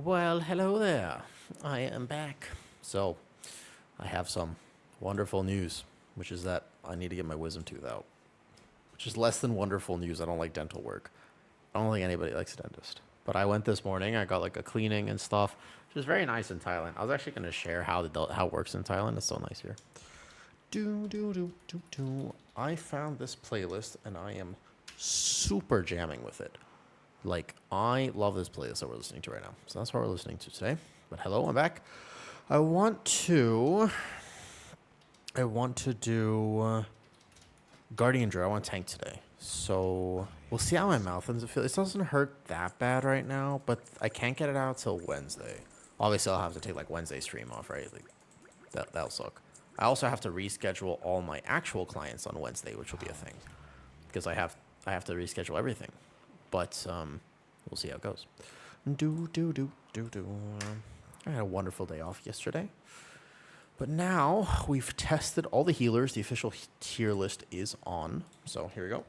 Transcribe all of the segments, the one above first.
Well, hello there. I am back. So, I have some wonderful news, which is that I need to get my wisdom tooth out. Which is less than wonderful news. I don't like dental work. I don't think anybody likes a dentist. But I went this morning. I got like a cleaning and stuff, which is very nice in Thailand. I was actually going to share how how it works in Thailand. It's so nice here. I found this playlist and I am super jamming with it. Like, I love this playlist that we're listening to right now. So that's what we're listening to today. But hello, I'm back. I want to do Guardian Druid. I want to tank today. So we'll see how my mouth ends up feeling. It doesn't hurt that bad right now, but I can't get it out till Wednesday. Obviously, I'll have to take like Wednesday stream off, right? Like that'll suck. I also have to reschedule all my actual clients on Wednesday, which will be a thing, because I have to reschedule everything. But we'll see how it goes. I had a wonderful day off yesterday. But now we've tested all the healers. The official tier list is on. So here we go.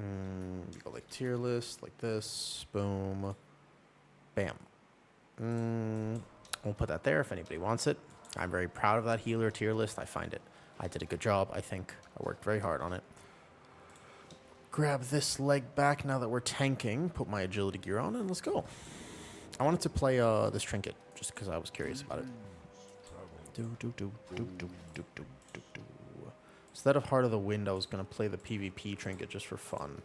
You go like tier list, like this. Boom. Bam. We'll put that there if anybody wants it. I'm very proud of that healer tier list. I did a good job. I think I worked very hard on it. Grab this leg back now that we're tanking. Put my agility gear on and let's go. I wanted to play this trinket just because I was curious about it. Instead of Heart of the Wind, I was gonna play the PvP trinket just for fun,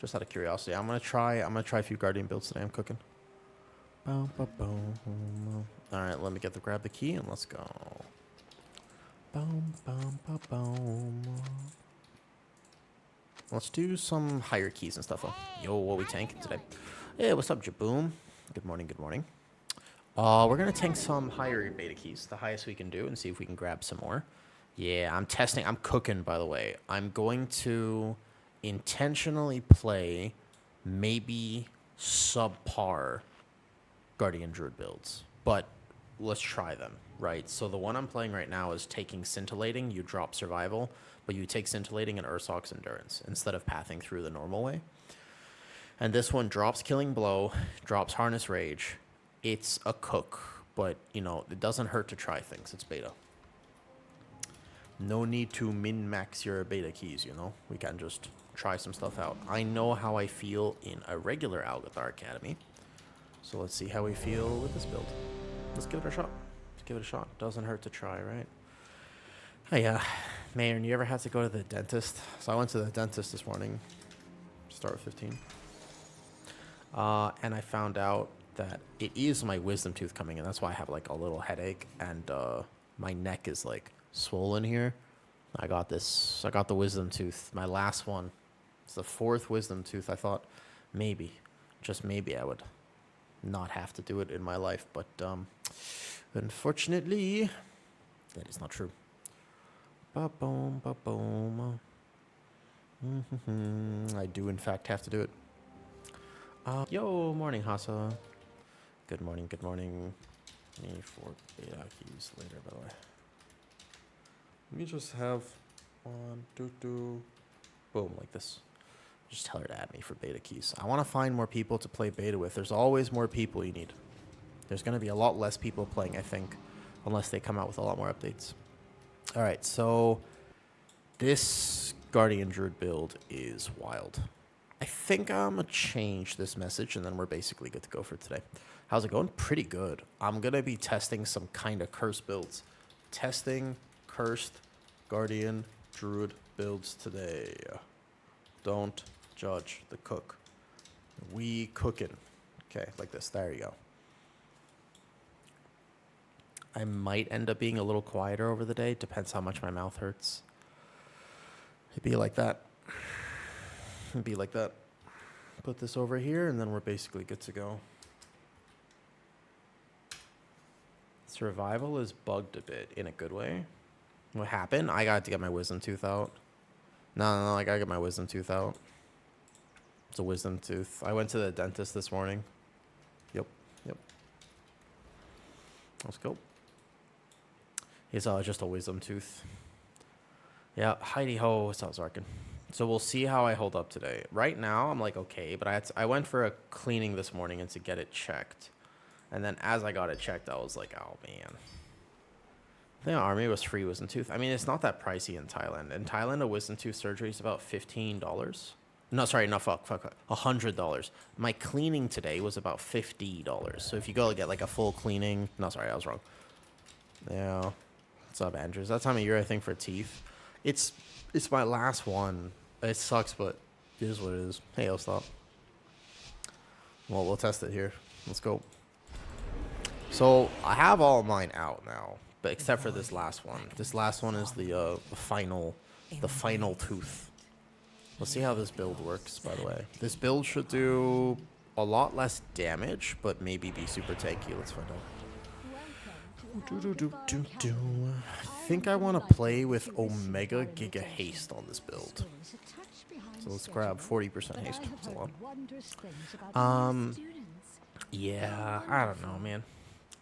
just out of curiosity. I'm gonna try a few Guardian builds today. I'm cooking. All right, let me grab the key and let's go. Let's do some higher keys and stuff. Yo, what we tanking today? Hey, what's up, Jaboom? Good morning, good morning. We're going to tank some higher beta keys, the highest we can do, and see if we can grab some more. Yeah, I'm testing. I'm cooking, by the way. I'm going to intentionally play maybe subpar Guardian Druid builds, but let's try them, right? So the one I'm playing right now is taking Scintillating. You drop Survival, but you take Scintillating and Ursoc's Endurance instead of pathing through the normal way. And this one drops Killing Blow, drops Harness Rage. It's a cook, but, you know, it doesn't hurt to try things. It's beta. No need to min-max your beta keys, you know? We can just try some stuff out. I know how I feel in a regular Algathar Academy. So let's see how we feel with this build. Let's give it a shot. Let's give it a shot. Doesn't hurt to try, right? Hey, Mayor, you ever had to go to the dentist? So I went to the dentist this morning. Start with 15. And I found out that it is my wisdom tooth coming in. That's why I have like a little headache, and my neck is like swollen here. I got the wisdom tooth, my last one. It's the 4th wisdom tooth. I thought maybe, just maybe, I would not have to do it in my life, but unfortunately that is not true. Ba-boom, ba-boom. I do in fact have to do it. Yo, morning, Hasa. Good morning, good morning. Need 4 beta keys later, by the way. Let me just have 1, 2, 2. Boom, like this. Just tell her to add me for beta keys. I want to find more people to play beta with. There's always more people you need. There's going to be a lot less people playing, I think, unless they come out with a lot more updates. All right, so this Guardian Druid build is wild. I think I'm going to change this message, and then we're basically good to go for today. How's it going? Pretty good. I'm going to be testing some kind of cursed builds. Testing cursed Guardian Druid builds today. Don't judge the cook. We cooking. Okay, like this. There you go. I might end up being a little quieter over the day. Depends how much my mouth hurts. It'd be like that. It'd be like that. Put this over here, and then we're basically good to go. Survival is bugged a bit in a good way. What happened? I got to get my wisdom tooth out. No, I gotta get my wisdom tooth out. It's a wisdom tooth. I went to the dentist this morning. Yep. Let's go. It's just a wisdom tooth. Yeah, Heidi ho, what's up, Zarkin? So we'll see how I hold up today. Right now, I'm like, okay, but I went for a cleaning this morning and to get it checked. And then as I got it checked, I was like, oh, man. I think Army was free wisdom tooth. I mean, it's not that pricey in Thailand. In Thailand, a wisdom tooth surgery is about $15. No, sorry, no, fuck, $100. My cleaning today was about $50. So if you go get like a full cleaning, no, sorry, I was wrong. Yeah, what's up, Andrews? That time of year, I think, for teeth. It's my last one. It sucks, but it is what it is. Hey, I'll stop. Well, we'll test it here. Let's go. So I have all of mine out now, but except for this last one. This last one is the final tooth. Let's see how this build works, by the way. This build should do a lot less damage, but maybe be super tanky. Let's find out. I think I want to play with Omega Giga Haste on this build. So let's grab 40% haste. That's a lot. Yeah, I don't know, man.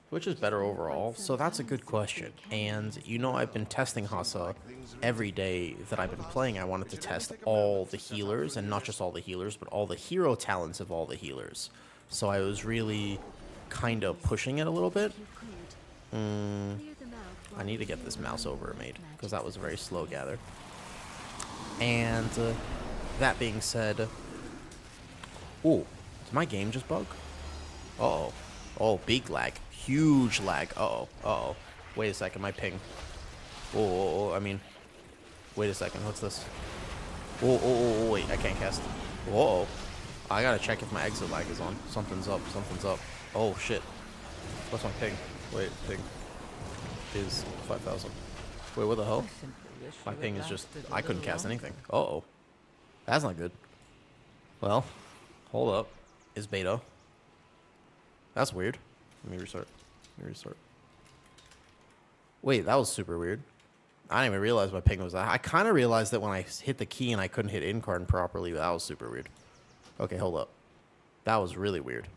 Which is better overall? So that's a good question. And you know, I've been testing Hasa every day that I've been playing. I wanted to test all the healers, and not just all the healers, but all the hero talents of all the healers. So I was really kind of pushing it a little bit. I need to get this mouse over made, because that was a very slow gather. And that being said, oh, did my game just bug? Uh-oh. Oh, big lag. Huge lag. Uh-oh. Uh-oh. Wait a second, my ping. Oh, I mean, wait a second. What's this? Oh, wait, I can't cast. Whoa. I gotta check if my exit lag is on. Something's up. Something's up. Oh, shit. What's my ping? Wait, ping is 5,000. Wait, what the hell? My ping is just... I couldn't cast anything. Uh-oh. That's not good. Well, hold up. Is beta. That's weird. Let me restart. Wait, that was super weird. I didn't even realize my ping was that. I kind of realized that when I hit the key and I couldn't hit incarn properly. That was super weird. Okay, hold up. That was really weird.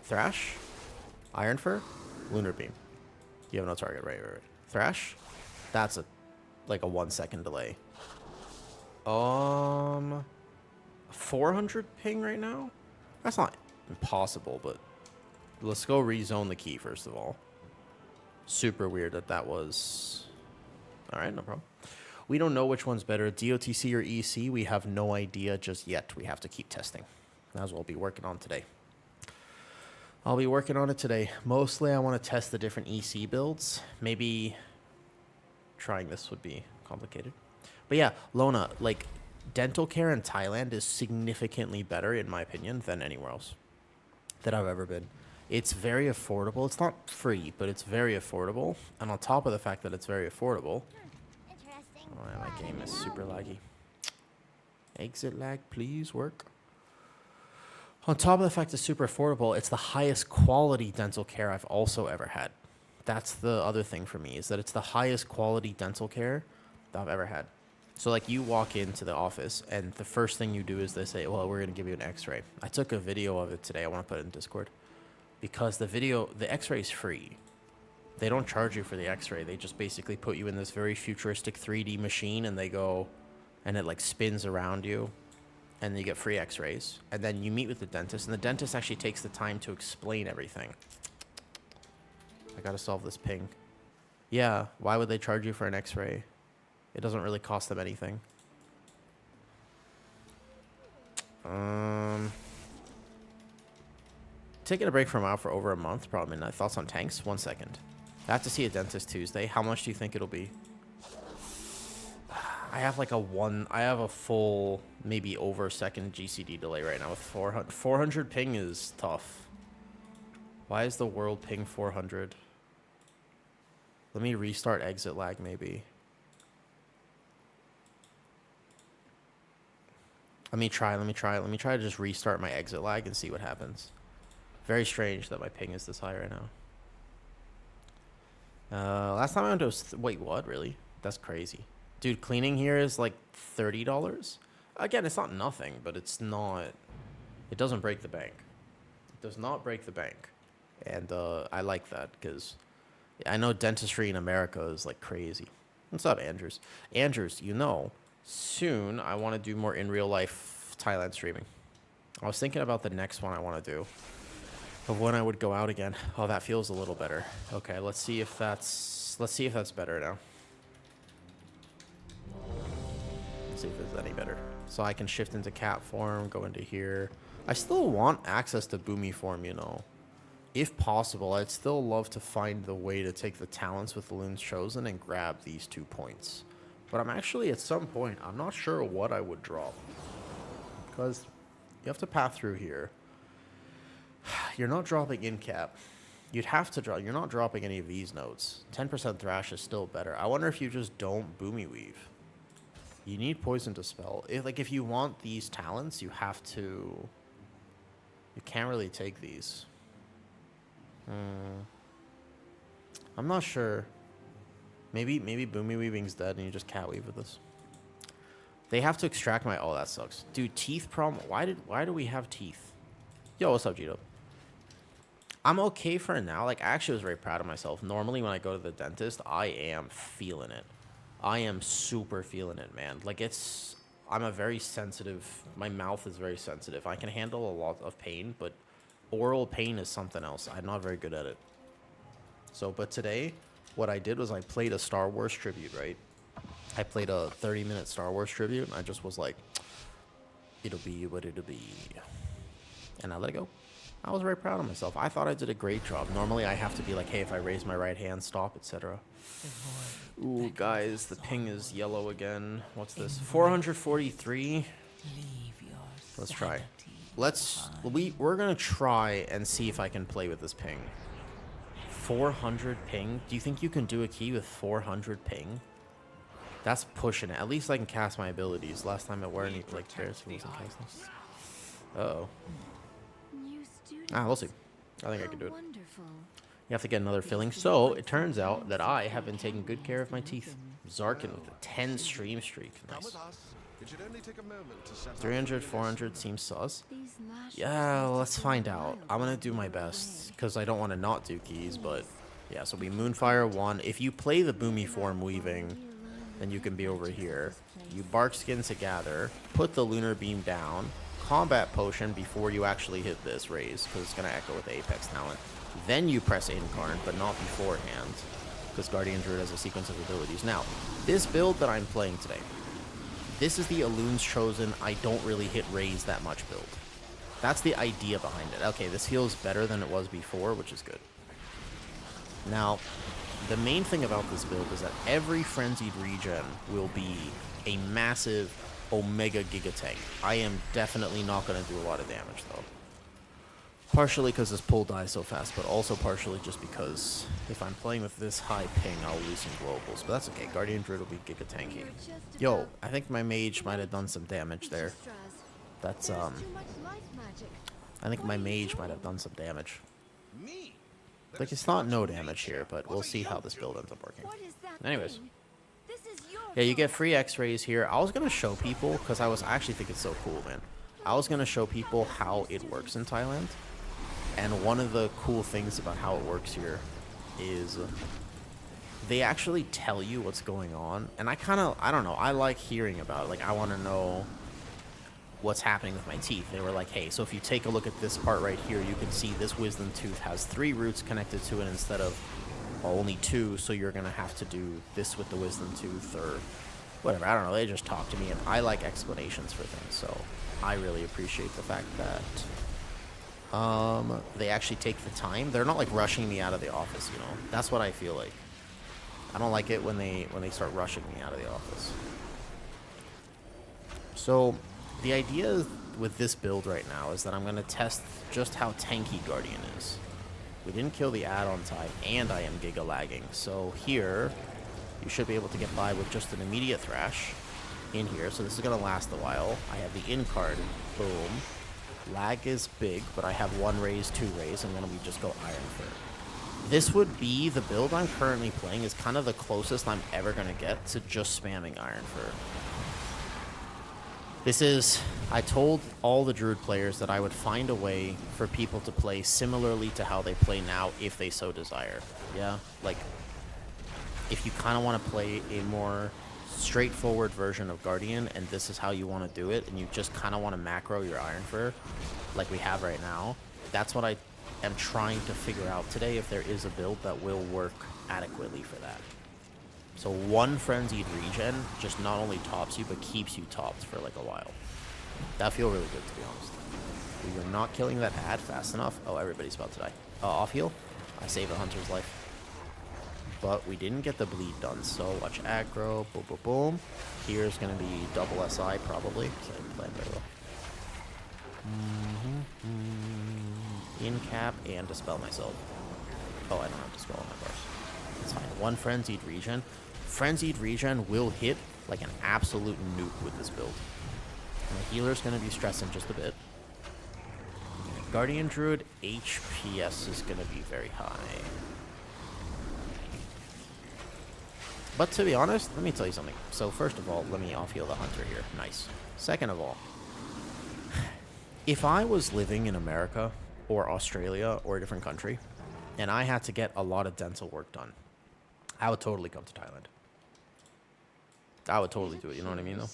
Thrash? Iron Fur? Lunar Beam. You have no target. Right. Thrash? That's like a 1 second delay. 400 ping right now? That's not impossible, but let's go rezone the key first of all. Super weird that was... Alright, no problem. We don't know which one's better, DOTC or EC. We have no idea just yet. We have to keep testing. That's what I'll be working on today. I'll be working on it today. Mostly I want to test the different EC builds. Maybe trying this would be complicated. But yeah, Lona, like, dental care in Thailand is significantly better, in my opinion, than anywhere else that I've ever been. It's very affordable. It's not free, but it's very affordable. And on top of the fact that it's very affordable... Oh, yeah, my game is super laggy. Exit lag, please, work. On top of the fact it's super affordable, it's the highest quality dental care I've also ever had. That's the other thing for me, is that it's the highest quality dental care that I've ever had. So, like, you walk into the office, and the first thing you do is they say, well, we're going to give you an x-ray. I took a video of it today. I want to put it in Discord. Because the x-ray is free. They don't charge you for the x-ray. They just basically put you in this very futuristic 3D machine, and they go, and it, like, spins around you. And then you get free x-rays. And then you meet with the dentist, and the dentist actually takes the time to explain everything. I gotta solve this ping. Yeah, why would they charge you for an x-ray? It doesn't really cost them anything. Taking a break from WoW for over a month, probably not. Thoughts on tanks? 1 second. I have to see a dentist Tuesday. How much do you think it'll be? I have like I have a full, maybe over second GCD delay right now with 400. 400 ping is tough. Why is the world ping 400? Let me restart exit lag maybe. Let me try to just restart my exit lag and see what happens. Very strange that my ping is this high right now. Last time I went to... Wait, what? Really? That's crazy. Dude, cleaning here is like $30. Again, it's not nothing, but it's not... It doesn't break the bank. It does not break the bank. And I like that because I know dentistry in America is like crazy. What's up, Andrews? Andrews, you know, soon I want to do more in real life Thailand streaming. I was thinking about the next one I want to do, of when I would go out again. Oh, that feels a little better. Okay, let's see if that's better now. Let's see if it's any better. So I can shift into cat form, go into here. I still want access to boomy form, you know. If possible, I'd still love to find the way to take the talents with Elune's Chosen and grab these 2 points. But I'm actually, at some point, I'm not sure what I would drop. Because you have to path through here. You're not dropping in cap. You'd have to drop. You're not dropping any of these nodes. 10% Thrash is still better. I wonder if you just don't Boomy Weave. You need Poison to spell. If you want these talents, you have to... You can't really take these. I'm not sure. Maybe Boomy Weaving's dead and you just cat weave with this. They have to extract my... Oh, that sucks. Dude, teeth problem. Why do we have teeth? Yo, what's up, Gito? I'm okay for now. Like, I actually was very proud of myself. Normally, when I go to the dentist, I am feeling it. I am super feeling it, man. Like, I'm a very sensitive... My mouth is very sensitive. I can handle a lot of pain, but oral pain is something else. I'm not very good at it. So, but today, what I did was I played a Star Wars tribute, right? I played a 30-minute Star Wars tribute, and I just was like, it'll be what it'll be. And I let it go. I was very proud of myself. I thought I did a great job. Normally, I have to be like, hey, if I raise my right hand, stop, etc. Ooh, guys, the ping is yellow again. What's this? 443? Let's try. We're going to try and see if I can play with this ping. 400 ping? Do you think you can do a key with 400 ping? That's pushing it. At least I can cast my abilities. Last time I wore any like pairs, he wasn't casting. Uh-oh. We'll see. I think I can do it. You have to get another filling. So, it turns out that I have been taking good care of my teeth. Zarkin with a 10 stream streak. Nice. 300, 400 seems sus. Yeah, let's find out. I'm going to do my best, because I don't want to not do keys, but... Yeah, so we Moonfire 1. If you play the Boomy Form Weaving, then you can be over here. You Bark Skin to gather, put the Lunar Beam down, Combat Potion before you actually hit this raise, because it's going to echo with the Apex talent. Then you press Incarn, but not beforehand, because Guardian Druid has a sequence of abilities. Now, this build that I'm playing today, this is the Elune's Chosen I don't really hit raise that much build. That's the idea behind it. Okay, this feels better than it was before, which is good. Now, the main thing about this build is that every Frenzied Regen will be a massive Omega Giga Tank. I am definitely not going to do a lot of damage, though. Partially because this pull dies so fast, but also partially just because if I'm playing with this high ping, I'll lose some globals. But that's okay. Guardian Druid will be Giga Tanky. Yo, I think my mage might have done some damage there. That's, I think my mage might have done some damage. Like, it's not no damage here, but we'll see how this build ends up working. Anyways. Yeah, you get free x-rays here. I was going to show people, because I actually think it's so cool, man. I was going to show people how it works in Thailand. And one of the cool things about how it works here is they actually tell you what's going on. And I don't know, I like hearing about it. Like, I want to know what's happening with my teeth. They were like, hey, so if you take a look at this part right here, you can see this wisdom tooth has 3 roots connected to it instead of only 2, so you're going to have to do this with the wisdom tooth or whatever. I don't know, they just talk to me, and I like explanations for things, so I really appreciate the fact that they actually take the time. They're not like rushing me out of the office, you know. That's what I feel like. I don't like it when they start rushing me out of the office. So the idea with this build right now is that I'm going to test just how tanky Guardian is. We didn't kill the add-on type, and I am Giga lagging. So here, you should be able to get by with just an immediate Thrash in here. So this is going to last a while. I have the in card. Boom. Lag is big, but I have 1 raise, 2 raise, and then we just go Iron Fur. This would be, the build I'm currently playing is kind of the closest I'm ever going to get to just spamming Iron Fur. This is, I told all the Druid players that I would find a way for people to play similarly to how they play now if they so desire. Yeah, like, if you kind of want to play a more straightforward version of Guardian, and this is how you want to do it, and you just kind of want to macro your Iron Fur, like we have right now, that's what I am trying to figure out today, if there is a build that will work adequately for that. So 1 Frenzied Regen just not only tops you, but keeps you topped for like a while. That feel really good, to be honest. We were not killing that ad fast enough. Oh, everybody's about to die. Off heal. I saved the Hunter's life. But we didn't get the bleed done, so watch aggro, boom, boom, boom. Here's going to be double SI, probably, so I didn't plan very well. In cap and dispel myself. Oh, I don't have dispel on my bars. It's fine. 1 Frenzied Regen. Frenzied Regen will hit like an absolute nuke with this build. And the healer's going to be stressing just a bit. Guardian Druid HPS is going to be very high. But to be honest, let me tell you something. So first of all, let me off-heal the Hunter here. Nice. Second of all, if I was living in America or Australia or a different country, and I had to get a lot of dental work done, I would totally come to Thailand. I would totally do it, you know what I mean, though?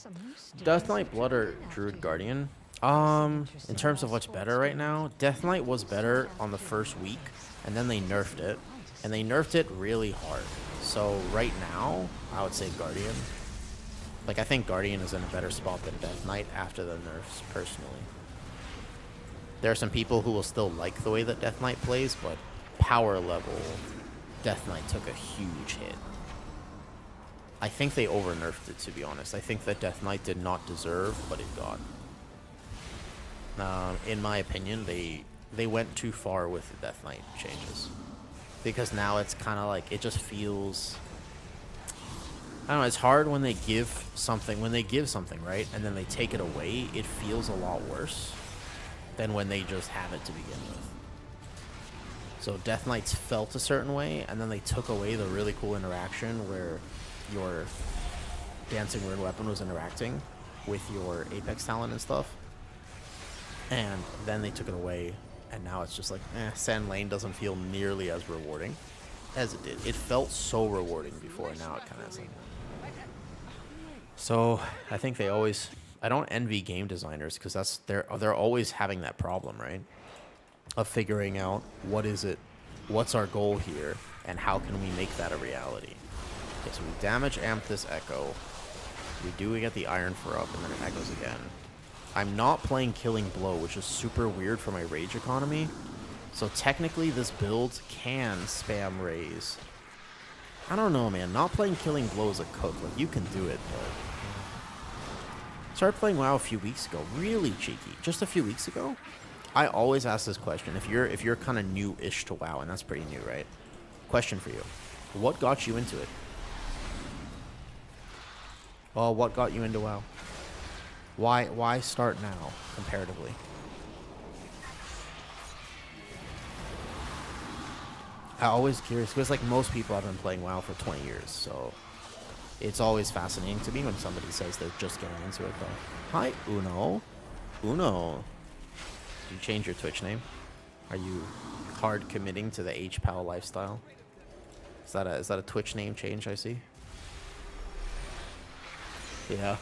Death Knight, Blood, or Druid Guardian? In terms of what's better right now, Death Knight was better on the first week, and then they nerfed it. And they nerfed it really hard. So right now, I would say Guardian. Like, I think Guardian is in a better spot than Death Knight after the nerfs, personally. There are some people who will still like the way that Death Knight plays, but power level, Death Knight took a huge hit. I think they over-nerfed it, to be honest. I think that Death Knight did not deserve what it got. In my opinion, they went too far with the Death Knight changes. Because now it's kind of like, it just feels... I don't know, it's hard when they give something, right, and then they take it away, it feels a lot worse than when they just have it to begin with. So Death Knights felt a certain way, and then they took away the really cool interaction where your Dancing Rune weapon was interacting with your Apex talent and stuff. And then they took it away, and now it's just like, Sand Lane doesn't feel nearly as rewarding as it did. It felt so rewarding before, and now it kind of isn't. So I think they always... I don't envy game designers, because they're always having that problem, right? Of figuring out what is it, what's our goal here, and how can we make that a reality. Okay, so we damage amp this Echo. We get the Iron Fur up, and then it echoes again. I'm not playing Killing Blow, which is super weird for my rage economy. So technically this build can spam raise. I don't know, man. Not playing Killing Blow is a cook. Like, you can do it, but... Started playing WoW a few weeks ago. Really cheeky. Just a few weeks ago. I always ask this question. If you're kind of new-ish to WoW, and that's pretty new, right? Question for you. What got you into it? Well, what got you into WoW? Why start now, comparatively? I'm always curious, because like most people have been playing WoW for 20 years, so it's always fascinating to me when somebody says they're just getting into it, though. Hi, Uno. Uno. Did you change your Twitch name? Are you hard committing to the HPAL lifestyle? Is that a Twitch name change I see? Yeah.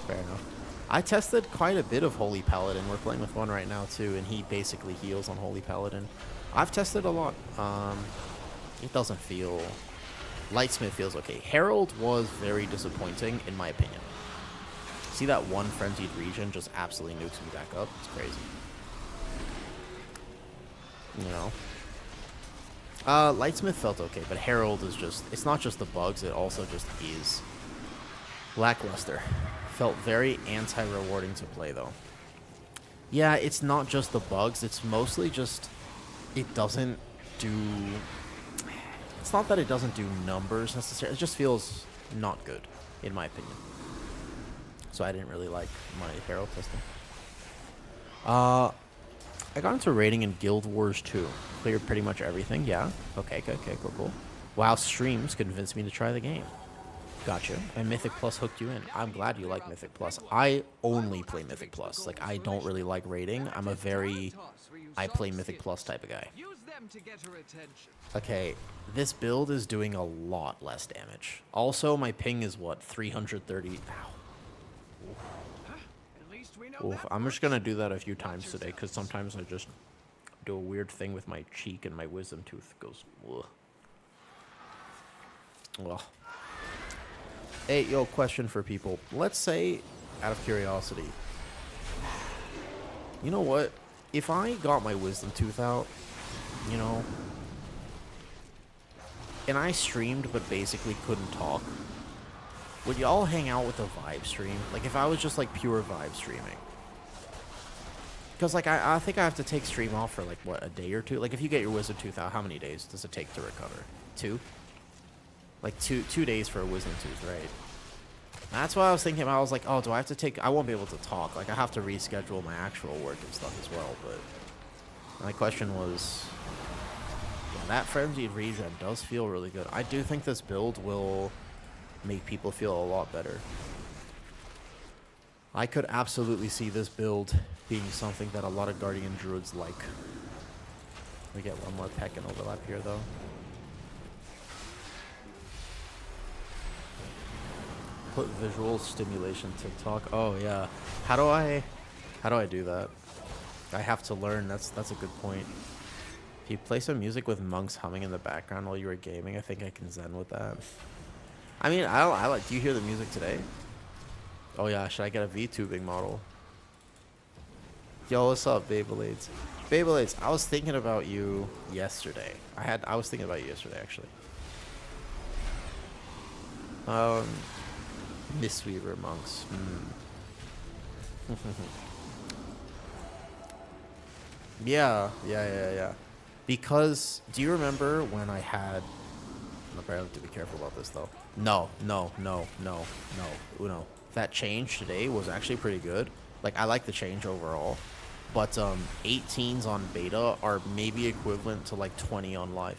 Fair enough. I tested quite a bit of Holy Paladin. We're playing with one right now, too, and he basically heals on Holy Paladin. I've tested a lot. It doesn't feel... Lightsmith feels okay. Herald was very disappointing, in my opinion. See that one Frenzied Regen just absolutely nukes me back up? It's crazy. You know? Lightsmith felt okay, but Herald is just... It's not just the bugs, it also just is lackluster. Felt very anti-rewarding to play, though. Yeah, it's not just the bugs, it's mostly just... It doesn't do... It's not that it doesn't do numbers, necessarily. It just feels not good, in my opinion. So I didn't really like my Herald testing. I got into raiding in Guild Wars 2. Cleared pretty much everything, yeah. Okay, cool. WoW streams convinced me to try the game. Gotcha. And Mythic Plus hooked you in. I'm glad you like Mythic Plus. I only play Mythic Plus. Like, I don't really like raiding. I play Mythic Plus type of guy. Okay, this build is doing a lot less damage. Also, my ping is what, 330? Ow. Oof. I'm just gonna do that a few times today, because sometimes I just do a weird thing with my cheek and my wisdom tooth goes, ugh. Well. Hey, yo, question for people. Let's say, out of curiosity, you know what? If I got my wisdom tooth out, you know, and I streamed but basically couldn't talk, would y'all hang out with a vibe stream? Like, if I was just, like, pure vibe streaming. Because, like, I think I have to take stream off for, like, what, a day or two? Like, if you get your wisdom tooth out, how many days does it take to recover? 2? Like, two days for a wisdom tooth, right? That's what I was thinking. I was like, oh, do I have to take... I won't be able to talk. Like, I have to reschedule my actual work and stuff as well, but... My question was... Yeah, that Frenzied Regen does feel really good. I do think this build will make people feel a lot better. I could absolutely see this build being something that a lot of Guardian Druids like. We get one more peck and overlap here, though. Put visual stimulation TikTok. Oh yeah. How do I do that? I have to learn. That's a good point. If you play some music with monks humming in the background while you were gaming, I think I can zen with that. I mean, I like. Do you hear the music today? Oh yeah. Should I get a VTubing model? Yo, what's up, Beyblades? Beyblades. I was thinking about you yesterday. I was thinking about you yesterday, actually. Mistweaver monks. Yeah. Because, do you remember when I had... I probably have to be careful about this, though. No. Uno. That change today was actually pretty good. Like, I like the change overall. But 18s on beta are maybe equivalent to, like, 20 on live.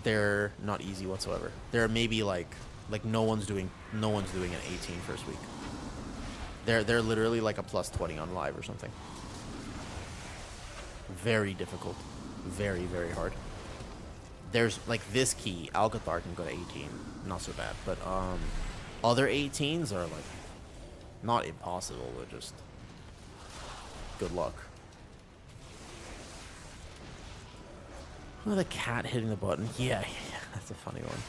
They're not easy whatsoever. They're maybe, like no one's doing an 18 first week. They're literally like a plus 20 on live or something. Very difficult. Very, very hard. There's like this key, Alcathar can go to 18. Not so bad. But other 18s are like not impossible, but just good luck. Oh, the cat hitting the button. Yeah, that's a funny one.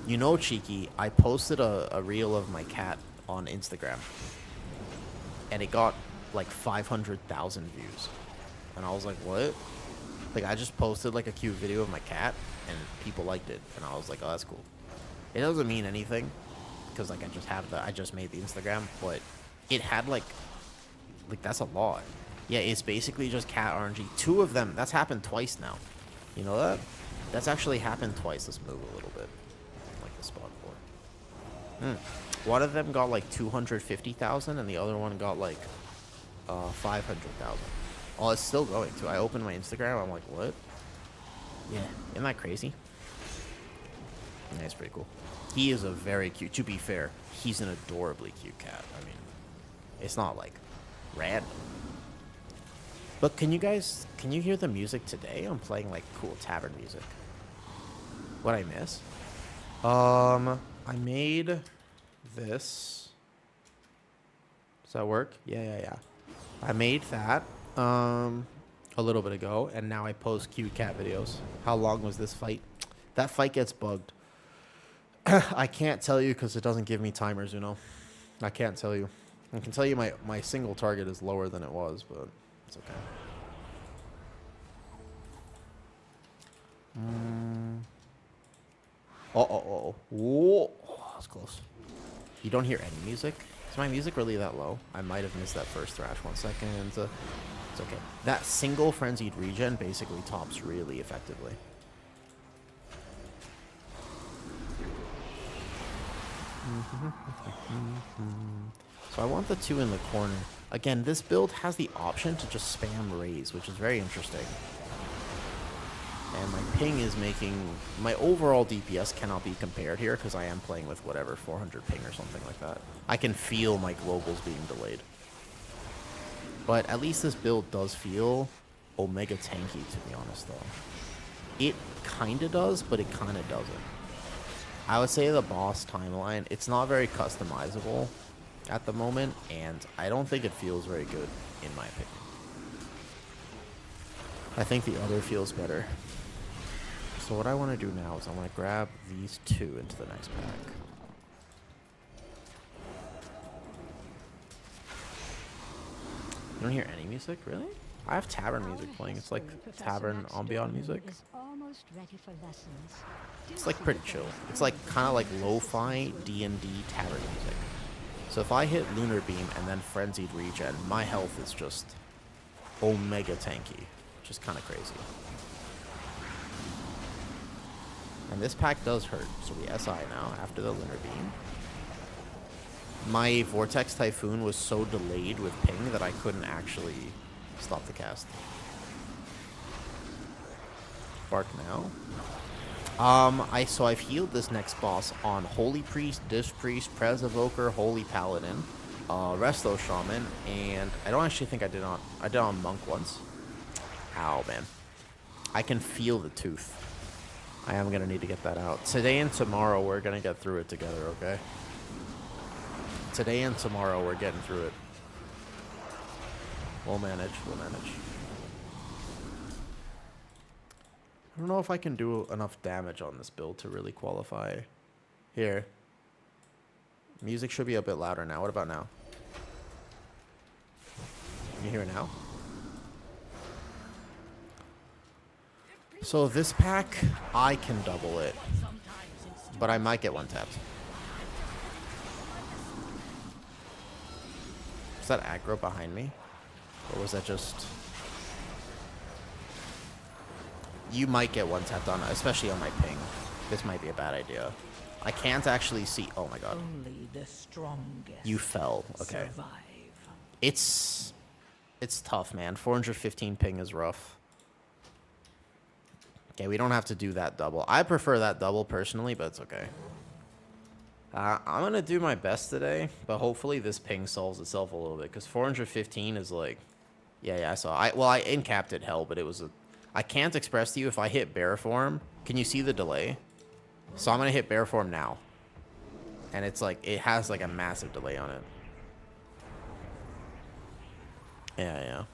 You know, Cheeky, I posted a reel of my cat on Instagram. And it got like 500,000 views. And I was like, what? Like, I just posted like a cute video of my cat and people liked it. And I was like, oh, that's cool. It doesn't mean anything. Because like I just made the Instagram. But it had like that's a lot. Yeah, it's basically just cat RNG. 2 of them, that's happened twice now. You know that? That's actually happened twice. Let's move a little bit. Like the spot for. One of them got like 250,000 and the other one got like 500,000. Oh, it's still going too. I opened my Instagram. I'm like, what? Yeah, isn't that crazy? Yeah, it's pretty cool. He is a very cute. To be fair, he's an adorably cute cat. I mean, it's not like random. But can you hear the music today? I'm playing like cool tavern music. What'd I miss? I made this. Does that work? Yeah. I made that a little bit ago, and now I post cute cat videos. How long was this fight? That fight gets bugged. I can't tell you because it doesn't give me timers, you know. I can't tell you. I can tell you my single target is lower than it was, but it's okay. Whoa, that's close. You don't hear any music? Is my music really that low? I might have missed that first thrash. 1 second. It's okay. That single frenzied regen basically tops really effectively. So I want the 2 in the corner. Again, this build has the option to just spam raise, which is very interesting. and my ping is making... My overall DPS cannot be compared here because I am playing with whatever, 400 ping or something like that. I can feel my globals being delayed. But at least this build does feel omega tanky, to be honest, though. It kind of does, but it kind of doesn't. I would say the boss timeline, it's not very customizable at the moment, and I don't think it feels very good, in my opinion. I think the other feels better. So what I want to do now is I want to grab these two into the next pack. You don't hear any music, really? I have tavern music playing. It's like tavern ambient music. It's like pretty chill. It's like kind of like lo-fi D&D tavern music. So if I hit Lunar Beam and then Frenzied Regen, my health is just omega tanky, which is kind of crazy. And this pack does hurt, so we SI now after the Lunar Beam. My Vortex Typhoon was so delayed with ping that I couldn't actually stop the cast. Bark now. So I've healed this next boss on Holy Priest, Dish Priest, Prez Evoker, Holy Paladin, Resto Shaman, and I don't actually think I did on Monk once. Ow, man. I can feel the tooth. I am gonna need to get that out. Today and tomorrow we're gonna get through it together, okay? Today and tomorrow we're getting through it. We'll manage, we'll manage. I don't know if I can do enough damage on this build to really qualify. Here. Music should be a bit louder now. What about now? Can you hear it now? So this pack, I can double it. But I might get one tapped. Is that aggro behind me? Or was that just... You might get one tapped on, especially on my ping. This might be a bad idea. I can't actually see... Oh my god. Only the strongest you fell. Okay. survive. It's tough, man. 415 ping is rough. Okay, we don't have to do that double. I prefer that double personally, but it's okay. I'm going to do my best today, but hopefully this ping solves itself a little bit, because 415 is like... Yeah, I saw. I in-capped it, hell, but it was a... I can't express to you if I hit bear form. Can you see the delay? So I'm going to hit bear form now. And it's like, it has like a massive delay on it. Yeah.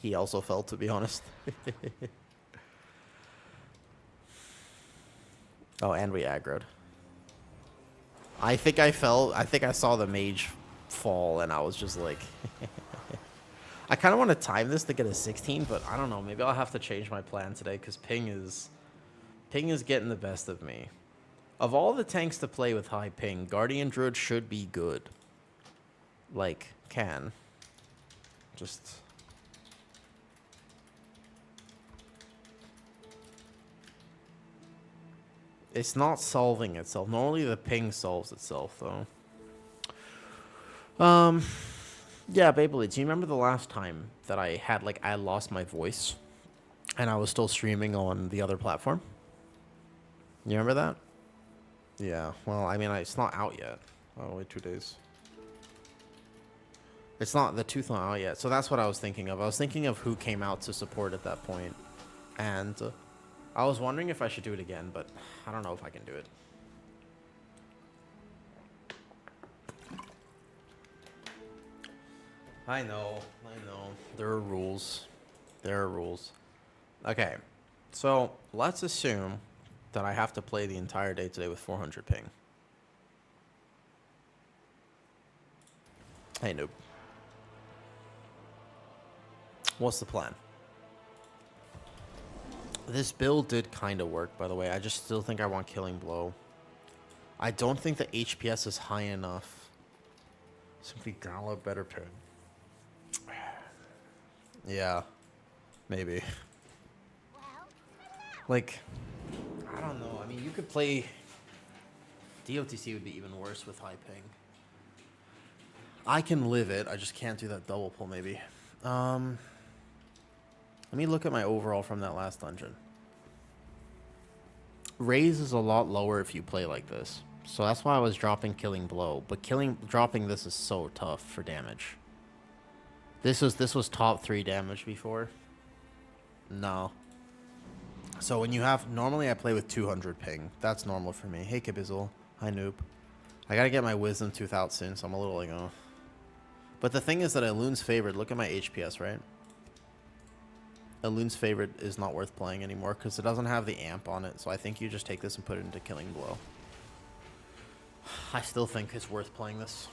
He also fell, to be honest. Oh, and we aggroed. I think I fell. I think I saw the mage fall, and I was just like... I kind of want to time this to get a 16, but I don't know. Maybe I'll have to change my plan today, because ping is getting the best of me. Of all the tanks to play with high ping, Guardian Druid should be good. Like, can. Just... It's not solving itself. Normally the ping solves itself, though. Yeah, Beyblade, do you remember the last time that I had, like, I lost my voice and I was still streaming on the other platform? You remember that? Yeah, well, I mean, it's not out yet. Oh, wait 2 days. It's not, the tooth not out yet. So that's what I was thinking of. I was thinking of who came out to support at that point. And I was wondering if I should do it again, but I don't know if I can do it. I know. There are rules. Okay, so let's assume that I have to play the entire day today with 400 ping. Hey, noob. What's the plan? This build did kind of work, by the way. I just still think I want Killing Blow. I don't think the HPS is high enough. Simply download better ping. Yeah, maybe. Like, I don't know. I mean, you could play... DOTC would be even worse with high ping. I can live it. I just can't do that double pull, maybe. Let me look at my overall from that last dungeon. Raise is a lot lower if you play like this. So that's why I was dropping Killing Blow. But dropping this is so tough for damage. This was top 3 damage before. No. So when you have... Normally I play with 200 ping. That's normal for me. Hey, Kibizzle. Hi, noob. I gotta get my Wisdom Tooth out soon, so I'm a little like, oh. But the thing is that Elune's favored. Look at my HPS, right? Elune's favorite is not worth playing anymore because it doesn't have the amp on it. So I think you just take this and put it into Killing Blow. I still think it's worth playing this,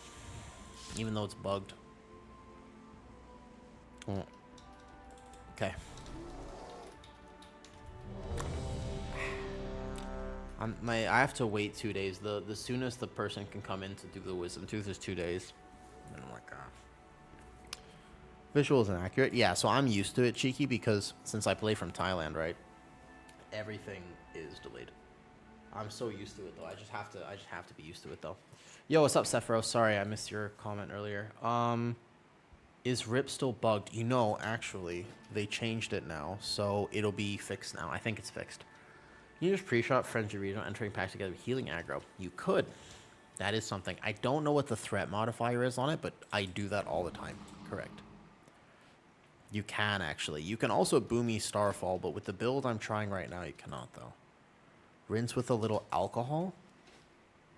even though it's bugged. Okay. I have to wait 2 days. The soonest the person can come in to do the Wisdom Tooth is 2 days. And I'm like, visual is inaccurate. Yeah, so I'm used to it, Cheeky, because since I play from Thailand, right? Everything is delayed. I'm so used to it though. I just have to be used to it though. Yo, what's up, Sephiroth? Sorry, I missed your comment earlier. Is RIP still bugged? You know, actually, they changed it now, so it'll be fixed now. I think it's fixed. You just pre-shot Frenzy Regional entering pack together with healing aggro. You could. That is something. I don't know what the threat modifier is on it, but I do that all the time. Correct. You can, actually. You can also Boomy Starfall, but with the build I'm trying right now, you cannot, though. Rinse with a little alcohol?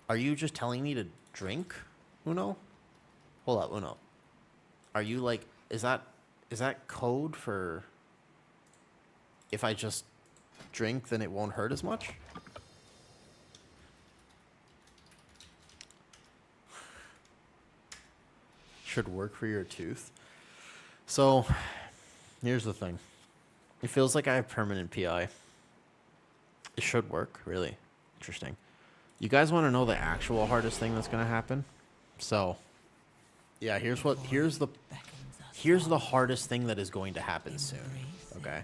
Are you just telling me to drink, Uno? Hold up, Uno. Are you, like... Is that code for... If I just drink, then it won't hurt as much? Should work for your tooth. So, here's the thing. It feels like I have permanent PI. It should work, really. Interesting. You guys want to know the actual hardest thing that's going to happen? So, yeah, here's the hardest thing that is going to happen soon. Okay?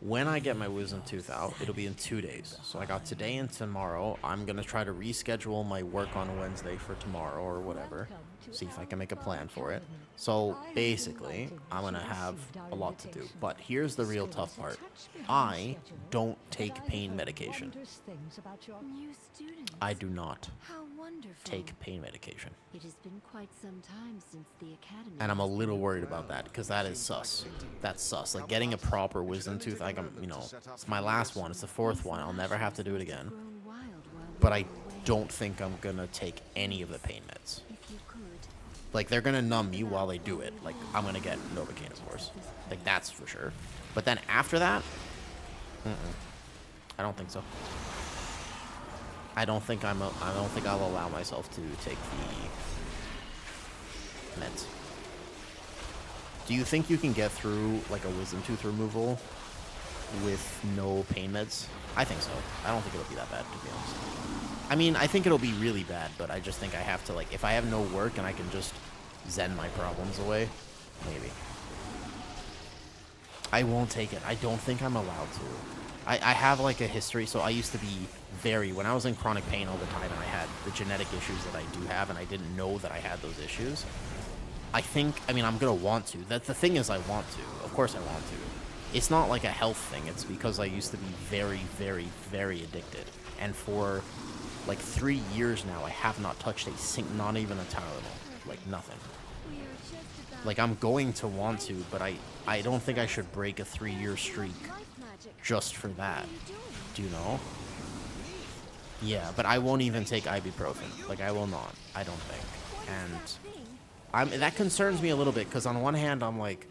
When I get my Wisdom Tooth out, it'll be in 2 days. So I got today and tomorrow. I'm going to try to reschedule my work on Wednesday for tomorrow or whatever. See if I can make a plan for it. So basically, I'm going to have a lot to do. But here's the real tough part. I don't take pain medication. I do not take pain medication. It has been quite some time since the academy. And I'm a little worried about that because that is sus. That's sus. Like getting a proper Wisdom Tooth, like it's my last one. It's the 4th one. I'll never have to do it again. But I don't think I'm going to take any of the pain meds. Like, they're going to numb me while they do it. Like, I'm going to get Novocaine, of course. Like, that's for sure. But then after that, I don't think so. I don't think I'll allow myself to take the meds. Do you think you can get through, like, a Wisdom Tooth removal with no pain meds? I think so. I don't think it'll be that bad, to be honest. I mean, I think it'll be really bad, but I just think I have to, like, if I have no work and I can just zen my problems away, maybe. I won't take it. I don't think I'm allowed to. I have, like, a history, so I used to be when I was in chronic pain all the time and I had the genetic issues that I do have and I didn't know that I had those issues. I'm going to want to. The thing is I want to. Of course I want to. It's not like a health thing. It's because I used to be very, very, very addicted. And for... like 3 years now, I have not touched not even a Tylenol. Like, nothing. Like, I'm going to want to, but I don't think I should break a 3-year streak just for that. Do you know? Yeah, but I won't even take ibuprofen. Like, I will not. I don't think. And that concerns me a little bit, because on one hand, I'm like,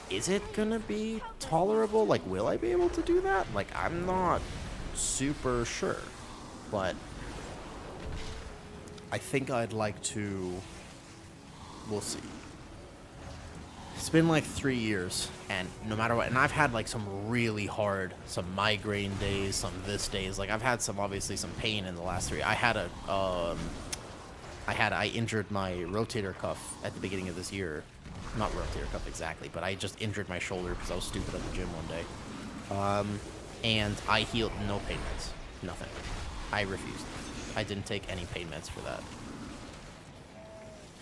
is it gonna be tolerable? Like, will I be able to do that? Like, I'm not super sure, but I think I'd like to. We'll see. It's been like 3 years, and no matter what, and I've had like some really hard, some migraine days, some this days. Like I've had obviously some pain in the last 3. I injured my rotator cuff at the beginning of this year. Not rotator cuff exactly, but I just injured my shoulder because I was stupid at the gym one day. And I healed no pain meds. Nothing. I refused. I didn't take any pain meds for that.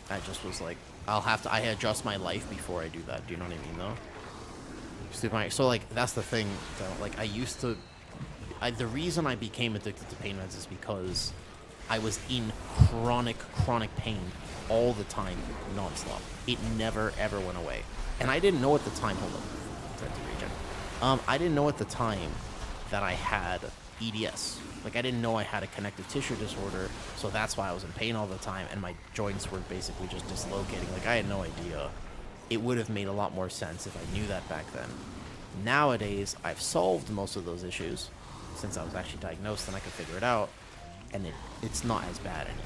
I just was like, I adjust my life before I do that. Do you know what I mean, though? So, like, that's the thing, though. Like, I used to... the reason I became addicted to pain meds is because I was in chronic pain all the time, nonstop. It never, ever went away. And I didn't know at the time... Hold on. I didn't know at the time that I had EDS. Like, I didn't know I had a connective tissue disorder, so that's why I was in pain all the time, and my joints were basically just dislocating. Like, I had no idea. It would have made a lot more sense if I knew that back then. Nowadays, I've solved most of those issues, since I was actually diagnosed and I could figure it out, and it's not as bad anymore.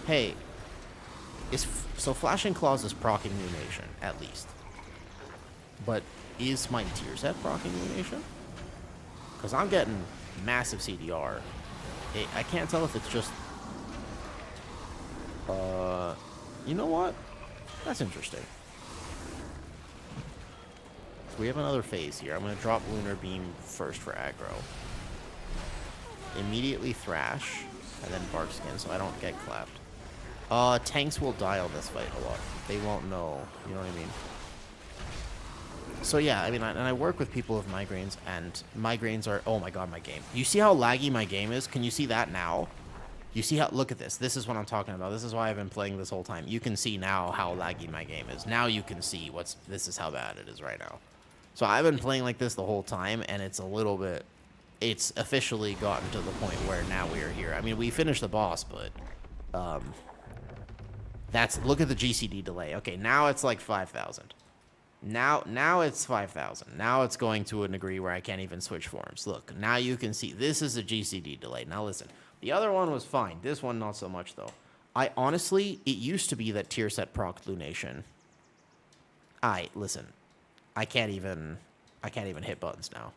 Hey, so Flashing Claws is proccing Lunation, at least. But is my tier set proccing Lunation? Because I'm getting massive CDR. I can't tell if it's just... you know what? That's interesting. So we have another phase here. I'm going to drop Lunar Beam first for aggro. Immediately Thrash, and then Bark Skin so I don't get clapped. Tanks will die on this fight a lot. They won't know. You know what I mean? So yeah, I mean, and I work with people with migraines, and migraines are... Oh my god, my game. You see how laggy my game is? Can you see that now? You see how... Look at this. This is what I'm talking about. This is why I've been playing this whole time. You can see now how laggy my game is. Now you can see what's... This is how bad it is right now. So I've been playing like this the whole time, and it's a little bit... It's officially gotten to the point where now we are here. I mean, we finished the boss, but... That's... Look at the GCD delay. Okay, now it's like 5,000. Now it's 5,000. Now it's going to a degree where I can't even switch forms. Look, now you can see this is a GCD delay. Now listen, the other one was fine. This one not so much though. I honestly, it used to be that tier set proc Lunation. Listen, I can't even hit buttons now.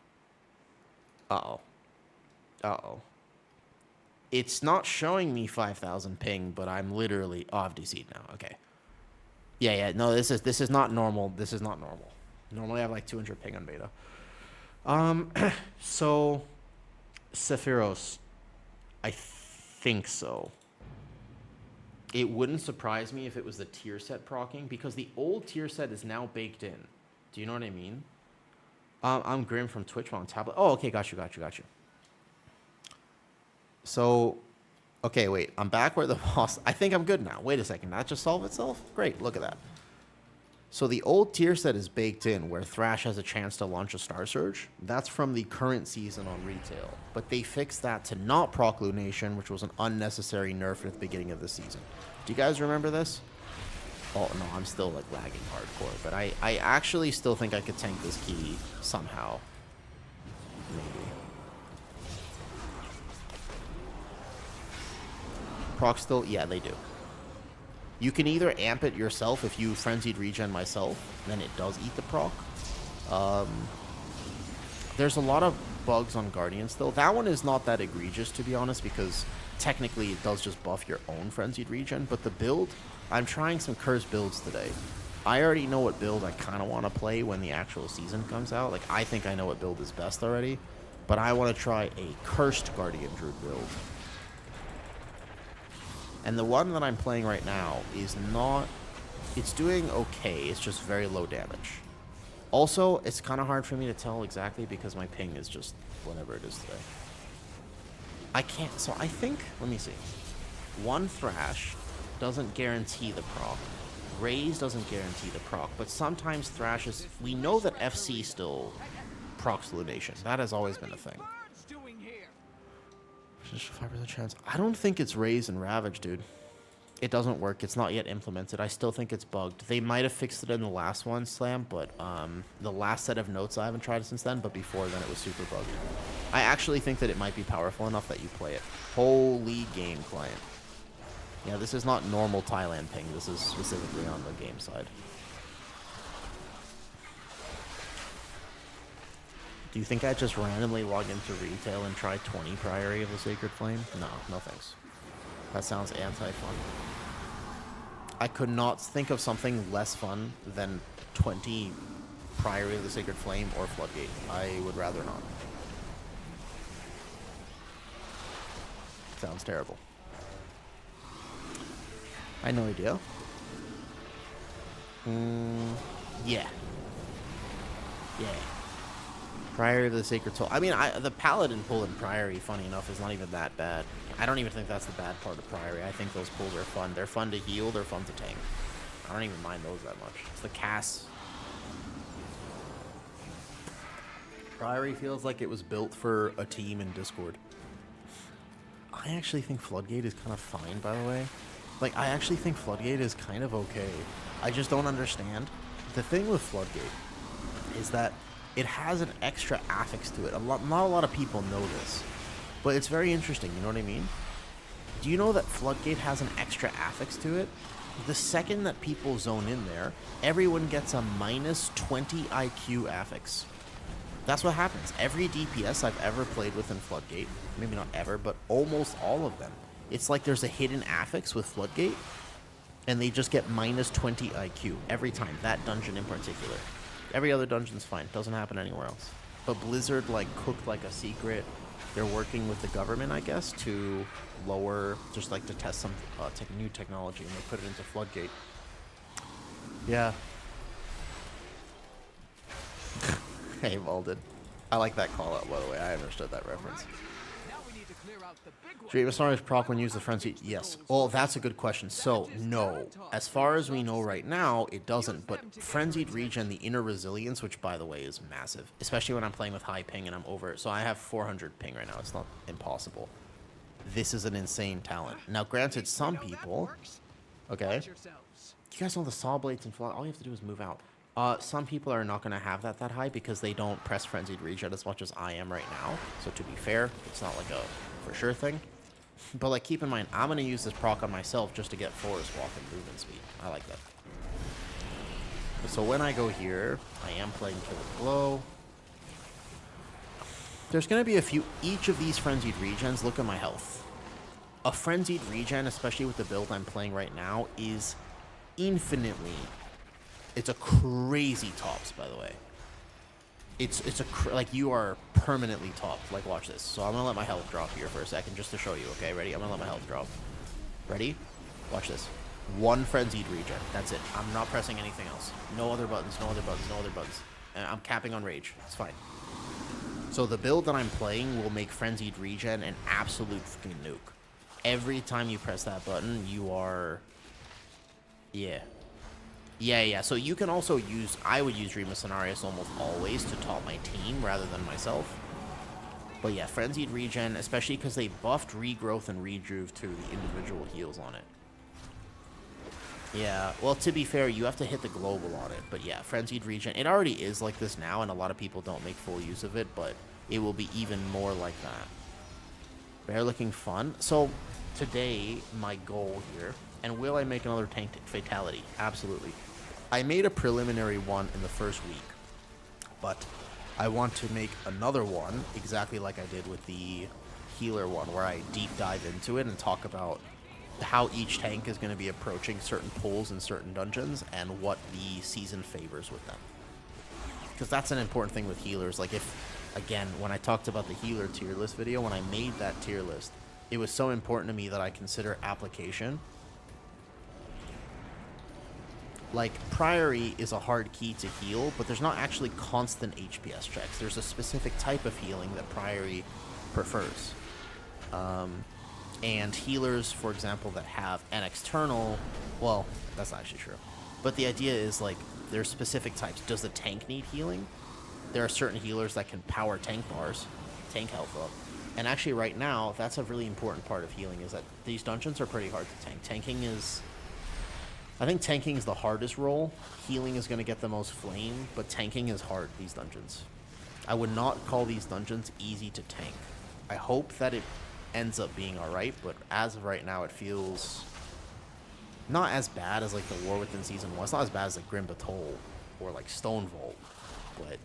Uh-oh. It's not showing me 5,000 ping, but I'm literally... Oh, I've DC'd now. Okay. Yeah, no, this is not normal. This is not normal. Normally I have like 200 ping on beta. So, Sephiroth, I think so. It wouldn't surprise me if it was the tier set proccing, because the old tier set is now baked in. Do you know what I mean? I'm Grim from Twitch on tablet. Oh, okay, got you. So... Okay, wait, I'm back where the boss... I think I'm good now. Wait a second, that just solved itself? Great, look at that. So the old tier set is baked in, where Thrash has a chance to launch a Star Surge. That's from the current season on retail. But they fixed that to not proc Lunation, which was an unnecessary nerf at the beginning of the season. Do you guys remember this? Oh, no, I'm still, like, lagging hardcore. But I actually still think I could tank this key somehow. Maybe. Proc still? Yeah, they do. You can either amp it yourself if you Frenzied Regen myself, then it does eat the proc. There's a lot of bugs on Guardian still. That one is not that egregious, to be honest, because technically it does just buff your own Frenzied Regen, but the build, I'm trying some cursed builds today. I already know what build I kind of want to play when the actual season comes out. Like, I think I know what build is best already, but I want to try a cursed Guardian Druid build. And the one that I'm playing right now is not... It's doing okay. It's just very low damage. Also, it's kind of hard for me to tell exactly because my ping is just whatever it is today. I can't... So I think... Let me see. One Thrash doesn't guarantee the proc. Raze doesn't guarantee the proc. But sometimes Thrash is... We know that FC still procs Lunation. That has always been a thing. Just 5% chance. I don't think it's Raze and Ravage, dude. It doesn't work. It's not yet implemented. I still think it's bugged. They might have fixed it in the last one, Slam, but the last set of notes I haven't tried since then, but before then it was super bugged. I actually think that it might be powerful enough that you play it. Holy game client. Yeah, this is not normal Thailand ping. This is specifically on the game side. Do you think I'd just randomly log into retail and try 20 Priory of the Sacred Flame? No thanks. That sounds anti-fun. I could not think of something less fun than 20 Priory of the Sacred Flame or Floodgate. I would rather not. Sounds terrible. I had no idea. Yeah. Yeah. Prior to the Sacred Soul. I mean, the Paladin pull in Priory, funny enough, is not even that bad. I don't even think that's the bad part of Priory. I think those pulls are fun. They're fun to heal. They're fun to tank. I don't even mind those that much. It's the cast. Priory feels like it was built for a team in Discord. I actually think Floodgate is kind of fine, by the way. Like, I actually think Floodgate is kind of okay. I just don't understand. The thing with Floodgate is that it has an extra affix to it. Not a lot of people know this, but it's very interesting, you know what I mean? Do you know that Floodgate has an extra affix to it? The second that people zone in there, everyone gets a minus 20 IQ affix. That's what happens. Every DPS I've ever played with in Floodgate, maybe not ever, but almost all of them, it's like there's a hidden affix with Floodgate, and they just get minus 20 IQ every time. That dungeon in particular. Every other dungeon's fine. Doesn't happen anywhere else. But Blizzard, like, cooked like a secret. They're working with the government, I guess, to lower, just like to test some new technology, and they put it into Floodgate. Yeah. Hey, Malden. I like that call out, by the way. I understood that reference. Dream Snorri's proc when used the frenzy. Yes. Well, that's a good question. So, no. As far as we know right now, it doesn't. But Frenzied Regen, the inner resilience, which, by the way, is massive. Especially when I'm playing with high ping and I'm over it. So I have 400 ping right now. It's not impossible. This is an insane talent. Now, granted, some people... Okay. You guys know the saw blades and fly. All you have to do is move out. Some people are not going to have that high because they don't press Frenzied Regen as much as I am right now. So to be fair, it's not like a for sure thing. But like, keep in mind, I'm going to use this proc on myself just to get forest walk and movement speed. I like that. So when I go here, I am playing Killer Blow. There's going to be a few, each of these Frenzied Regens, look at my health. A Frenzied Regen, especially with the build I'm playing right now, is infinitely... It's a crazy tops, by the way. Like, you are permanently topped. Like, watch this. So I'm gonna let my health drop here for a second just to show you. Okay, ready? I'm gonna let my health drop. Ready? Watch this. One Frenzied Regen. That's it. I'm not pressing anything else. No other buttons. No other buttons. No other buttons. And I'm capping on rage. It's fine. So the build that I'm playing will make Frenzied Regen an absolute fucking nuke. Every time you press that button, you are... Yeah. Yeah. So you can also use... I would use Dream of Cenarius almost always to top my team rather than myself. But yeah, Frenzied Regen, especially because they buffed Regrowth and Rejuve to the individual heals on it. Yeah, well, to be fair, you have to hit the global on it. But yeah, Frenzied Regen, it already is like this now, and a lot of people don't make full use of it, but it will be even more like that. Bear looking fun. So today, my goal here, and will I make another tank fatality? Absolutely. I made a preliminary one in the first week, but I want to make another one exactly like I did with the healer one, where I deep dive into it and talk about how each tank is going to be approaching certain pulls in certain dungeons and what the season favors with them. Because that's an important thing with healers. Like, if, again, when I talked about the healer tier list video, when I made that tier list, it was so important to me that I consider application. Like, Priory is a hard key to heal, but there's not actually constant HPS checks. There's a specific type of healing that Priory prefers. And healers, for example, that have an external... Well, that's not actually true. But the idea is, like, there's specific types. Does the tank need healing? There are certain healers that can power tank bars, tank health up. And actually, right now, that's a really important part of healing, is that these dungeons are pretty hard to tank. Tanking is... I think tanking is the hardest role. Healing is going to get the most flame, but tanking is hard, these dungeons. I would not call these dungeons easy to tank. I hope that it ends up being alright, but as of right now, it feels not as bad as, like, the War Within Season 1. It's not as bad as, like, Grim Batol or, like, Stone Vault, but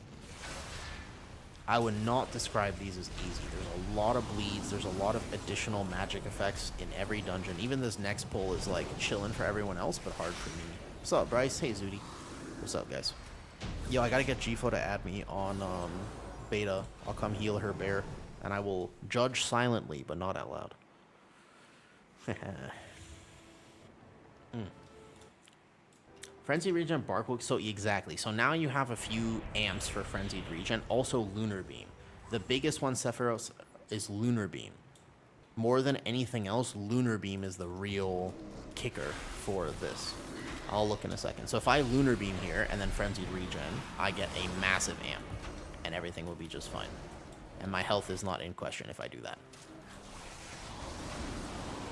I would not describe these as easy. There's a lot of bleeds. There's a lot of additional magic effects in every dungeon. Even this next pull is, like, chilling for everyone else, but hard for me. What's up, Bryce? Hey, Zooty. What's up, guys? Yo, I gotta get Gfo to add me on beta. I'll come heal her bear, and I will judge silently, but not out loud. Frenzied Regen, Barkwood, so exactly. So now you have a few amps for Frenzied Regen. Also Lunar Beam. The biggest one, Sephiroth, is Lunar Beam. More than anything else, Lunar Beam is the real kicker for this. I'll look in a second. So if I Lunar Beam here and then Frenzied Regen, I get a massive amp. And everything will be just fine. And my health is not in question if I do that.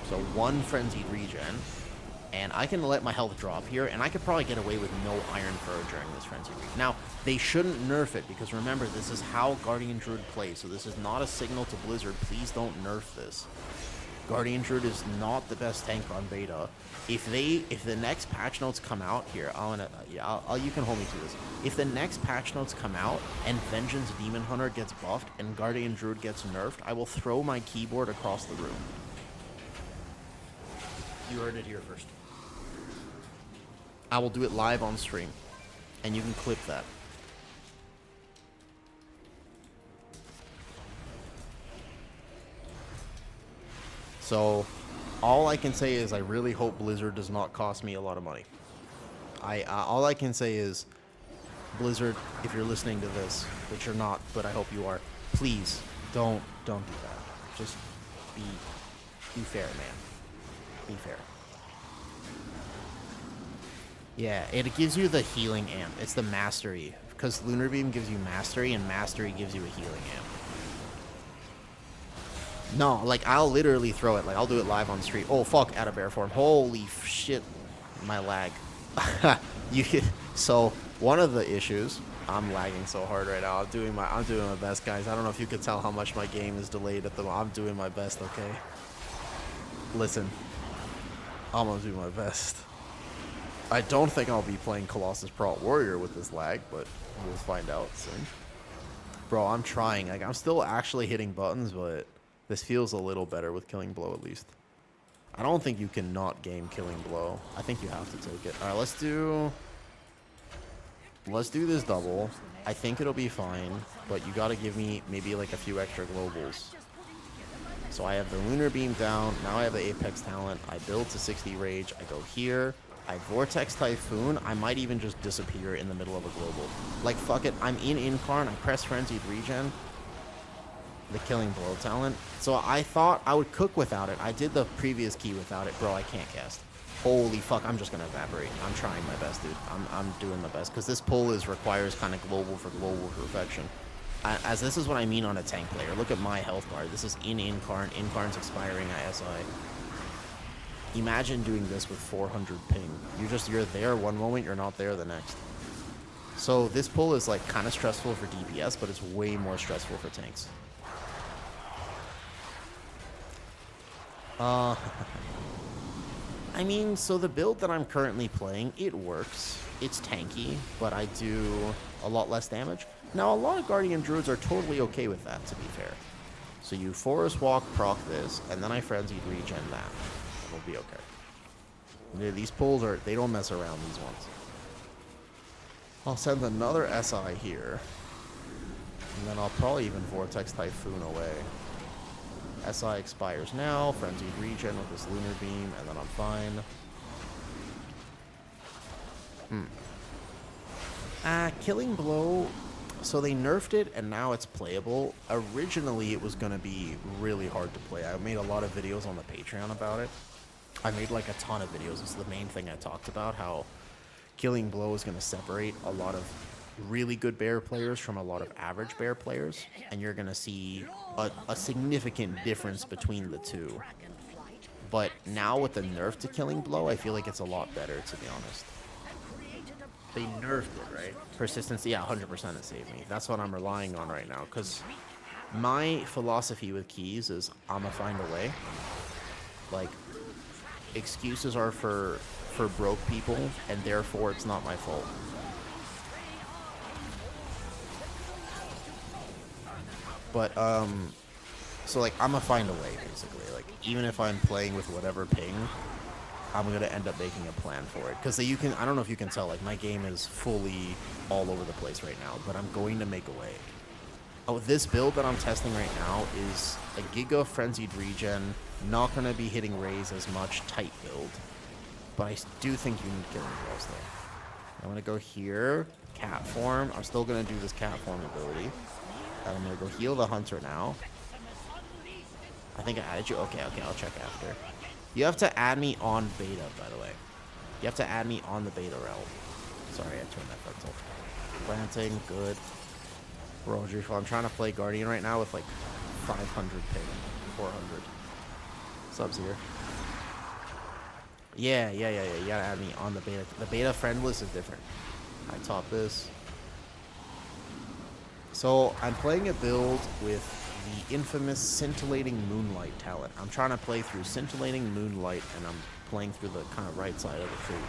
So one Frenzied Regen, and I can let my health drop here, and I could probably get away with no Iron Fur during this Frenzied Regen. Now, they shouldn't nerf it, because remember, this is how Guardian Druid plays, so this is not a signal to Blizzard, please don't nerf this. Guardian Druid is not the best tank on beta. If the next patch notes come out here, you can hold me to this. If the next patch notes come out and Vengeance Demon Hunter gets buffed and Guardian Druid gets nerfed, I will throw my keyboard across the room. You heard it here first. I will do it live on stream, and you can clip that. So, all I can say is I really hope Blizzard does not cost me a lot of money. All I can say is, Blizzard, if you're listening to this, which you're not, but I hope you are, please don't do that. Just be fair, man. Be fair. Yeah, it gives you the healing amp. It's the mastery, because Lunar Beam gives you mastery, and mastery gives you a healing amp. No, like, I'll literally throw it. Like, I'll do it live on stream. Oh, fuck, out of bear form. Holy shit. My lag. So, one of the issues... I'm lagging so hard right now. I'm doing my best, guys. I don't know if you could tell how much my game is delayed at the moment. I'm doing my best, okay? Listen. I'm gonna do my best. I don't think I'll be playing Colossus Prot Warrior with this lag, but we'll find out soon. Bro, I'm trying. Like, I'm still actually hitting buttons, but... This feels a little better with Killing Blow, at least. I don't think you can not game Killing Blow. I think you have to take it. Alright, let's do this double. I think it'll be fine, but you gotta give me maybe like a few extra globals. So I have the Lunar Beam down. Now I have the Apex Talent. I build to 60 Rage. I go here. I Vortex Typhoon. I might even just disappear in the middle of a global. Like, fuck it. I'm in Incarn. I press Frenzied Regen. The Killing Blow talent. So I thought I would cook without it. I did the previous key without it. Bro, I can't cast. Holy fuck, I'm just gonna evaporate. I'm trying my best, dude. I'm doing my best. Because this pull requires kind of global for global perfection. As this is what I mean on a tank player. Look at my health bar. This is in Incarn. Incarn's expiring ISI. Imagine doing this with 400 ping. You're there one moment, you're not there the next. So this pull is like kind of stressful for DPS, but it's way more stressful for tanks. I mean, so the build that I'm currently playing, it works. It's tanky, but I do a lot less damage. Now, a lot of Guardian Druids are totally okay with that, to be fair. So you Forest Walk, proc this, and then I Frenzied Regen that. It'll be okay. These pulls they don't mess around, these ones. I'll send another SI here. And then I'll probably even Vortex Typhoon away. SI expires now, Frenzied Regen with this Lunar Beam, and then I'm fine. Killing Blow, so they nerfed it, and now it's playable. Originally, it was going to be really hard to play. I made a lot of videos on the Patreon about it. I made like a ton of videos. It's the main thing I talked about, how Killing Blow is going to separate a lot of really good bear players from a lot of average bear players, and you're going to see a significant difference between the two. But now with the nerf to Killing Blow, I feel like it's a lot better, to be honest. They nerfed it, right? Persistency, yeah, 100% it saved me. That's what I'm relying on right now, because my philosophy with keys is I'ma find a way. Like, excuses are for broke people, and therefore it's not my fault. But, so, like, I'm gonna find a way, basically. Like, even if I'm playing with whatever ping, I'm gonna end up making a plan for it. Because I don't know if you can tell, like, my game is fully all over the place right now, but I'm going to make a way. Oh, this build that I'm testing right now is a Giga Frenzied Regen, not gonna be hitting Rays as much, tight build. But I do think you need Killing Blows, though. I'm gonna go here, cat form. I'm still gonna do this cat form ability. And I'm gonna go heal the hunter now. I think I added you. Okay, I'll check after. You have to add me on beta, by the way. You have to add me on the beta realm. Sorry, I turned that frontal. Planting, good. Roger, I'm trying to play Guardian right now with like 500 ping, 400 subs here. Yeah. You gotta add me on the beta. The beta friend list is different. I top this. So I'm playing a build with the infamous Scintillating Moonlight talent. I'm trying to play through Scintillating Moonlight, and I'm playing through the kind of right side of the tree.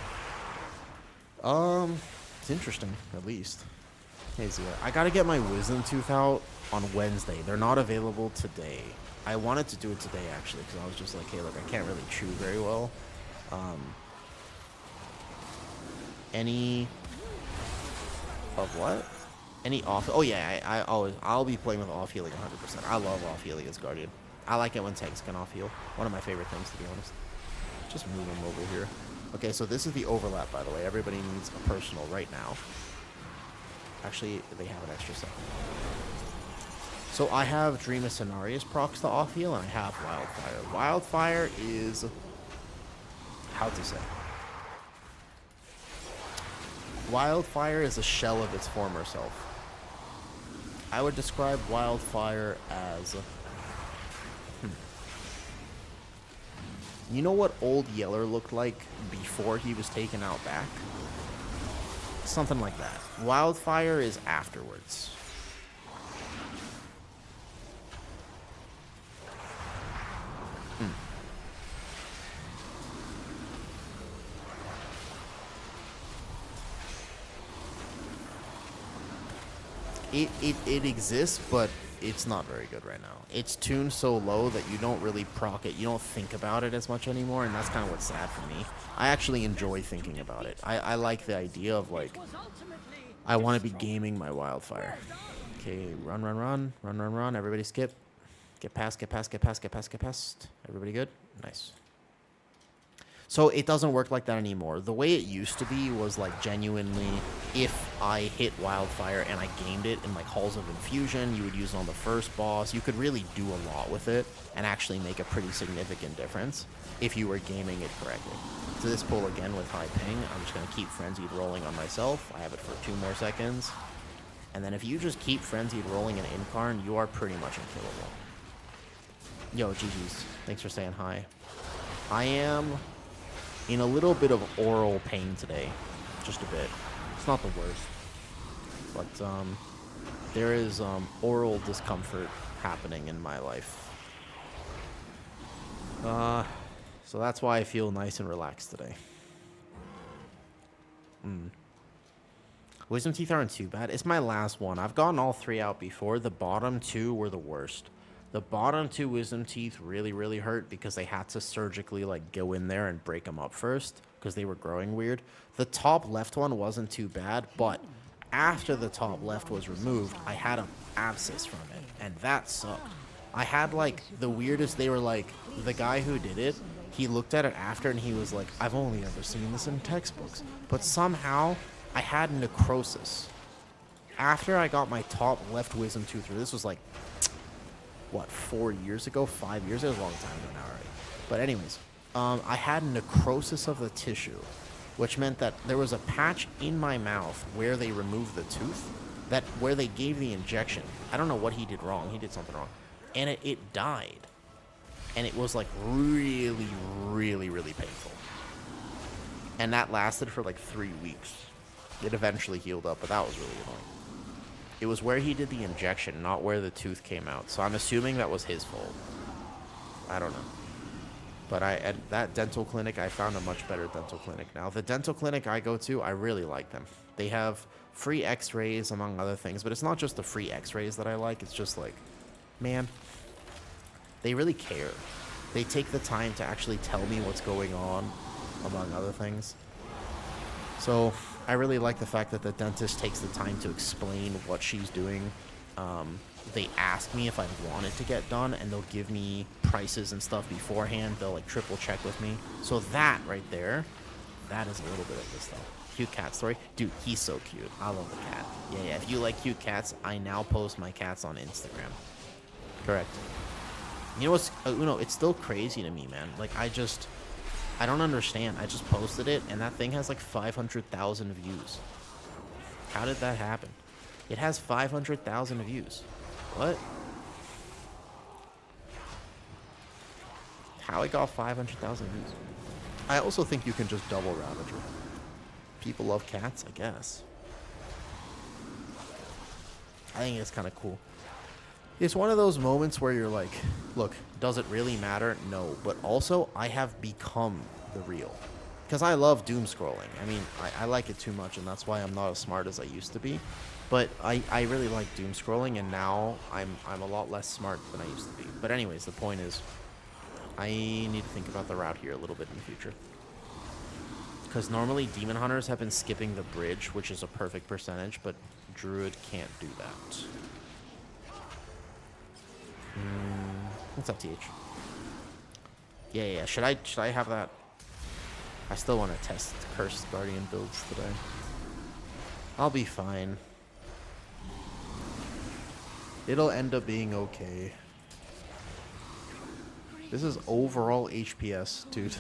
It's interesting, at least. Hey, Zia, I gotta get my Wisdom Tooth out on Wednesday. They're not available today. I wanted to do it today, actually, because I was just like, hey, look, I can't really chew very well. Any of what? Any off? Oh yeah, I'll be playing with off healing 100%. I love off healing as Guardian. I like it when tanks can off heal. One of my favorite things, to be honest. Just move them over here. Okay, so this is the overlap, by the way. Everybody needs a personal right now. Actually, they have an extra second. So I have Dream of Cenarius procs to off heal, and I have Wildfire. Wildfire is how to say. Wildfire is a shell of its former self. I would describe Wildfire as... You know what Old Yeller looked like before he was taken out back? Something like that. Wildfire is afterwards. It exists, but it's not very good right now. It's tuned so low that you don't really proc it. You don't think about it as much anymore, and that's kind of what's sad for me. I actually enjoy thinking about it. I like the idea of, like, I want to be gaming my Wildfire. Okay, run. Everybody skip. Get past. Everybody good? Nice. So it doesn't work like that anymore. The way it used to be was like genuinely, if I hit Wildfire and I gamed it in like Halls of Infusion, you would use it on the first boss. You could really do a lot with it and actually make a pretty significant difference if you were gaming it correctly. So this pull again with high ping, I'm just going to keep Frenzied rolling on myself. I have it for 2 more seconds. And then if you just keep Frenzied rolling in Incarn, you are pretty much unkillable. Yo, GG's. Thanks for saying hi. I am in a little bit of oral pain today. Just a bit. It's not the worst. But there is oral discomfort happening in my life. So that's why I feel nice and relaxed today. Wisdom Teeth aren't too bad. It's my last one. I've gotten all 3 out before. The bottom 2 were the worst. The bottom 2 Wisdom Teeth really hurt because they had to surgically like go in there and break them up first because they were growing weird. The top left one wasn't too bad, but after the top left was removed, I had an abscess from it, and that sucked. I had like the weirdest, they were like, the guy who did it, he looked at it after and he was like, I've only ever seen this in textbooks. But somehow I had necrosis. After I got my top left Wisdom Tooth through, this was like, what, 4 years ago, 5 years ago? It was a long time ago now, right? But anyways, I had necrosis of the tissue, which meant that there was a patch in my mouth where they removed the tooth, that where they gave the injection. I don't know what he did wrong. He did something wrong. And it died. And it was like really painful. And that lasted for like 3 weeks. It eventually healed up, but that was really annoying. It was where he did the injection, not where the tooth came out. So I'm assuming that was his fault. I don't know. But at that dental clinic, I found a much better dental clinic now. The dental clinic I go to, I really like them. They have free x-rays, among other things. But it's not just the free x-rays that I like. It's just like, man, they really care. They take the time to actually tell me what's going on, among other things. So I really like the fact that the dentist takes the time to explain what she's doing. They ask me if I want it to get done, and they'll give me prices and stuff beforehand. They'll like triple check with me. So that right there, that is a little bit of this stuff. cute cat story? Dude, he's so cute. I love the cat. Yeah. If you like cute cats, I now post my cats on Instagram. Correct. You know what's... Uno, it's still crazy to me, man. Like, I don't understand. I just posted it, and that thing has like 500,000 views. How did that happen? It has 500,000 views. What? How it got 500,000 views? I also think you can just double Ravager. People love cats, I guess. I think it's kind of cool. It's one of those moments where you're like, look, does it really matter? No. But also, I have become the real. Because I love doom scrolling. I mean, I like it too much, and that's why I'm not as smart as I used to be. But I really like doom scrolling, and now I'm a lot less smart than I used to be. But anyways, the point is, I need to think about the route here a little bit in the future. Because normally Demon Hunters have been skipping the bridge, which is a perfect percentage, but Druid can't do that. What's up, TH? Yeah. Should I have that? I still want to test Cursed Guardian builds today. I'll be fine. It'll end up being okay. This is overall HPS, dude.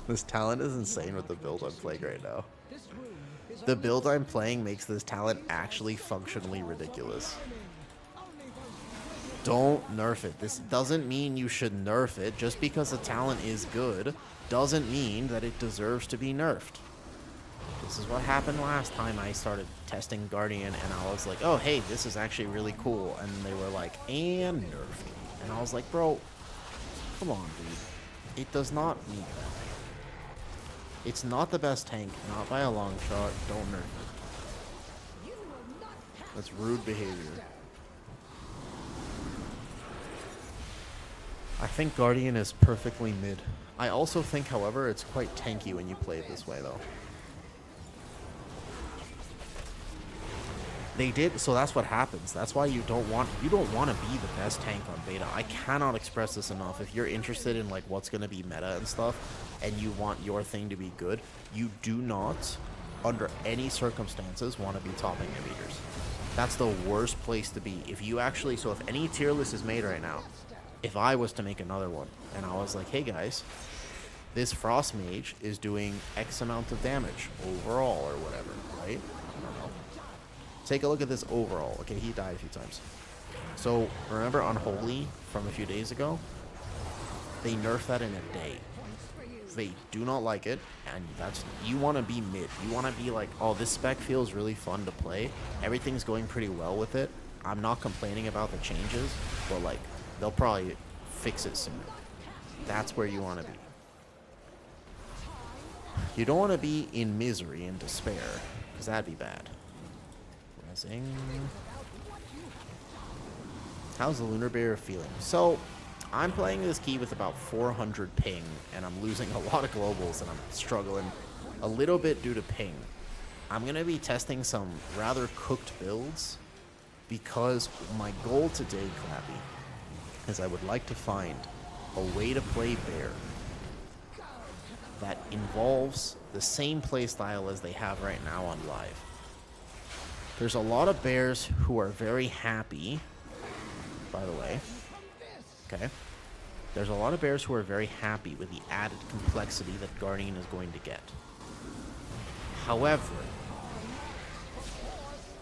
This talent is insane with the build I'm playing right now. The build I'm playing makes this talent actually functionally ridiculous. Don't nerf it. This doesn't mean you should nerf it. Just because a talent is good doesn't mean that it deserves to be nerfed. This is what happened last time I started testing Guardian, and I was like, oh, hey, this is actually really cool. And they were like, and nerfed. And I was like, bro, come on, dude. It does not need that. It's not the best tank, not by a long shot. Don't nerf it. That's rude behavior. I think Guardian is perfectly mid. I also think, however, it's quite tanky when you play it this way, though. They did, so that's what happens. That's why you don't want to be the best tank on beta. I cannot express this enough. If you're interested in like what's going to be meta and stuff, and you want your thing to be good, you do not, under any circumstances, want to be topping the meters. That's the worst place to be. If you actually, so if any tier list is made right now, if I was to make another one, and I was like, hey guys, this Frost Mage is doing X amount of damage overall or whatever, right? I don't know. Take a look at this overall. Okay, he died a few times. So, remember Unholy from a few days ago? They nerfed that in a day. They do not like it, and that's, you want to be mid. You want to be like, oh, this spec feels really fun to play. Everything's going pretty well with it. I'm not complaining about the changes, but like, they'll probably fix it soon. That's where you want to be. You don't want to be in misery and despair, because that'd be bad. Resing. How's the Lunar Bear feeling? So, I'm playing this key with about 400 ping, and I'm losing a lot of globals, and I'm struggling a little bit due to ping. I'm going to be testing some rather cooked builds, because my goal today, Clappy, is I would like to find a way to play Bear that involves the same playstyle as they have right now on live. There's a lot of bears who are very happy, by the way. Okay. There's a lot of bears who are very happy with the added complexity that Guardian is going to get. However,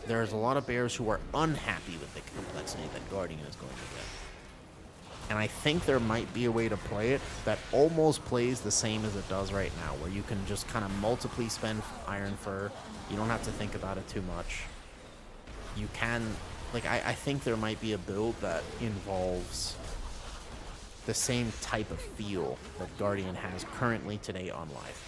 there's a lot of bears who are unhappy with the complexity that Guardian is going to get. And I think there might be a way to play it that almost plays the same as it does right now, where you can just kind of multiply spend Iron Fur. You don't have to think about it too much. You can, like, I think there might be a build that involves the same type of feel that Guardian has currently today on live.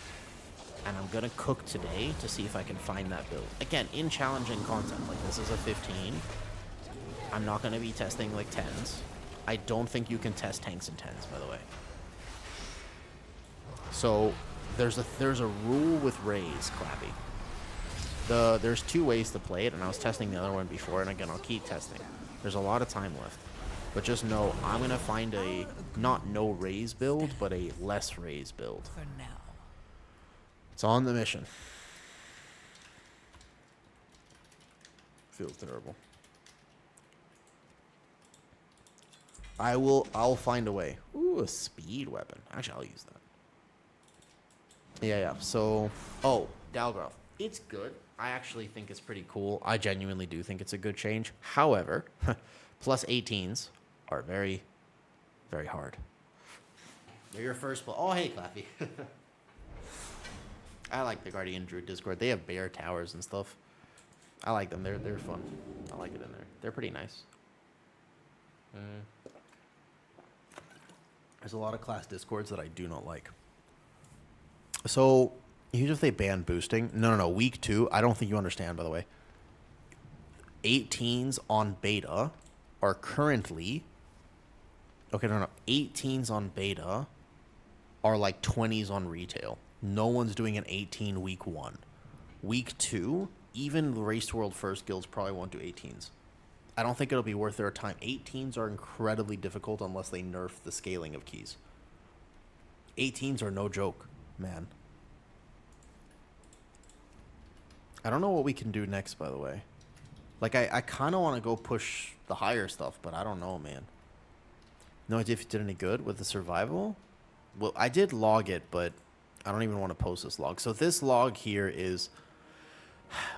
And I'm going to cook today to see if I can find that build. Again, in challenging content, like this is a 15. I'm not going to be testing like 10s. I don't think you can test tanks in 10s, by the way. So there's a rule with Rays, Clappy. There's two ways to play it, and I was testing the other one before, and again, I'll keep testing. There's a lot of time left. But just know, I'm going to find a, not no Rays build, but a less Rays build. For now. It's on the mission. Feels terrible. I'll find a way. Ooh, a speed weapon. Actually, I'll use that. Yeah. So, Dalgrowth. It's good. I actually think it's pretty cool. I genuinely do think it's a good change. However, plus 18s are very, very hard. They're your first blow. Oh, hey, Clappy. I like the Guardian Druid Discord. They have bear towers and stuff. I like them. They're fun. I like it in there. They're pretty nice. There's a lot of class Discords that I do not like. So, even if they ban boosting, no. Week 2, I don't think you understand, by the way. 18s on beta are currently... Okay, no. 18s on beta are like 20s on retail. No one's doing an 18 week 1. Week 2, even the Race to World First guilds probably won't do 18s. I don't think it'll be worth their time. 18s are incredibly difficult unless they nerf the scaling of keys. 18s are no joke, man. I don't know what we can do next, by the way. Like, I kind of want to go push the higher stuff, but I don't know, man. No idea if you did any good with the survival? Well, I did log it, but I don't even want to post this log. So this log here is...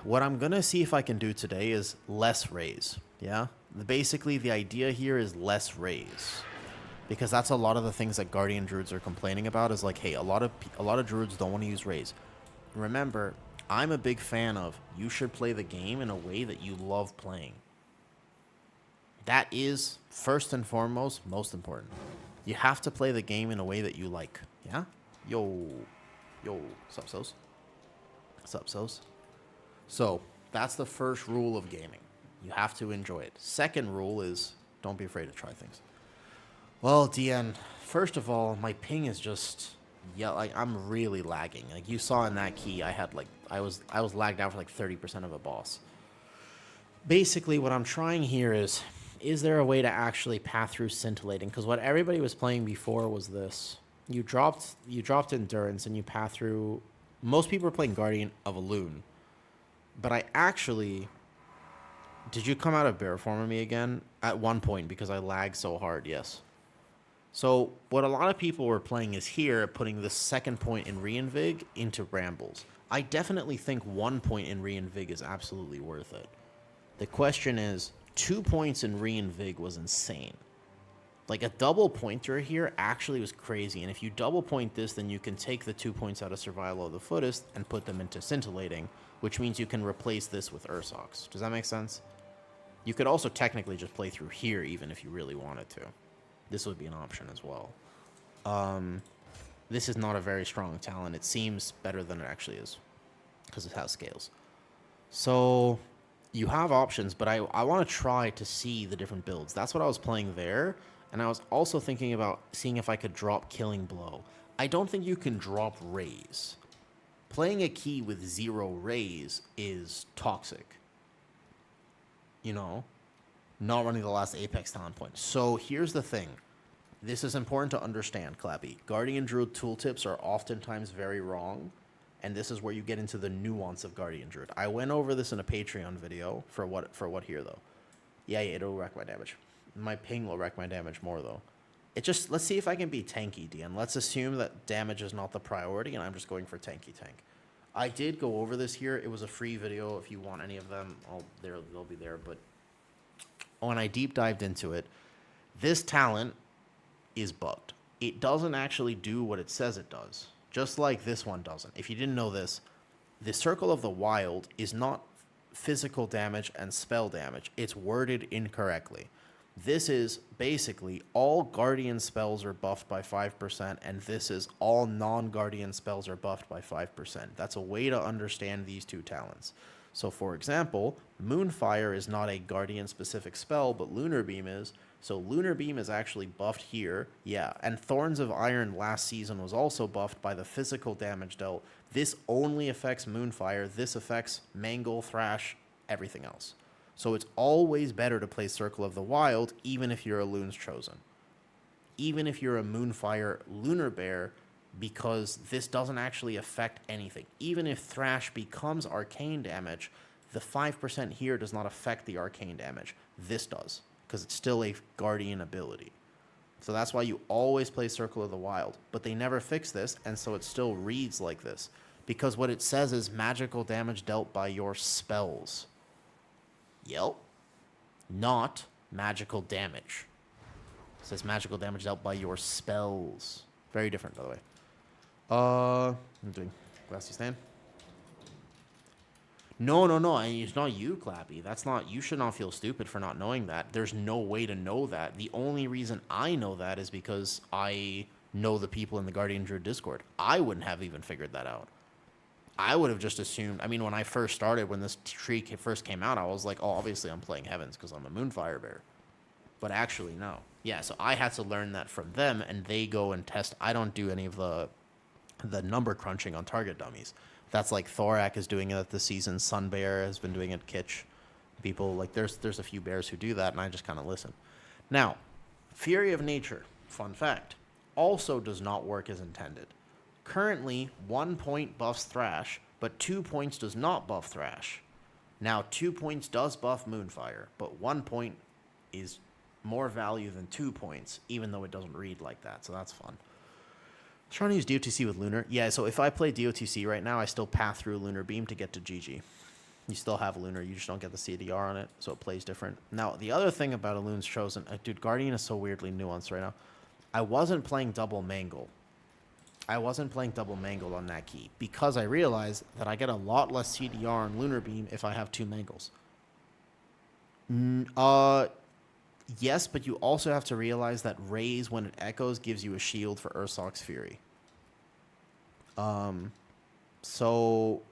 What I'm going to see if I can do today is less raise, yeah? Basically, the idea here is less raise. Because that's a lot of the things that Guardian Druids are complaining about is like, hey, a lot of Druids don't want to use raise. Remember, I'm a big fan of you should play the game in a way that you love playing. That is, first and foremost, most important. You have to play the game in a way that you like, yeah? Yo, sup, sos? Sup, sos? So, that's the first rule of gaming. You have to enjoy it. Second rule is, don't be afraid to try things. Well, DN, first of all, my ping is just, yeah, like, I'm really lagging. Like, you saw in that key, I had, like, I was lagged out for, like, 30% of a boss. Basically, what I'm trying here is there a way to actually path through scintillating? Because what everybody was playing before was this. You dropped Endurance, and you path through... Most people were playing Guardian of Elune. But I actually... Did you come out of bear form of me again? At one point, because I lagged so hard, yes. So, what a lot of people were playing is here, putting the second point in Reinvig into Brambles. I definitely think 1 point in Reinvig is absolutely worth it. The question is, 2 points in Reinvig was insane. Like, a double pointer here actually was crazy, and if you double point this, then you can take the 2 points out of Survival of the Fittest and put them into Scintillating, which means you can replace this with Ursox. Does that make sense? You could also technically just play through here, even if you really wanted to. This would be an option as well. This is not a very strong talent. It seems better than it actually is, because it has scales. So, you have options, but I want to try to see the different builds. That's what I was playing there, and I was also thinking about seeing if I could drop Killing Blow. I don't think you can drop Raise. Playing a key with 0 raise is toxic. You know? Not running the last Apex talent point. So here's the thing. This is important to understand, Clappy. Guardian Druid tooltips are oftentimes very wrong, and this is where you get into the nuance of Guardian Druid. I went over this in a Patreon video for what here, though. Yeah, it'll wreck my damage. My ping will wreck my damage more, though. Let's see if I can be tanky, DN. Let's assume that damage is not the priority, and I'm just going for tanky tank. I did go over this here. It was a free video. If you want any of them, they'll be there. But when I deep dived into it, this talent is bugged. It doesn't actually do what it says it does, just like this one doesn't. If you didn't know this, the Circle of the Wild is not physical damage and spell damage. It's worded incorrectly. This is basically all Guardian spells are buffed by 5%, and this is all non-Guardian spells are buffed by 5%. That's a way to understand these two talents. So, for example, Moonfire is not a Guardian-specific spell, but Lunar Beam is. So Lunar Beam is actually buffed here, yeah. And Thorns of Iron last season was also buffed by the physical damage dealt. This only affects Moonfire. This affects Mangle, Thrash, everything else. So it's always better to play Circle of the Wild, even if you're a Lune's Chosen. Even if you're a Moonfire Lunar Bear, because this doesn't actually affect anything. Even if Thrash becomes arcane damage, the 5% here does not affect the arcane damage. This does, because it's still a guardian ability. So that's why you always play Circle of the Wild. But they never fix this, and so it still reads like this. Because what it says is magical damage dealt by your spells. Yep. Not magical damage. It says magical damage dealt by your spells. Very different, by the way. I'm doing Glassy Stand. No. It's not you, Clappy. That's not. You should not feel stupid for not knowing that. There's no way to know that. The only reason I know that is because I know the people in the Guardian Druid Discord. I wouldn't have even figured that out. I would have just assumed. I mean, when I first started, when this tree first came out, I was like, oh, obviously I'm playing Heavens because I'm a Moonfire Bear. But actually, no. Yeah, so I had to learn that from them, and they go and test. I don't do any of the number crunching on target dummies. That's like Thorak is doing it this season. Sun Bear has been doing it. Kitsch. People like there's a few bears who do that, and I just kind of listen. Now, Fury of Nature, fun fact, also does not work as intended. Currently, 1 point buffs Thrash, but 2 points does not buff Thrash. Now, 2 points does buff Moonfire, but 1 point is more value than 2 points, even though it doesn't read like that, so that's fun. I was trying to use DOTC with Lunar. Yeah, so if I play DOTC right now, I still path through Lunar Beam to get to GG. You still have Lunar, you just don't get the CDR on it, so it plays different. Now, the other thing about Elune's Chosen... dude, Guardian is so weirdly nuanced right now. I wasn't playing Double Mangle. On that key, because I realized that I get a lot less CDR on Lunar Beam if I have 2 Mangles. Yes, but you also have to realize that Raise, when it echoes, gives you a shield for Ursoc's Fury. So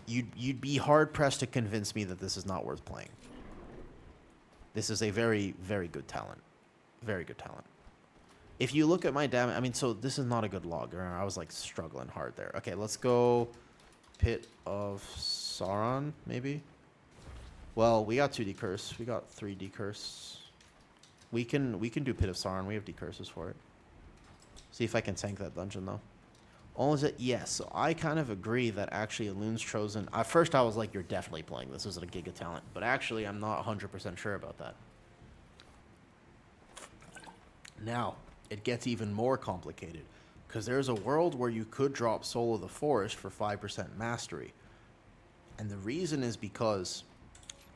you'd be hard-pressed to convince me that this is not worth playing. This is a very, very good talent. Very good talent. If you look at my damage... I mean, so this is not a good log. I was, like, struggling hard there. Okay, let's go Pit of Sauron, maybe? Well, we got 2 decurse. We got 3 decurse. We can do Pit of Sauron. We have decurses for it. See if I can tank that dungeon, though. Oh, is it? Yes. So I kind of agree that actually Elune's Chosen... At first, I was like, you're definitely playing this. This is a Giga Talent. But actually, I'm not 100% sure about that. Now, it gets even more complicated. Because there's a world where you could drop Soul of the Forest for 5% Mastery. And the reason is because...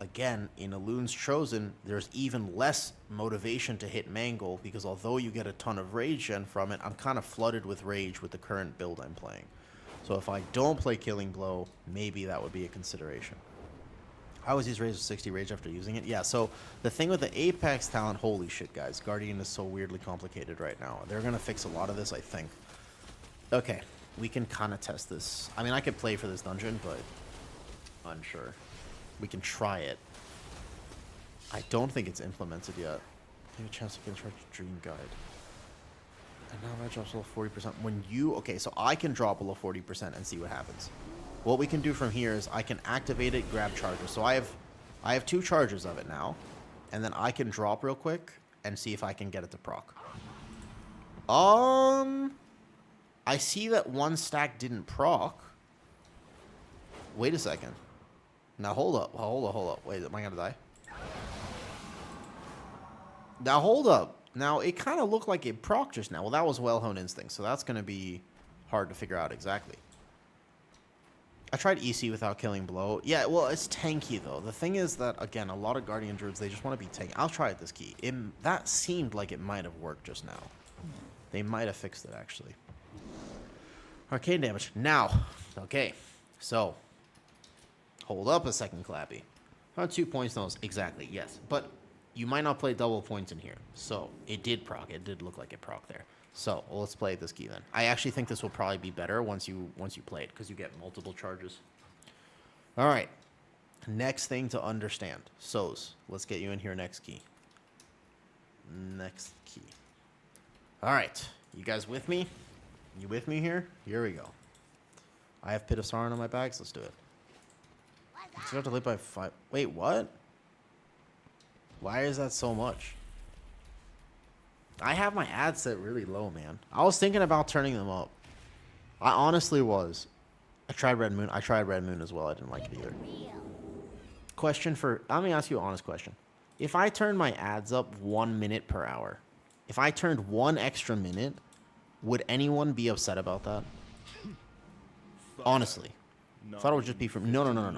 Again, in Elune's Chosen, there's even less motivation to hit Mangle, because although you get a ton of Rage Gen from it, I'm kind of flooded with Rage with the current build I'm playing. So if I don't play Killing Blow, maybe that would be a consideration. I always use Rage with 60 Rage after using it. Yeah, so the thing with the Apex talent, holy shit, guys. Guardian is so weirdly complicated right now. They're going to fix a lot of this, I think. Okay, we can kind of test this. I mean, I could play for this dungeon, but unsure. We can try it. I don't think it's implemented yet. Give a chance to construct a Dream Guide. And now that drops below 40%. When you... Okay, so I can drop below 40% and see what happens. What we can do from here is I can activate it, grab charges. So I have 2 charges of it now. And then I can drop real quick and see if I can get it to proc. I see that 1 stack didn't proc. Wait a second. Now, hold up. Hold up. Wait, am I going to die? Now, hold up. Now, it kind of looked like it proc just now. Well, that was Well-Honed Instinct, so that's going to be hard to figure out exactly. I tried EC without Killing Blow. Yeah, well, it's tanky, though. The thing is that, again, a lot of Guardian Druids, they just want to be tanky. I'll try it this key. That seemed like it might have worked just now. They might have fixed it, actually. Arcane damage. Now, okay, so... Hold up a second, Clappy. 2 points, no, exactly, yes. But you might not play double points in here. So, it did proc. It did look like it proc there. So, well, let's play this key then. I actually think this will probably be better once you play it, because you get multiple charges. All right. Next thing to understand. So's, let's get you in here next key. Next key. All right. You guys with me? You with me here? Here we go. I have Pit of Sauron on my bags. Let's do it. So you have to live by 5. Wait, what? Why is that so much? I have my ads set really low, man. I was thinking about turning them up. I honestly was. I tried Red Moon. I tried Red Moon as well. I didn't like it either. Question for... Let me ask you an honest question. If I turned my ads up 1 minute per hour, if I turned 1 extra minute, would anyone be upset about that? Honestly. I thought it would just be from... No.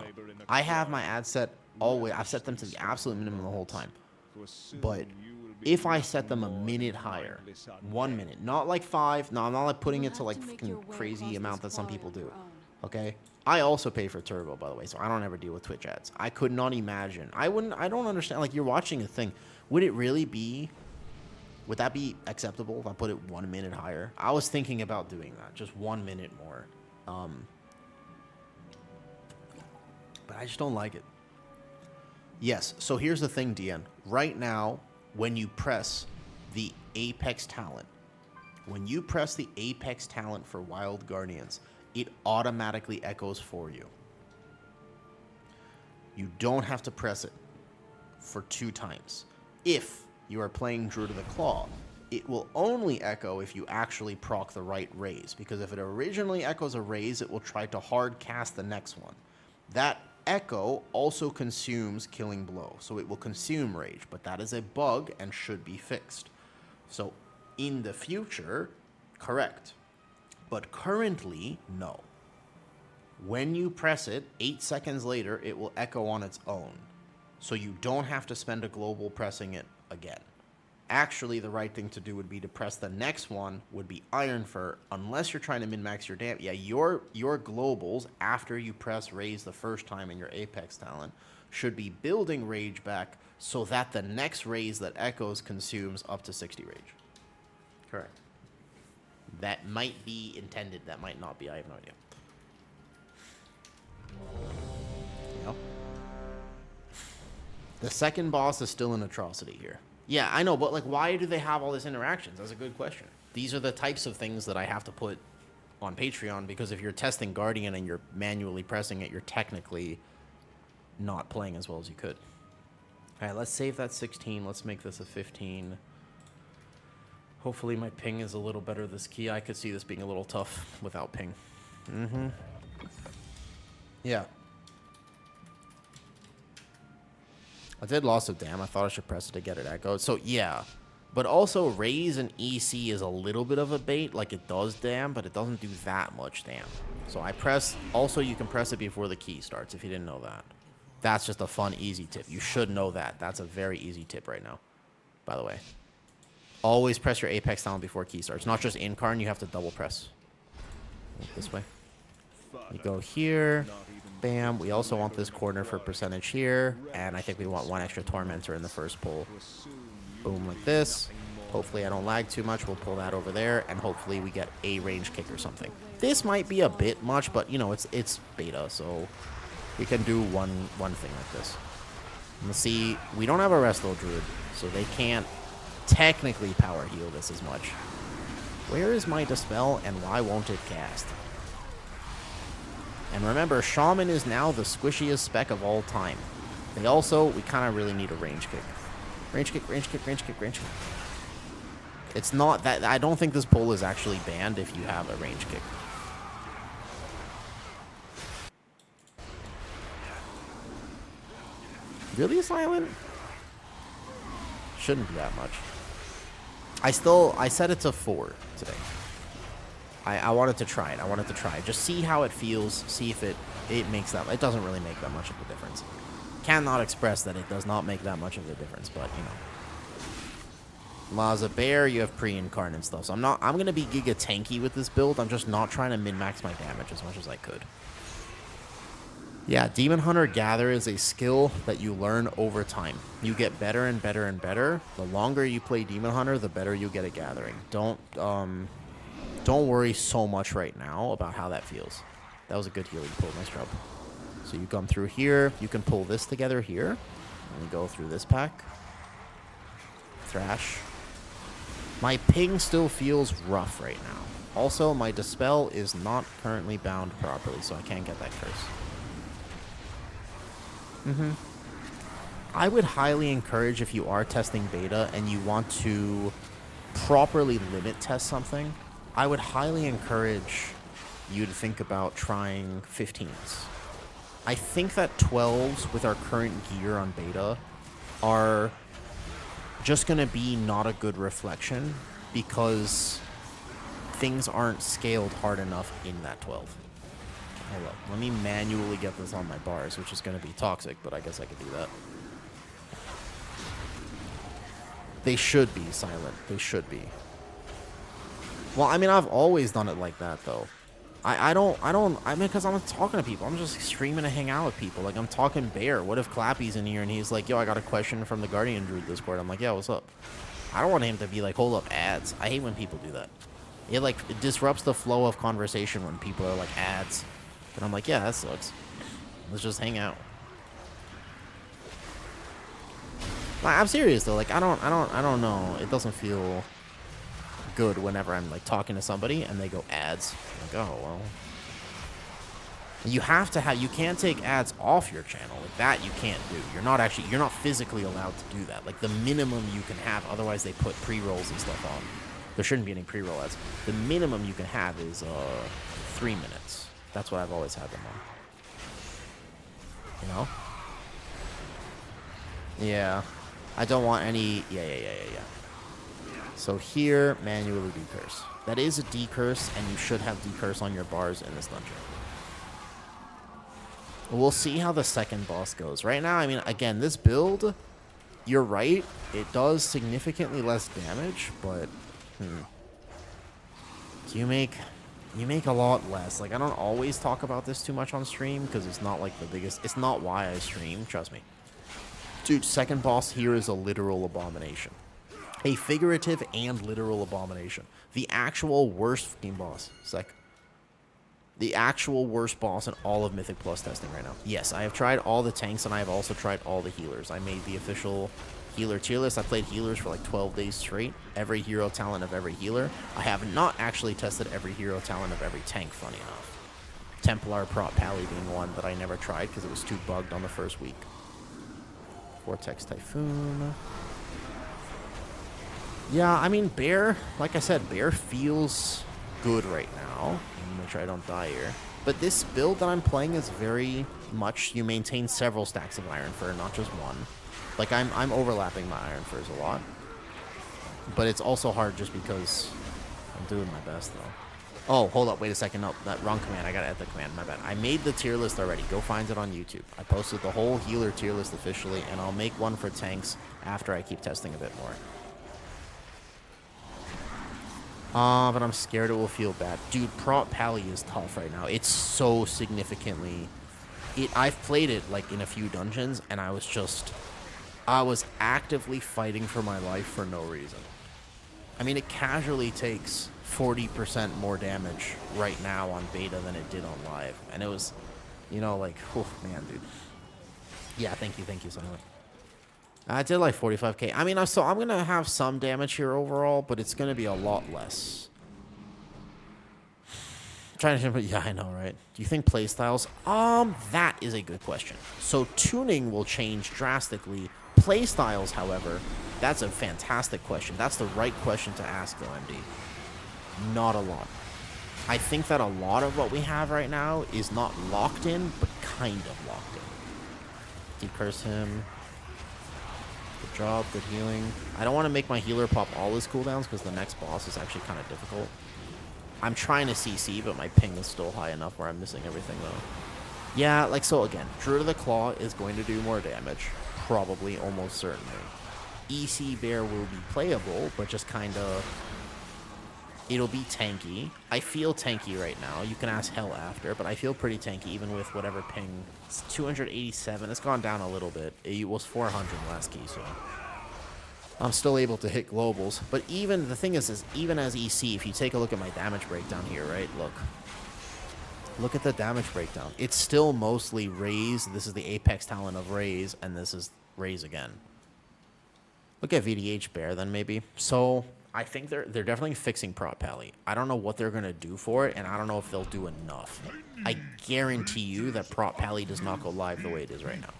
I have my ads set always... I've set them to the absolute minimum the whole time. But if I set them a minute higher, 1 minute, not like 5. No, I'm not like putting it to like fucking crazy amount that some people do. Okay? I also pay for Turbo, by the way, so I don't ever deal with Twitch ads. I could not imagine. I don't understand. Like, you're watching a thing. Would it really be... Would that be acceptable if I put it 1 minute higher? I was thinking about doing that. Just 1 minute more. But I just don't like it. Yes, so here's the thing, DN. Right now, when you press the Apex talent, for Wild Guardians, it automatically echoes for you. You don't have to press it for 2 times. If you are playing Druid of the Claw, it will only echo if you actually proc the right raise, because if it originally echoes a raise, it will try to hard cast the next one. That echo also consumes Killing Blow, so it will consume rage, but that is a bug and should be fixed. So in the future, correct. But currently, no. When you press it, 8 seconds later, it will echo on its own. So you don't have to spend a global pressing it again. Actually, the right thing to do would be to press the next one, would be Iron Fur, unless you're trying to min-max your damage. Yeah, your globals, after you press raise the first time in your Apex talent, should be building rage back so that the next raise that echoes consumes up to 60 rage. Correct. That might be intended, that might not be, I have no idea. Yep. The second boss is still an atrocity here. Yeah, I know, but like, why do they have all these interactions? That's a good question. These are the types of things that I have to put on Patreon, because if you're testing Guardian and you're manually pressing it, you're technically not playing as well as you could. All right, let's save that 16. Let's make this a 15. Hopefully my ping is a little better this key. I could see this being a little tough without ping. Yeah. I did Loss of Dam. I thought I should press it to get it echoed. So, yeah. But also, Raise and EC is a little bit of a bait. Like, it does dam, but it doesn't do that much dam. So, I press... Also, you can press it before the key starts, if you didn't know that. That's just a fun, easy tip. You should know that. That's a very easy tip right now, by the way. Always press your Apex talent before key starts. Not just Incarn, you have to double press. This way. You go here. Bam. We also want this corner for percentage here. And I think we want 1 extra Tormentor in the first pull. Boom, like this. Hopefully I don't lag too much. We'll pull that over there. And hopefully we get a range kick or something. This might be a bit much, but, you know, it's beta. So we can do one thing like this. And see, we don't have a Resto Druid. So they can't technically power heal this as much. Where is my Dispel and why won't it cast? And remember, Shaman is now the squishiest spec of all time. We kind of really need a range kick. Range kick, range kick, range kick, range kick. It's not that... I don't think this pull is actually banned if you have a range kick. Really silent? Shouldn't be that much. I set it to 4 today. I wanted to try it. I wanted to try it. Just see how it feels. See if it makes that... It doesn't really make that much of a difference. Cannot express that it does not make that much of a difference, but, you know. Laza Bear, you have pre-incarn and stuff. So I'm going to be giga tanky with this build. I'm just not trying to min-max my damage as much as I could. Yeah, Demon Hunter Gather is a skill that you learn over time. You get better and better and better. The longer you play Demon Hunter, the better you get at Gathering. Don't worry so much right now about how that feels. That was a good healing pull. Nice job. So you come through here. You can pull this together here. And we go through this pack. Thrash. My ping still feels rough right now. Also, my Dispel is not currently bound properly, so I can't get that curse. I would highly encourage, if you are testing beta and you want to properly limit test something, I would highly encourage you'd think about trying 15s. I think that 12s with our current gear on beta are just going to be not a good reflection because things aren't scaled hard enough in that 12. Hold up. Let me manually get this on my bars, which is going to be toxic, but I guess I could do that. They should be silent. They should be. Well, I mean, I've always done it like that, though. I mean, because I'm talking to people. I'm just streaming to hang out with people. Like, I'm talking Bear. What if Clappy's in here and he's like, yo, I got a question from the Guardian Druid Discord. I'm like, yeah, what's up? I don't want him to be like, hold up, ads. I hate when people do that. It disrupts the flow of conversation when people are like, ads. And I'm like, yeah, that sucks. Let's just hang out. Like, I'm serious, though. Like, I don't know. It doesn't feel good whenever I'm like talking to somebody and they go ads. I'm like, oh well. You have to have. You can't take ads off your channel. Like that, you can't do. You're not physically allowed to do that. Like the minimum you can have. Otherwise, they put pre-rolls and stuff on. There shouldn't be any pre-roll ads. The minimum you can have is 3 minutes. That's what I've always had them on. You know? Yeah. I don't want any. Yeah. So here, manually decurse. That is a decurse, and you should have decurse on your bars in this dungeon. We'll see how the second boss goes. Right now, I mean, again, this build, you're right. It does significantly less damage, but you make a lot less. Like, I don't always talk about this too much on stream because it's not like the biggest. It's not why I stream. Trust me. Dude, second boss here is a literal abomination. A figurative and literal abomination. The actual worst fucking boss. The actual worst boss in all of Mythic Plus testing right now. Yes, I have tried all the tanks, and I have also tried all the healers. I made the official healer tier list. I played healers for like 12 days straight. Every hero talent of every healer. I have not actually tested every hero talent of every tank, funny enough. Templar Prot Pally being one that I never tried because it was too bugged on the first week. Vortex Typhoon. Yeah, I mean, Bear, like I said, Bear feels good right now. Let me make sure I don't die here. But this build that I'm playing is very much, you maintain several stacks of Iron Fur, not just one. Like, I'm overlapping my Iron Furs a lot. But it's also hard just because I'm doing my best, though. Oh, hold up, wait a second. No, that wrong command. I gotta add the command, my bad. I made the tier list already. Go find it on YouTube. I posted the whole healer tier list officially, and I'll make one for tanks after I keep testing a bit more. But I'm scared it will feel bad. Dude, Prot Pally is tough right now. It's so significantly... I've played it, like, in a few dungeons, and I was actively fighting for my life for no reason. I mean, it casually takes 40% more damage right now on beta than it did on live. And it was, you know, like, oh, man, dude. Yeah, thank you, Silent. I did like 45k. I mean, so I'm going to have some damage here overall, but it's going to be a lot less. Trying to, yeah, I know, right? Do you think playstyles? That is a good question. So tuning will change drastically. Playstyles, however, that's a fantastic question. That's the right question to ask, though, MD. Not a lot. I think that a lot of what we have right now is not locked in, but kind of locked in. Decurse him. Good job, good healing. I don't want to make my healer pop all his cooldowns because the next boss is actually kind of difficult. I'm trying to CC, but my ping is still high enough where I'm missing everything, though. Yeah, like, so again, Druid of the Claw is going to do more damage. Probably, almost certainly. EC Bear will be playable, but just kind of... It'll be tanky. I feel tanky right now. You can ask Hell after, but I feel pretty tanky even with whatever ping. It's 287. It's gone down a little bit. It was 400 last key, so... I'm still able to hit globals. But even, the thing is even as EC, if you take a look at my damage breakdown here, right? Look at the damage breakdown. It's still mostly Raise. This is the Apex talent of Raise, and this is Raise again. Look at VDH Bear then, maybe. So, I think they're definitely fixing Prot Pally. I don't know what they're going to do for it, and I don't know if they'll do enough. I guarantee you that Prot Pally does not go live the way it is right now.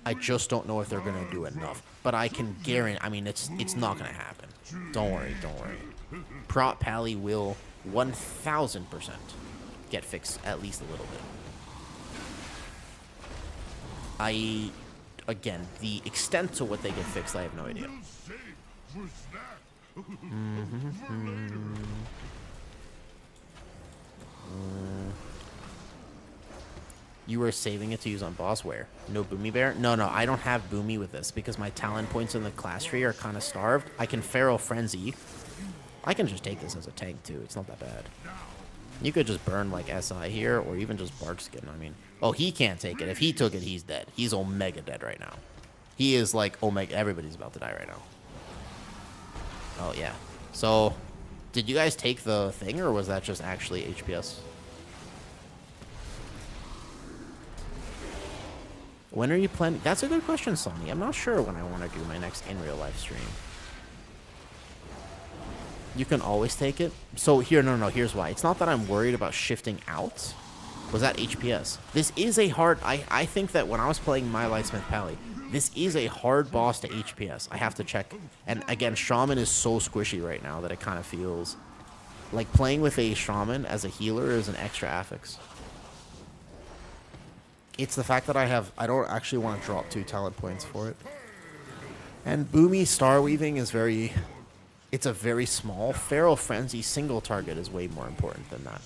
I just don't know if they're going to do enough. But I can guarantee, I mean, it's not going to happen. Don't worry. Prot Pally will 1000% get fixed at least a little bit. Again, the extent to what they get fixed, I have no idea. You were saving it to use on boss where? No Boomy Bear? No, I don't have Boomy with this because my talent points in the class tree are kind of starved. I can Feral Frenzy. I can just take this as a tank too. It's not that bad. You could just burn like SI here or even just Barkskin. I mean, oh, he can't take it. If he took it, he's dead. He's Omega dead right now. He is like Omega. Everybody's about to die right now. Oh, yeah. So, did you guys take the thing or was that just actually HPS? When are you planning? That's a good question, Sonny. I'm not sure when I want to do my next in real life stream. You can always take it. So here, no, here's why. It's not that I'm worried about shifting out. Was that HPS? This is a hard... I think that when I was playing My Lightsmith Pally, this is a hard boss to HPS. I have to check. And again, Shaman is so squishy right now that it kind of feels... like playing with a Shaman as a healer is an extra affix. It's the fact that I don't actually want to drop 2 talent points for it. And Boomy Star Weaving is very... it's a very small. Feral Frenzy single target is way more important than that.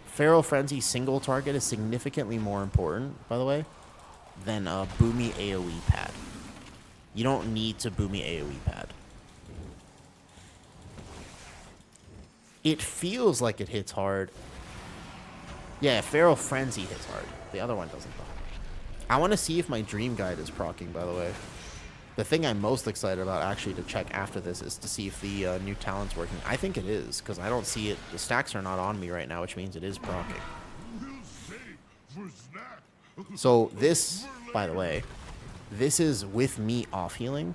Feral Frenzy single target is significantly more important, by the way, than Boomy AoE pad. You don't need to Boomy AoE pad. It feels like it hits hard. Yeah, Feral Frenzy hits hard. The other one doesn't, though. I want to see if my Dream Guide is proccing, by the way. The thing I'm most excited about, actually, to check after this is to see if the new talent's working. I think it is, because I don't see it. The stacks are not on me right now, which means it is proccing. So this, by the way, this is with me off healing.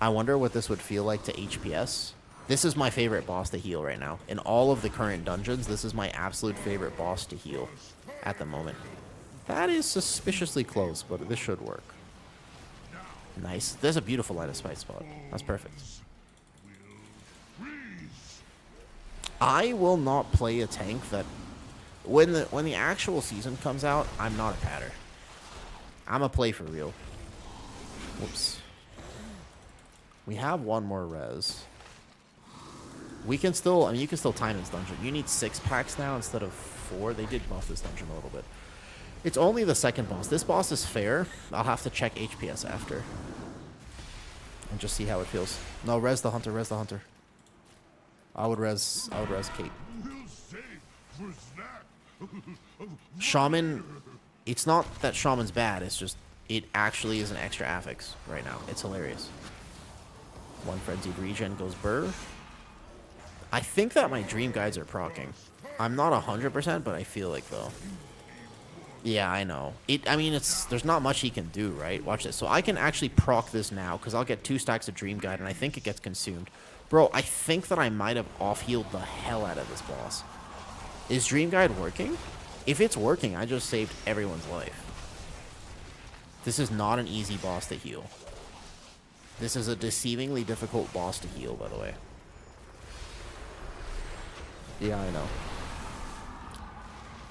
I wonder what this would feel like to HPS. This is my favorite boss to heal right now. In all of the current dungeons, this is my absolute favorite boss to heal at the moment. That is suspiciously close, but this should work. Nice. There's a beautiful line of sight spot. That's perfect. I will not play a tank that... when the actual season comes out, I'm not a patter. I'm a play for real. Whoops. We have one more res. We can still... I mean, you can still time this dungeon. You need 6 packs now instead of 4. They did buff this dungeon a little bit. It's only the second boss. This boss is fair. I'll have to check HPS after. And just see how it feels. No, res the hunter, res the hunter. I would res Kate. Shaman, it's not that Shaman's bad, it's just, it actually is an extra affix right now. It's hilarious. One frenzied regen goes burr. I think that my Dream Guides are proccing. I'm not 100%, but I feel like though. Yeah, I know. I mean, there's not much he can do, right? Watch this. So I can actually proc this now, because I'll get 2 stacks of Dream Guide, and I think it gets consumed. Bro, I think that I might have off-healed the hell out of this boss. Is Dream Guide working? If it's working, I just saved everyone's life. This is not an easy boss to heal. This is a deceivingly difficult boss to heal, by the way. Yeah, I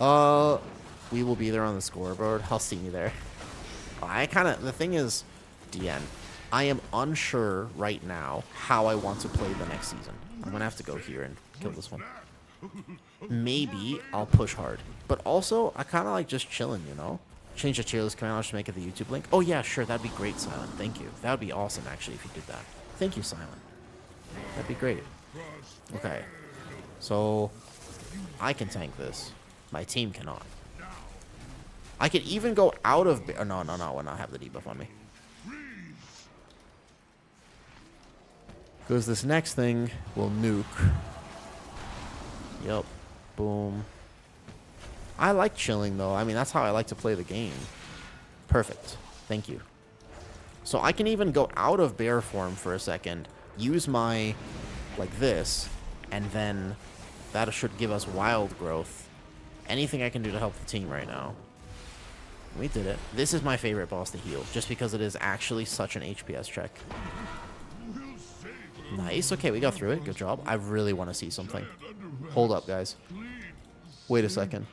know. We will be there on the scoreboard. I'll see you there. The thing is, DN, I am unsure right now how I want to play the next season. I'm going to have to go here and kill this one. Maybe I'll push hard. But also, I kind of like just chilling, you know? Change the cheerless command. I'll just make it the YouTube link. Oh, yeah, sure. That'd be great, Silent. Thank you. That would be awesome, actually, if you did that. Thank you, Silent. That'd be great. Okay. So, I can tank this. My team cannot. I could even go out of... No, when I have the debuff on me. Because this next thing will nuke. Yup. Boom. I like chilling, though. I mean, that's how I like to play the game. Perfect. Thank you. So I can even go out of bear form for a second, use my... like this, and then that should give us wild growth. Anything I can do to help the team right now. We did it. This is my favorite boss to heal, just because it is actually such an HPS check. Nice. Okay, we got through it. Good job. I really want to see something. Hold up, guys. Wait a second.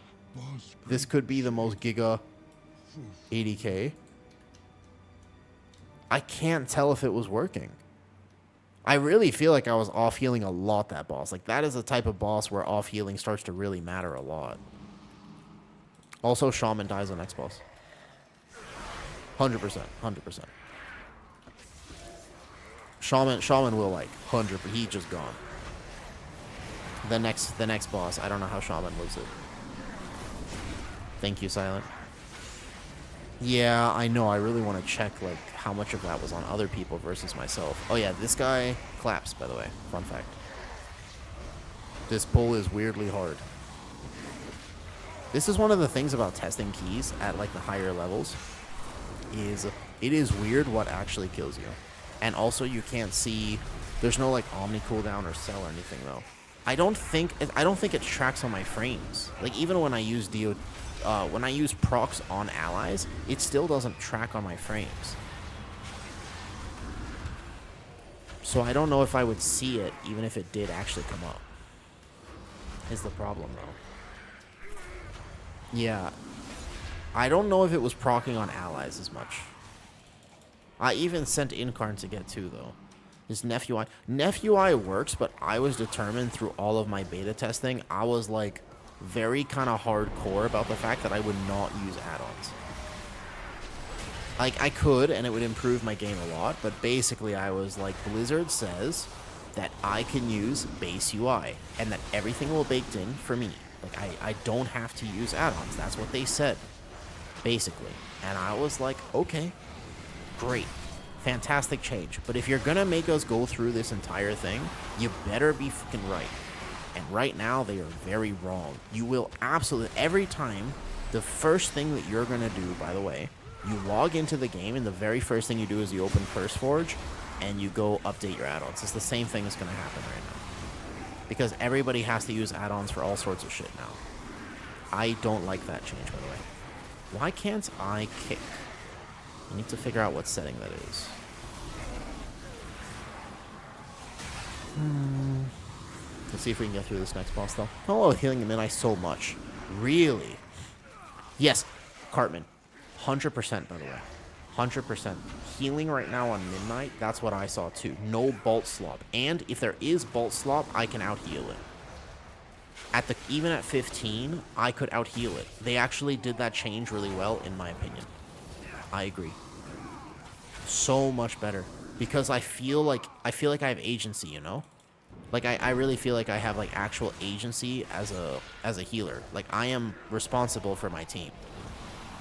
This could be the most giga 80k. I can't tell if it was working. I really feel like I was off healing a lot that boss. Like, that is the type of boss where off healing starts to really matter a lot. Also, Shaman dies on next boss. 100%. 100%. Shaman will, like, 100%. He just gone. The next boss, I don't know how Shaman lives it. Thank you, Silent. Yeah, I know. I really want to check, like, how much of that was on other people versus myself. Oh, yeah, this guy claps, by the way. Fun fact. This pull is weirdly hard. This is one of the things about testing keys at, like, the higher levels. It is weird what actually kills you. And also, you can't see... There's no, like, Omni cooldown or cell or anything, though. I don't think it tracks on my frames. Like, even when I use when I use procs on allies, it still doesn't track on my frames. So I don't know if I would see it, even if it did actually come up. Is the problem, though. Yeah. I don't know if it was proccing on allies as much. I even sent Incarn to get 2, though. This Nephew Eye works, but I was determined through all of my beta testing. I was, like, very kind of hardcore about the fact that I would not use add-ons. Like, I could, and it would improve my game a lot, but basically I was like, Blizzard says that I can use base UI, and that everything will baked in for me. Like, I don't have to use add-ons. That's what they said, basically. And I was like, okay, great. Fantastic change. But if you're gonna make us go through this entire thing, you better be fucking right. And right now, they are very wrong. You will absolutely... Every time, the first thing that you're gonna do, by the way, you log into the game, and the very first thing you do is you open CurseForge, and you go update your add-ons. It's the same thing that's gonna happen right now. Because everybody has to use add-ons for all sorts of shit now. I don't like that change, by the way. Why can't I kick? I need to figure out what setting that is. Let's see if we can get through this next boss, though. Oh, healing him in ice so much. Really? Yes, Cartman. 100%, by the way. 100%. Healing right now on Midnight, that's what I saw, too. No Bolt Slop. And if there is Bolt Slop, I can out-heal it. Even at 15, I could out-heal it. They actually did that change really well, in my opinion. I agree. So much better. Because I feel like I have agency, you know? Like, I really feel like I have, like, actual agency as a healer. Like, I am responsible for my team.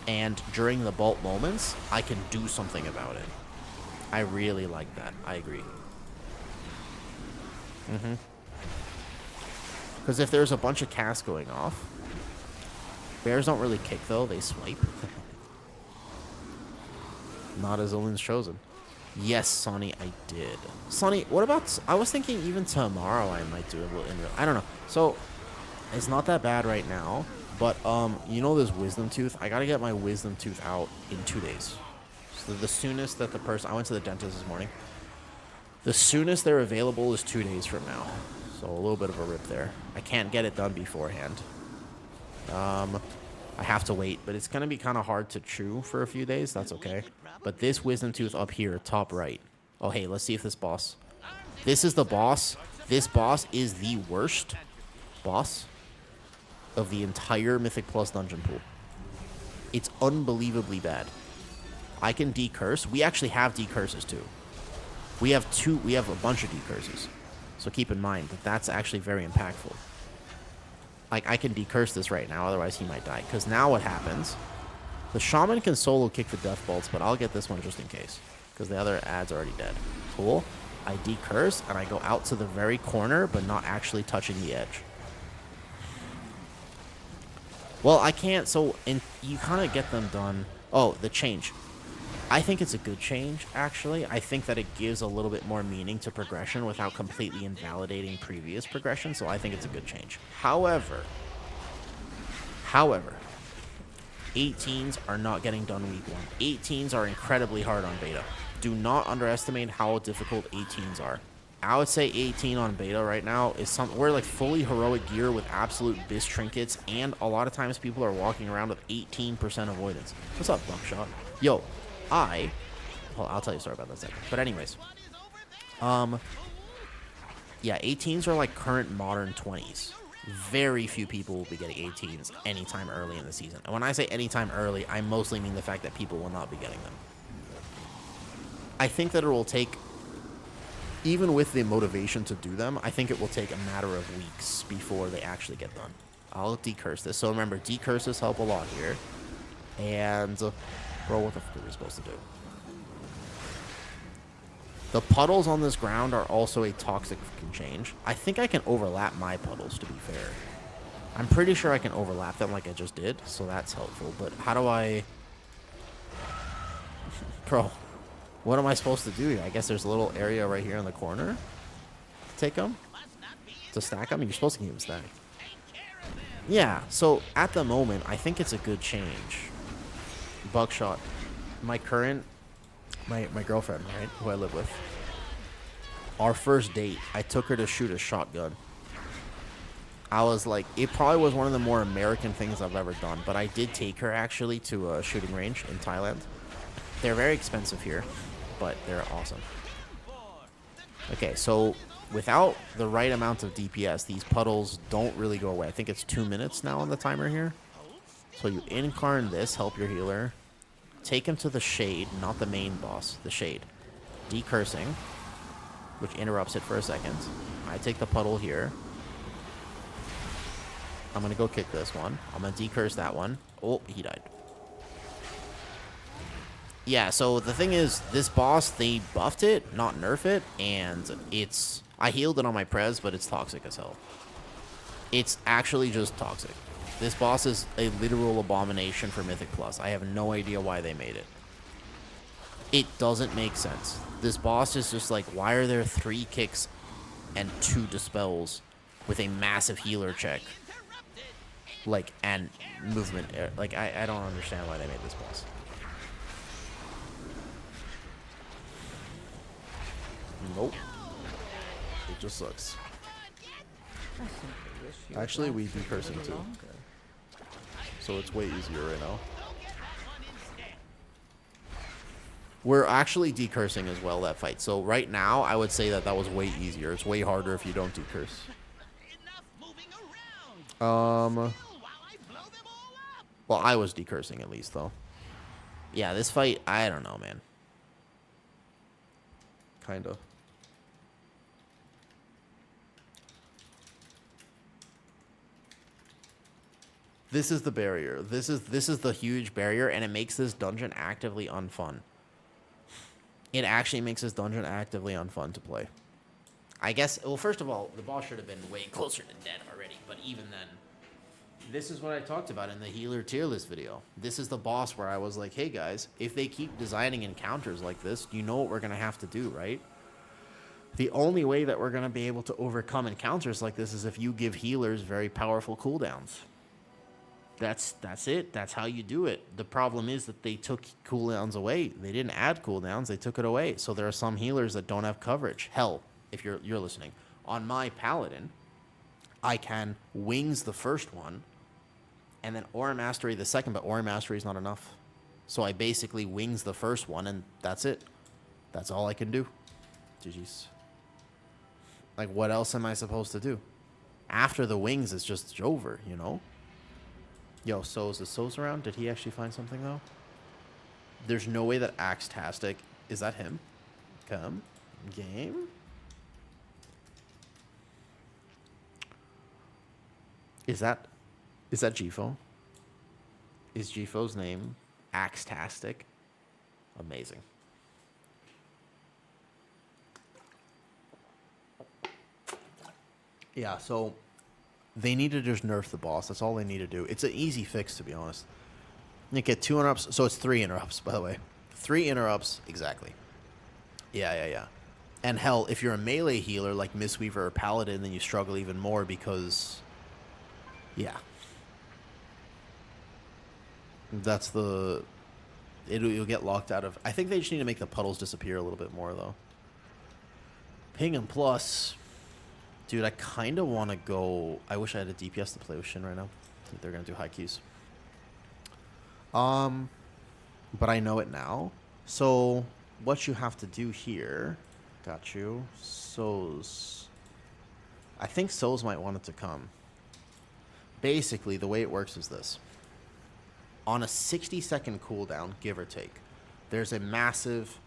And during the Bolt moments, I can do something about it. I really like that. I agree. Because if there's a bunch of casts going off... Bears don't really kick, though. They swipe. Not as Elune's chosen. Yes, Sonny, I did. Sonny, what about... I was thinking even tomorrow I might do it in real... I don't know. So, it's not that bad right now. But, you know this wisdom tooth? I gotta get my wisdom tooth out in 2 days. So the soonest that the person... I went to the dentist this morning. The soonest they're available is 2 days from now. So a little bit of a rip there. I can't get it done beforehand. I have to wait, but it's gonna be kind of hard to chew for a few days. That's okay. But this wisdom tooth up here, top right. Oh, hey, let's see if this boss... This is the boss. This boss is the worst boss of the entire Mythic Plus dungeon pool. It's unbelievably bad. I can decurse. We actually have decurses too. We have a bunch of decurses. So keep in mind that that's actually very impactful. Like, I can decurse this right now, otherwise he might die. Because now what happens... The Shaman can solo kick the Death Bolts, but I'll get this one just in case. Because the other ad's already dead. Cool. I decurse, and I go out to the very corner, but not actually touching the edge. Well, I can't, so... you kind of get them done... Oh, the change. I think it's a good change, actually. I think that it gives a little bit more meaning to progression without completely invalidating previous progression, so I think it's a good change. However, 18s are not getting done week 1. 18s are incredibly hard on beta. Do not underestimate how difficult 18s are. I would say 18 on beta right now is something. We're like fully heroic gear with absolute bis trinkets, and a lot of times people are walking around with 18% avoidance. What's up, Buckshot? Yo, well, I'll tell you a story about that in a second. But anyways, yeah, 18s are like current modern 20s. Very few people will be getting 18s anytime early in the season. And when I say anytime early, I mostly mean the fact that people will not be getting them. I think that it will take, even with the motivation to do them, I think it will take a matter of weeks before they actually get done. I'll decurse this. So remember, decurses help a lot here. And, bro, what the fuck are we supposed to do? The puddles on this ground are also a toxic fucking change. I think I can overlap my puddles, to be fair. I'm pretty sure I can overlap them like I just did, so that's helpful. But how do I... Bro, what am I supposed to do here? I guess there's a little area right here in the corner. Take them. To stack them? You're supposed to keep them stacked. Yeah, so at the moment, I think it's a good change. Buckshot. My current... My girlfriend, right, who I live with, our first date, I took her to shoot a shotgun. I was like, it probably was one of the more American things I've ever done, but I did take her actually to a shooting range in Thailand. They're very expensive here, but they're awesome. Okay, so without the right amount of DPS, these puddles don't really go away. I think it's 2 minutes now on the timer here. So you incarn this, help your healer. Take him to the shade, not the main boss, the shade. Decursing, which interrupts it for a second. I take the puddle here. I'm going to go kick this one. I'm going to decurse that one. Oh, he died. Yeah, so the thing is, this boss, they buffed it, not nerf it, and it's... I healed it on my prez, but it's toxic as hell. It's actually just toxic. This boss is a literal abomination for Mythic Plus. I have no idea why they made it. It doesn't make sense. This boss is just like, why are there 3 kicks and 2 dispels with a massive healer check? Like, and movement. Like, I don't understand why they made this boss. Nope. It just sucks. Actually, we do cursing too. So it's way easier right now. We're actually decursing as well, that fight. So right now, I would say that that was way easier. It's way harder if you don't decurse. Well, I was decursing at least, though. Yeah, this fight, I don't know, man. Kinda. This is the barrier. This is the huge barrier, and it makes this dungeon actively unfun. It actually makes this dungeon actively unfun to play. I guess, well, first of all, the boss should have been way closer to dead already, but even then, this is what I talked about in the healer tier list video. This is the boss where I was like, hey guys, if they keep designing encounters like this, you know what we're going to have to do, right? The only way that we're going to be able to overcome encounters like this is if you give healers very powerful cooldowns. That's it. That's how you do it. The problem is that they took cooldowns away. They didn't add cooldowns. They took it away. So there are some healers that don't have coverage. Hell, if you're listening, on my paladin, I can wings the first one, and then Aura Mastery the second. But Aura Mastery is not enough. So I basically wings the first one, and that's it. That's all I can do. GG's. Like, what else am I supposed to do? After the wings, it's just over, you know? Yo, so is the So's around? Did he actually find something, though? There's no way that Axe-tastic... Is that him? Come. Game? Is that Gfo? Is Gfo's name Axe-tastic? Amazing. Yeah, so... They need to just nerf the boss. That's all they need to do. It's an easy fix, to be honest. You get 2 interrupts. So it's 3 interrupts, by the way. 3 interrupts, exactly. Yeah. And hell, if you're a melee healer like Mistweaver or Paladin, then you struggle even more because... Yeah. That's the... You'll get locked out of... I think they just need to make the puddles disappear a little bit more, though. Ping and plus. Dude, I kind of want to go... I wish I had a DPS to play with Shin right now. I think they're going to do high Qs. But I know it now. So, what you have to do here... Got you. So's... I think So's might want it to come. Basically, the way it works is this. On a 60-second cooldown, give or take, there's a massive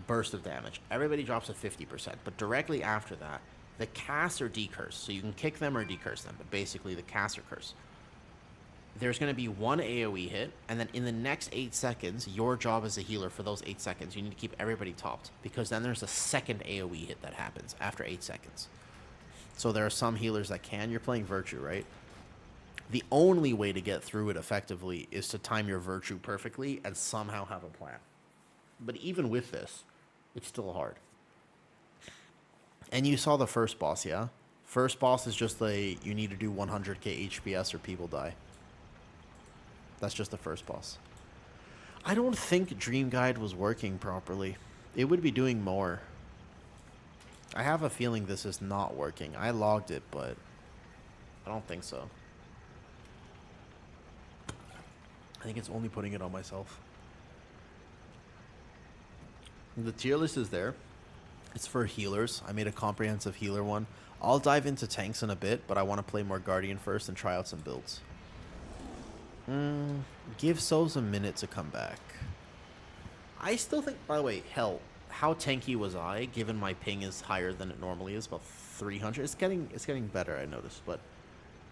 burst of damage. Everybody drops to 50%, but directly after that, the casts are decursed. So you can kick them or decurse them, but basically the casts are cursed. There's going to be one AoE hit, and then in the next 8 seconds, your job as a healer for those 8 seconds, you need to keep everybody topped, because then there's a second AoE hit that happens after 8 seconds. So there are some healers that can. You're playing Virtue, right? The only way to get through it effectively is to time your Virtue perfectly and somehow have a plan. But even with this, it's still hard. And you saw the first boss, yeah? First boss is just you need to do 100k HPS or people die. That's just the first boss. I don't think Dream Guide was working properly. It would be doing more. I have a feeling this is not working. I logged it, but I don't think so. I think it's only putting it on myself. The tier list is there. It's for healers. I made a comprehensive healer one. I'll dive into tanks in a bit, but I want to play more Guardian first and try out some builds. Give Souls a minute to come back. I still think, by the way, hell, how tanky was I, given my ping is higher than it normally is, about 300? It's getting better, I noticed, but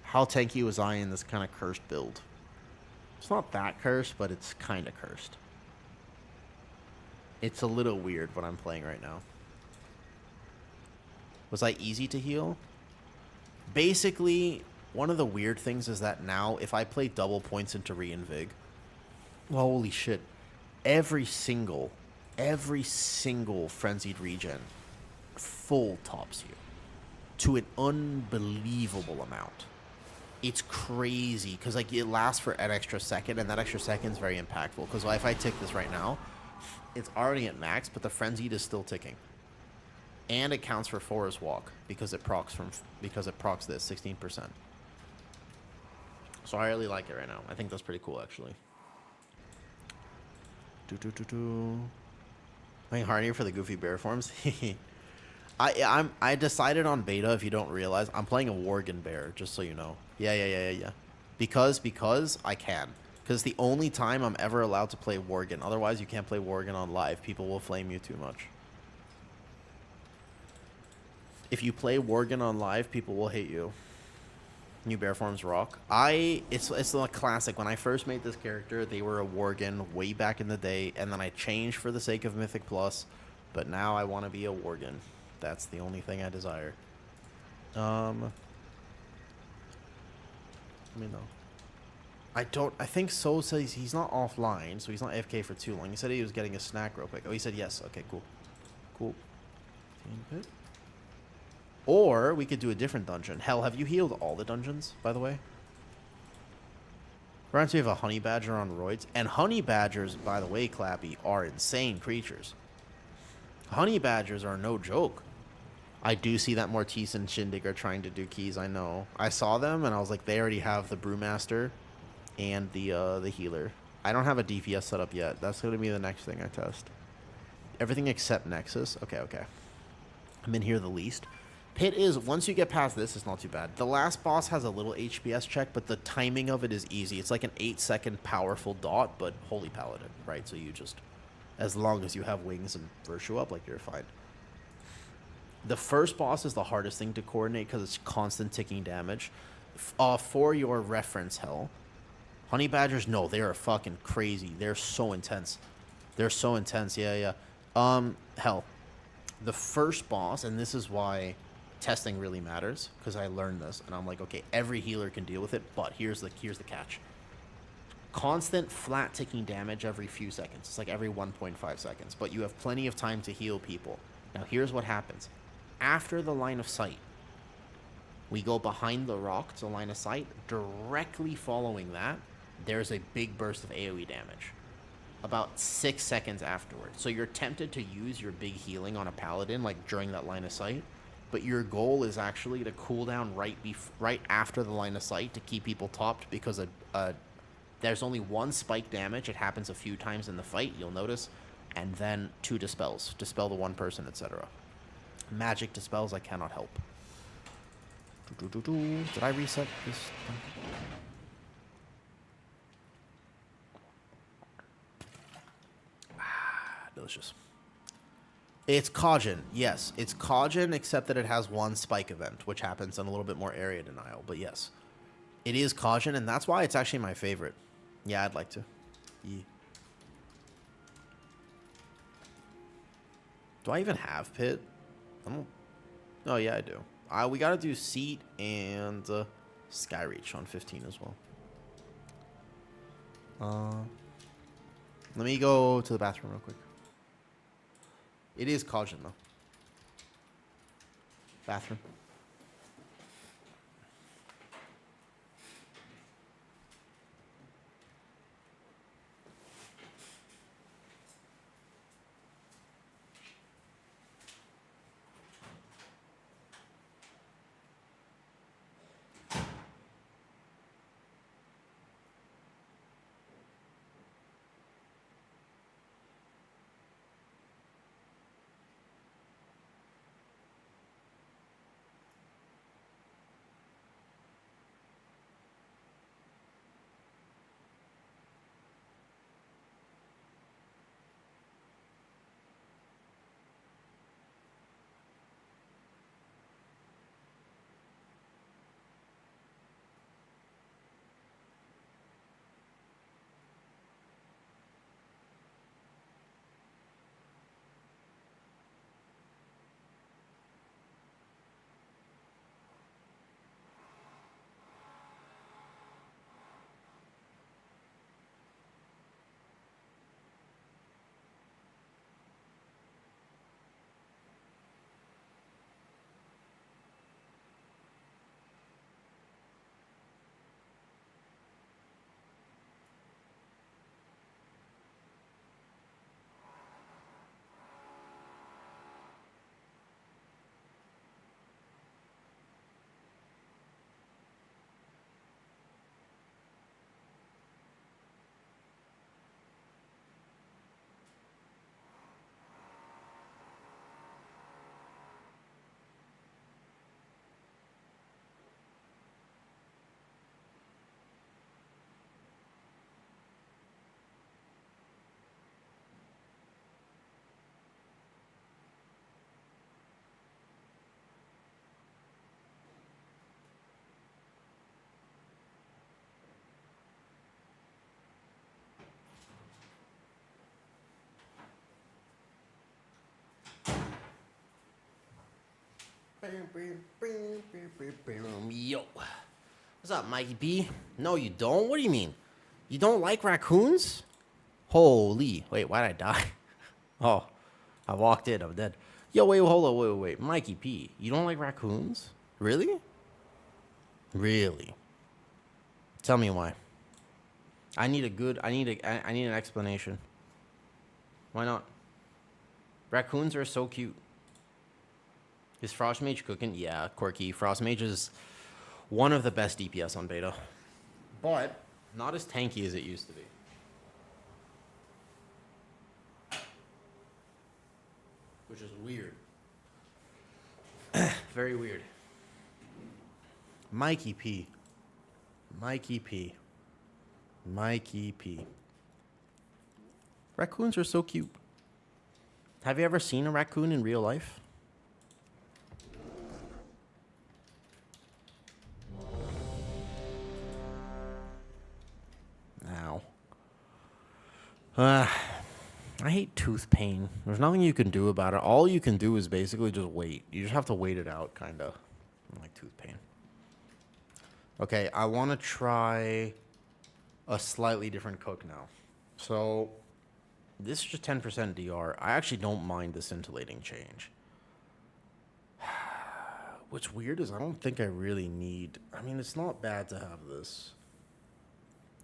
how tanky was I in this kind of cursed build? It's not that cursed, but it's kind of cursed. It's a little weird what I'm playing right now. Was I easy to heal? Basically, one of the weird things is that now, if I play double points into Reinvig, well, holy shit, every single frenzied regen full tops you to an unbelievable amount. It's crazy because like it lasts for an extra second, and that extra second is very impactful. Because if I tick this right now, it's already at max, but the frenzied is still ticking, and it counts for Forest Walk because it procs this 16%. So I really like it right now. I think that's pretty cool, actually. Playing Harnier for the goofy bear forms. I decided on beta. If you don't realize, I'm playing a Worgen bear. Just so you know. Yeah. Because I can. Because it's the only time I'm ever allowed to play Worgen. Otherwise, you can't play Worgen on live. People will flame you too much. If you play Worgen on live, people will hate you. New bear forms rock. It's a classic. When I first made this character, they were a Worgen way back in the day, and then I changed for the sake of Mythic Plus, but now I want to be a Worgen. That's the only thing I desire. Let me know. I think So says he's not offline, so he's not AFK for too long. He said he was getting a snack real quick. Oh, he said yes. Okay, cool. Or we could do a different dungeon. Hell, have you healed all the dungeons, by the way? Perhaps we have a honey badger on roids. And honey badgers, by the way, Clappy, are insane creatures. Honey badgers are no joke. I do see that Mortis and Shindig are trying to do keys, I know. I saw them, and I was like, they already have the Brewmaster and the healer. I don't have a DPS set up yet. That's going to be the next thing I test. Everything except Nexus. Okay. I'm in here the least. Pit is, once you get past this, it's not too bad. The last boss has a little HPS check, but the timing of it is easy. It's like an 8-second powerful dot, but Holy Paladin, right? So you just, as long as you have wings and Virtue up, like, you're fine. The first boss is the hardest thing to coordinate because it's constant ticking damage. For your reference, hell, honey badgers, no, they are fucking crazy. They're so intense. Yeah. Hell, the first boss, and this is why testing really matters, because I learned this, and I'm like, okay, every healer can deal with it, but here's the catch. Constant flat ticking damage every few seconds. It's like every 1.5 seconds, but you have plenty of time to heal people. Now, here's what happens. After the line of sight, we go behind the rock to line of sight. Directly following that, there's a big burst of AoE damage. about 6 seconds afterwards. So you're tempted to use your big healing on a paladin like during that line of sight, but your goal is actually to cool down right after the line of sight to keep people topped, because there's only one spike damage. It happens a few times in the fight, you'll notice, and then 2 dispels. Dispel the one person, etc. Magic dispels I cannot help. Did I reset this thing? Delicious. It's Kajin. Yes, it's Kajin, except that it has one spike event, which happens in a little bit more area denial. But yes, it is Kajin, and that's why it's actually my favorite. Yeah, I'd like to. Yeah. Do I even have Pit? I don't... Oh, yeah, I do. We got to do Seat and Skyreach on 15 as well. Let me go to the bathroom real quick. It is Kajin, though. Bathroom. Yo. What's up, Mikey B? No, you don't? What do you mean? You don't like raccoons? Holy. Wait, why did I die? Oh, I walked in. I'm dead. Yo, wait, hold on. Wait. Mikey P, you don't like raccoons? Really? Really? Tell me why. I need an explanation. Why not? Raccoons are so cute. Is Frost Mage cooking? Yeah, Quirky. Frost Mage is one of the best DPS on beta, but not as tanky as it used to be. Which is weird. Very weird. Mikey P. Raccoons are so cute. Have you ever seen a raccoon in real life? Ow. I hate tooth pain. There's nothing you can do about it. All you can do is basically just wait. You just have to wait it out, kind of. I like tooth pain. Okay, I want to try a slightly different cook now. So, this is just 10% DR. I actually don't mind the scintillating change. What's weird is I don't think I really need... I mean, it's not bad to have this.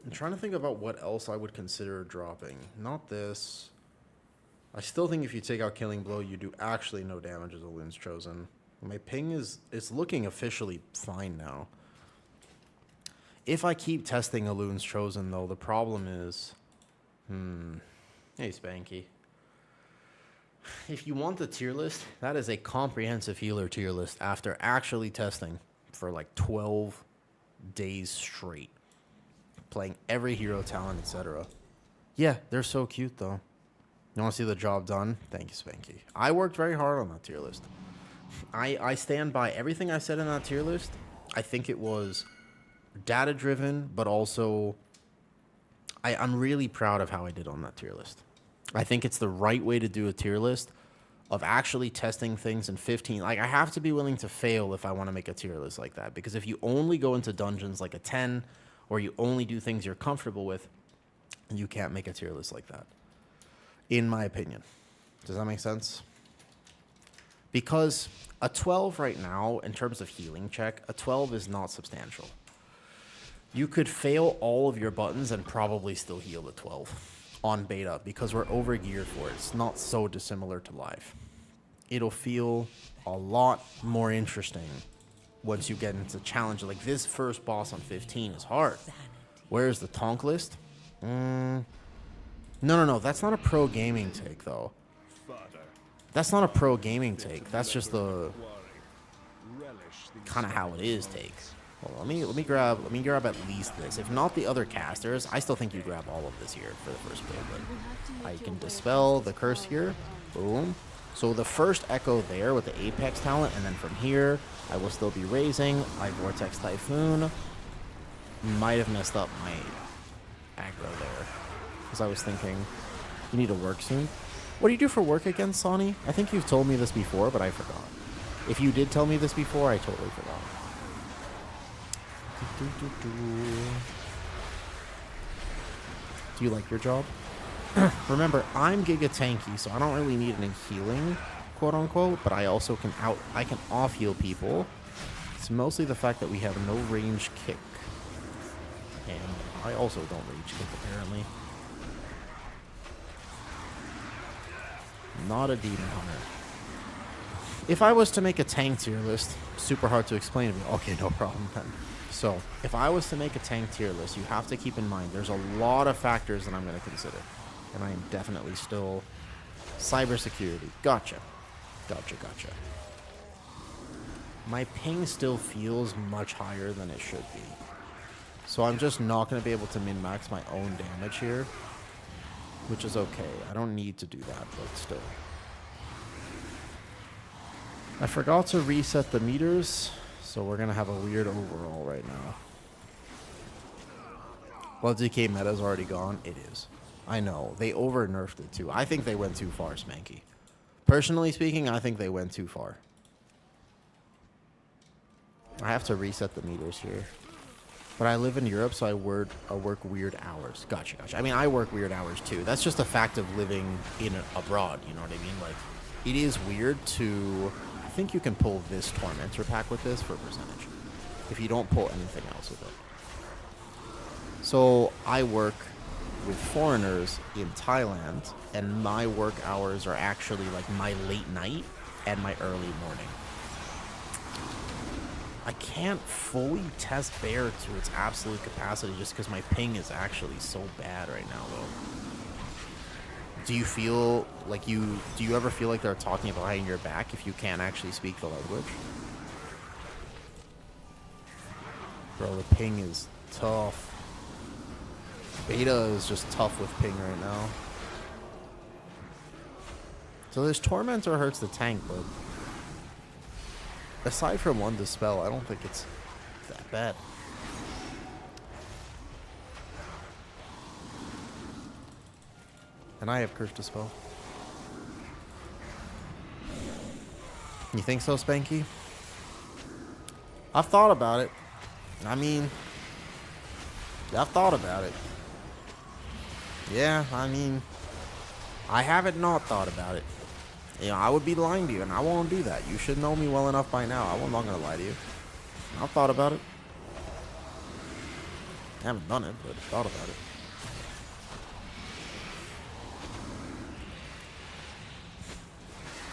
I'm trying to think about what else I would consider dropping. Not this. I still think if you take out Killing Blow, you do actually no damage as Elune's Chosen. My ping is... It's looking officially fine now. If I keep testing Elune's Chosen, though, the problem is... Hey, Spanky. If you want the tier list, that is a comprehensive healer tier list after actually testing for like 12 days straight. Playing every hero talent, etc. Yeah, they're so cute, though. You want to see the job done? Thank you, Spanky. I worked very hard on that tier list. I stand by everything I said in that tier list. I think it was data-driven, but also... I'm really proud of how I did on that tier list. I think it's the right way to do a tier list of actually testing things in 15. Like, I have to be willing to fail if I want to make a tier list like that. Because if you only go into dungeons like a 10, or you only do things you're comfortable with, you can't make a tier list like that. In my opinion. Does that make sense? Because a 12 right now, in terms of healing check, a 12 is not substantial. You could fail all of your buttons and probably still heal the 12 on beta because we're over geared for it. It's not so dissimilar to live. It'll feel a lot more interesting once you get into challenge. Like this first boss on 15 is hard. Where's the Tonk list? No. That's not a pro gaming take though. That's not a pro gaming take. That's just the kind of how it is take. Well, let me grab at least this. If not the other casters, I still think you grab all of this here for the first build. But I can dispel the curse here. Boom. So the first echo there with the Apex talent, and then from here, I will still be raising. I Vortex Typhoon. Might have messed up my aggro there. Because I was thinking, you need to work soon. What do you do for work again, Sonny? I think you've told me this before, but I forgot. If you did tell me this before, I totally forgot. Do you like your job? Remember, I'm Giga Tanky, so I don't really need any healing, quote unquote, but I also can off heal people. It's mostly the fact that we have no range kick. And I also don't rage kick apparently. Not a demon hunter. If I was to make a tank tier list, super hard to explain to me. Okay, no problem then. So, if I was to make a tank tier list, you have to keep in mind there's a lot of factors that I'm going to consider. And I am definitely still cybersecurity. Gotcha. My ping still feels much higher than it should be. So I'm just not going to be able to min-max my own damage here. Which is okay. I don't need to do that, but still. I forgot to reset the meters. So we're going to have a weird overall right now. Well, DK meta's already gone. It is. I know. They over-nerfed it too. I think they went too far, Spanky. Personally speaking, I think they went too far. I have to reset the meters here. But I live in Europe, so I work weird hours. Gotcha. I mean, I work weird hours too. That's just a fact of living abroad, you know what I mean? Like, it is weird to... I think you can pull this Tormentor pack with this for percentage. If you don't pull anything else with it. So, I work with foreigners in Thailand, and my work hours are actually like my late night and my early morning. I can't fully test Bear to its absolute capacity just because my ping is actually so bad right now, though. Do you feel like do you ever feel like they're talking behind your back if you can't actually speak the language? Bro, the ping is tough. Beta is just tough with ping right now. So this Tormentor hurts the tank, but aside from one dispel, I don't think it's that bad. And I have Curse Dispel. You think so, Spanky? I've thought about it. I mean, I've thought about it. Yeah, I mean, I haven't not thought about it. You know, I would be lying to you, and I won't do that. You should know me well enough by now. I'm not going to lie to you. I've thought about it. I haven't done it, but thought about it.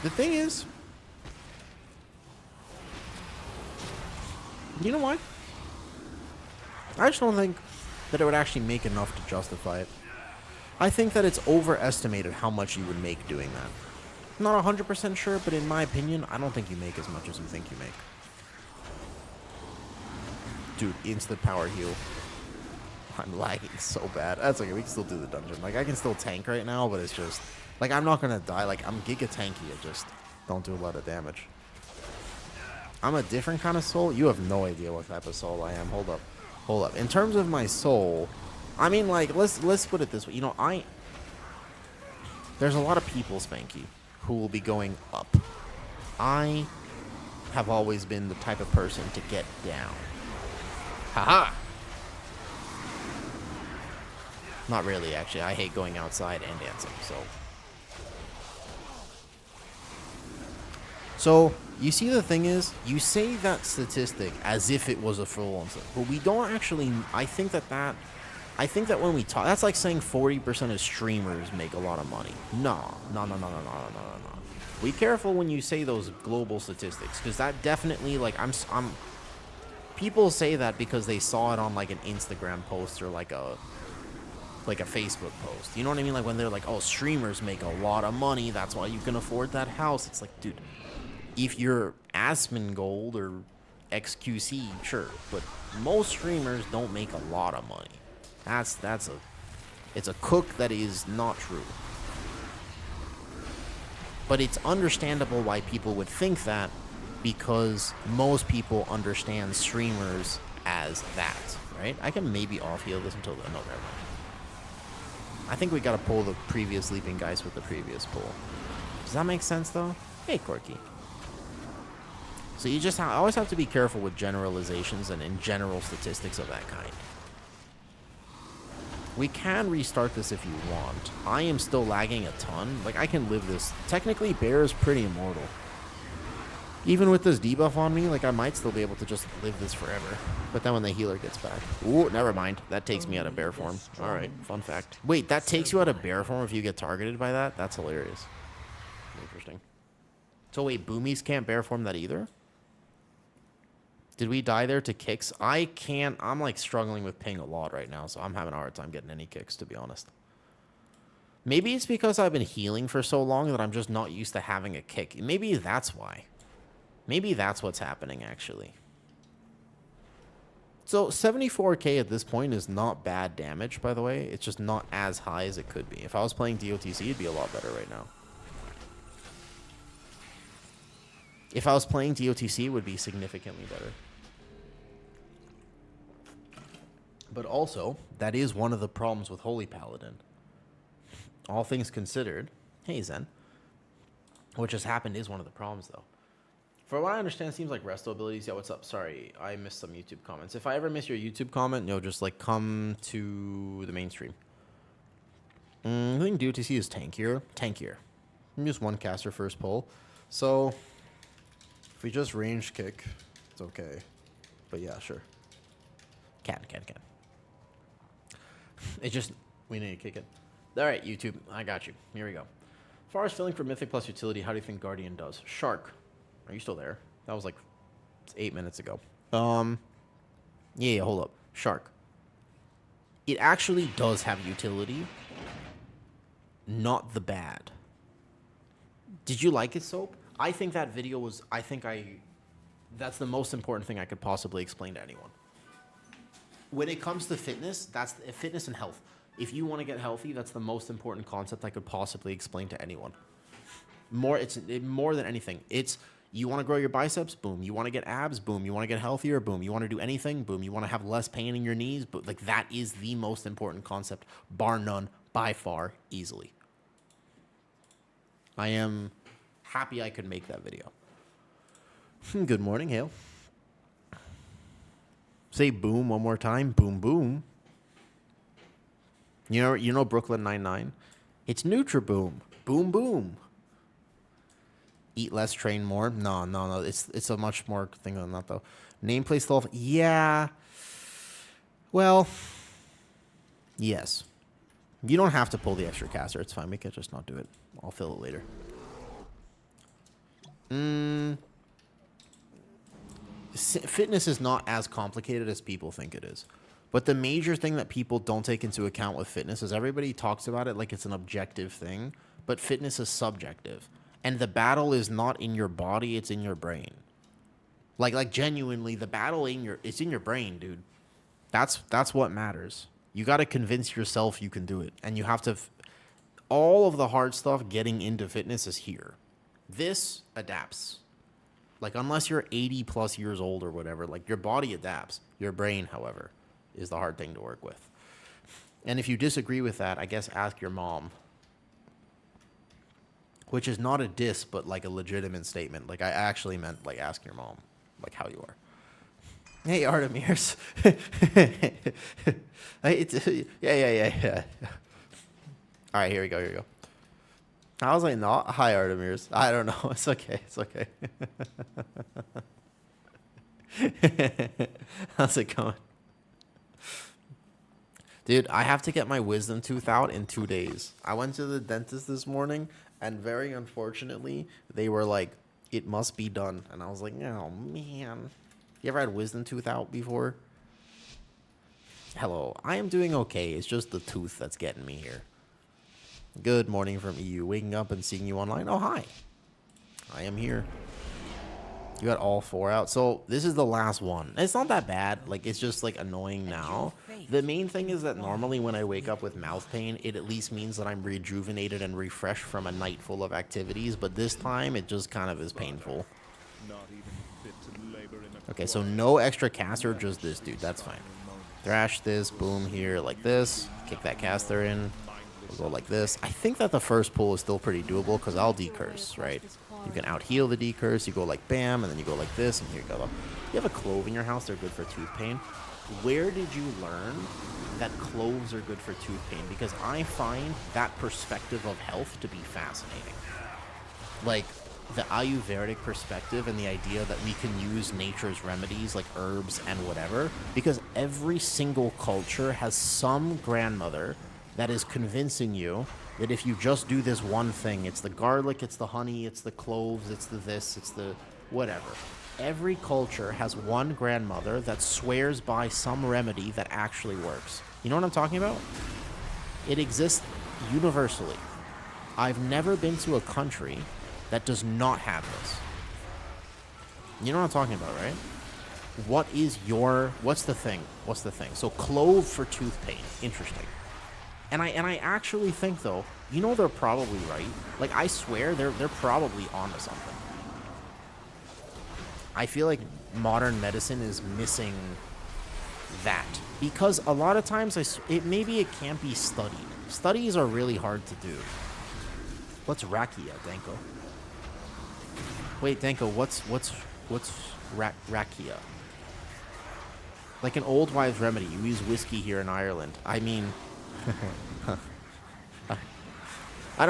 The thing is, you know what? I just don't think that it would actually make enough to justify it. I think that it's overestimated how much you would make doing that. Not 100% sure, but in my opinion, I don't think you make as much as you think you make. Dude, instant power heal. I'm lagging so bad. That's okay, we can still do the dungeon. Like, I can still tank right now, but it's just... Like, I'm not gonna die. Like, I'm giga tanky. I just don't do a lot of damage. I'm a different kind of soul. You have no idea what type of soul I am. Hold up. Hold up. In terms of my soul... I mean, like, let's put it this way. You know, there's a lot of people, Spanky, who will be going up. I have always been the type of person to get down. Haha! Not really, actually. I hate going outside and dancing, so... So, you see, the thing is, you say that statistic as if it was a full-on thing, but we don't actually... I think that when we talk... That's like saying 40% of streamers make a lot of money. No. Be careful when you say those global statistics, because that definitely, like, people say that because they saw it on, like, an Instagram post or, like a Facebook post. You know what I mean? Like, when they're like, oh, streamers make a lot of money, that's why you can afford that house. It's like, dude, if you're Asmongold or XQC, sure, but most streamers don't make a lot of money. It's a cook that is not true. But it's understandable why people would think that, because most people understand streamers as that, right? I can maybe off-heal this until... No, never mind. I think we gotta pull the previous sleeping guys with the previous pull. Does that make sense, though? Hey, Corky. So you just always have to be careful with generalizations and in general statistics of that kind. We can restart this if you want. I am still lagging a ton. Like, I can live this. Technically, Bear is pretty immortal. Even with this debuff on me, like, I might still be able to just live this forever. But then when the healer gets back... Ooh, never mind. That takes me out of bear form. Alright, fun fact. Wait, that takes you out of bear form if you get targeted by that? That's hilarious. Interesting. So wait, boomies can't bear form that either? Did we die there to kicks? I can't... I'm, like, struggling with ping a lot right now, so I'm having a hard time getting any kicks, to be honest. Maybe it's because I've been healing for so long that I'm just not used to having a kick. Maybe that's why. Maybe that's what's happening, actually. So, 74k at this point is not bad damage, by the way. It's just not as high as it could be. If I was playing DOTC, it'd be a lot better right now. If I was playing DOTC, it would be significantly better. But also, that is one of the problems with Holy Paladin. All things considered, hey Zen, what just happened is one of the problems, though. For what I understand, it seems like resto abilities. Yeah, what's up? Sorry, I missed some YouTube comments. If I ever miss your YouTube comment, just like come to the mainstream. I think DOTC is tankier. I'm just one caster first pull. So, if we just range kick, it's okay. But yeah, sure. Can. It just, we need to kick it. All right, YouTube, I got you. Here we go. As far as filling for Mythic plus utility, how do you think Guardian does? Shark, are you still there? That was like 8 minutes ago. Yeah, hold up. Shark. It actually does have utility. Not the bad. Did you like it, Soap? I think that video was, that's the most important thing I could possibly explain to anyone. When it comes to fitness, that's fitness and health. If you want to get healthy, that's the most important concept I could possibly explain to anyone. More than anything. It's, you want to grow your biceps? Boom. You want to get abs? Boom. You want to get healthier? Boom. You want to do anything? Boom. You want to have less pain in your knees? But like, that is the most important concept, bar none, by far, easily. I am happy I could make that video. Good morning, Hale. Say boom one more time. Boom, boom. You know Brooklyn Nine-Nine? It's NutriBoom. Boom, boom. Eat less, train more. No. It's a much more thing than that, though. Nameplate stuff. Yeah. Well, Yes. You don't have to pull the extra caster. It's fine. We can just not do it. I'll fill it later. Fitness is not as complicated as people think it is. But the major thing that people don't take into account with fitness is everybody talks about it like it's an objective thing, but fitness is subjective. And the battle is not in your body, it's in your brain. Like genuinely, the battle it's in your brain, dude. That's what matters. You got to convince yourself you can do it. And you have to all of the hard stuff getting into fitness is here. This adapts. Like, unless you're 80 plus years old or whatever, like, your body adapts. Your brain, however, is the hard thing to work with. And if you disagree with that, I guess ask your mom. Which is not a diss, but, like, a legitimate statement. Like, I actually meant, like, ask your mom, like, how you are. Hey, Artemirs. Yeah. All right, here we go. How was I not? Hi, Artemirs. I don't know. It's okay. How's it going? Dude, I have to get my wisdom tooth out in 2 days. I went to the dentist this morning, and very unfortunately, they were like, it must be done. And I was like, oh, man. You ever had wisdom tooth out before? Hello. I am doing okay. It's just the tooth that's getting me here. Good morning from EU. Waking up and seeing you online. Oh, hi. I am here. You got all 4 out. So this is the last one. It's not that bad. Like, it's just, like, annoying now. The main thing is that normally when I wake up with mouth pain, it at least means that I'm rejuvenated and refreshed from a night full of activities. But this time, it just kind of is painful. Okay, so no extra caster, just this dude. That's fine. Thrash this, boom here, like this. Kick that caster in. We'll go like this. I think that the first pull is still pretty doable because I'll decurse, right? You can out-heal the decurse. You go like bam, and then you go like this, and here you go. You have a clove in your house. They're good for tooth pain. Where did you learn that cloves are good for tooth pain? Because I find that perspective of health to be fascinating. Like, the Ayurvedic perspective and the idea that we can use nature's remedies like herbs and whatever. Because every single culture has some grandmother that is convincing you that if you just do this one thing, it's the garlic, it's the honey, it's the cloves, it's the this, it's the whatever. Every culture has one grandmother that swears by some remedy that actually works. You know what I'm talking about? It exists universally. I've never been to a country that does not have this. You know what I'm talking about, right? What's the thing? So clove for tooth pain. Interesting. And I actually think, though, you know, they're probably right. Like, I swear they're probably onto something. I feel like modern medicine is missing that. Because a lot of times, maybe it can't be studied. Studies are really hard to do. What's rakia, Danko? Wait, Danko, what's rakia? Like an old wives' remedy. You use whiskey here in Ireland. I mean... I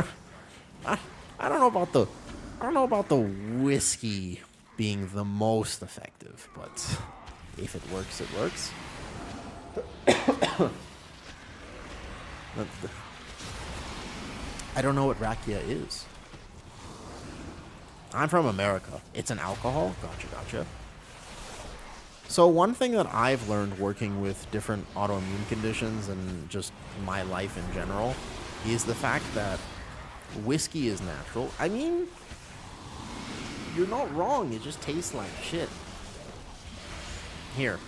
don't know about the whiskey being the most effective, but if it works, it works. I don't know what rakia is. I'm from America. It's an alcohol? Gotcha. So one thing that I've learned working with different autoimmune conditions and just my life in general is the fact that whiskey is natural. I mean, you're not wrong. It just tastes like shit. Here.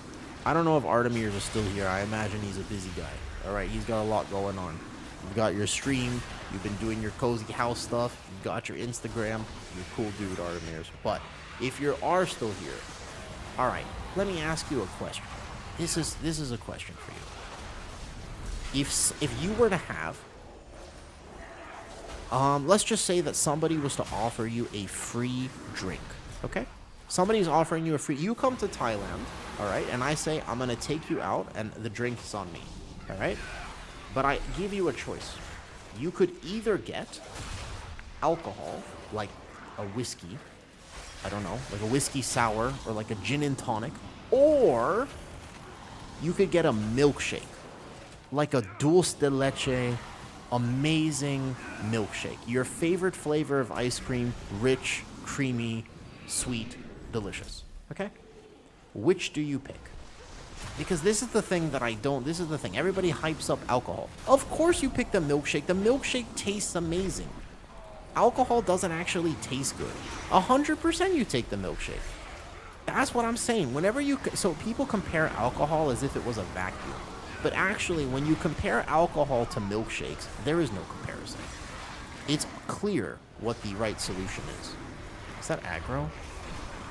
I don't know if Artemirs is still here. I imagine he's a busy guy. All right, he's got a lot going on. You've got your stream. You've been doing your cozy house stuff. You've got your Instagram. You're a cool dude, Artemirs. But if you are still here, all right, let me ask you a question. This is a question for you. If you were to have, let's just say that somebody was to offer you a free drink, okay? Somebody's offering you you come to Thailand, all right, and I say, I'm going to take you out, and the drink is on me, all right? But I give you a choice. You could either get alcohol, like a whiskey, I don't know, like a whiskey sour or like a gin and tonic, or you could get a milkshake. like a dulce de leche, amazing milkshake. Your favorite flavor of ice cream, rich, creamy, sweet, delicious. Okay? Which do you pick? Because this is the thing that I don't... This is the thing. Everybody hypes up alcohol. Of course you pick the milkshake. The milkshake tastes amazing. Alcohol doesn't actually taste good. 100% you take the milkshake. That's what I'm saying. Whenever you... So people compare alcohol as if it was a vacuum. But actually, when you compare alcohol to milkshakes, there is no comparison. It's clear what the right solution is. Is that aggro?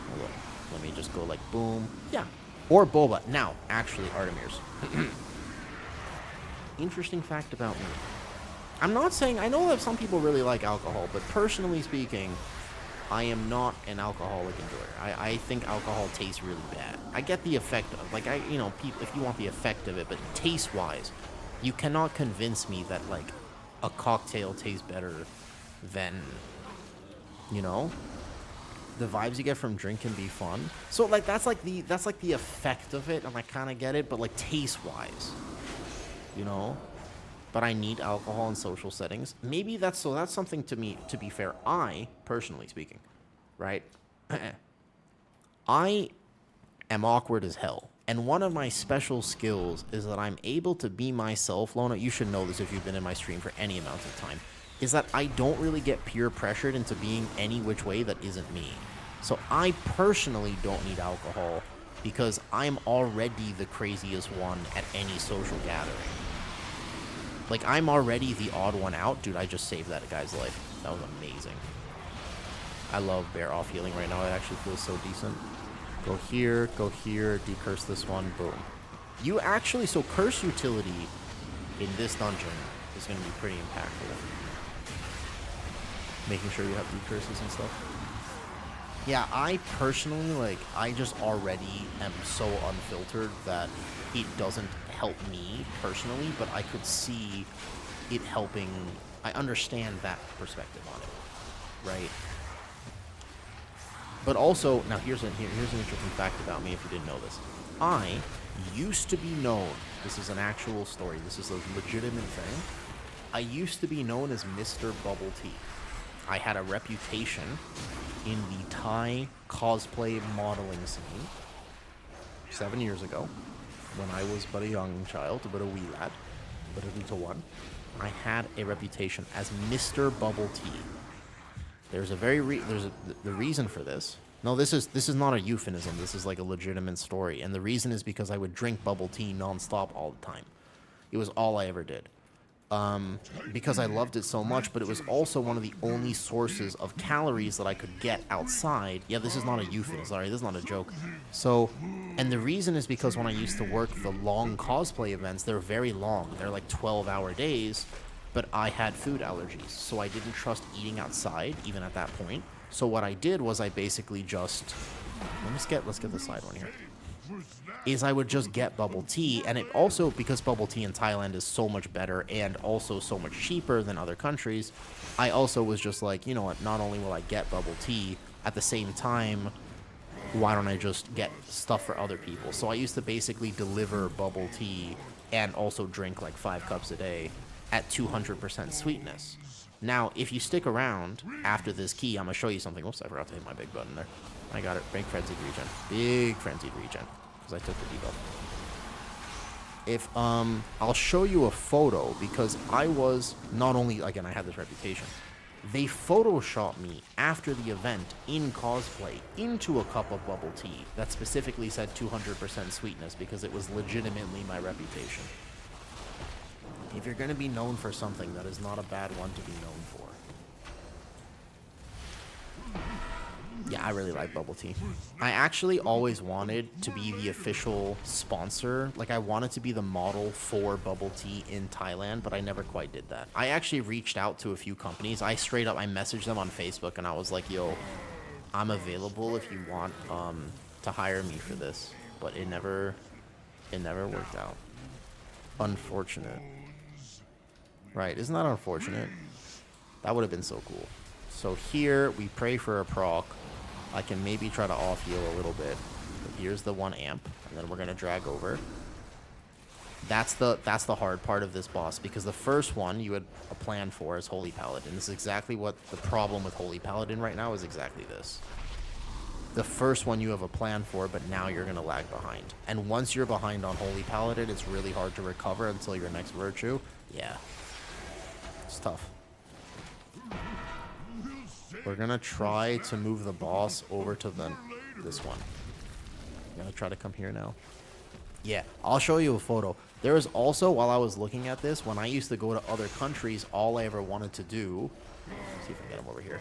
Hold on. Let me just go like boom. Yeah. Or boba. Now, actually, Artemir's. Interesting fact about me. I'm not saying... I know that some people really like alcohol, but personally speaking, I am not an alcoholic enjoyer. I think alcohol tastes really bad. I get the effect of... Like, if you want the effect of it, but taste-wise, you cannot convince me that, like, a cocktail tastes better than, you know? The vibes you get from drink can be fun. So, like, that's like the effect of it, and I kind of get it, but, like, taste-wise, you know? But I need alcohol in social settings. Maybe that's something to me, to be fair. I, personally speaking, right? I am awkward as hell. And one of my special skills is that I'm able to be myself. Lona, you should know this if you've been in my stream for any amount of time. Is that I don't really get peer pressured into being any which way that isn't me. So I personally don't need alcohol because I'm already the craziest one at any social gathering. Like, I'm already the odd one out. Dude, I just saved that guy's life. That was amazing. I love bear off healing right now. It actually feels so decent. Go here, decurse this one, boom. You actually, so curse utility in this dungeon is going to be pretty impactful. Making sure you have decurses and stuff. Yeah, I personally, like, I just already am so unfiltered that it doesn't help me personally, but I could see it helping. I understand that perspective on it, right? But also, now here's an interesting fact about me if you didn't know this. I used to be known, this is an actual story, this is a legitimate thing. I used to be known as Mr. Bubble Tea. I had a reputation in the Thai cosplay modeling scene 7 years ago, when I was but a young child, but a wee lad, but a little one. I had a reputation as Mr. Bubble Tea. There's a the reason for this. No, this is not a euphemism. This is like a legitimate story, and the reason is because I would drink bubble tea nonstop all the time. It was all I ever did. Because I loved it so much, but it was also one of the only sources of calories that I could get outside. Yeah, this is not a euphemism, sorry, this is not a joke. So, and the reason is because when I used to work the long cosplay events, they're very long. They're like 12-hour days, but I had food allergies, so I didn't trust eating outside, even at that point. So what I did was I basically just, let's get the side one here. Is I would just get bubble tea, and it also, because bubble tea in Thailand is so much better and also so much cheaper than other countries, I also was just like, you know what, not only will I get bubble tea, at the same time, why don't I just get stuff for other people? So I used to basically deliver bubble tea and also drink like 5 cups a day at 200% sweetness. Now, if you stick around after this key, I'm going to show you something. Oops, I forgot to hit my big button there. I got it. Big frenzied regen. Big frenzied regen. Because I took the debuff. If, I'll show you a photo, because I was, not only, again, I had this reputation. They photoshopped me after the event in cosplay into a cup of bubble tea that specifically said 200% sweetness because it was legitimately my reputation. If you're going to be known for something, that is not a bad one to be known for. Yeah, I really like bubble tea. I actually always wanted to be the official sponsor. Like, I wanted to be the model for bubble tea in Thailand, but I never quite did that. I actually reached out to a few companies. I messaged them on Facebook, and I was like, yo, I'm available if you want to hire me for this. But it never worked out. Unfortunate. Right, isn't that unfortunate? That would have been so cool. So here, we pray for a proc. I can maybe try to off-heal a little bit. But here's the 1 amp, and then we're going to drag over. That's the hard part of this boss, because the first one you had a plan for is Holy Paladin. This is exactly what the problem with Holy Paladin right now is, exactly this. The first one you have a plan for, but now you're going to lag behind. And once you're behind on Holy Paladin, it's really hard to recover until your next virtue. Yeah. It's tough. We're going to try to move the boss over to this one. I'm going to try to come here now. Yeah, I'll show you a photo. There is also, while I was looking at this, when I used to go to other countries, all I ever wanted to do... Let's see if I can get him over here.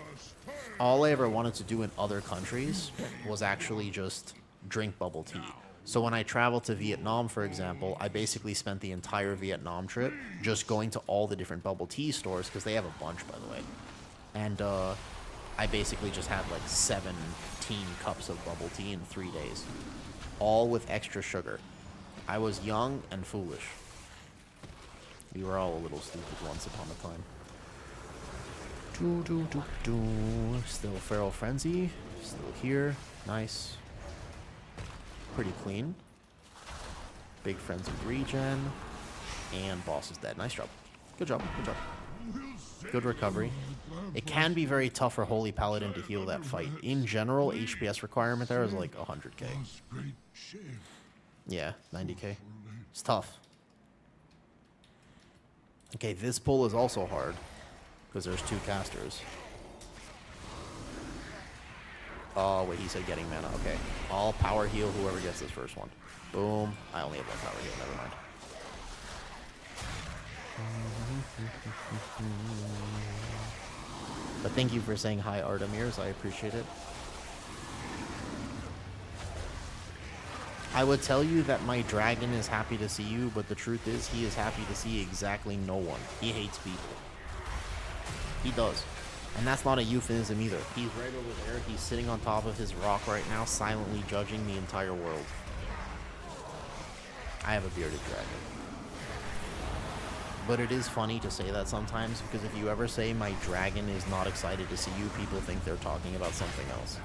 All I ever wanted to do in other countries was actually just drink bubble tea. So when I traveled to Vietnam, for example, I basically spent the entire Vietnam trip just going to all the different bubble tea stores, because they have a bunch, by the way. And I basically just had like 17 cups of bubble tea in 3 days. All with extra sugar. I was young and foolish. We were all a little stupid once upon a time. Still Feral Frenzy. Still here. Nice. Pretty clean. Big Frenzy regen. And boss is dead. Nice job. Good job. Good job. Good recovery. It can be very tough for Holy Paladin to heal that fight. In general, HPS requirement there is like 100k. Yeah, 90k. It's tough. Okay, this pull is also hard, because there's 2 casters. Oh, wait, he said getting mana. Okay. I'll power heal whoever gets this first one. Boom. I only have 1 power heal. Never mind. But thank you for saying hi, Artemirs. I appreciate it. I would tell you that my dragon is happy to see you, but the truth is he is happy to see exactly no one. He hates people. He does. And that's not a euphemism either. He's right over there. He's sitting on top of his rock right now, silently judging the entire world. I have a bearded dragon. But it is funny to say that sometimes, because if you ever say my dragon is not excited to see you, people think they're talking about something else.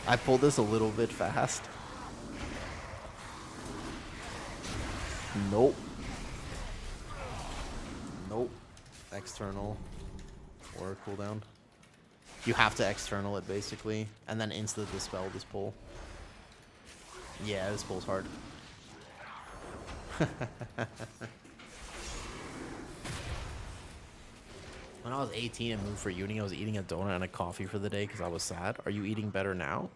I pulled this a little bit fast. Nope. Nope. External or cooldown. You have to external it basically, and then insta dispel this pull. Yeah, this pull's hard. When I was 18 and moved for uni, I was eating a donut and a coffee for the day because I was sad. Are you eating better now?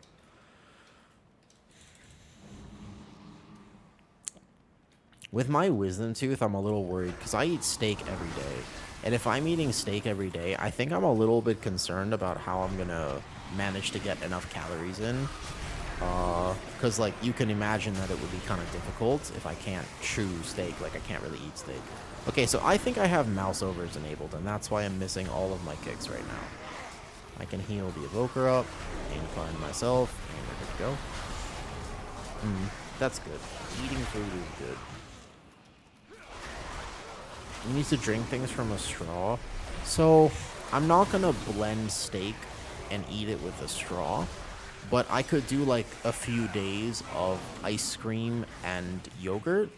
With my wisdom tooth, I'm a little worried because I eat steak every day. And if I'm eating steak every day, I think I'm a little bit concerned about how I'm going to manage to get enough calories in. Because, like, you can imagine that it would be kind of difficult if I can't chew steak. Like, I can't really eat steak. Okay, so I think I have mouse overs enabled, and that's why I'm missing all of my kicks right now. I can heal the evoker up, incline myself, and we're good to go. That's good. Eating food is good. You need to drink things from a straw. So, I'm not going to blend steak and eat it with a straw. But I could do, like, a few days of ice cream and yogurt.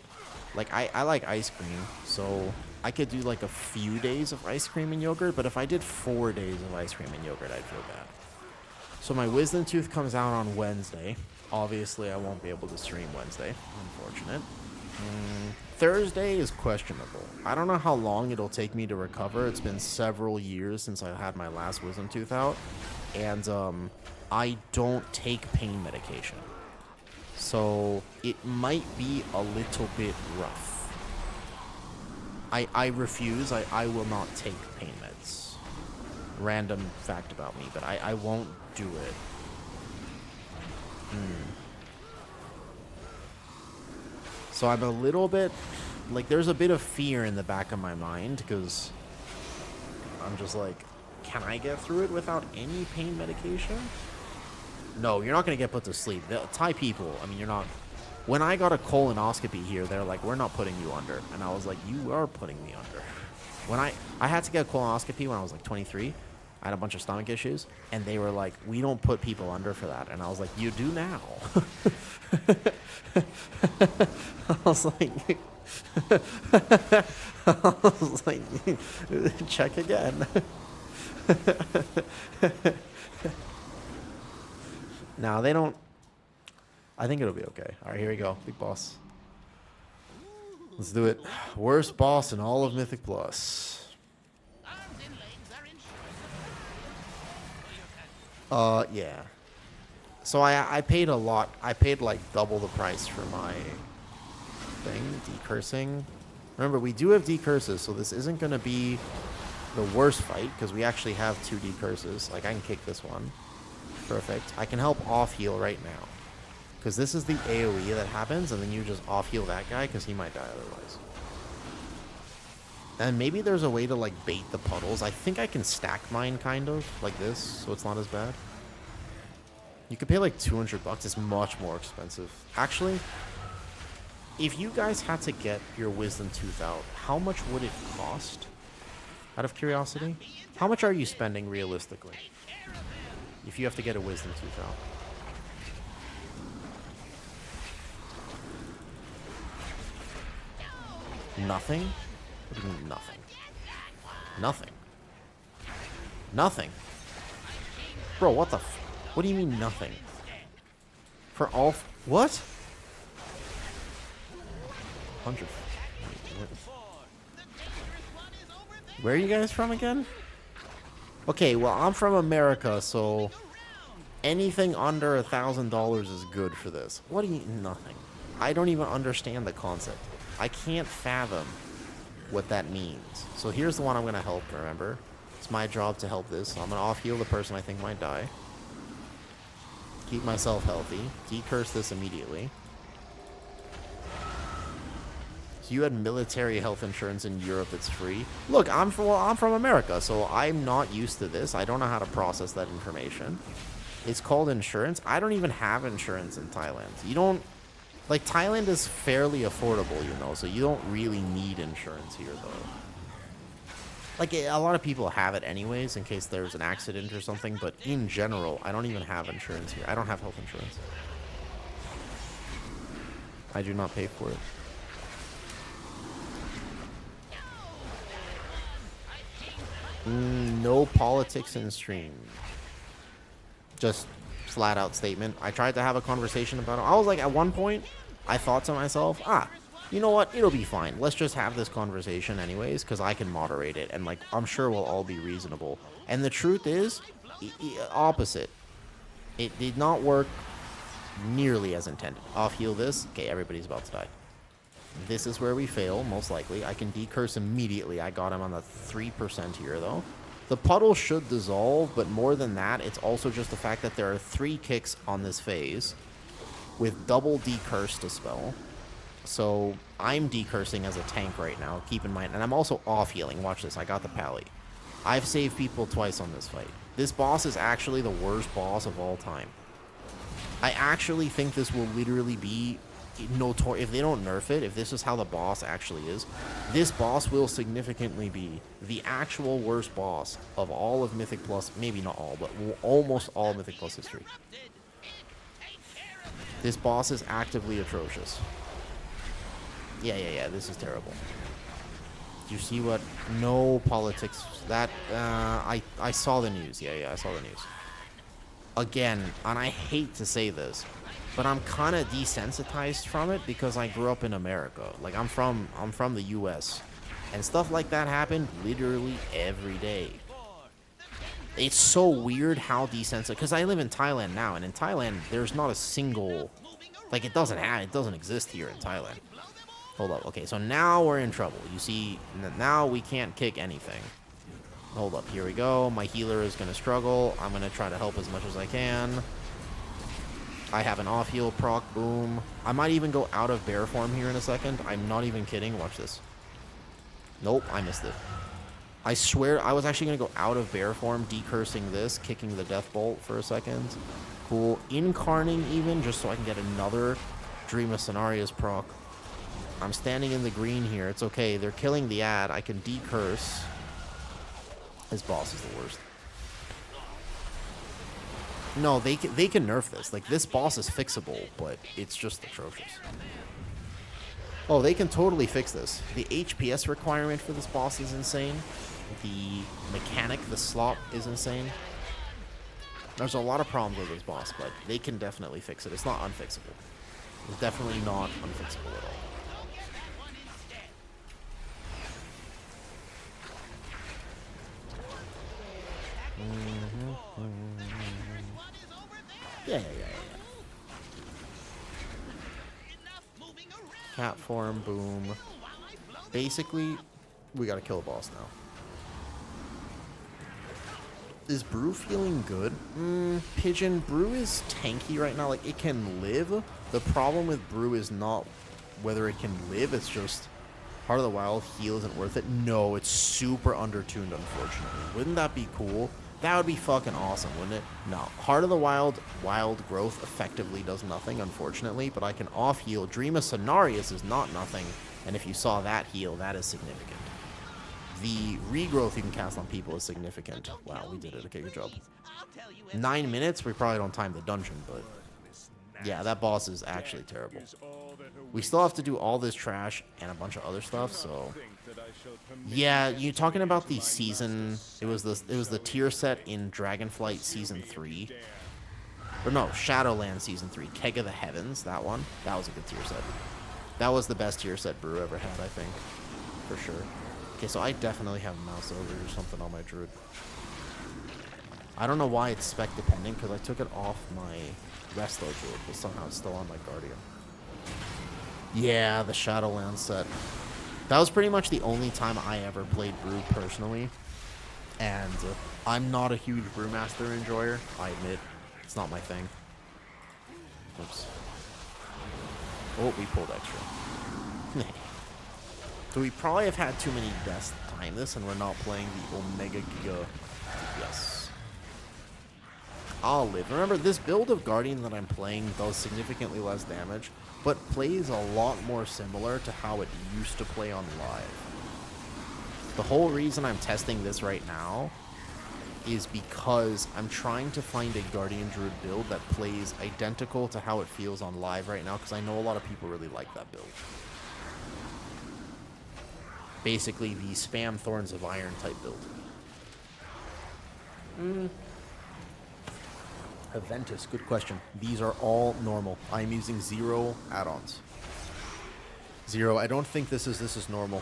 Like, I like ice cream, so I could do, like, a few days of ice cream and yogurt. But if I did 4 days of ice cream and yogurt, I'd feel bad. So my wisdom tooth comes out on Wednesday. Obviously, I won't be able to stream Wednesday. Unfortunate. Thursday is questionable. I don't know how long it'll take me to recover. It's been several years since I had my last wisdom tooth out. And, I don't take pain medication. So it might be a little bit rough. I refuse. I will not take pain meds. Random fact about me, but I won't do it. So I'm a little bit, like, there's a bit of fear in the back of my mind, because I'm just like, can I get through it without any pain medication? No, you're not going to get put to sleep. The Thai people, I mean, you're not... When I got a colonoscopy here, they're like, we're not putting you under. And I was like, you are putting me under. When I had to get a colonoscopy when I was like 23. I had a bunch of stomach issues, and they were like, "We don't put people under for that." And I was like, "You do now." I was like, I was like, check again. No, they don't. I think it'll be okay. All right, here we go. Big boss. Let's do it. Worst boss in all of Mythic Plus. Yeah. So I paid a lot. I paid like double the price for my thing, decursing. Remember, we do have decurses, so this isn't going to be the worst fight, because we actually have 2 decurses. Like, I can kick this one. Perfect. I can help off-heal right now. Because this is the AoE that happens, and then you just off-heal that guy, because he might die otherwise. And maybe there's a way to, like, bait the puddles. I think I can stack mine, kind of, like this, so it's not as bad. You could pay, like, $200. It's much more expensive. Actually, if you guys had to get your Wisdom Tooth out, how much would it cost? Out of curiosity? How much are you spending realistically? If you have to get a Wisdom Tooth out. Nothing? What do you mean nothing? Nothing. Nothing? Bro, what the what do you mean nothing? For all what? 100. Where are you guys from again? Okay, well, I'm from America, so anything under $1,000 is good for this. What do you mean nothing? I don't even understand the concept. I can't fathom what that means. So here's the one I'm going to help, remember. It's my job to help this. So I'm going to off-heal the person I think might die. Keep myself healthy. Decurse this immediately. So you had military health insurance in Europe, it's free. Look, I'm from America, so I'm not used to this. I don't know how to process that information. It's called insurance. I don't even have insurance in Thailand. You don't... Like, Thailand is fairly affordable, you know, so you don't really need insurance here, though. Like, a lot of people have it anyways, in case there's an accident or something, but in general, I don't even have insurance here. I don't have health insurance. I do not pay for it. No politics in stream. Just flat out statement. I tried to have a conversation about it. I was like, at one point, I thought to myself, you know what? It'll be fine. Let's just have this conversation anyways, because I can moderate it. And, like, I'm sure we'll all be reasonable. And the truth is, opposite. It did not work nearly as intended. Off-heal this. Okay, everybody's about to die. This is where we fail, most likely. I can decurse immediately. I got him on the 3% here, though. The puddle should dissolve, but more than that, it's also just the fact that there are 3 kicks on this phase with double decurse to spell. So I'm decursing as a tank right now, keep in mind. And I'm also off-healing. Watch this. I got the pally. I've saved people twice on this fight. This boss is actually the worst boss of all time. I actually think this will literally be notorious. If they don't nerf it, if this is how the boss actually is, this boss will significantly be the actual worst boss of all of Mythic Plus. Maybe not all, but almost all Mythic Plus history. This boss is actively atrocious. Yeah, this is terrible. Do you see what? No politics. That, I saw the news. Yeah, I saw the news. Again, and I hate to say this, but I'm kind of desensitized from it because I grew up in America. Like, I'm from the US. And stuff like that happened literally every day. It's so weird how desensitized, because I live in Thailand now, and in Thailand, there's not a single, like, it doesn't exist here in Thailand. Hold up. Okay, so now we're in trouble. You see, now we can't kick anything. Hold up. Here we go. My healer is going to struggle. I'm going to try to help as much as I can. I have an off-heal proc. Boom. I might even go out of bear form here in a second. I'm not even kidding. Watch this. Nope, I missed it. I swear I was actually going to go out of bear form, decursing this, kicking the death bolt for a second. Cool. Incarning even, just so I can get another Dream of Cenaria's proc. I'm standing in the green here. It's okay. They're killing the ad. I can decurse. His boss is the worst. No, they can nerf this. Like, this boss is fixable, but it's just atrocious. Oh, they can totally fix this. The HPS requirement for this boss is insane. The mechanic, the slot is insane. There's a lot of problems with this boss, but they can definitely fix it. It's not unfixable. It's definitely not unfixable at all. Yeah. Cat form, boom. Basically, we gotta kill the boss now. Is Brew feeling good? Pigeon, Brew is tanky right now. Like, it can live. The problem with Brew is not whether it can live, it's just Heart of the Wild heal isn't worth it. No, it's super undertuned, unfortunately. Wouldn't that be cool? That would be fucking awesome, wouldn't it? No. Heart of the Wild, Wild Growth effectively does nothing, unfortunately, but I can off-heal. Dream of Cenarius is not nothing, and if you saw that heal, that is significant. The regrowth you can cast on people is significant. Wow, we did it. Okay, good job. 9 minutes? We probably don't time the dungeon, but... yeah, that boss is actually terrible. We still have to do all this trash and a bunch of other stuff, so... yeah, you're talking about the season... It was the tier set in Dragonflight Season 3. Or no, Shadowland Season 3. Keg of the Heavens, that one. That was a good tier set. That was the best tier set Brew ever had, I think. For sure. Okay, so I definitely have mouse over or something on my Druid. I don't know why it's spec dependent, because I took it off my Wrestler Druid, but somehow it's still on my Guardian. Yeah, the Shadowland set. That was pretty much the only time I ever played Brew personally. And I'm not a huge Brewmaster enjoyer, I admit. It's not my thing. Oops. Oh, we pulled extra. So we probably have had too many deaths to time this, and we're not playing the Omega Giga. Yes. I'll live. Remember, this build of Guardian that I'm playing does significantly less damage, but plays a lot more similar to how it used to play on live. The whole reason I'm testing this right now is because I'm trying to find a Guardian Druid build that plays identical to how it feels on live right now, because I know a lot of people really like that build. Basically, the spam Thorns of Iron type build. Aventus, good question. These are all normal. I'm using 0 add-ons. 0. I don't think this is normal.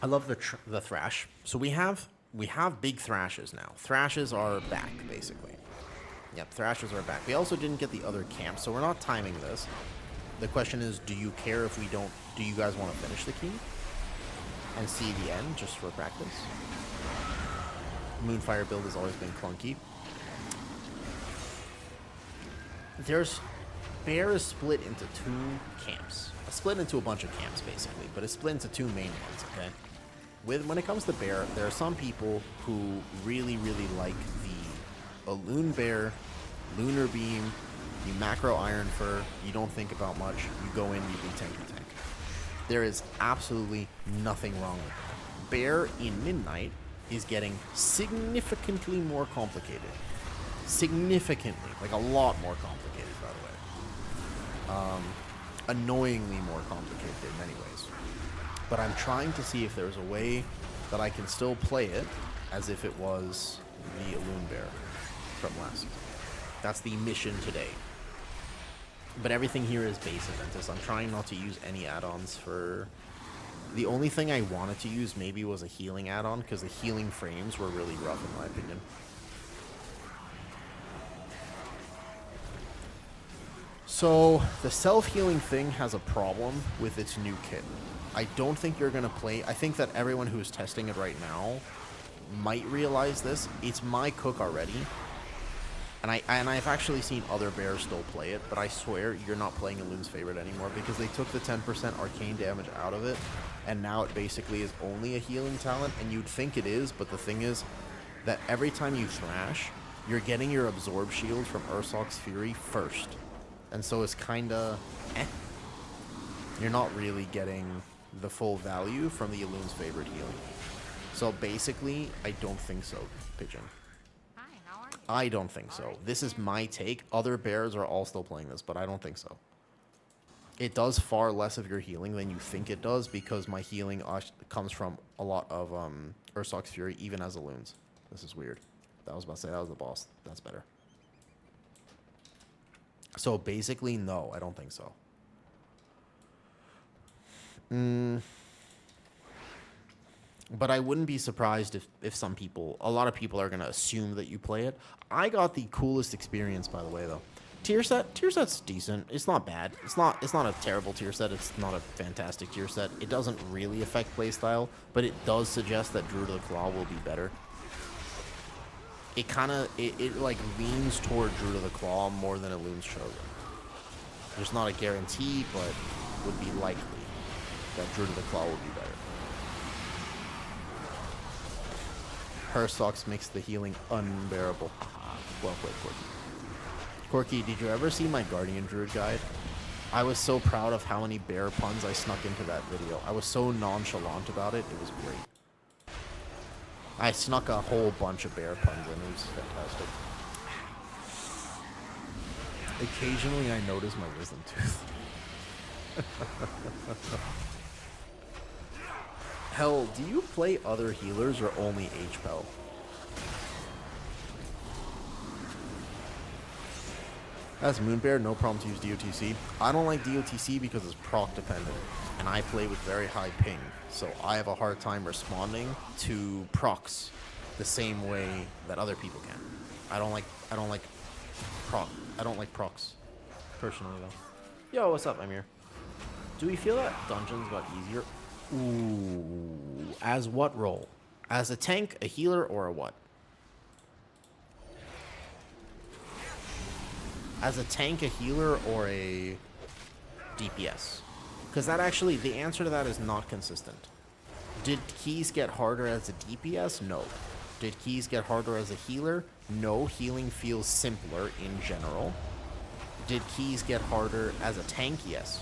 I love the Thrash. So we have big Thrashes now. Thrashes are back, basically. Yep, Thrashes are back. We also didn't get the other camp, so we're not timing this. The question is, do you care if we don't? Do you guys want to finish the key and see the end just for practice? Moonfire build has always been clunky. Bear is split into 2 camps. Split into a bunch of camps, basically, but it's split into 2 main ones, okay? When it comes to Bear, there are some people who really, really like the Elune Bear, Lunar Beam, you macro Iron Fur, you don't think about much, you go in, you do tank. There is absolutely nothing wrong with that. Bear in Midnight is getting significantly more complicated. Significantly. Like a lot more complicated, by the way. Annoyingly more complicated in many ways. But I'm trying to see if there's a way that I can still play it as if it was the Elune Bear from last season. That's the mission today. But everything here is base Aventus. I'm trying not to use any add-ons for... The only thing I wanted to use maybe was a healing add-on, because the healing frames were really rough in my opinion. So, the self-healing thing has a problem with its new kit. I don't think you're going to play... I think that everyone who is testing it right now might realize this. It's my cook already. And I've actually seen other bears still play it, but I swear you're not playing Elune's Favorite anymore, because they took the 10% arcane damage out of it, and now it basically is only a healing talent, and you'd think it is, but the thing is that every time you thrash, you're getting your absorb shield from Ursoc's Fury first. And so it's kinda you're not really getting the full value from the Elune's favorite healing. So basically, I don't think so, Pigeon. Hi, how are you? I don't think so. This is my take. Other bears are all still playing this, but I don't think so. It does far less of your healing than you think it does because my healing comes from a lot of Ursock's Fury, even as Elune's. This is weird. That was about to say that was the boss. That's better. So basically, no, I don't think so. But I wouldn't be surprised if some people, a lot of people are going to assume that you play it. I got the coolest experience, by the way, though. Tier set's decent. It's not bad. It's not a terrible tier set. It's not a fantastic tier set. It doesn't really affect playstyle, but it does suggest that Druid of the Claw will be better. It kind of, it like leans toward Druid of the Claw more than Elune's Shogun. There's not a guarantee, but would be likely that Druid of the Claw will be better. Hersox makes the healing unbearable. Well played, Corky. Corky, did you ever see my Guardian Druid guide? I was so proud of how many bear puns I snuck into that video. I was so nonchalant about it. It was great. I snuck a whole bunch of bear puns in. It was fantastic. Occasionally, I notice my wisdom tooth. Hell, do you play other healers or only HPEL? As Moonbear, no problem to use DOTC. I don't like DOTC because it's proc dependent, and I play with very high ping, so I have a hard time responding to procs the same way that other people can. I don't like procs personally though. Yo, what's up? I'm here. Do we feel that dungeons got easier? Ooh, as what role? As a tank, a healer, or a what? As a tank, a healer, or a DPS? Because that actually, the answer to that is not consistent. Did keys get harder as a DPS? No. Did keys get harder as a healer? No. Healing feels simpler in general. Did keys get harder as a tank? Yes.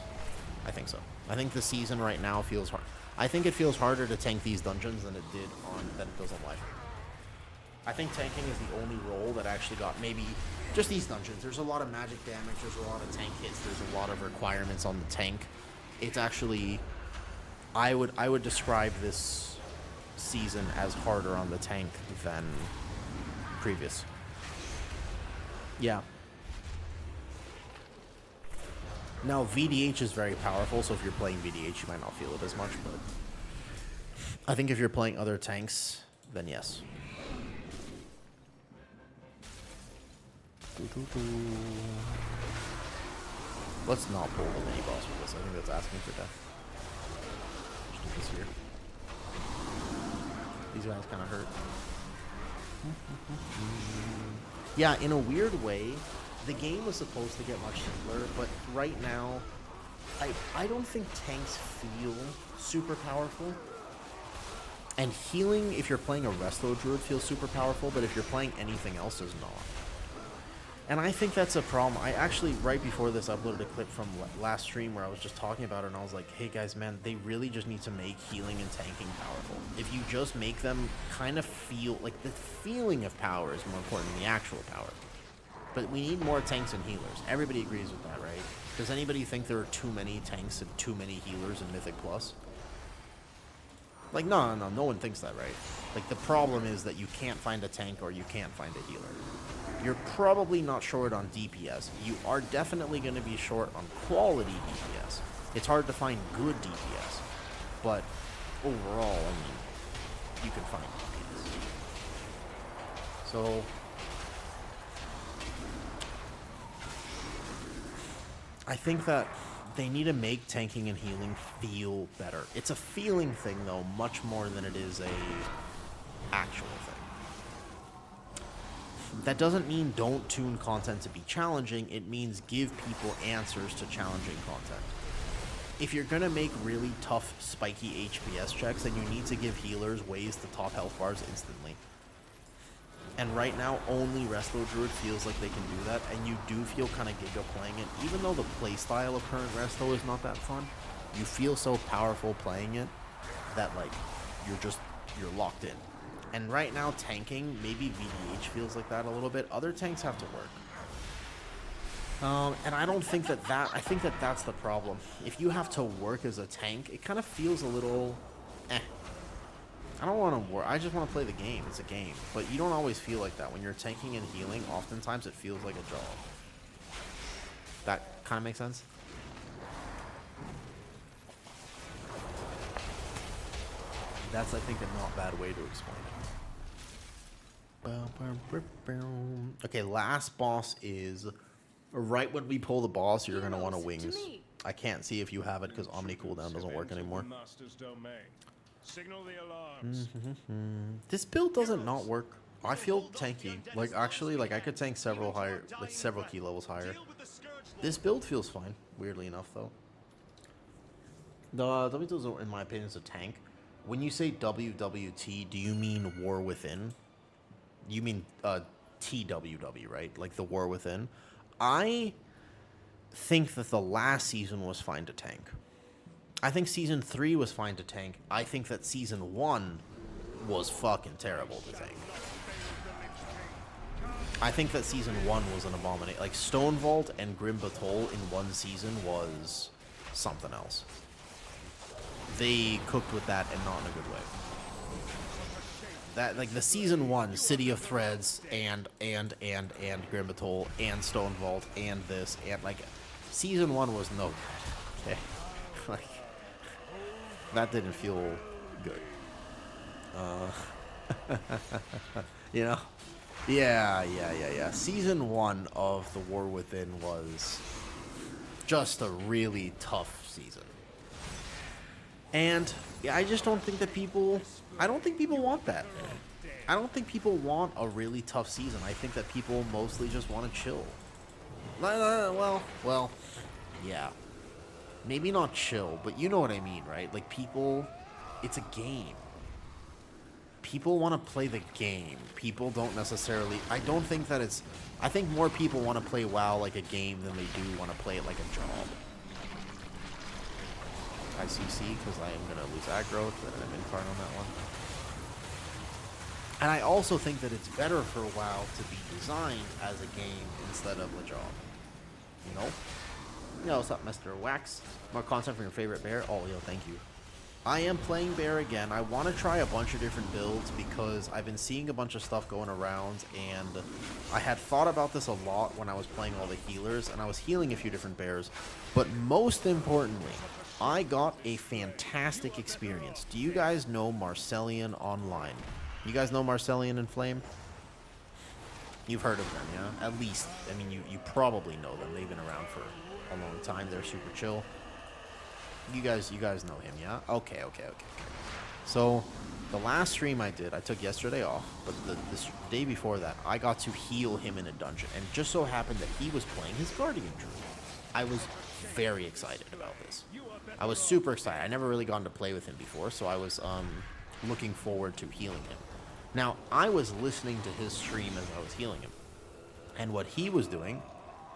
I think so. I think the season right now feels hard. I think it feels harder to tank these dungeons than it does on life. I think tanking is the only role that actually got maybe just these dungeons. There's a lot of magic damage. There's a lot of tank hits. There's a lot of requirements on the tank. It's actually, I would describe this season as harder on the tank than previous. Yeah. Now, VDH is very powerful, so if you're playing VDH, you might not feel it as much, but I think if you're playing other tanks, then yes. Let's not pull the mini boss with this. I think that's asking for death. Just do this here. These guys kind of hurt. Yeah, in a weird way, the game was supposed to get much simpler, but right now, I don't think tanks feel super powerful. And healing, if you're playing a Resto Druid, feels super powerful, but if you're playing anything else, is not. And I think that's a problem. I actually, right before this, uploaded a clip from last stream where I was just talking about it, and I was like, hey guys, man, they really just need to make healing and tanking powerful. If you just make them kind of feel, like the feeling of power is more important than the actual power. But we need more tanks and healers. Everybody agrees with that, right? Does anybody think there are too many tanks and too many healers in Mythic Plus? Like, no one thinks that, right? Like, the problem is that you can't find a tank or you can't find a healer. You're probably not short on DPS. You are definitely going to be short on quality DPS. It's hard to find good DPS. But overall, I mean, you can find DPS. So I think that they need to make tanking and healing feel better. It's a feeling thing, though, much more than it is a actual thing. That doesn't mean don't tune content to be challenging. It means give people answers to challenging content. If you're going to make really tough, spiky HPS checks, then you need to give healers ways to top health bars instantly. And right now, only Resto Druid feels like they can do that, and you do feel kind of giga playing it. Even though the playstyle of current Resto is not that fun, You feel so powerful playing it that, like, you're locked in. And right now, tanking, maybe VDH feels like that a little bit. Other tanks have to work. And I don't think I think that's the problem. If you have to work as a tank, it kind of feels a little, I don't want to work. I just want to play the game. It's a game. But you don't always feel like that. When you're tanking and healing, oftentimes it feels like a job. That kind of makes sense? That's, I think, a not bad way to explain it. Okay, last boss is right when we pull the boss, you're going to want to wings. I can't see if you have it because Omni cooldown doesn't work anymore. Signal the alarms. This build doesn't not work. I feel tanky. Like, actually, like, I could tank several key levels higher. This build feels fine, weirdly enough, though. The W2 in my opinion, is a tank. When you say WWT, do you mean War Within? You mean TWW, right? Like the War Within? I think that the last season was fine to tank. I think Season 3 was fine to tank. I think that Season 1 was fucking terrible to tank. I think that Season 1 was an abomination. Like, Stone Vault and Grim Batol in one season was something else. They cooked with that and not in a good way. That, like, the Season 1, City of Threads, and Grim Batol, and Stone Vault, and this, and, like, Season 1 was no good. Okay? Like, that didn't feel good. You know? Yeah. Season 1 of The War Within was just a really tough season. And yeah, I just don't think that I don't think people want that. I don't think people want a really tough season. I think that people mostly just want to chill. Well, yeah. Maybe not chill, but you know what I mean, right? Like, people, it's a game. People want to play the game. People don't necessarily, I think more people want to play WoW like a game than they do want to play it like a job. I CC because I am going to lose aggro, but I'm infarct on that one. And I also think that it's better for WoW to be designed as a game instead of a job. You know? Yo, what's up, Mr. Wax? More content from your favorite bear? Oh, yo, thank you. I am playing bear again. I want to try a bunch of different builds because I've been seeing a bunch of stuff going around, and I had thought about this a lot when I was playing all the healers, and I was healing a few different bears. But most importantly, I got a fantastic experience. Do you guys know Marcellian Online? You guys know Marcellian and Flame? You've heard of them, yeah? At least, I mean, you probably know them. They've been around for a long time. They're super chill. You guys know him, yeah? Okay. So, the last stream I did, I took yesterday off, but the day before that, I got to heal him in a dungeon. And it just so happened that he was playing his Guardian Druid. I was very excited about this. I was super excited. I never really gotten to play with him before, so I was looking forward to healing him. Now, I was listening to his stream as I was healing him. And what he was doing...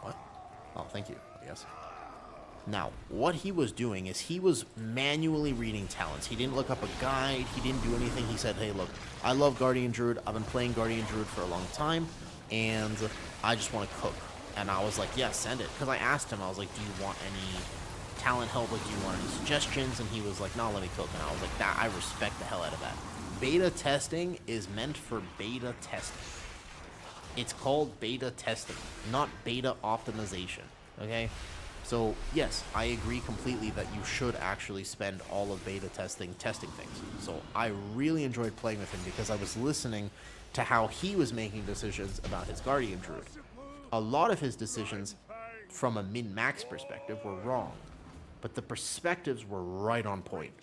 What? Oh, thank you, I guess. Now, what he was doing is he was manually reading talents. He didn't look up a guide. He didn't do anything. He said, hey, look, I love Guardian Druid. I've been playing Guardian Druid for a long time, and I just want to cook. And I was like, yeah, send it. Because I asked him, I was like, do you want any talent help? Like, do you want any suggestions? And he was like, no, let me cook. And I was like, nah, I respect the hell out of that. Beta testing is meant for beta testing. It's called beta testing, not beta optimization, okay? So, yes, I agree completely that you should actually spend all of beta testing things. So, I really enjoyed playing with him because I was listening to how he was making decisions about his Guardian Druid. A lot of his decisions, from a min-max perspective, were wrong. But the perspectives were right on point.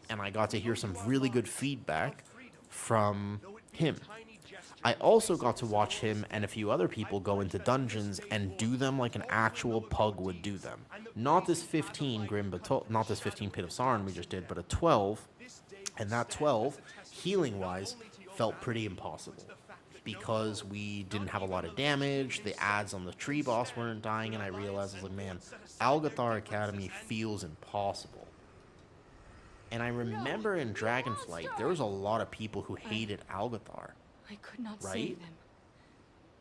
And I got to hear some really good feedback from him. I also got to watch him and a few other people go into dungeons and do them like an actual pug would do them. Not this 15 not this 15 Pit of Sarn we just did, but a 12. And that 12, healing-wise, felt pretty impossible. Because we didn't have a lot of damage, the ads on the tree boss weren't dying, and I realized, I was like, man, Algathar Academy feels impossible. And I remember in Dragonflight, there was a lot of people who hated Algathar, I could not right? save them.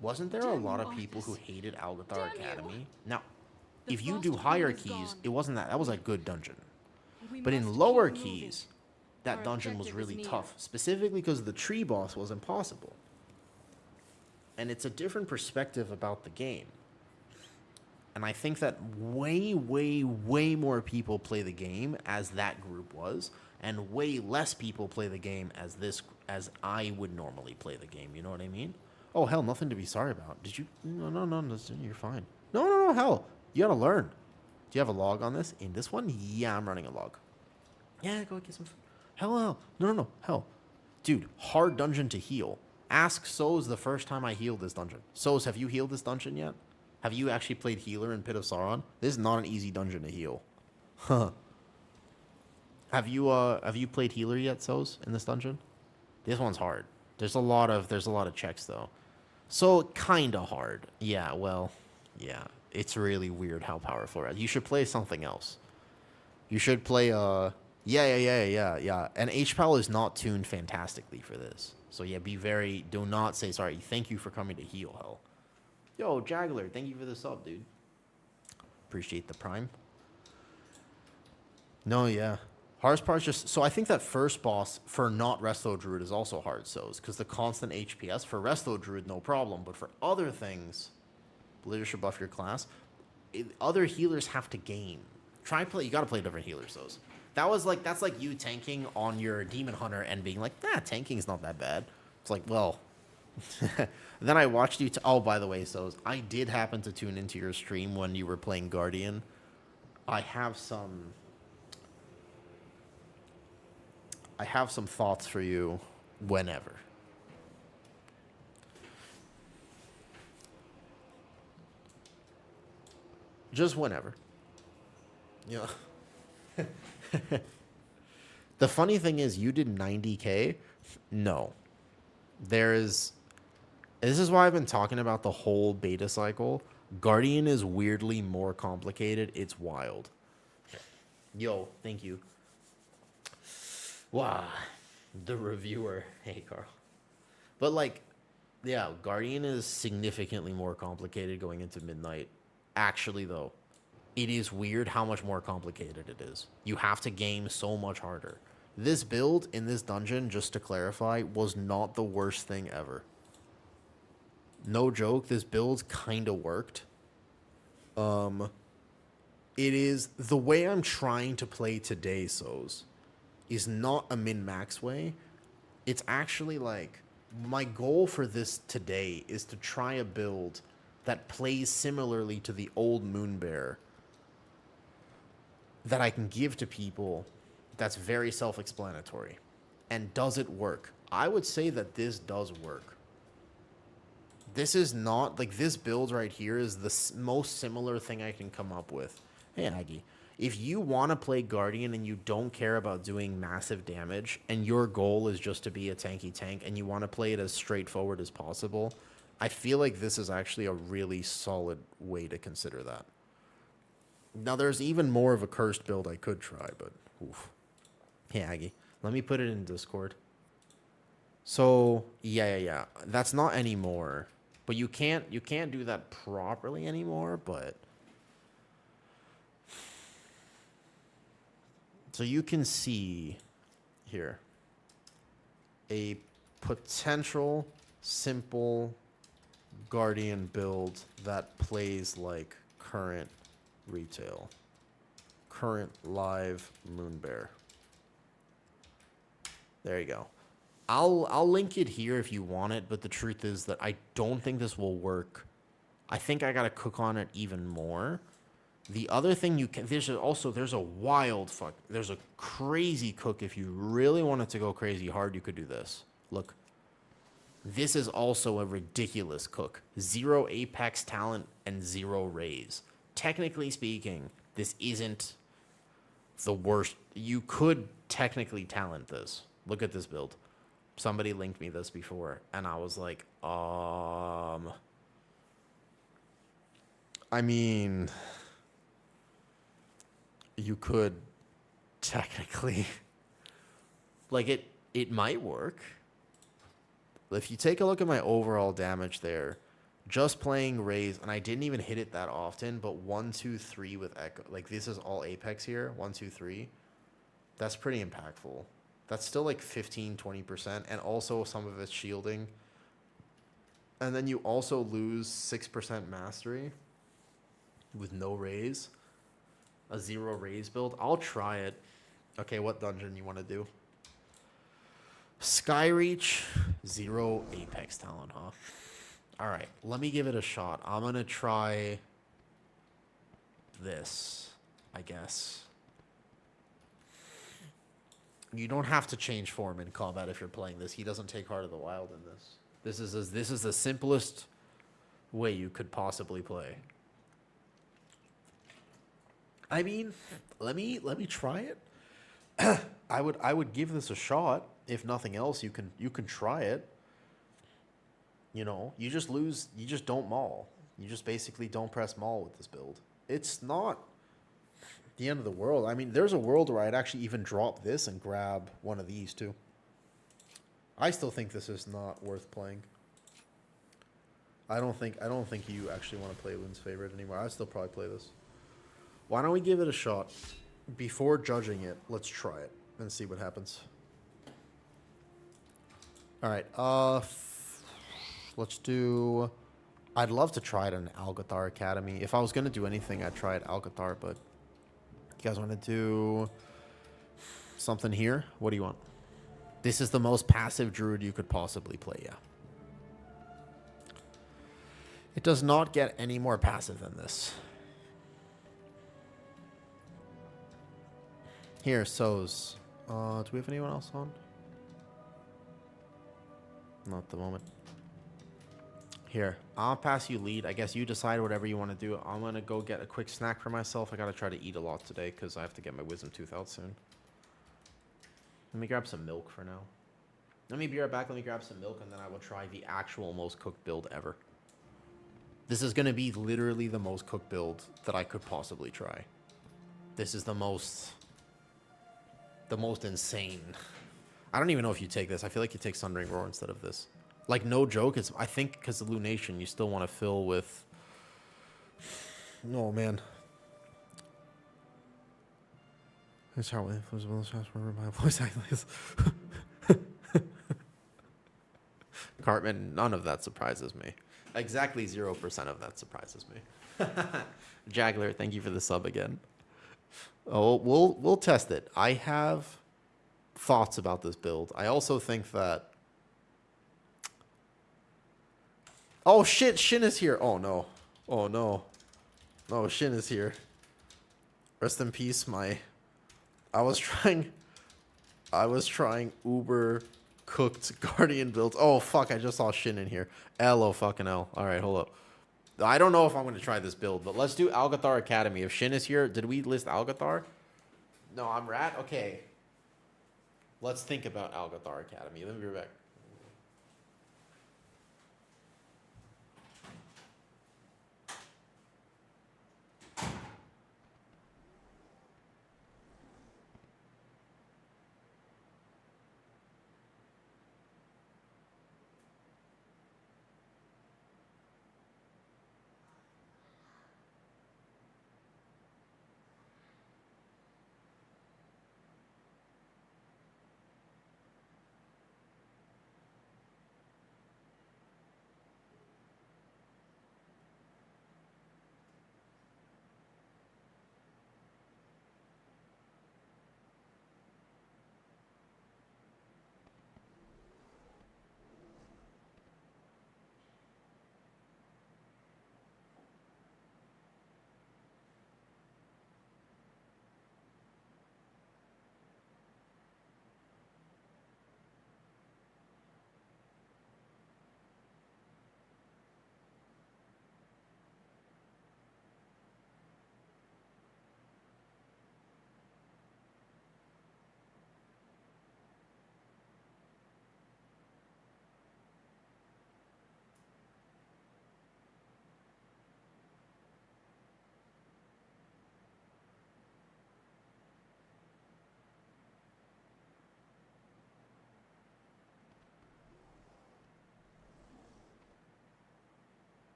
Wasn't there a Damn lot you, of people who Arthas. hated Algathar Damn you. Academy? Now, The if you frost do of winter is hierarchies, gone. it wasn't that. That was a good dungeon. We But must in keep lower moving. keys, that Our dungeon was objective is really near. tough, specifically because the tree boss was impossible. And it's a different perspective about the game. And I think that way, way, way more people play the game as that group was, and way less people play the game as I would normally play the game. You know what I mean? Oh hell, nothing to be sorry about. Did you? No, you're fine. No, hell, you gotta learn. Do you have a log on this? In this one, yeah, I'm running a log. Yeah, go get some. Hell, no, hell, dude, hard dungeon to heal. Ask Soz the first time I healed this dungeon. Soz, have you healed this dungeon yet? Have you actually played healer in Pit of Sauron? This is not an easy dungeon to heal. Huh. Have you played healer yet, Soz, in this dungeon? This one's hard. There's a lot of checks though. So kinda hard. Yeah, well, yeah. It's really weird how powerful it is. You should play something else. You should play yeah. And HPAL is not tuned fantastically for this. So yeah, do not say sorry. Thank you for coming to heal, hell. Yo, Jaggler, thank you for the sub, dude. Appreciate the prime. No, yeah. Hardest part is just... So I think that first boss for not Resto Druid is also hard, because the constant HPS. For Resto Druid, no problem. But for other things, Blizzard should buff your class. Other healers have to game. You gotta play different healers, those. That's like you tanking on your Demon Hunter and being like, tanking's not that bad. It's like, well... Then I watched you... Oh, by the way, so I did happen to tune into your stream when you were playing Guardian. I have some thoughts for you whenever. Just whenever. Yeah. The funny thing is, you did 90K? No. This is why I've been talking about the whole beta cycle. Guardian is weirdly more complicated. It's wild. Yo, thank you. Wow. The reviewer. Hey, Carl. But yeah, Guardian is significantly more complicated going into midnight. Actually, though, it is weird how much more complicated it is. You have to game so much harder. This build in this dungeon, just to clarify, was not the worst thing ever. No joke, this build kind of worked. It is... The way I'm trying to play today, Soz, is not a min-max way. It's actually my goal for this today is to try a build that plays similarly to the old Moonbear that I can give to people that's very self-explanatory. And does it work? I would say that this does work. This is not... this build right here is the most similar thing I can come up with. Hey, Aggie. If you want to play Guardian and you don't care about doing massive damage, and your goal is just to be a tanky tank, and you want to play it as straightforward as possible, I feel like this is actually a really solid way to consider that. Now, there's even more of a cursed build I could try, but... Oof. Hey, Aggie. Let me put it in Discord. So, yeah. That's not anymore. But you can't do that properly anymore, but... So you can see here a potential simple Guardian build that plays like current retail. Current live Moonbear. There you go. I'll link it here if you want it, but the truth is that I don't think this will work. I think I gotta cook on it even more. The other thing there's a crazy cook. If you really wanted to go crazy hard, you could do this. Look, this is also a ridiculous cook. 0 Apex talent and 0 raise. Technically speaking, this isn't the worst. You could technically talent this. Look at this build. Somebody linked me this before, and I was like, I mean... You could technically Like, it might work. If you take a look at my overall damage there, just playing Raise, and I didn't even hit it that often, but 1, 2, 3 with Echo. Like, this is all Apex here. 1, 2, 3. That's pretty impactful. That's still like 15, 20%, and also some of it's shielding. And then you also lose 6% mastery with no Raise. A 0 Raise build. I'll try it. Okay, what dungeon you want to do? Skyreach, 0 Apex Talent, huh? Alright, let me give it a shot. I'm gonna try this, I guess. You don't have to change form in combat if you're playing this. He doesn't take Heart of the Wild in this. This is the simplest way you could possibly play. I mean, let me try it. I would give this a shot. If nothing else, you can try it. You know, you just don't maul. You just basically don't press maul with this build. It's not the end of the world. I mean, there's a world where I'd actually even drop this and grab one of these too. I still think this is not worth playing. I don't think you actually want to play Elune's favorite anymore. I'd still probably play this. Why don't we give it a shot? Before judging it, let's try it and see what happens. All right, let's do... I'd love to try it in Algathar Academy. If I was going to do anything, I'd try it Algathar, but... You guys want to do something here? What do you want? This is the most passive druid you could possibly play, yeah. It does not get any more passive than this. Here, Soz. Do we have anyone else on? Not at the moment. Here, I'll pass you lead. I guess you decide whatever you want to do. I'm going to go get a quick snack for myself. I got to try to eat a lot today because I have to get my wisdom tooth out soon. Let me grab some milk for now. Let me be right back. Let me grab some milk, and then I will try the actual most cooked build ever. This is going to be literally the most cooked build that I could possibly try. This is the most insane. I don't even know if you take this. I feel like you take Sundering Roar instead of this. Like, no joke. It's, I think because of Lunation, you still want to fill with... Oh, man. It's hard with my voice like this. Cartman, none of that surprises me. Exactly 0% of that surprises me. Jagler, thank you for the sub again. Oh, we'll test it. I have thoughts about this build. I also think that... Oh shit, Shin is here. Oh no. Oh no. No, Shin is here. Rest in peace, my... I was trying uber cooked Guardian builds. Oh fuck, I just saw Shin in here. L-O fucking L. Alright, hold up. I don't know if I'm going to try this build, but let's do Algathar Academy. If Shin is here, did we list Algathar? No, I'm Rat? Okay. Let's think about Algathar Academy. Let me be right back.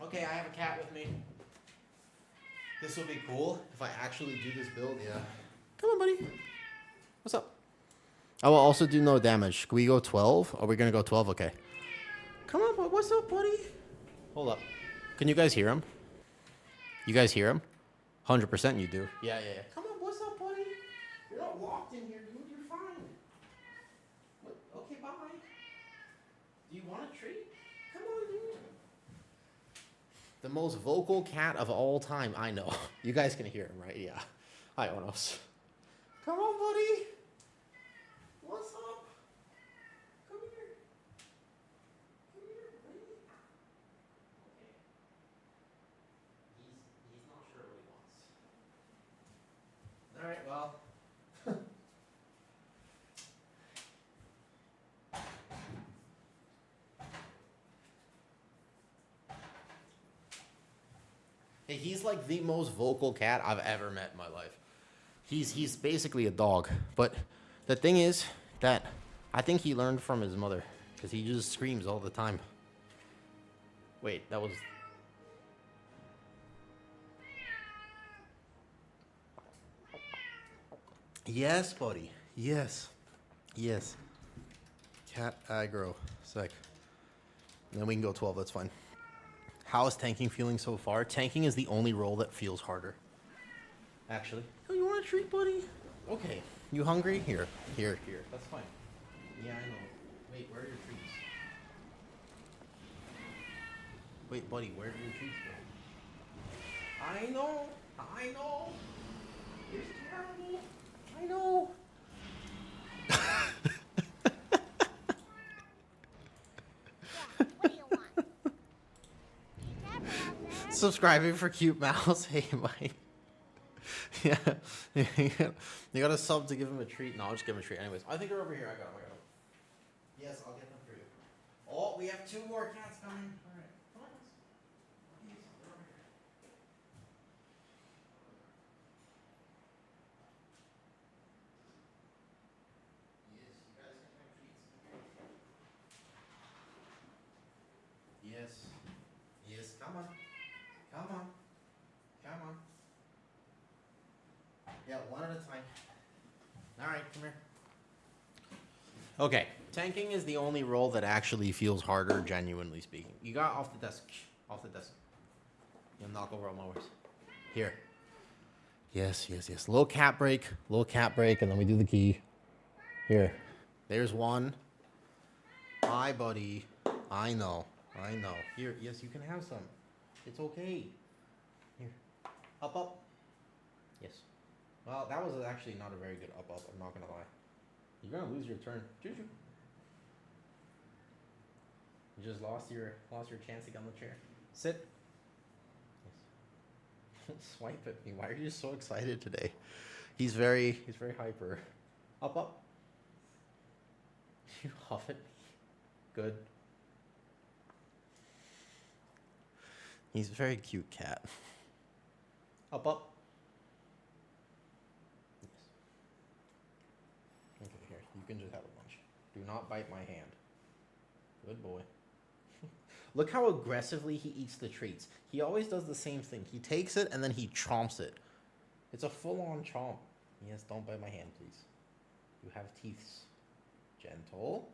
Okay, I have a cat with me. This will be cool if I actually do this build, yeah. Come on, buddy. What's up? I will also do no damage. Can we go 12? Are we going to go 12? Okay. Come on, what's up, buddy? Hold up. Can you guys hear him? You guys hear him? 100% you do. Yeah. Come on, what's up, buddy? You're not locked in here, dude. You're fine. What? Okay, bye. Do you want a treat? Come on, dude. The most vocal cat of all time. I know. You guys can hear him, right? Yeah. Hi, Onos. Come on, buddy. What's up? Come here. Come here, buddy. Okay. He's not sure what he wants. All right, well. Hey, he's like the most vocal cat I've ever met in my life. He's basically a dog, but the thing is that I think he learned from his mother because he just screams all the time. Wait, that was... Yes, buddy. Yes. Cat aggro. Sec. And then we can go 12, that's fine. How is tanking feeling so far? Tanking is the only role that feels harder. Actually. Oh, you want a treat, buddy? Okay. You hungry? Here. That's fine. Yeah, I know. Wait, where are your treats? Wait, buddy, where are your treats go? I know. It's terrible. I know. What do you want? Subscribing for cute mouse. Hey, Mike. Yeah. You got a sub to give him a treat. No, I'll just give him a treat. Anyways, I think they're over here. I got them. Yes, I'll get them for you. Oh, we have 2 more cats coming. All right. Come on. They're over here. Yes, you guys can have treats. Yes, come on. Yeah, one at a time. All right, come here. Okay, tanking is the only role that actually feels harder, genuinely speaking. You got off the desk. You'll knock over all my words. Here. Yes. Little cat break, and then we do the key. Here. There's one. Hi, buddy. I know. Here, yes, you can have some. It's okay. Here. Up. Yes. Well, that was actually not a very good up. I'm not gonna lie. You're gonna lose your turn. Choo-choo. You just lost your chance to get on the chair. Sit. Yes. Don't swipe at me. Why are you so excited today? He's very hyper. Up. You huff at me. Good. He's a very cute cat. Up. Yes. Okay, here. You can just have a bunch. Do not bite my hand. Good boy. Look how aggressively he eats the treats. He always does the same thing. He takes it and then he chomps it. It's a full-on chomp. Yes, don't bite my hand, please. You have teeth. Gentle.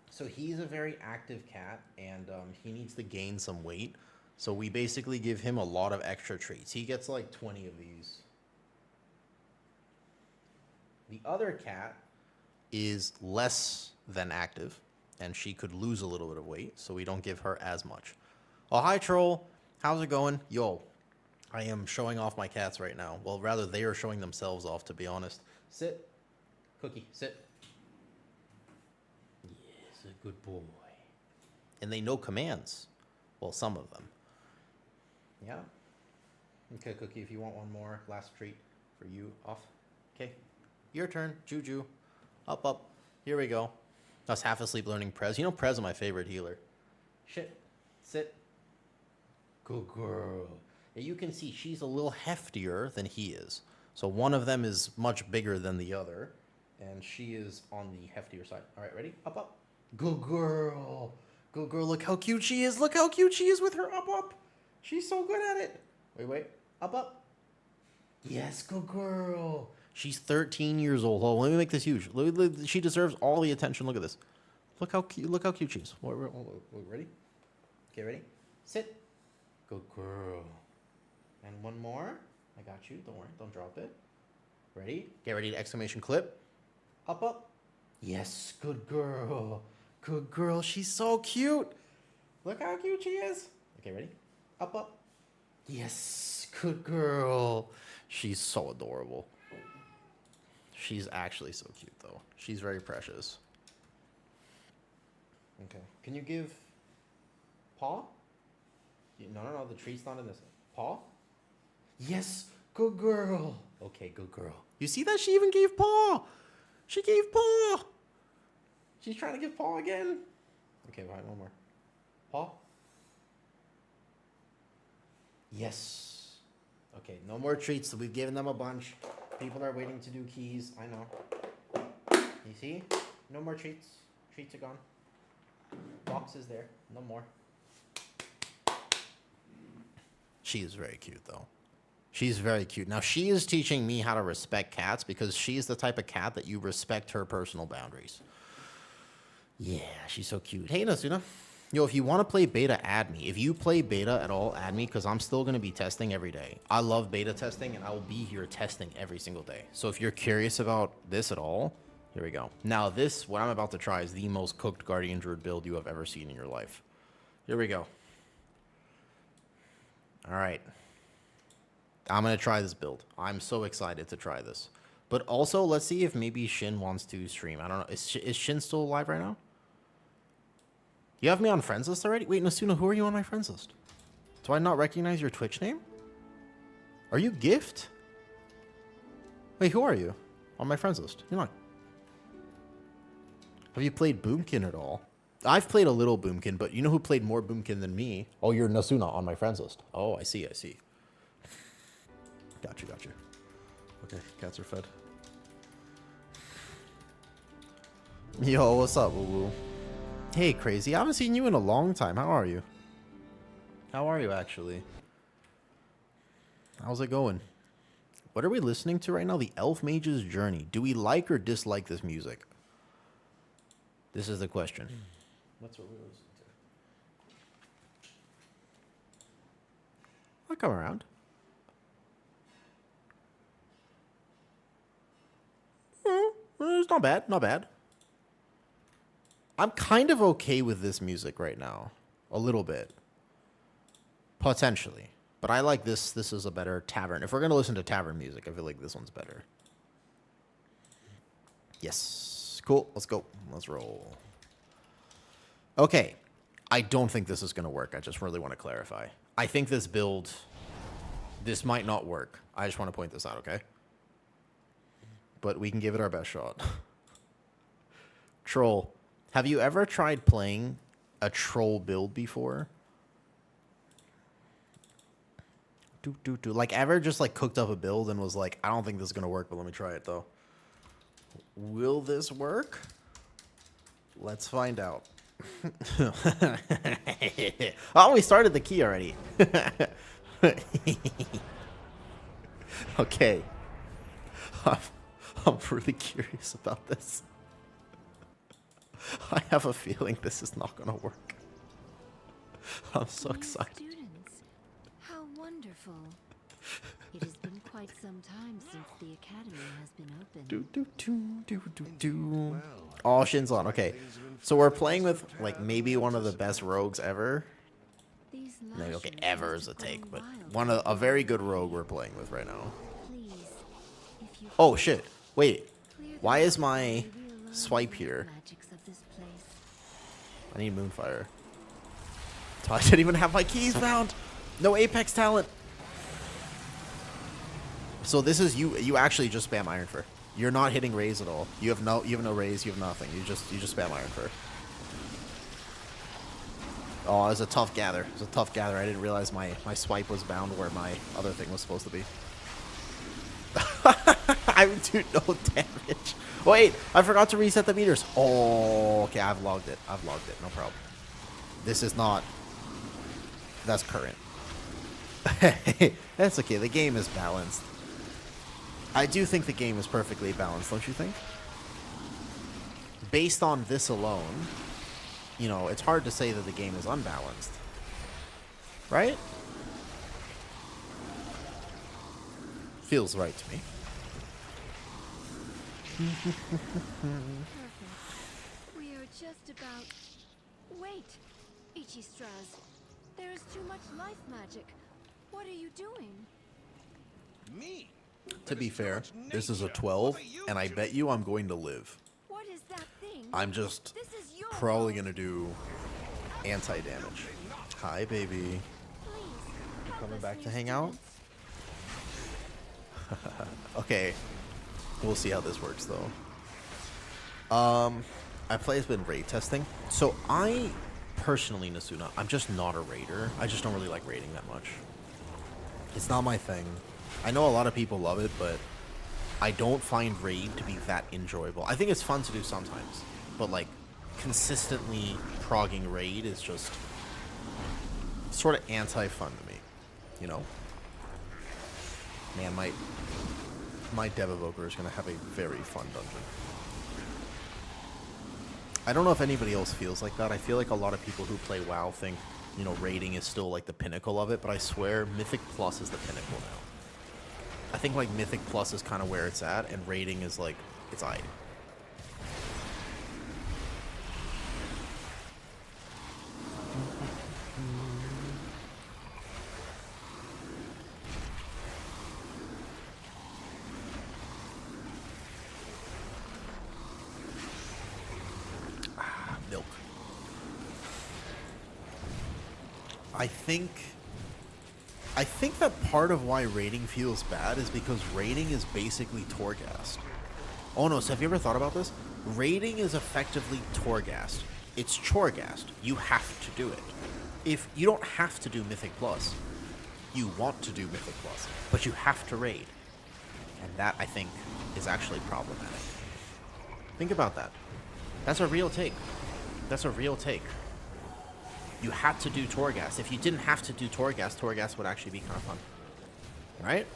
So he's a very active cat, and he needs to gain some weight. So we basically give him a lot of extra treats. He gets like 20 of these. The other cat is less than active, and she could lose a little bit of weight, so we don't give her as much. Oh, hi, Troll. How's it going? Yo, I am showing off my cats right now. Well, rather, they are showing themselves off, to be honest. Sit. Cookie, sit. Yes, a good boy. And they know commands. Well, some of them. Yeah. Okay, Cookie, if you want one more, last treat for you. Off. Okay. Your turn. Juju. Up. Here we go. I was half asleep learning Prez. You know Prez is my favorite healer. Shit. Sit. Good girl. Yeah, you can see she's a little heftier than he is. So one of them is much bigger than the other. And she is on the heftier side. All right, ready? Up. Good girl. Good girl, look how cute she is. Look how cute she is with her up. She's so good at it. Wait. Up. Yes, good girl. She's 13 years old. Oh, let me make this huge. She deserves all the attention. Look at this. Look how cute she is. Wait, ready? Okay, ready? Sit. Good girl. And one more. I got you. Don't worry. Don't drop it. Ready? Get ready to exclamation clip. Up. Yes, good girl. Good girl. She's so cute. Look how cute she is. Okay, ready? Up. Yes, good girl. She's so adorable. She's actually so cute, though. She's very precious. Okay. Can you give paw? No. The treat's not in this. Paw? Yes, good girl. Okay, good girl. You see that? She even gave paw. She gave paw. She's trying to give paw again. Okay, right, one more. Paw? Yes. Okay, no more treats. So we've given them a bunch. People are waiting to do keys. I know. You see? No more treats. Treats are gone. Box is there. No more. She is very cute, though. She's very cute. Now, she is teaching me how to respect cats because she's the type of cat that you respect her personal boundaries. Yeah, she's so cute. Hey, Nasuna. Yo, if you want to play beta, add me. If you play beta at all, add me because I'm still going to be testing every day. I love beta testing, and I will be here testing every single day. So if you're curious about this at all, here we go. Now, what I'm about to try is the most cooked Guardian Druid build you have ever seen in your life. Here we go. All right. I'm going to try this build. I'm so excited to try this. But also, let's see if maybe Shin wants to stream. I don't know. Is Shin still alive right now? You have me on friends list already? Wait, Nasuna, who are you on my friends list? Do I not recognize your Twitch name? Are you Gift? Wait, who are you on my friends list? You're not. Have you played Boomkin at all? I've played a little Boomkin, but you know who played more Boomkin than me? Oh, you're Nasuna on my friends list. Oh, I see. Got you. Okay, cats are fed. Yo, what's up, woo-woo? Hey, Crazy. I haven't seen you in a long time. How are you? How are you, actually? How's it going? What are we listening to right now? The Elf Mage's Journey. Do we like or dislike this music? This is the question. That's what we're listening to. I'll come around. It's not bad. I'm kind of okay with this music right now. A little bit. Potentially. But I like this. This is a better tavern. If we're going to listen to tavern music, I feel like this one's better. Yes. Cool. Let's go. Let's roll. Okay. I don't think this is going to work. I just really want to clarify. I think this build, this might not work. I just want to point this out, okay? But we can give it our best shot. Troll. Have you ever tried playing a troll build before? Like, ever just, like, cooked up a build and was like, I don't think this is going to work, but let me try it, though. Will this work? Let's find out. Oh, we started the key already. Okay. I'm really curious about this. I have a feeling this is not going to work. I'm so excited. Students, how wonderful. It has been quite some time since the academy has been open. Oh, Shin's on. Okay. So we're playing with, like, maybe one of the best rogues ever. Maybe, okay, ever is a take, but a very good rogue we're playing with right now. Oh, shit. Wait. Why is my swipe here? I need Moonfire. So I didn't even have my keys found. No Apex talent. So this is you actually just spam Iron Fur. You're not hitting raise at all. You have no raise, you have nothing. You just spam Iron Fur. Oh, it was a tough gather. I didn't realize my swipe was bound where my other thing was supposed to be. I would do no damage. Wait, I forgot to reset the meters. Oh, okay, I've logged it. No problem. This is not... That's current. That's okay. The game is balanced. I do think the game is perfectly balanced, don't you think? Based on this alone, you know, it's hard to say that the game is unbalanced. Right? Feels right to me. Perfect. We are just about... Wait, Ichistraz. There is too much life magic. What are you doing? Me? To be fair, this is a 12, and I bet you I'm going to live. What is that thing? I'm just This is your probably fault. going to do anti-damage. Hi, baby. Please, help Coming us, back new to hang out? students. Okay. We'll see how this works, though. I play's been raid testing. So I, personally, Nasuna, I'm just not a raider. I just don't really like raiding that much. It's not my thing. I know a lot of people love it, but I don't find raid to be that enjoyable. I think it's fun to do sometimes, but like consistently progging raid is just sort of anti-fun to me, you know? Man, my Dev Evoker is going to have a very fun dungeon. I don't know if anybody else feels like that. I feel like a lot of people who play WoW think, you know, raiding is still like the pinnacle of it, but I swear Mythic Plus is the pinnacle now. I think like Mythic Plus is kind of where it's at, and raiding is like, it's aight. Milk. I think that part of why raiding feels bad is because raiding is basically Torghast. Oh no, so have you ever thought about this? Raiding is effectively Torghast. It's Choreghast. You have to do it. If you don't have to do Mythic Plus, you want to do Mythic Plus, but you have to raid. And that, I think, is actually problematic. Think about that. That's a real take. That's a real take. You had to do Torghast. If you didn't have to do Torghast, Torghast would actually be kind of fun. Right?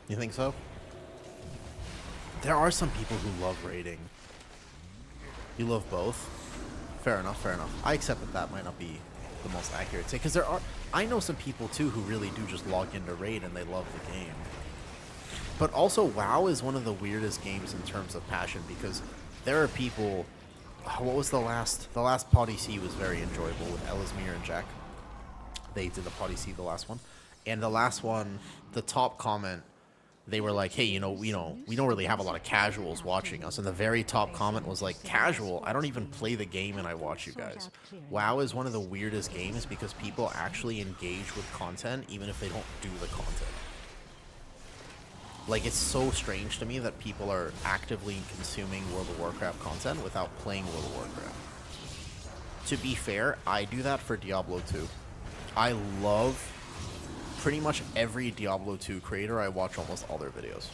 You think so? There are some people who love raiding. You love both? Fair enough, fair enough. I accept that that might not be the most accurate take, because I know some people too who really do just log into raid and they love the game. But also, WoW is one of the weirdest games in terms of passion, because there are people... What was the last PodEC was very enjoyable with Elismir and Jack. They did the PodEC, the last one. And the last one, the top comment, they were like, hey, we don't really have a lot of casuals watching us. And the very top comment was like, casual? I don't even play the game and I watch you guys. WoW is one of the weirdest games because people actually engage with content even if they don't do the content. Like, it's so strange to me that people are actively consuming World of Warcraft content without playing World of Warcraft. To be fair, I do that for Diablo 2. I love pretty much every Diablo 2 creator. I watch almost all their videos.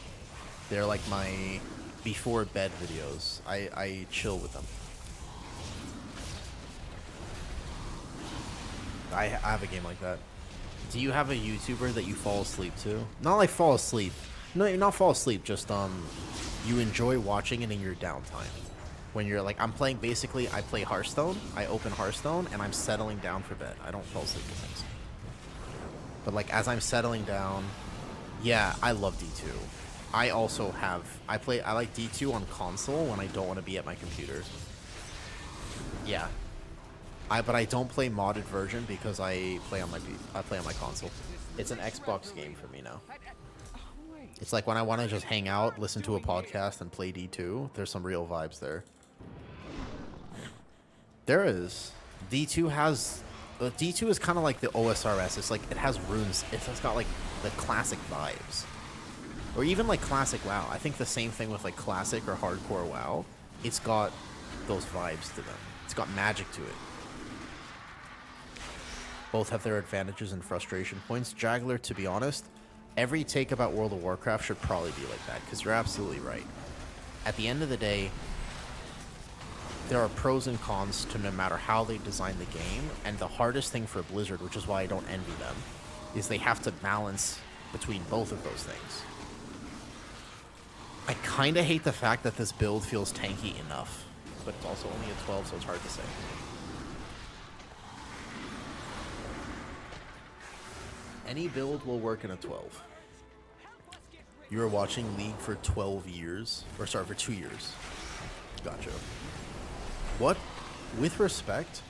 They're like my before bed videos. I chill with them. I have a game like that. Do you have a YouTuber that you fall asleep to? Not like fall asleep. No, you're not fall asleep. Just you enjoy watching it in your downtime. When you're like, I'm playing, basically, I play Hearthstone. I open Hearthstone and I'm settling down for bed. I don't fall asleep to things. But like as I'm settling down, yeah, I love D2. I also have, I like D2 on console when I don't want to be at my computer. Yeah. But I don't play modded version because I play on my console. It's an Xbox game for me now. It's like when I want to just hang out, listen to a podcast, and play D2, there's some real vibes there. There is. D2 is kind of like the OSRS. It's like, it has runes. It's got like the classic vibes. Or even like classic WoW. I think the same thing with like classic or hardcore WoW. It's got those vibes to them. It's got magic to it. Both have their advantages and frustration points. Jaggler, to be honest, every take about World of Warcraft should probably be like that, because you're absolutely right. At the end of the day, there are pros and cons to no matter how they design the game, and the hardest thing for Blizzard, which is why I don't envy them, is they have to balance between both of those things. I kind of hate the fact that this build feels tanky enough, but it's also only a 12, so it's hard to say. Any build will work in a 12. You were watching League for 12 years, or sorry, for 2 years. Gotcha. What, with respect,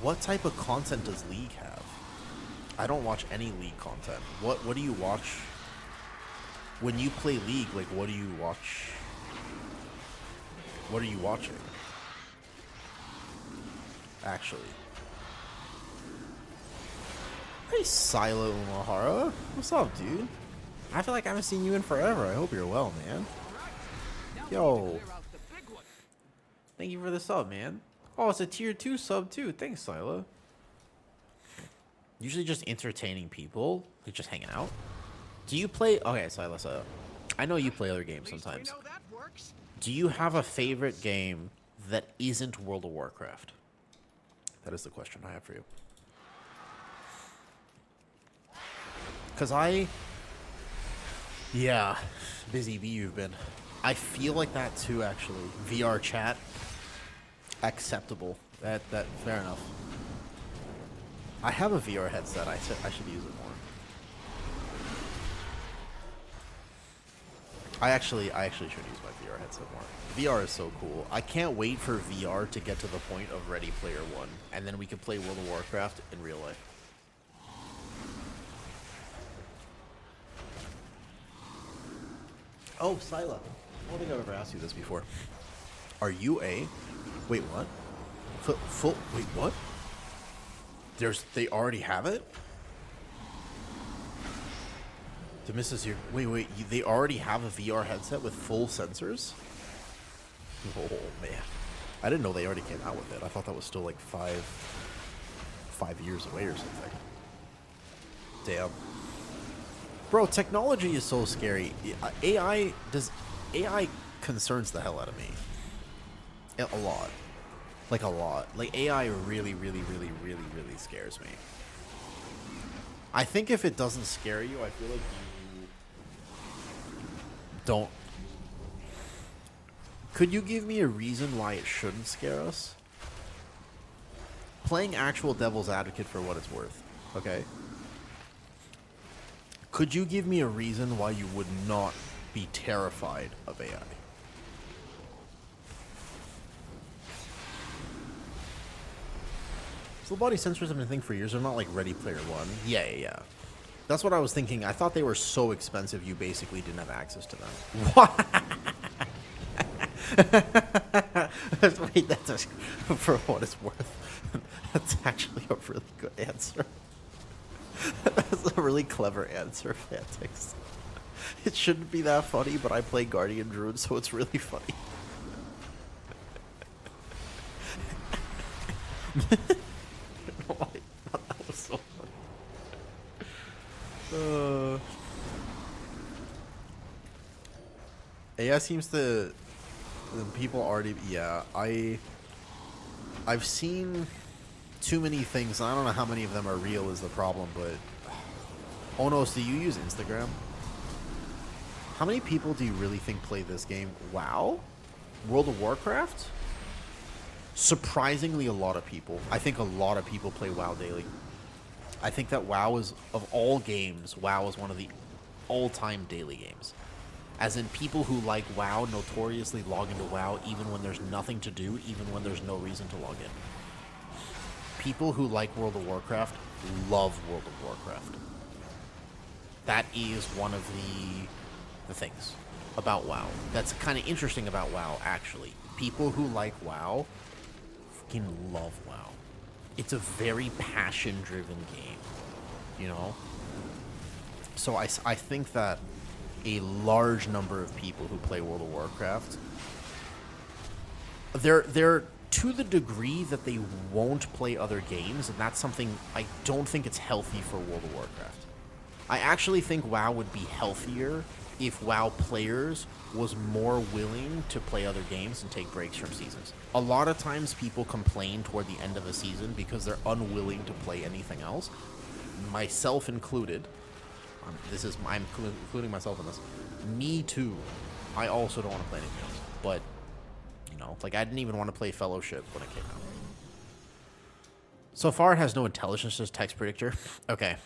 what type of content does League have? I don't watch any League content. What do you watch? When you play League, like, what do you watch? What are you watching? Actually. Hey, Silo Umahara. What's up, dude? I feel like I haven't seen you in forever. I hope you're well, man. Yo. Thank you for the sub, man. Oh, it's a tier 2 sub, too. Thanks, Silo. Usually just entertaining people. Like, just hanging out. Do you play... Okay, Silo. I know you play other games sometimes. Do you have a favorite game that isn't World of Warcraft? That is the question I have for you. Because yeah, busy bee you've been. I feel like that too, actually. VR chat, acceptable. That fair enough. I have a VR headset. I should use it more. I actually should use my VR headset more. VR is so cool. I can't wait for VR to get to the point of Ready Player One, and then we can play World of Warcraft in real life. Oh, Sila. I don't think I've ever asked you this before. Are you a... Wait, what? Wait, what? They already have it? The missus here. Wait. They already have a VR headset with full sensors? Oh, man. I didn't know they already came out with it. I thought that was still like five years away or something. Damn. Bro, technology is so scary. AI concerns the hell out of me. A lot. Like a lot. Like AI really scares me. I think if it doesn't scare you, I feel like you don't. Could you give me a reason why it shouldn't scare us? Playing actual devil's advocate for what it's worth, okay? Could you give me a reason why you would not be terrified of AI? Full body sensors have been a thing for years. They're not like Ready Player One. Yeah. That's what I was thinking. I thought they were so expensive you basically didn't have access to them. What? Wait, for what it's worth. That's actually a really good answer. That's a really clever answer, Fantix. It shouldn't be that funny, but I play Guardian Druid, so it's really funny. I thought that was so funny. AI seems to... People already... Yeah, I've seen too many things. I don't know how many of them are real is the problem, but... Onos, do you use Instagram? How many people do you really think play this game? WoW? World of Warcraft? Surprisingly, a lot of people. I think a lot of people play WoW daily. I think that WoW is, of all games, WoW is one of the all-time daily games. As in, people who like WoW notoriously log into WoW even when there's nothing to do, even when there's no reason to log in. People who like World of Warcraft love World of Warcraft. That is one of the things about WoW. That's kind of interesting about WoW, actually. People who like WoW fucking love WoW. It's a very passion-driven game, you know? So I think that a large number of people who play World of Warcraft, they're to the degree that they won't play other games, and that's something I don't think it's healthy for World of Warcraft. I actually think WoW would be healthier if WoW players was more willing to play other games and take breaks from seasons. A lot of times people complain toward the end of a season because they're unwilling to play anything else, myself included. I'm including myself in this. Me too. I also don't want to play anything else. But, you know, like I didn't even want to play Fellowship when it came out. So far it has no intelligence, just text predictor. Okay.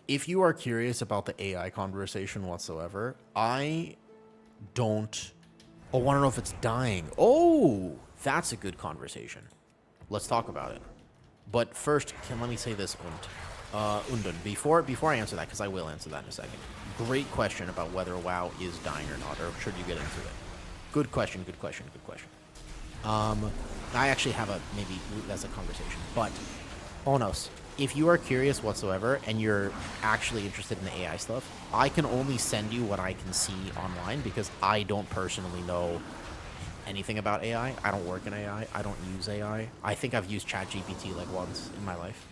If you are curious about the AI conversation whatsoever, I don't... Oh, I want to know if it's dying. Oh, that's a good conversation. Let's talk about it. But first, let me say this, Undun. Before I answer that, because I will answer that in a second. Great question about whether WoW is dying or not, or should you get into it. Good question, good question, good question. I actually have maybe that's a conversation. But, Onos, if you are curious whatsoever and you're actually interested in the AI stuff, I can only send you what I can see online because I don't personally know anything about AI. I don't work in AI. I don't use AI. I think I've used ChatGPT like once in my life.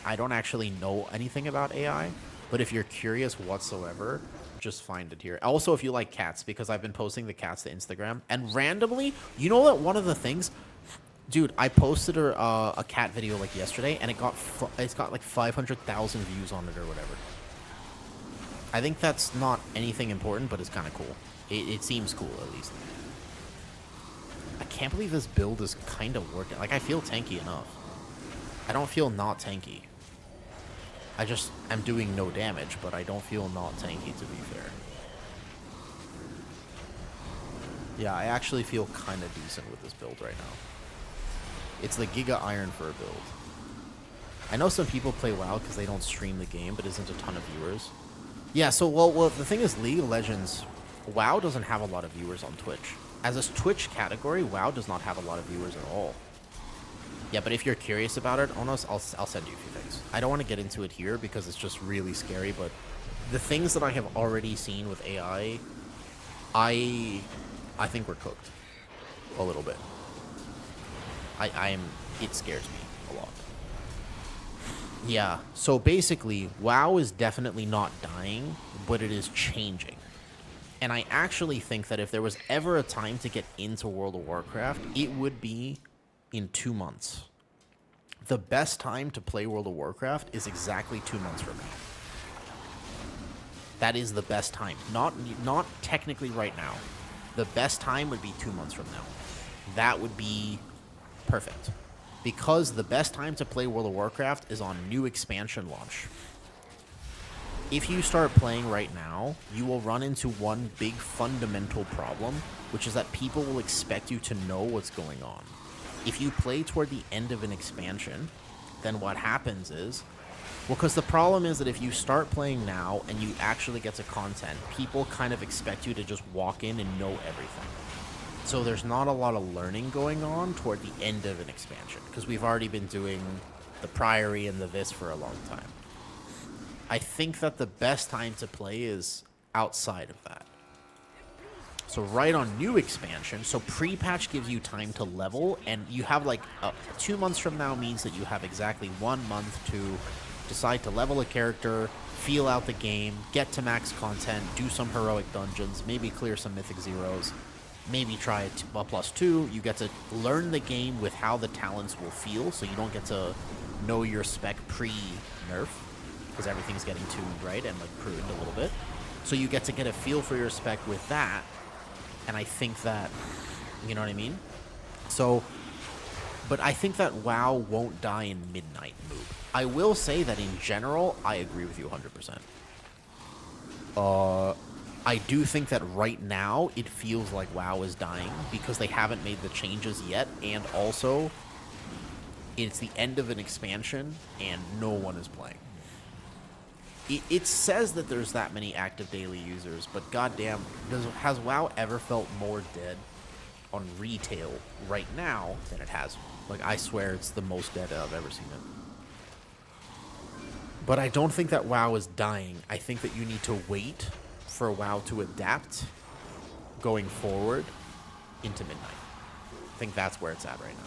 I don't actually know anything about AI, but if you're curious whatsoever, just find it here. Also, if you like cats, because I've been posting the cats to Instagram, and randomly, you know that one of the things... Dude, I posted a cat video like yesterday, and it's got like 500,000 views on it or whatever. I think that's not anything important, but it's kind of cool. It seems cool, at least. I can't believe this build is kind of working. Like, I feel tanky enough. I don't feel not tanky. I just am doing no damage, but I don't feel not tanky, to be fair. Yeah, I actually feel kind of decent with this build right now. It's the Giga Iron for a build. I know some people play WoW because they don't stream the game, but isn't a ton of viewers. Yeah, so, well, the thing is, League of Legends, WoW doesn't have a lot of viewers on Twitch. As a Twitch category, WoW does not have a lot of viewers at all. Yeah, but if you're curious about it, Onos, I'll send you a few things. I don't want to get into it here because it's just really scary, but the things that I have already seen with AI, I think we're cooked. A little bit. It scares me a lot. Yeah, so basically, WoW is definitely not dying, but it is changing. And I actually think that if there was ever a time to get into World of Warcraft, it would be in 2 months. The best time to play World of Warcraft is exactly 2 months from now. That is the best time. Not technically right now. The best time would be 2 months from now. That would be perfect. Because the best time to play World of Warcraft is on new expansion launch. If you start playing right now, you will run into one big fundamental problem, which is that people will expect you to know what's going on. If you play toward the end of an expansion, then what happens is... Well, because the problem is that if you start playing now and you actually get to content, people kind of expect you to just walk in and know everything. So there's not a lot of learning going on toward the end of an expansion, because we've already been doing the Priory and the this for a long time. I think that the best time to play is outside of that. So right on new expansion, so pre-patch gives you time to level, and you have like 2 months from now means that you have exactly 1 month to decide to level a character, feel out the game, get to max content, do some heroic dungeons, maybe clear some mythic zeros, maybe try a +2. You get to learn the game with how the talents will feel, so you don't get to know your spec pre-nerf, because everything's getting tuned right and like pruned a little bit. So you get to get a feel for your spec with that, and I think that, you know what I mean? So, but I think that WoW won't die in midnight mode. I will say that in general, I agree with you 100%. I do think that right now, it feels like WoW is dying because they haven't made the changes yet, and also, it's the end of an expansion, and no one is playing. It says that there's that many active daily users, but goddamn, has WoW ever felt more dead on retail right now than it has? Like, I swear it's the most dead I've ever seen it. But I don't think that WoW is dying. I think that you need to wait for WoW to adapt going forward into Midnight. I think that's where it's at right now.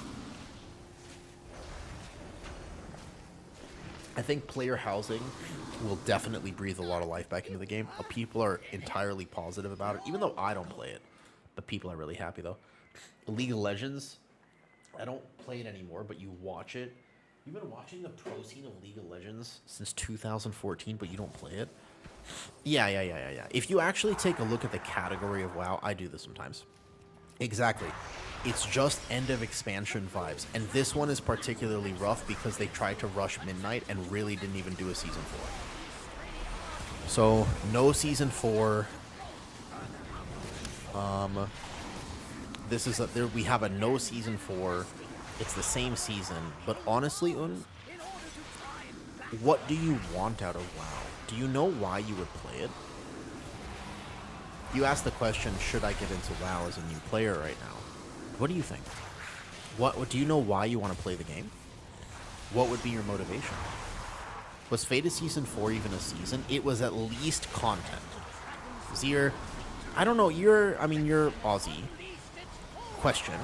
I think player housing will definitely breathe a lot of life back into the game. People are entirely positive about it, even though I don't play it. But people are really happy, though. League of Legends, I don't play it anymore, but you watch it. You've been watching the pro scene of League of Legends since 2014, but you don't play it? Yeah. If you actually take a look at the category of WoW, I do this sometimes. Exactly. It's just end of expansion vibes. And this one is particularly rough because they tried to rush Midnight and really didn't even do a Season 4. So, no Season 4. This is we have a no Season 4. It's the same season. But honestly, what do you want out of WoW? Do you know why you would play it? You asked the question, should I get into WoW as a new player right now? What do you think? What do you know why you want to play the game? What would be your motivation? Was Fate of Season 4 even a season? It was at least content. Zier, I don't know, you're Aussie. Question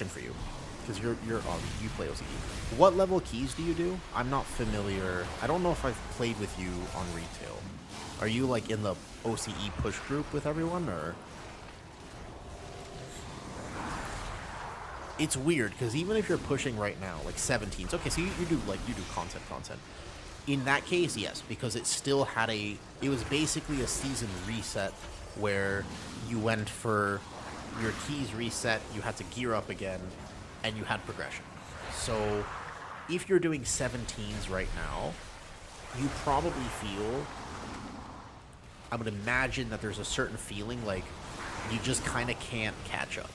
for you, because you're Aussie, you play OCD. What level keys do you do? I'm not familiar. I don't know if I've played with you on retail. Are you like in the OCE push group with everyone, or? It's weird because even if you're pushing right now, like 17s, okay, so you do content. In that case, yes, because it still had it was basically a season reset where you went for your keys reset, you had to gear up again, and you had progression. So if you're doing 17s right now, you probably feel, I would imagine that there's a certain feeling like you just kind of can't catch up.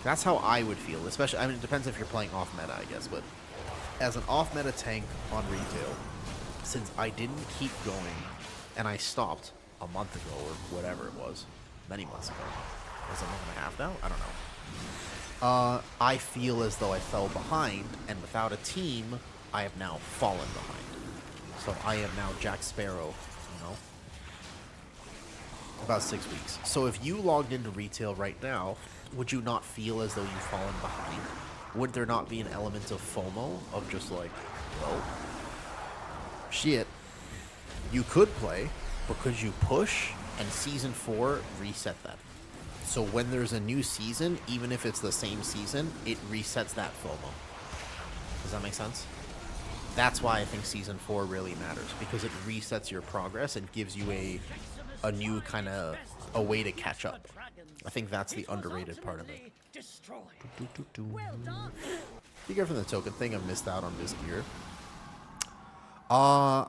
That's how I would feel, especially, it depends if you're playing off-meta, I guess, but as an off-meta tank on retail, since I didn't keep going, and I stopped a month ago, or whatever it was, many months ago, was it a month and a half now? I don't know. I feel as though I fell behind, and without a team, I have now fallen behind. So I am now Jack Sparrow, about 6 weeks. So if you logged into retail right now, would you not feel as though you've fallen behind? Would there not be an element of FOMO, of just like, well, shit, you could play, but could you push? And Season 4 reset that. So when there's a new season, even if it's the same season, it resets that FOMO. Does that make sense? That's why I think Season 4 really matters, because it resets your progress and gives you a new kind of a way to catch up. I think that's the underrated part of it. You get from the token thing, I missed out on this gear. I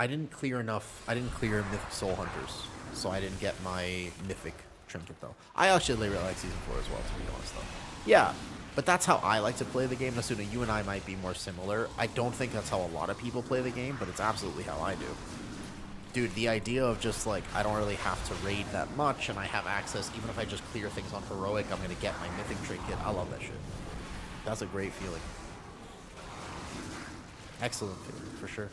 didn't clear Mythic Soul Hunters, so I didn't get my Mythic trinket though. I actually really like Season 4 as well, to be honest though. Yeah, but that's how I like to play the game. Asuna, you and I might be more similar. I don't think that's how a lot of people play the game, but it's absolutely how I do. Dude, the idea of just like, I don't really have to raid that much, and I have access, even if I just clear things on Heroic, I'm going to get my Mythic trinket. I love that shit. That's a great feeling. Excellent feeling, for sure.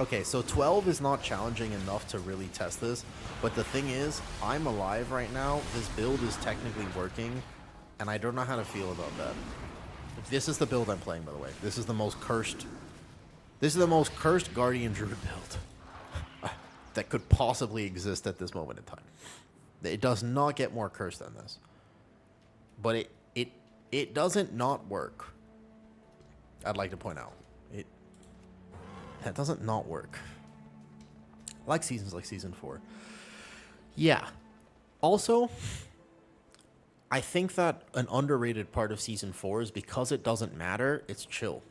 Okay, so 12 is not challenging enough to really test this, but the thing is, I'm alive right now, this build is technically working, and I don't know how to feel about that. This is the build I'm playing, by the way. This is the most cursed Guardian Druid build that could possibly exist at this moment in time. It does not get more cursed than this. But it doesn't not work. I'd like to point out. That doesn't not work. Like seasons like Season 4. Yeah. Also, I think that an underrated part of Season 4 is because it doesn't matter, it's chill.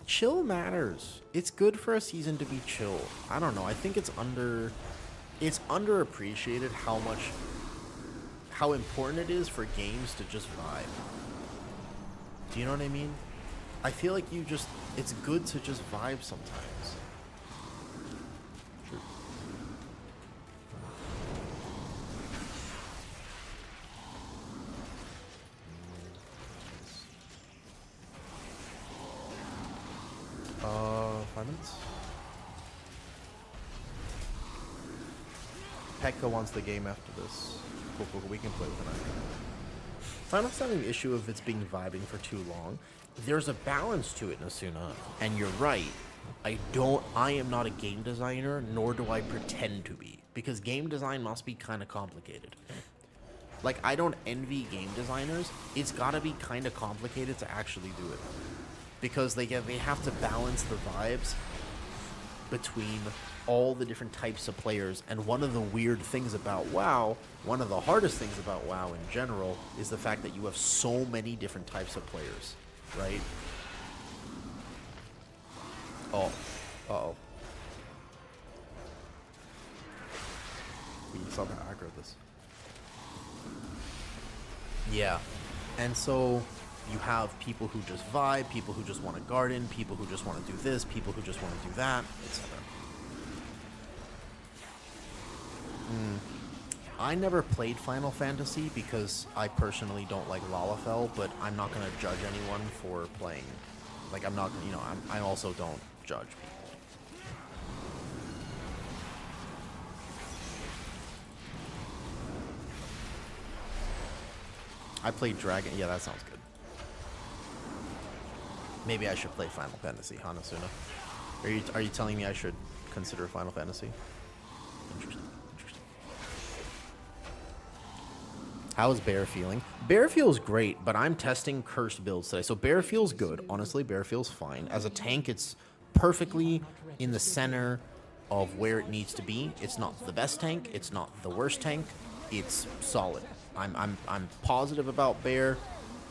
Chill matters. It's good for a season to be chill. I don't know. I think it's underappreciated how important it is for games to just vibe. Do you know what I mean? I feel like it's good to just vibe sometimes. Sure. Pekka wants the game after this. Cool, cool, cool. We can play with it. So I'm not having the issue of it's being vibing for too long. There's a balance to it, Nasuna. And you're right. I am not a game designer, nor do I pretend to be. Because game design must be kind of complicated. Like, I don't envy game designers. It's gotta be kind of complicated to actually do it. Because they have to balance the vibes between all the different types of players. And one of the weird things about WoW, one of the hardest things about WoW in general, is the fact that you have so many different types of players, right? Oh. Uh-oh. We saw how aggro this. Yeah. And so you have people who just vibe, people who just want to garden, people who just want to do this, people who just want to do that, etc. I never played Final Fantasy because I personally don't like Lalafell, but I'm not going to judge anyone for playing. Like, I'm not, you know, I also don't judge people. I played Dragon. Yeah, that sounds good. Maybe I should play Final Fantasy, Hanasuna. Are you telling me I should consider Final Fantasy? Interesting. How is Bear feeling? Bear feels great, but I'm testing cursed builds today. So Bear feels good. Honestly, Bear feels fine. As a tank, it's perfectly in the center of where it needs to be. It's not the best tank. It's not the worst tank. It's solid. I'm positive about Bear.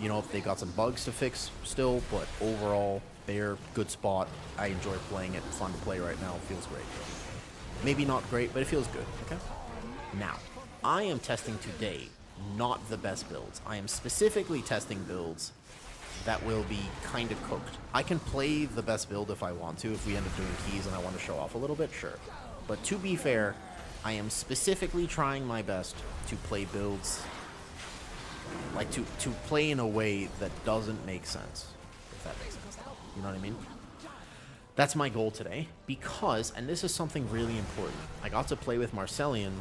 You know, if they got some bugs to fix still, but overall, Bear, good spot. I enjoy playing it. Fun to play right now. Feels great. Maybe not great, but it feels good. Okay. Now, I am testing today not the best builds. I am specifically testing builds that will be kind of cooked. I can play the best build if I want to. If we end up doing keys and I want to show off a little bit, sure. But to be fair, I am specifically trying my best to play builds, like to play in a way that doesn't make sense, if that makes sense. You know what I mean? That's my goal today, because, and this is something really important, I got to play with Marcellian.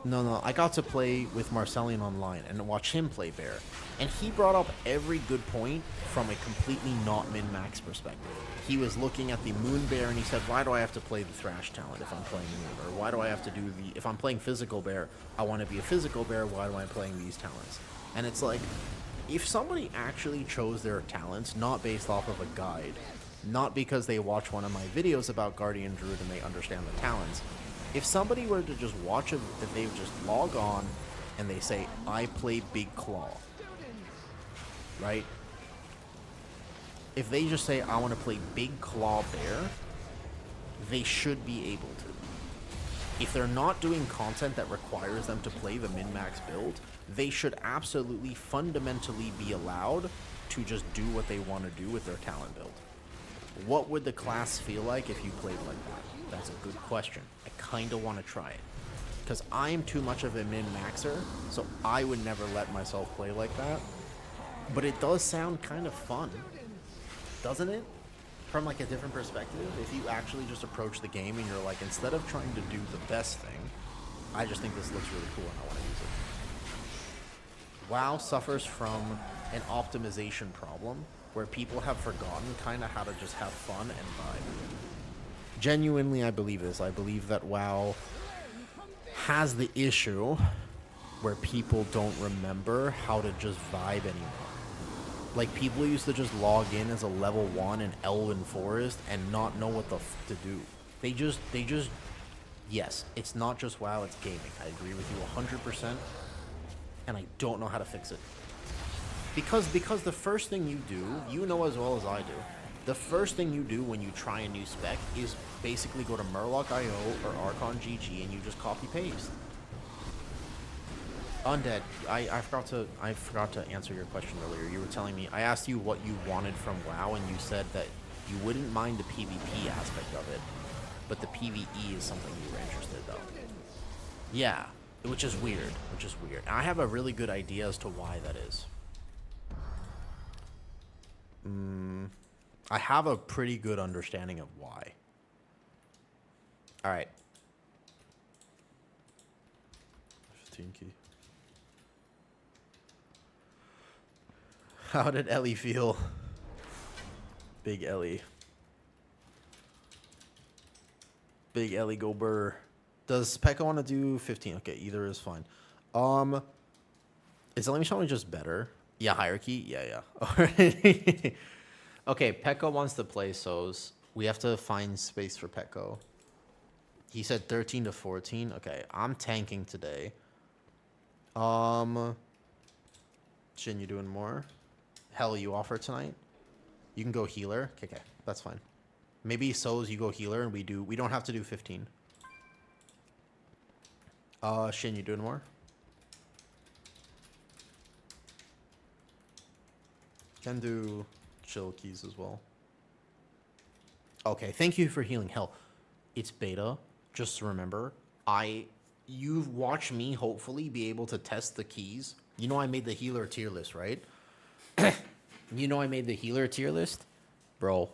I got to play with Marcellian online and watch him play Bear. And he brought up every good point from a completely not min-max perspective. He was looking at the Moon Bear and he said, why do I have to play the Thrash talent if I'm playing Moon? Or why do I have to do the... If I'm playing Physical Bear, I want to be a Physical Bear, why am I playing these talents? And it's like, if somebody actually chose their talents not based off of a guide, not because they watch one of my videos about Guardian Druid and they understand the talents, if somebody were to just watch it, that they would just log on and they say, I play Big Claw, right? If they just say, I want to play Big Claw Bear, they should be able to. If they're not doing content that requires them to play the min-max build, they should absolutely fundamentally be allowed to just do what they want to do with their talent build. What would the class feel like if you played like that? That's a good question. I kind of want to try it. Because I'm too much of a min-maxer, so I would never let myself play like that. But it does sound kind of fun, doesn't it? From like a different perspective, if you actually just approach the game and you're like, instead of trying to do the best thing, I just think this looks really cool and I want to use it. WoW suffers from an optimization problem where people have forgotten kind of how to just have fun and vibe. Genuinely, I believe this. I believe that WoW has the issue where people don't remember how to just vibe anymore. Like, people used to just log in as a level 1 in Elven Forest and not know what the f to do. They just, yes, it's not just WoW, it's gaming. I agree with you 100%, and I don't know how to fix it. Because the first thing you do, you know as well as I do, the first thing you do when you try a new spec is basically go to Murloc.io or Archon GG and you just copy paste. Undead, I forgot to answer your question earlier. You were telling me, I asked you what you wanted from WoW and you said that you wouldn't mind the PvP aspect of it, but the PvE is something you were interested though. Yeah, which is weird, And I have a really good idea as to why that is. I have a pretty good understanding of why. All right. 15 key. How did Ellie feel? Big Ellie. Big Ellie go burr. Does Pekka want to do 15? Okay, either is fine. Is Ellie Michelle just better? Yeah, hierarchy? Yeah. Alright. Okay, Pekka wants to play Soz. We have to find space for Pekko. He said 13 to 14. Okay, I'm tanking today. Shin, you doing more? Hell, you offer tonight? You can go healer. Okay, that's fine. Maybe Soz, you go healer, and we don't have to do 15. Shin, you doing more? Can do chill keys as well. Okay, thank you for healing. Hell, it's beta. Just remember, you've watched me hopefully be able to test the keys. You know I made the healer tier list, right? You know I made the healer tier list? Bro,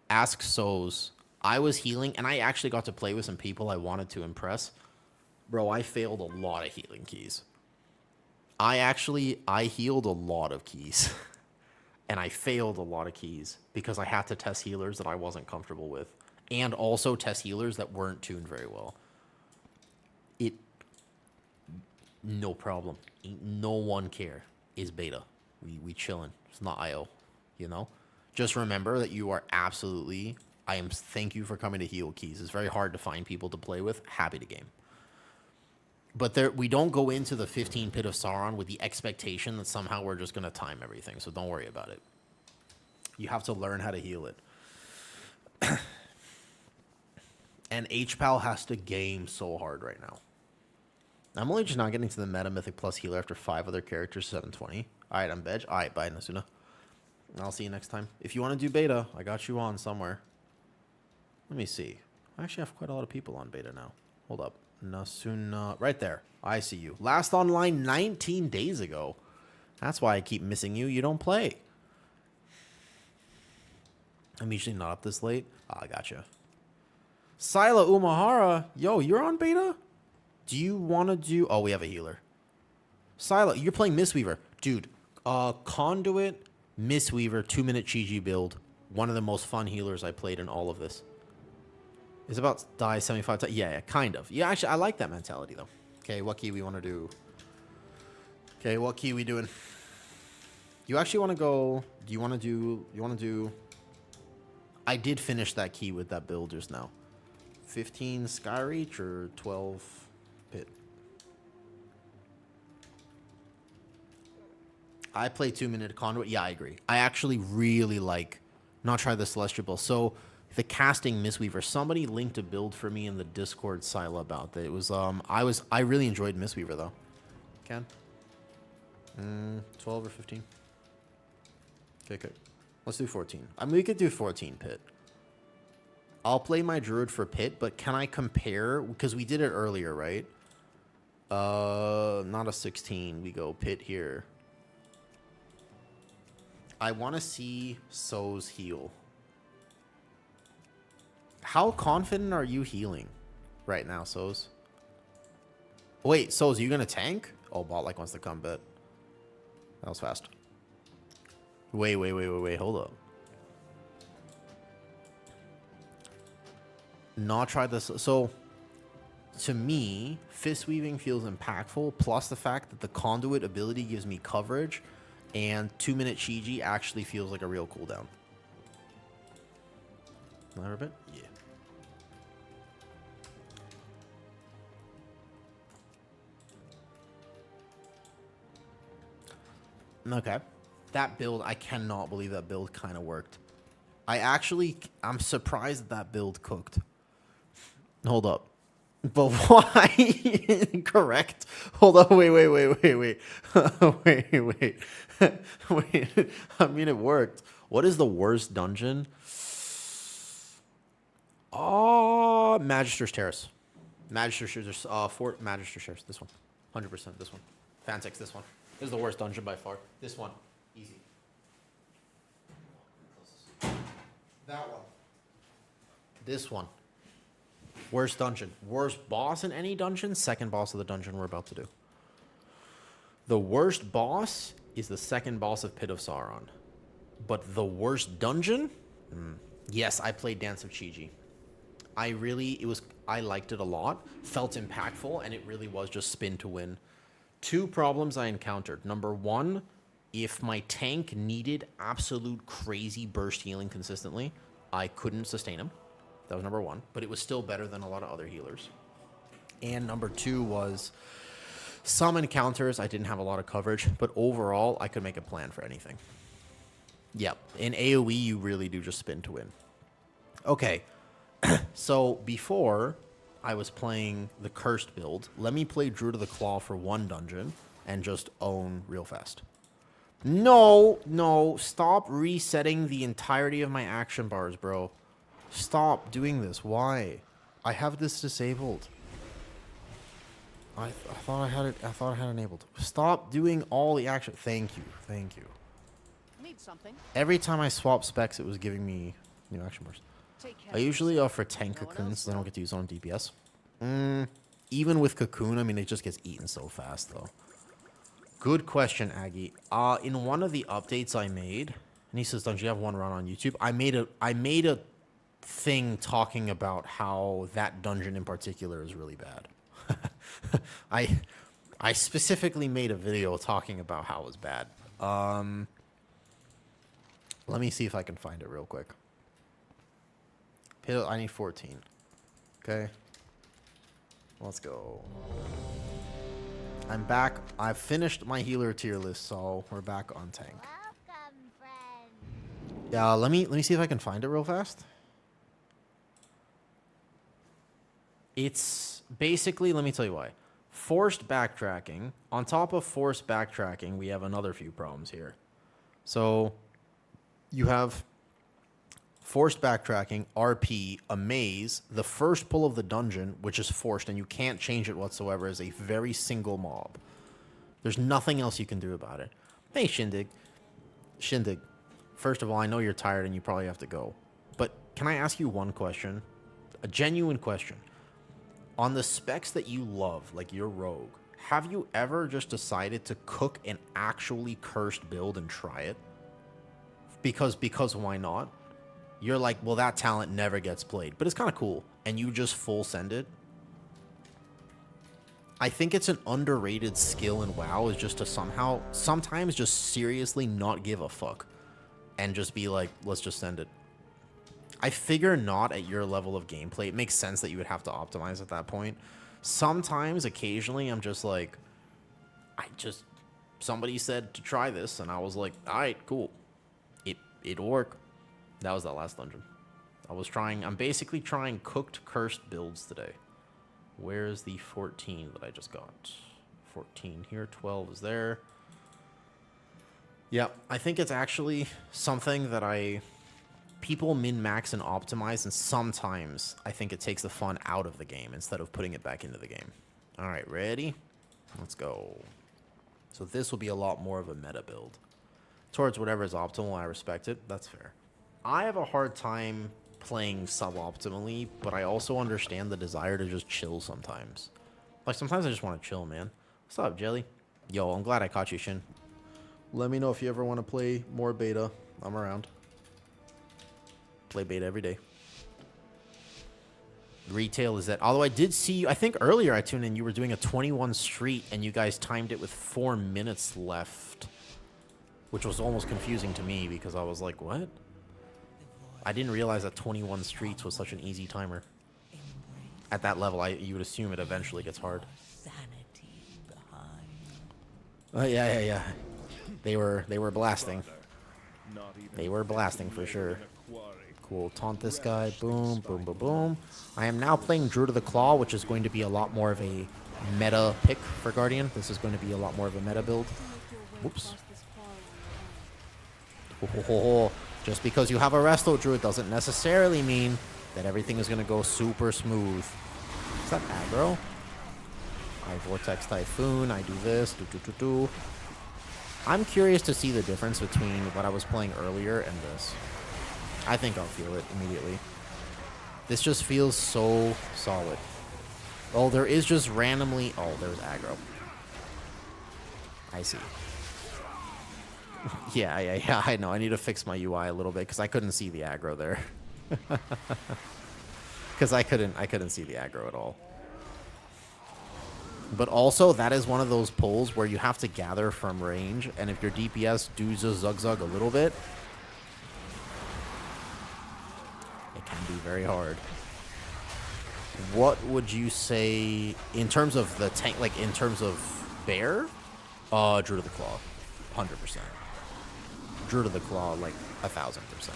ask Soz. I was healing, and I actually got to play with some people I wanted to impress. Bro, I failed a lot of healing keys. I healed a lot of keys. And I failed a lot of keys because I had to test healers that I wasn't comfortable with. And also test healers that weren't tuned very well. No problem. Ain't no one care. Is beta. We chillin'. It's not IO. You know? Just remember that you are absolutely... Thank you for coming to heal keys. It's very hard to find people to play with. Happy to game. But we don't go into the 15 Pit of Sauron with the expectation that somehow we're just going to time everything. So don't worry about it. You have to learn how to heal it. And HPAL has to game so hard right now. I'm only just not getting to the Meta Mythic Plus healer after 5 other characters, 720. All right, I'm Bedge. All right, bye, Nasuna. I'll see you next time. If you want to do beta, I got you on somewhere. Let me see. I actually have quite a lot of people on beta now. Hold up. Nasuna. Right there. I see you. Last online 19 days ago. That's why I keep missing you. You don't play. I'm usually not up this late. I gotcha. Sila Umahara. Yo, you're on beta? Do you want to do... Oh, we have a healer. Sila, you're playing Mistweaver. Dude, Conduit, Mistweaver, 2-minute Chi-Ji build. One of the most fun healers I played in all of this. It's about to die 75 times. Yeah, kind of. Yeah, actually, I like that mentality, though. Okay, what key we want to do? Okay, what key we doing? You actually want to go... Do you want to do... You want to do... I did finish that key with that build just now. 15 Skyreach or 12 Pit? I play 2-minute Conduit. Yeah, I agree. I actually really like... Not try the Celestial Build. So... The casting Mistweaver. Somebody linked a build for me in the Discord Sila about that. It was I really enjoyed Mistweaver though. Can 12 or 15. Okay. Let's do 14. I mean we could do 14 Pit. I'll play my Druid for Pit, but can I compare because we did it earlier, right? Not a 16. We go Pit here. I want to see Soz heal. How confident are you healing right now, Soz? Wait, Soz, are you going to tank? Oh, bot like wants to come, but that was fast. Wait. Hold up. Not try this. So, to me, Fist Weaving feels impactful, plus the fact that the Conduit ability gives me coverage, and 2-minute Chi-Ji actually feels like a real cooldown. Another bit? Yeah. Okay. That build, I cannot believe that build kind of worked. I'm surprised that build cooked. Hold up. But why? Correct. Hold up. Wait. Wait. I mean, it worked. What is the worst dungeon? Oh, Magister's Terrace. Magister's Fort Magister's Terrace. This one. 100% this one. Fantex, this one. This is the worst dungeon by far. This one. Easy. That one. This one. Worst dungeon. Worst boss in any dungeon, second boss of the dungeon we're about to do. The worst boss is the second boss of Pit of Sauron. But the worst dungeon? Yes, I played Dance of Chiji. I liked it a lot, felt impactful, and it really was just spin to win. Two problems I encountered. Number one, if my tank needed absolute crazy burst healing consistently, I couldn't sustain him. That was number one, but it was still better than a lot of other healers. And number two was some encounters I didn't have a lot of coverage, but overall I could make a plan for anything. Yep, in AoE you really do just spin to win. Okay, so before I was playing the cursed build, let me play Druid of the Claw for one dungeon and just own real fast. No, stop resetting the entirety of my action bars, bro. Stop doing this. Why? I have this disabled. I thought I had it. I thought I had it enabled. Stop doing all the action. Thank you. Need something. Every time I swap specs, it was giving me new action bars. I usually offer tank cocoons, so I don't get to use it on DPS. Even with cocoon, I mean, it just gets eaten so fast, though. Good question, Aggie. In one of the updates I made, and he says, "Don't you have one run on YouTube?" I made a thing talking about how that dungeon in particular is really bad. I specifically made a video talking about how it was bad. Let me see if I can find it real quick. I need 14. Okay. Let's go. I'm back. I've finished my healer tier list, so we're back on tank. Welcome, friend. Yeah, let me see if I can find it real fast. It's basically, let me tell you why. Forced backtracking. On top of forced backtracking, we have another few problems here. So you have forced backtracking, RP, a maze, the first pull of the dungeon, which is forced and you can't change it whatsoever, is a very single mob. There's nothing else you can do about it. Hey, Shindig. Shindig, first of all, I know you're tired and you probably have to go. But can I ask you one question? A genuine question. On the specs that you love, like your rogue, have you ever just decided to cook an actually cursed build and try it? Because why not? You're like, well, that talent never gets played, but it's kind of cool, and you just full send it. I think it's an underrated skill in WoW, is just to sometimes just seriously not give a fuck, and just be like, let's just send it. I figure not at your level of gameplay. It makes sense that you would have to optimize at that point. Sometimes, occasionally, I'm just like, somebody said to try this, and I was like, all right, cool. It'll work. That was that last dungeon. I'm basically trying cooked cursed builds today. Where's the 14 that I just got? 14 here, 12 is there. Yeah, I think it's actually something that people min-max and optimize, and sometimes I think it takes the fun out of the game instead of putting it back into the game. All right, ready? Let's go. So this will be a lot more of a meta build. Towards whatever is optimal, I respect it. That's fair. I have a hard time playing suboptimally, but I also understand the desire to just chill sometimes. Like, sometimes I just want to chill, man. What's up, Jelly? Yo, I'm glad I caught you, Shin. Let me know if you ever want to play more beta. I'm around. Play beta every day. Retail is that. Although I did see you, I think earlier I tuned in, you were doing a 21 street, and you guys timed it with 4 minutes left. Which was almost confusing to me, because I was like, what? I didn't realize that 21 streets was such an easy timer. At that level, you would assume it eventually gets hard. Yeah. They were blasting. They were blasting for sure. Cool. Taunt this guy. Boom, boom, boom, boom. I am now playing Druid of the Claw, which is going to be a lot more of a meta pick for Guardian. This is going to be a lot more of a meta build. Whoops. Just because you have a Resto Druid doesn't necessarily mean that everything is going to go super smooth. Is that aggro? I Vortex Typhoon, I do this, do. I'm curious to see the difference between what I was playing earlier and this. I think I'll feel it immediately. This just feels so solid. Oh, there is just randomly... Oh, there's aggro. I see. Yeah, I know. I need to fix my UI a little bit because I couldn't see the aggro there. Because I couldn't see the aggro at all. But also, that is one of those pulls where you have to gather from range, and if your DPS do just zug a little bit, it can be very hard. What would you say in terms of the tank, like in terms of bear? Druid of the Claw, 100%. Druid of the Claw, like 1,000%.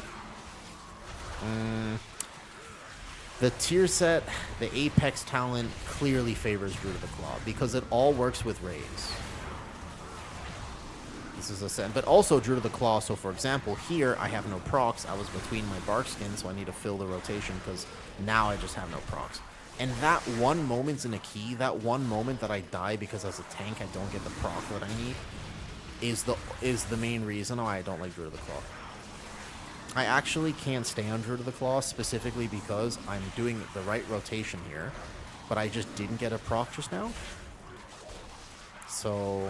The tier set, the Apex talent clearly favors Druid of the Claw because it all works with raise. This is a set, but also Druid of the Claw. So, for example, here I have no procs. I was between my bark skin, so I need to fill the rotation because now I just have no procs. And that one moment's in a key, that one moment that I die because as a tank I don't get the proc that I need, is the main reason why I don't like Druid of the Claw. I actually can't stay on Druid of the Claw specifically because I'm doing the right rotation here, but I just didn't get a proc just now. So,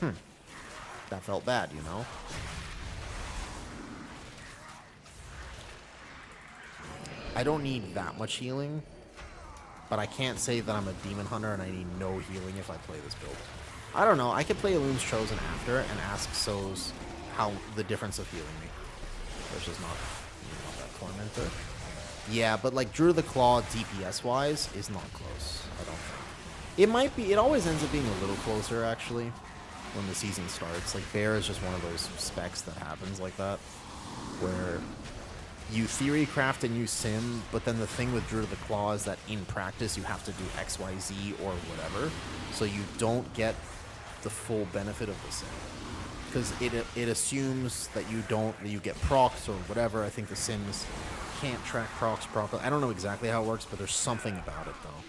that felt bad, you know? I don't need that much healing, but I can't say that I'm a demon hunter and I need no healing if I play this build. I don't know. I could play Elune's Chosen after and ask Soz how the difference of healing me. Versus not that Tormentor. Yeah, but like Druid of the Claw DPS-wise is not close, I don't think. It might be, it always ends up being a little closer actually when the season starts. Like Bear is just one of those specs that happens like that, where you theory craft and you sim, but then the thing with Druid of the Claw is that in practice you have to do XYZ or whatever, so you don't get the full benefit of the sim. Because it assumes that you get procs or whatever. I think the sims can't track procs properly. I don't know exactly how it works, but there's something about it though.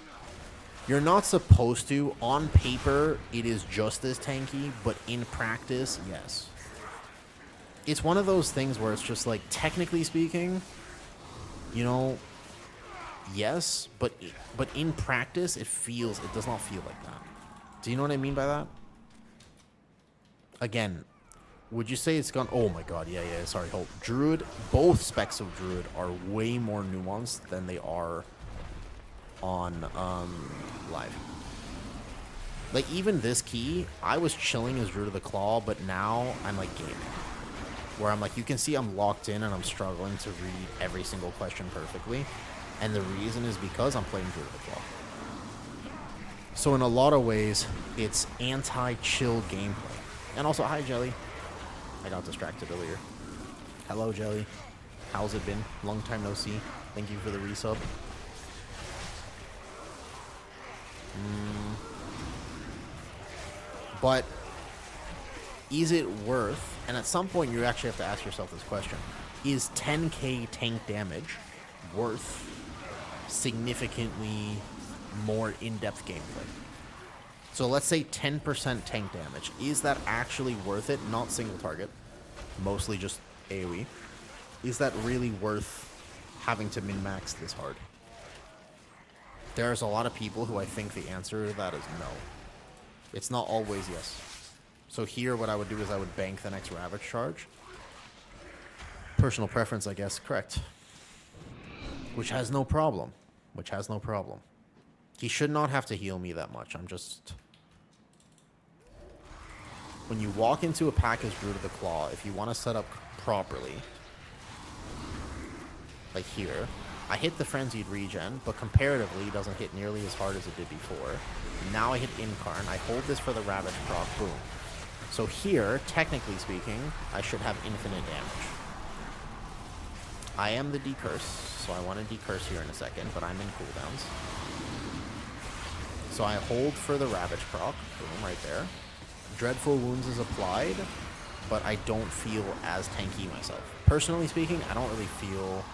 You're not supposed to. On paper, it is just as tanky, but in practice, yes. It's one of those things where it's just like, technically speaking, you know, yes, but in practice, it does not feel like that. Do you know what I mean by that? Again, would you say it's gone? Oh my god, yeah, sorry, hold. Druid, both specs of Druid are way more nuanced than they are on live. Like, even this key, I was chilling as Druid of the Claw, but now I'm like gaming. Where I'm like, you can see I'm locked in and I'm struggling to read every single question perfectly. And the reason is because I'm playing Druid of the Claw. So in a lot of ways, it's anti-chill gameplay. And also, hi, Jelly. I got distracted earlier. Hello, Jelly. How's it been? Long time no see. Thank you for the resub. But is it worth, and at some point you actually have to ask yourself this question, is 10k tank damage worth significantly more in-depth gameplay? So let's say 10% tank damage. Is that actually worth it? Not single target, mostly just AoE. Is that really worth having to min-max this hard? There's a lot of people who I think the answer to that is no. It's not always yes. So here what I would do is I would bank the next Ravage charge. Personal preference, I guess, correct. Which has no problem. He should not have to heal me that much. I'm just... When you walk into a pack as Druid of the Claw, if you want to set up properly, like here, I hit the Frenzied Regen, but comparatively it doesn't hit nearly as hard as it did before. Now I hit Incarn, I hold this for the Ravage proc, boom. So here, technically speaking, I should have infinite damage. I am the decurse, so I want to decurse here in a second, but I'm in cooldowns. So I hold for the Ravage proc, boom, right there. Dreadful Wounds is applied, but I don't feel as tanky myself. Personally speaking, I don't really feel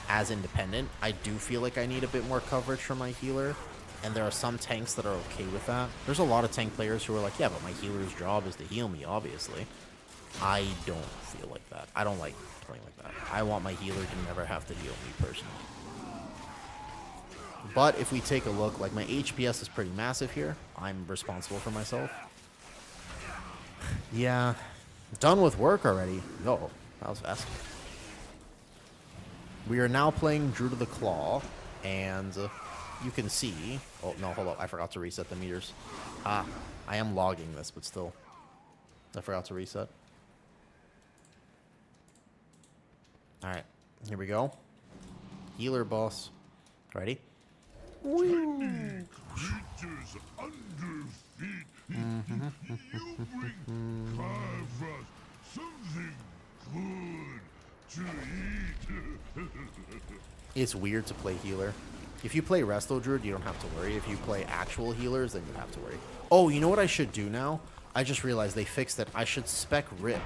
as independent. I do feel like I need a bit more coverage from my healer, and there are some tanks that are okay with that. There's a lot of tank players who are like, yeah, but my healer's job is to heal me, obviously. I don't feel like that. I don't like playing like that. I want my healer to never have to heal me personally. But if we take a look, like my HPS is pretty massive here. I'm responsible for myself. Yeah. Done with work already. Oh, that was fast. We are now playing Druid of the Claw, and you can see... Oh, no, hold up. I forgot to reset the meters. I am logging this, but still. I forgot to reset. Alright, here we go. Healer boss. Ready? Woo. It's weird to play healer. If you play Resto Druid, you don't have to worry. If you play actual healers, then you have to worry. Oh, you know what I should do now? I just realized they fixed it. I should spec Rip.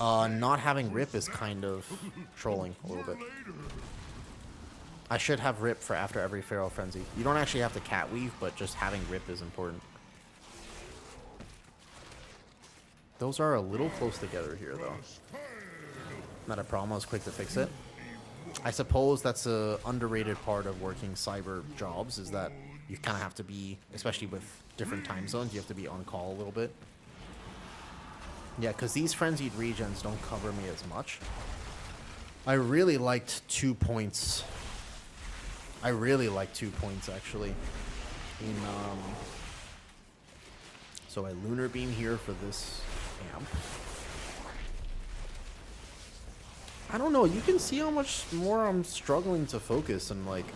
Not having Rip is kind of trolling a little bit. I should have Rip for after every Feral Frenzy. You don't actually have to cat weave, but just having Rip is important. Those are a little close together here, though. Not a problem. I was quick to fix it. I suppose that's a underrated part of working cyber jobs, is that you kind of have to be, especially with different time zones, you have to be on call a little bit. Yeah, because these frenzied regens don't cover me as much. I really liked 2 points. I really like 2 points, actually. In, so I Lunar Beam here for this amp. I don't know, you can see how much more I'm struggling to focus, and like,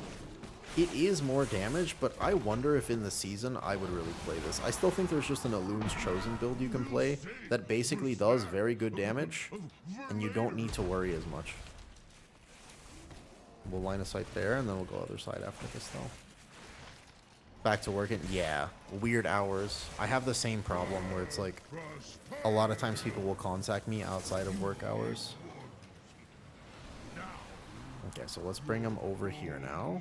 it is more damage, but I wonder if in the season I would really play this. I still think there's just an Elune's Chosen build you can play that basically does very good damage, and you don't need to worry as much. We'll line of sight there, and then we'll go other side after this, though. Back to working. Yeah, weird hours. I have the same problem where it's like, a lot of times people will contact me outside of work hours. Okay, so let's bring them over here now.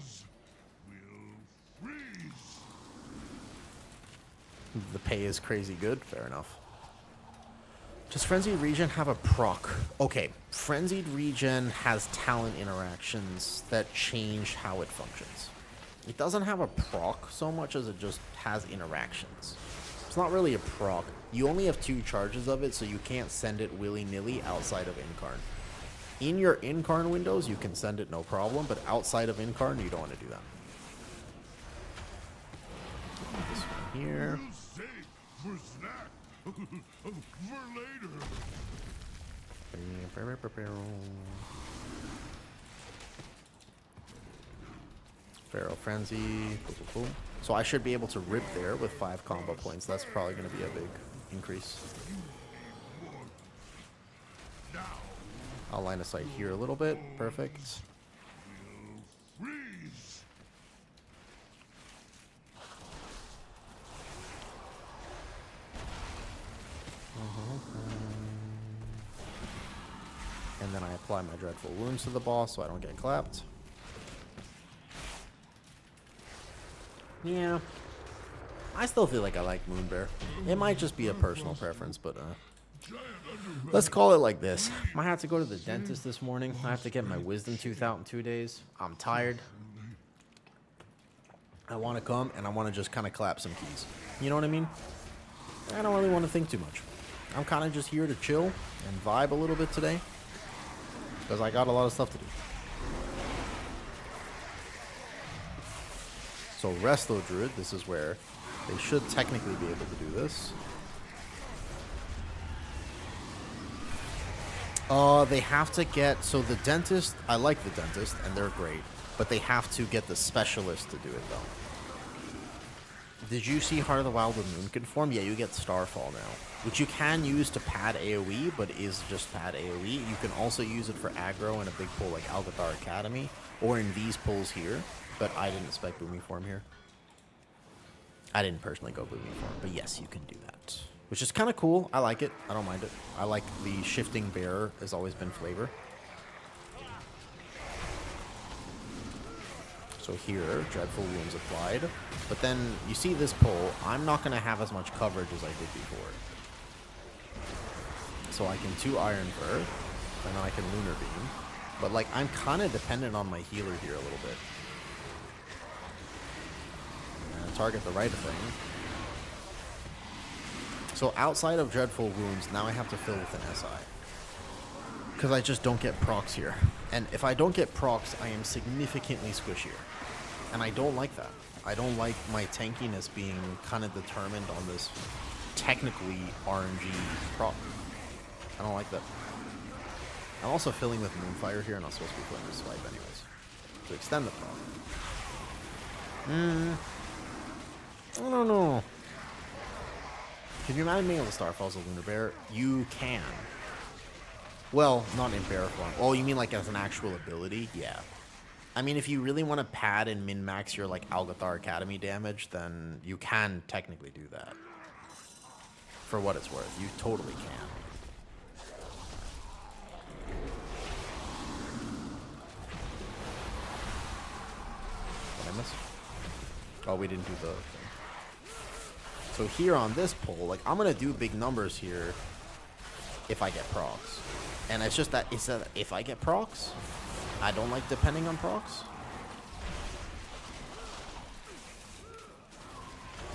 The pay is crazy good. Fair enough. Does Frenzied Regen have a proc? Okay, Frenzied Regen has talent interactions that change how it functions. It doesn't have a proc so much as it just has interactions. It's not really a proc. You only have 2 charges of it, so you can't send it willy-nilly outside of Incarn. In your Incarn windows, you can send it no problem, but outside of Incarn, you don't want to do that. This one here. Feral Frenzy. Boom, boom, boom. So I should be able to rip there with 5 combo points. That's probably going to be a big increase. I'll line of sight here a little bit. Perfect. And then I apply my Dreadful Wounds to the boss so I don't get clapped. Yeah. I still feel like I like Moonbear. It might just be a personal preference, but let's call it like this. I have to go to the dentist this morning. I have to get my wisdom tooth out in 2 days. I'm tired. I want to come and I want to just kind of clap some keys. You know what I mean? I don't really want to think too much. I'm kind of just here to chill and vibe a little bit today, because I got a lot of stuff to do. So Resto Druid, this is where they should technically be able to do this. They have to get, so the dentist, I like the dentist and they're great, but they have to get the specialist to do it though. Did you see Heart of the Wild with Moon Conform? Yeah, you get Starfall now, which you can use to pad AoE, but is just pad AoE. You can also use it for aggro in a big pull like Algadar Academy, or in these pulls here, but I didn't spec Booming Form here. I didn't personally go Booming Form, but yes, you can do that. Which is kind of cool. I like it. I don't mind it. I like the Shifting Bearer has always been flavor. So here, Dreadful Wounds applied. But then, you see this pull, I'm not going to have as much coverage as I did before. So So I can 2 Iron Ver, and then I can Lunar Beam. But, like, I'm kind of dependent on my healer here a little bit. And target the right thing. So outside of Dreadful Wounds, now I have to fill with an SI. Because I just don't get procs here. And if I don't get procs, I am significantly squishier. And I don't like that. I don't like my tankiness being kind of determined on this technically RNG proc. I don't like that. I'm also filling with Moonfire here, and I'm supposed to be filling with Swipe anyways. To extend the proc. I don't know. Can you imagine being able to Starfall as a Lunar Bear? You can. Well, not in bear form. Oh, you mean like as an actual ability? Yeah. I mean, if you really want to pad and min-max your like Algathar Academy damage, then you can technically do that. For what it's worth, you totally can. Did I miss? Oh, we didn't do the thing. So here on this pull, like I'm gonna do big numbers here if I get procs. And it's just that it's that if I get procs, I don't like depending on procs.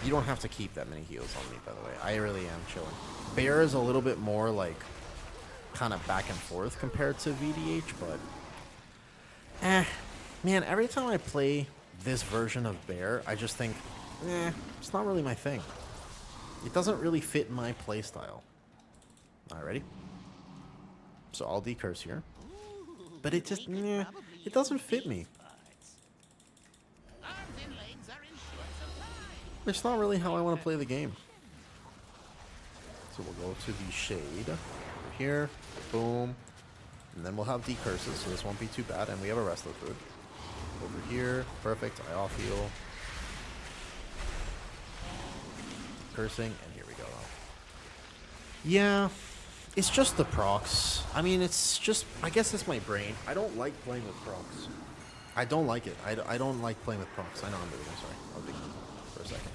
You don't have to keep that many heals on me, by the way. I really am chilling. Bear is a little bit more like kind of back and forth compared to VDH, but man, every time I play this version of Bear, I just think, it's not really my thing. It doesn't really fit my playstyle. Alright, ready? So I'll decurse here. But it just, it doesn't fit me. It's not really how I want to play the game. So we'll go to the Shade. Over here. Boom. And then we'll have decurses, so this won't be too bad. And we have a Restless Food. Over here. Perfect. I off heal. Cursing. And here we go. Yeah. It's just the procs. I mean, it's just, I guess it's my brain. I don't like playing with procs. I don't like it. I don't like playing with procs. I know I'm doing it. Sorry. I'll be for a second.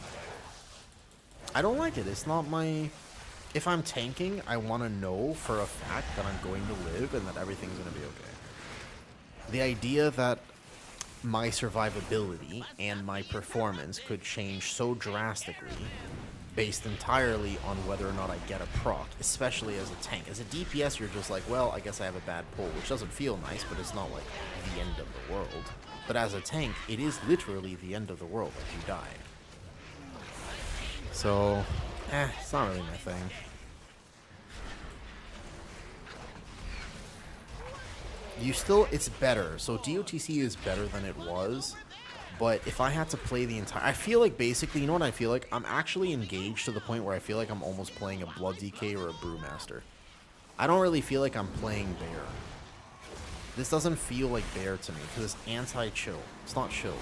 I don't like it. It's not my... If I'm tanking, I want to know for a fact that I'm going to live and that everything's going to be okay. The idea that my survivability and my performance could change so drastically based entirely on whether or not I get a proc, especially as a tank. As a DPS, you're just like, well, I guess I have a bad pull, which doesn't feel nice, but it's not like the end of the world. But as a tank, it is literally the end of the world if you die. So, it's not really my thing. You still, it's better. So DOTC is better than it was. But if I had to play the entire... I feel like basically, you know what I feel like? I'm actually engaged to the point where I feel like I'm almost playing a Blood DK or a Brewmaster. I don't really feel like I'm playing Bear. This doesn't feel like Bear to me, because it's anti-chill. It's not chill.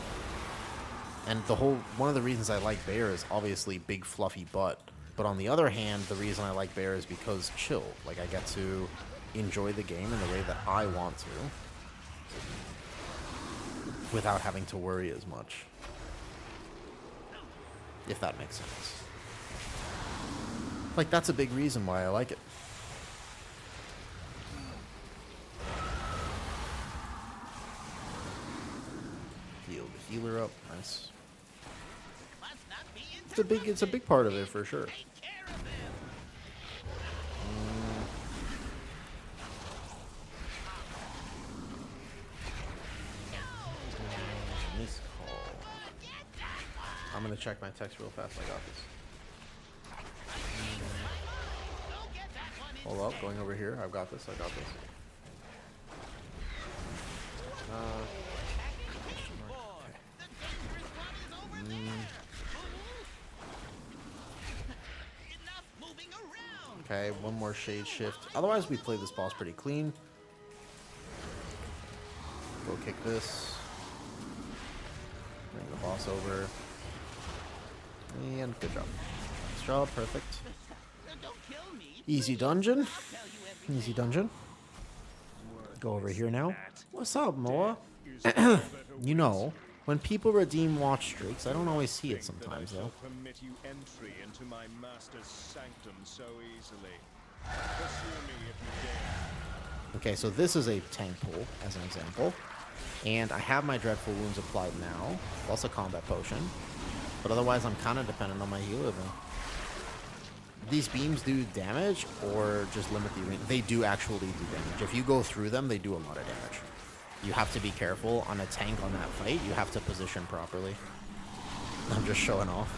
And the whole... One of the reasons I like Bear is obviously big fluffy butt. But on the other hand, the reason I like Bear is because chill. Like, I get to enjoy the game in the way that I want to, without having to worry as much. If that makes sense. Like, that's a big reason why I like it. Heal the healer up. Nice. It's a big part of it for sure. I'm gonna check my text real fast. I got this. Hold up, going over here. I've got this. I got this. Okay, one more shade shift. Otherwise, we play this boss pretty clean. Go kick this. Bring the boss over. And good job. Nice job, perfect. Easy dungeon. Easy dungeon. Go over here now. What's up, Moa? You know, when people redeem watch streaks, I don't always see it sometimes, though. Permit you entry into my master's sanctum so easily. Pursue me if you dare. Okay, so this is a tank pool, as an example. And I have my Dreadful Wounds applied now, plus a combat potion. But otherwise, I'm kind of dependent on my healer, though. These beams do damage, or just limit the range? They do actually do damage. If you go through them, they do a lot of damage. You have to be careful on a tank on that fight. You have to position properly. I'm just showing off.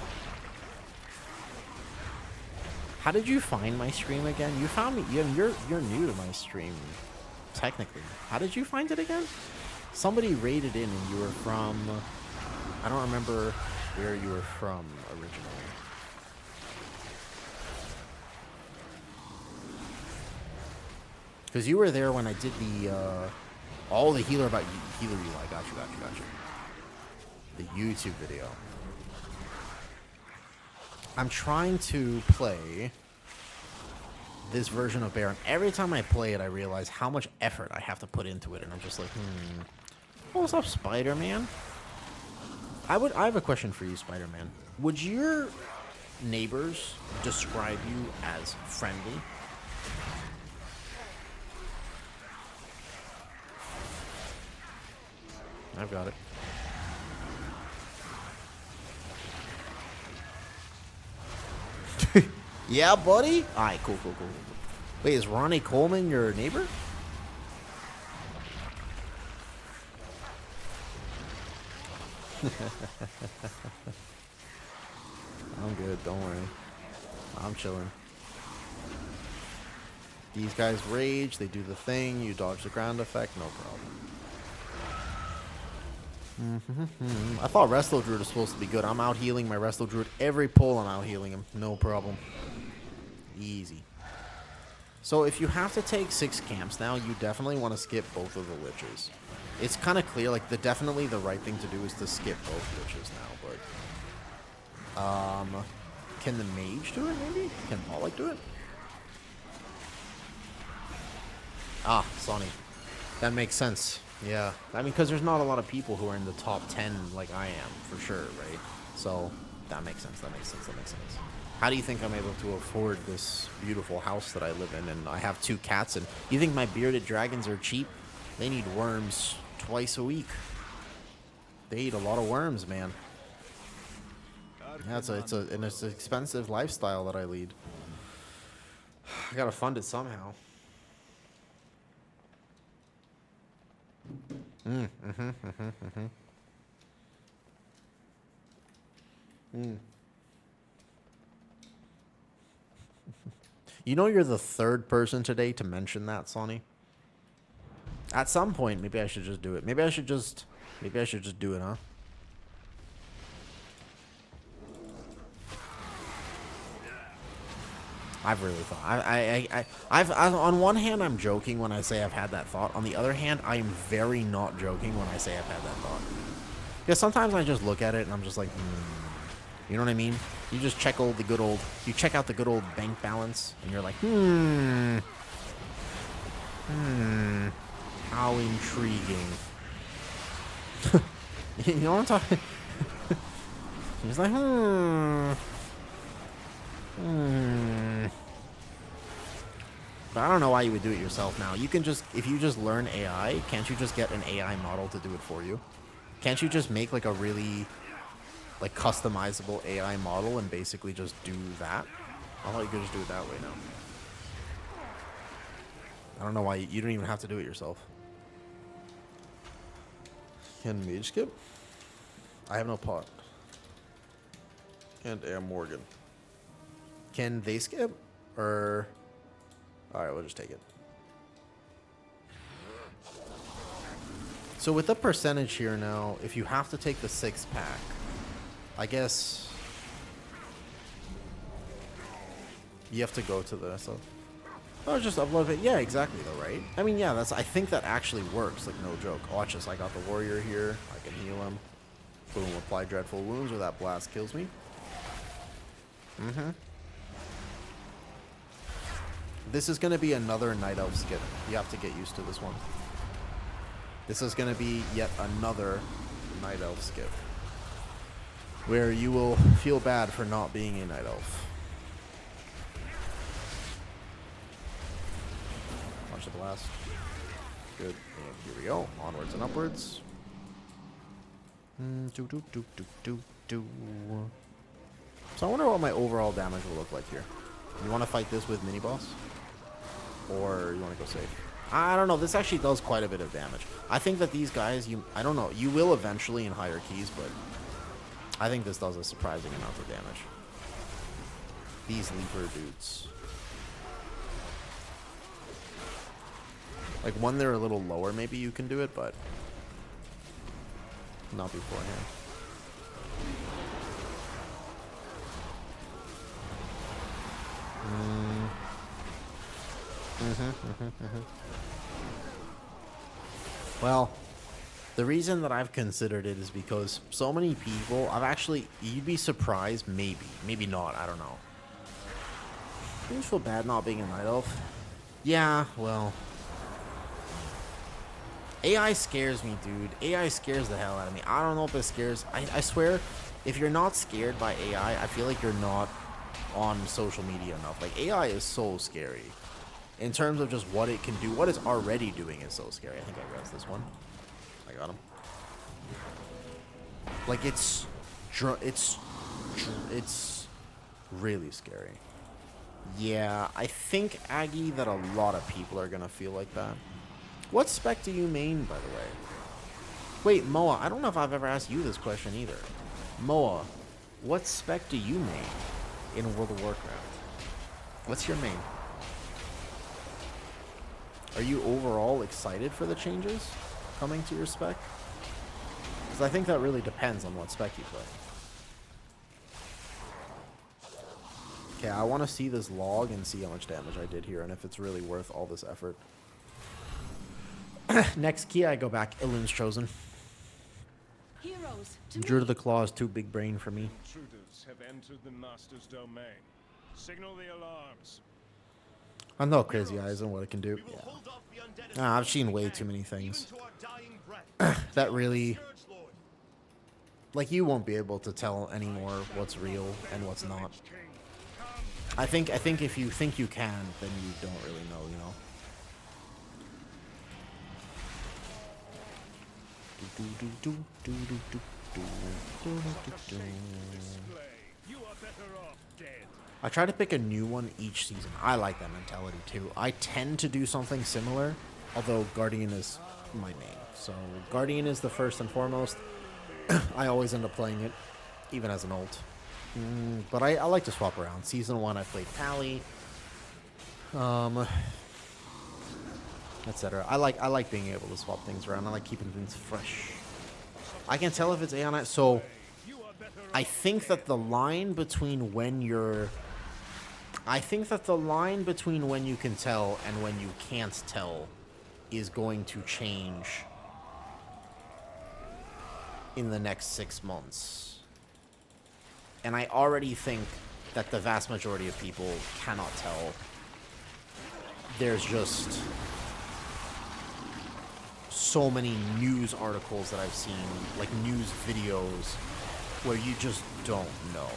How did you find my stream again? You found me. You're new to my stream, technically. How did you find it again? Somebody raided in, and you were from. I don't remember where you were from originally. Because you were there when I did the all the healer about healer UI. Got you. The YouTube video. I'm trying to play this version of Baron. Every time I play it, I realize how much effort I have to put into it, and I'm just like, what's up, Spider-Man? I have a question for you, Spider-Man. Would your neighbors describe you as friendly? I've got it. Yeah, buddy? Alright, cool. Wait, is Ronnie Coleman your neighbor? I'm good, don't worry. I'm chilling. These guys rage, they do the thing, you dodge the ground effect, no problem. I thought Resto Druid was supposed to be good. I'm out healing my Resto Druid. Every pull I'm out healing him. No problem. Easy. So if you have to take 6 camps now, you definitely want to skip both of the Liches. It's kind of clear, like, definitely the right thing to do is to skip both Liches now, but... can the Mage do it, maybe? Can Pollock do it? Ah, Sonny. That makes sense. Yeah, I mean, because there's not a lot of people who are in the top 10 like I am, for sure, right? So, that makes sense. How do you think I'm able to afford this beautiful house that I live in? And I have 2 cats, and you think my bearded dragons are cheap? They need worms twice a week. They eat a lot of worms, man. Yeah, it's an expensive lifestyle that I lead. I gotta fund it somehow. You know, you're the 3rd person today to mention that, Sonny. At some point, maybe I should just do it. Maybe I should just do it, huh? I've really thought. I've on one hand, I'm joking when I say I've had that thought. On the other hand, I am very not joking when I say I've had that thought. Because sometimes I just look at it and I'm just like, you know what I mean? You just check out the good old bank balance, and you're like, how intriguing. You know what I'm talking? He's like, But I don't know why you would do it yourself now. You can just, if you just learn AI, can't you just get an AI model to do it for you? Can't you just make like a really, like, customizable AI model and basically just do that? I thought you could just do it that way now. I don't know why you don't even have to do it yourself. Can Mage skip? I have no pot. And Am Morgan. Can they skip? Or... Alright, we'll just take it. So with the percentage here now, if you have to take the 6-pack, I guess... you have to go to the... So, oh, just upload it. Yeah, exactly though, right? I mean, yeah, I think that actually works, like, no joke. Watch this, I got the warrior here. I can heal him. Boom, apply dreadful wounds, or that blast kills me. This is going to be another Night Elf skip. You have to get used to this one. This is going to be yet another Night Elf skip, where you will feel bad for not being a Night Elf. damage to blast. Good. And here we go. Onwards and upwards. So I wonder what my overall damage will look like here. You want to fight this with mini boss? Or you want to go safe? I don't know. This actually does quite a bit of damage. I think that these guys, I don't know. You will eventually in higher keys, but I think this does a surprising amount of damage. These leaper dudes. Like when they're a little lower, maybe you can do it, but not beforehand. Well, the reason that I've considered it is because so many people, you'd be surprised, maybe not, I don't know. Do you feel bad not being a night elf? Yeah, well, AI scares me, dude. AI scares the hell out of me. I don't know if it scares, I swear, if you're not scared by AI, I feel like you're not on social media enough. Like, AI is so scary. In terms of just what it can do, what it's already doing is so scary. I think I grabbed this one. I got him. Like, it's really scary. Yeah, I think, Aggie, that a lot of people are gonna feel like that. What spec do you main, by the way? Wait, Moa, I don't know if I've ever asked you this question either. Moa, what spec do you main in World of Warcraft? What's your main? Are you overall excited for the changes coming to your spec? Because I think that really depends on what spec you play. Okay, I want to see this log and see how much damage I did here and if it's really worth all this effort. Next key, I go back. Elune's Chosen. Heroes, Druid of the Claw is too big brain for me. Intruders have entered the Master's domain. Signal the alarms. I know Crazy Eyes and what it can do. Yeah. I've seen way too many things that really, like, you won't be able to tell anymore what's real and what's not. I think if you think you can, then you don't really know, you know. You are better off dead. I try to pick a new one each season. I like that mentality too. I tend to do something similar, although Guardian is my main. So Guardian is the first and foremost. I always end up playing it, even as an ult. But I like to swap around. Season 1 I played Pally, etc. I like being able to swap things around. I like keeping things fresh. I can tell if it's Aeonite. So I think that the line between when you're... I think that the line between when you can tell and when you can't tell is going to change in the next 6 months. And I already think that the vast majority of people cannot tell. There's just so many news articles that I've seen, like news videos, where you just don't know.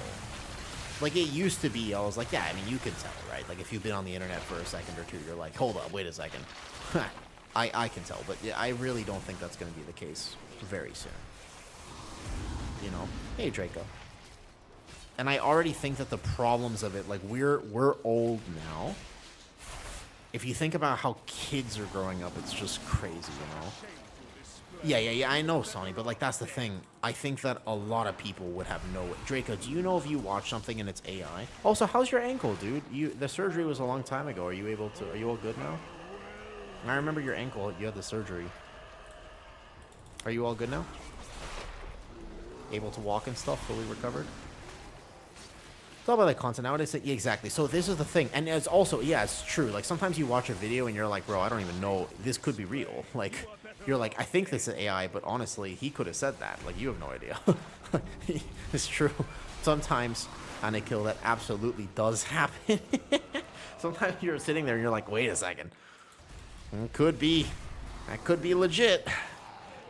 Like, it used to be, I was like, yeah, I mean, you can tell, right? Like, if you've been on the internet for a second or two, you're like, hold up, wait a second. I can tell, but yeah, I really don't think that's going to be the case very soon. You know? Hey, Draco. And I already think that the problems of it, like, we're old now. If you think about how kids are growing up, it's just crazy, you know? Yeah, I know, Sonny, but, like, that's the thing. I think that a lot of people would have no... Draco, do you know if you watch something and it's AI? Also, how's your ankle, dude? The surgery was a long time ago. Are you all good now? I remember your ankle. You had the surgery. Are you all good now? Able to walk and stuff, fully recovered? It's all about like content nowadays. Yeah, exactly. So this is the thing, and it's also, yeah, it's true. Like sometimes you watch a video and you're like, bro, I don't even know this could be real. Like you're like, I think this is AI, but honestly, he could have said that. Like you have no idea. It's true. Sometimes on a kill that absolutely does happen. Sometimes you're sitting there and you're like, wait a second, could be, that could be legit.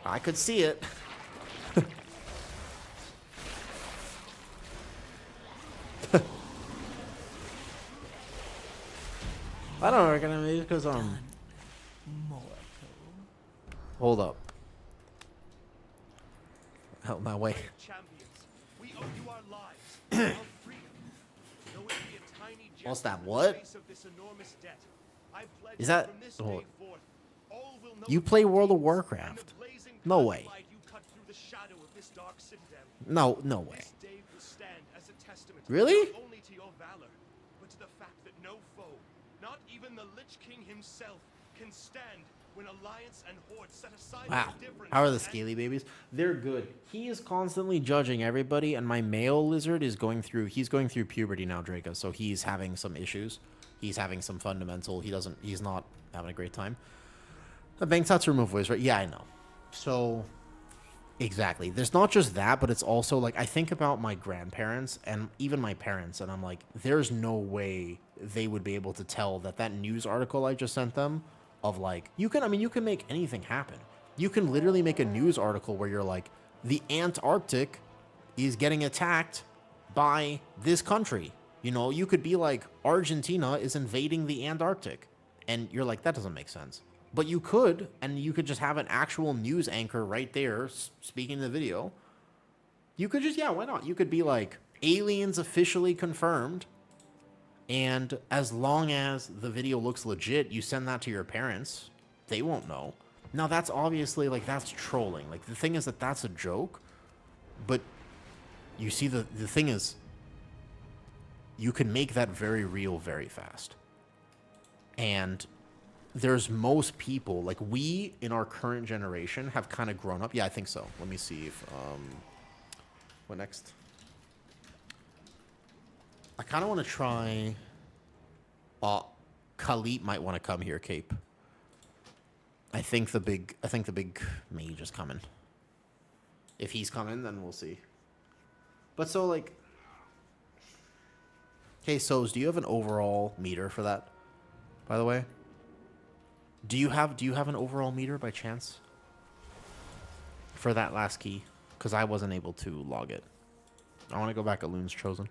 I could see it. I don't reckon maybe because Hold up. Out my way. Champions, we owe you our lives, our freedom. Though it be a tiny What's gesture that, in the what? face of this enormous debt, I pledge Is that- from this oh. day forth, all will know You of play your World of deeds Warcraft? and the blazing No path way. light you cut through the shadow of this dark citadel. No way. This day will stand as a testament Really? not only to your valor, but to the fact that no foe, not even the Lich King himself, can stand when alliance and horde set aside Wow. their differences How are the and scaly babies? They're good. He is constantly judging everybody, and my male lizard is going through. He's going through puberty now, Draco. So he's having some issues. He's having some fundamental. He's not having a great time. The bank to remove voice, right? Yeah, I know. So exactly. There's not just that, but it's also like I think about my grandparents and even my parents, and I'm like, there's no way they would be able to tell that news article I just sent them of like you can make anything happen. You can literally make a news article where you're like, the Antarctic is getting attacked by this country. You know, you could be like, Argentina is invading the Antarctic. And you're like, that doesn't make sense. But you could, and you could just have an actual news anchor right there speaking the video. You could just, yeah, why not? You could be like, aliens officially confirmed. And as long as the video looks legit, you send that to your parents. They won't know. Now, that's obviously, like, that's trolling. Like, the thing is that that's a joke. But you see, the thing is, you can make that very real very fast. And there's most people, like, we, in our current generation, have kind of grown up. Yeah, I think so. Let me see if, what next? I kind of want to try. Khalid might want to come here, Cape. I think the big mage is coming. If he's coming, then we'll see. But so like, okay, Soz, do you have an overall meter for that? By the way, do you have an overall meter by chance for that last key? Because I wasn't able to log it. I want to go back to Elune's Chosen.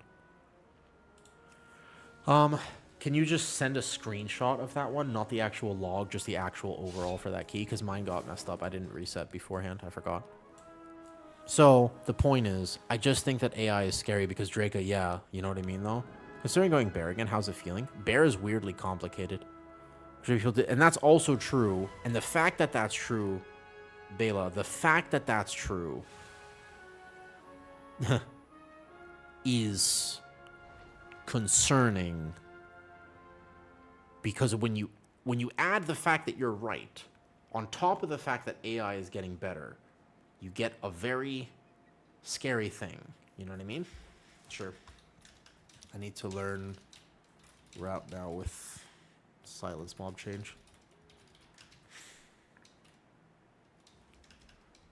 Can you just send a screenshot of that one? Not the actual log, just the actual overall for that key, because mine got messed up. I didn't reset beforehand. I forgot. So, the point is, I just think that AI is scary because Draco, yeah, you know what I mean, though? Considering going bear again, how's it feeling? Bear is weirdly complicated. And that's also true. And the fact that that's true, Bela, the fact that that's true is concerning, because when you add the fact that you're right on top of the fact that AI is getting better, you get a very scary thing. You know what I mean? Sure. I need to learn route now with silence mob change.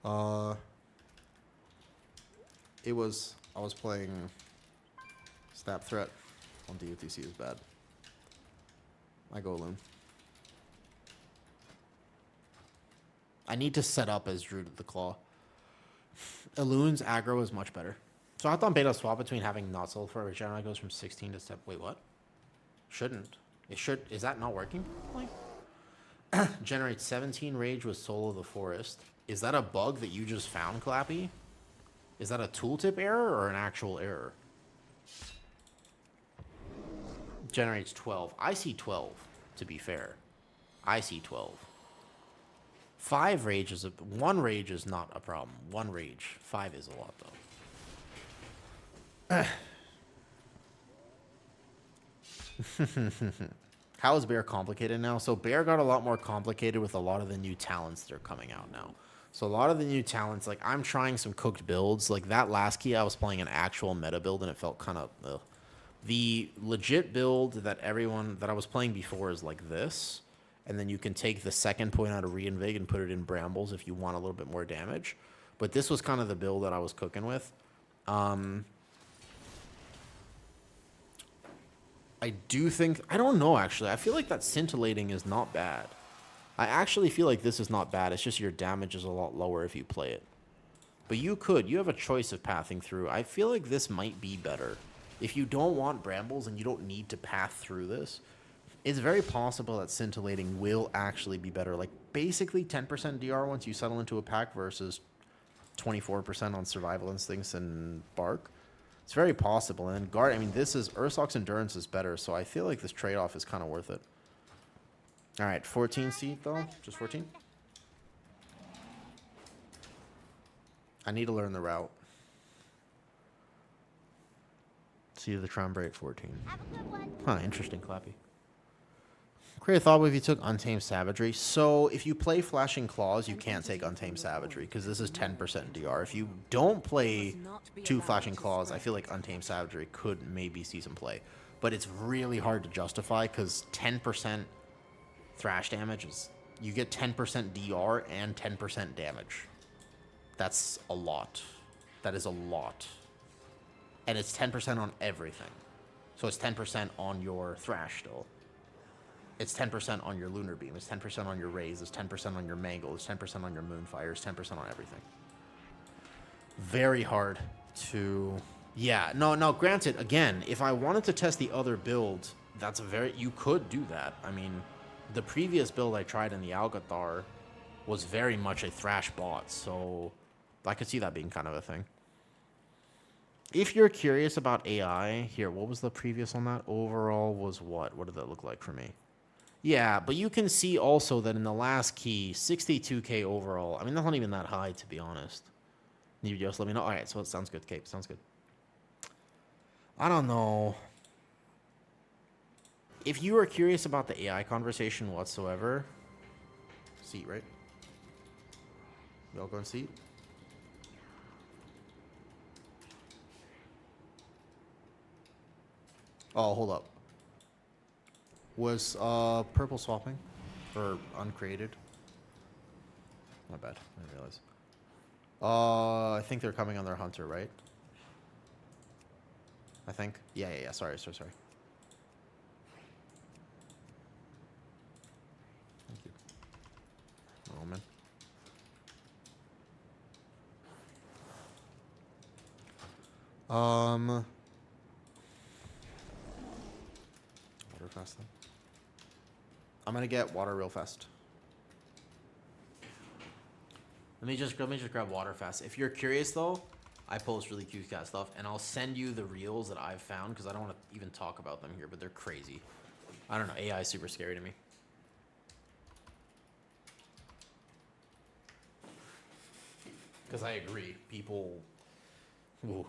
I was playing Snap Threat on DUTC is bad. I go Elune. I need to set up as Druid of the Claw. Elune's aggro is much better. So I thought beta swap between having not sold for a generally goes from 16 to step. Wait, what? Shouldn't. It should. Is that not working? Like, generate 17 rage with Soul of the Forest. Is that a bug that you just found, Clappy? Is that a tooltip error or an actual error? Generates 12. I see 12, to be fair. I see 12. 5 rage is 1 rage is not a problem. 1 rage. 5 is a lot, though. How is Bear complicated now? So Bear got a lot more complicated with a lot of the new talents that are coming out now. So a lot of the new talents, like I'm trying some cooked builds. Like that last key, I was playing an actual meta build and it felt kind of... The legit build that I was playing before is like this. And then you can take the second point out of Reinvig and put it in Brambles if you want a little bit more damage. But this was kind of the build that I was cooking with. I do think... I don't know, actually. I feel like that scintillating is not bad. I actually feel like this is not bad. It's just your damage is a lot lower if you play it. But you could. You have a choice of pathing through. I feel like this might be better. If you don't want Brambles and you don't need to path through this, It's very possible that scintillating will actually be better. Like, basically 10% DR once you settle into a pack versus 24% on survival instincts and bark. It's very possible. And then guard, I mean, this is Ursock's endurance is better, so I feel like this trade-off is kind of worth it. All right, 14 seat though, just 14. I need to learn the route. See the Trombre at 14. Huh, interesting, Clappy. Create a thought if you took Untamed Savagery. So if you play Flashing Claws, you can't take Untamed Savagery because this is 10% DR. If you don't play 2 Flashing Claws, I feel like Untamed Savagery could maybe see some play. But it's really hard to justify because 10% thrash damage is... You get 10% DR and 10% damage. That's a lot. That is a lot. And it's 10% on everything. So it's 10% on your thrash still. It's 10% on your Lunar Beam. It's 10% on your Raise. It's 10% on your Mangle. It's 10% on your Moonfire. It's 10% on everything. Very hard to... Yeah, no, granted, again, if I wanted to test the other build, that's a very... You could do that. I mean, the previous build I tried in the Algathar was very much a Thrash bot, so I could see that being kind of a thing. If you're curious about AI, here, what was the previous on that? Overall was what? What did that look like for me? Yeah, but you can see also that in the last key, 62k overall. I mean, that's not even that high, to be honest. You just let me know. All right, so it sounds good, Cape. Sounds good. I don't know. If you are curious about the AI conversation whatsoever, seat, right? We all go and seat? Oh, hold up. Was purple swapping or uncreated? My bad. I didn't realize. I think they're coming on their hunter, right? I think. Yeah. Sorry. Thank you. Oh man. Water fast then. I'm gonna get water real fast. Let me just grab water fast. If you're curious though, I post really cute cat stuff, and I'll send you the reels that I've found because I don't want to even talk about them here, but they're crazy. I don't know. AI is super scary to me. Because I agree, people. Ooh.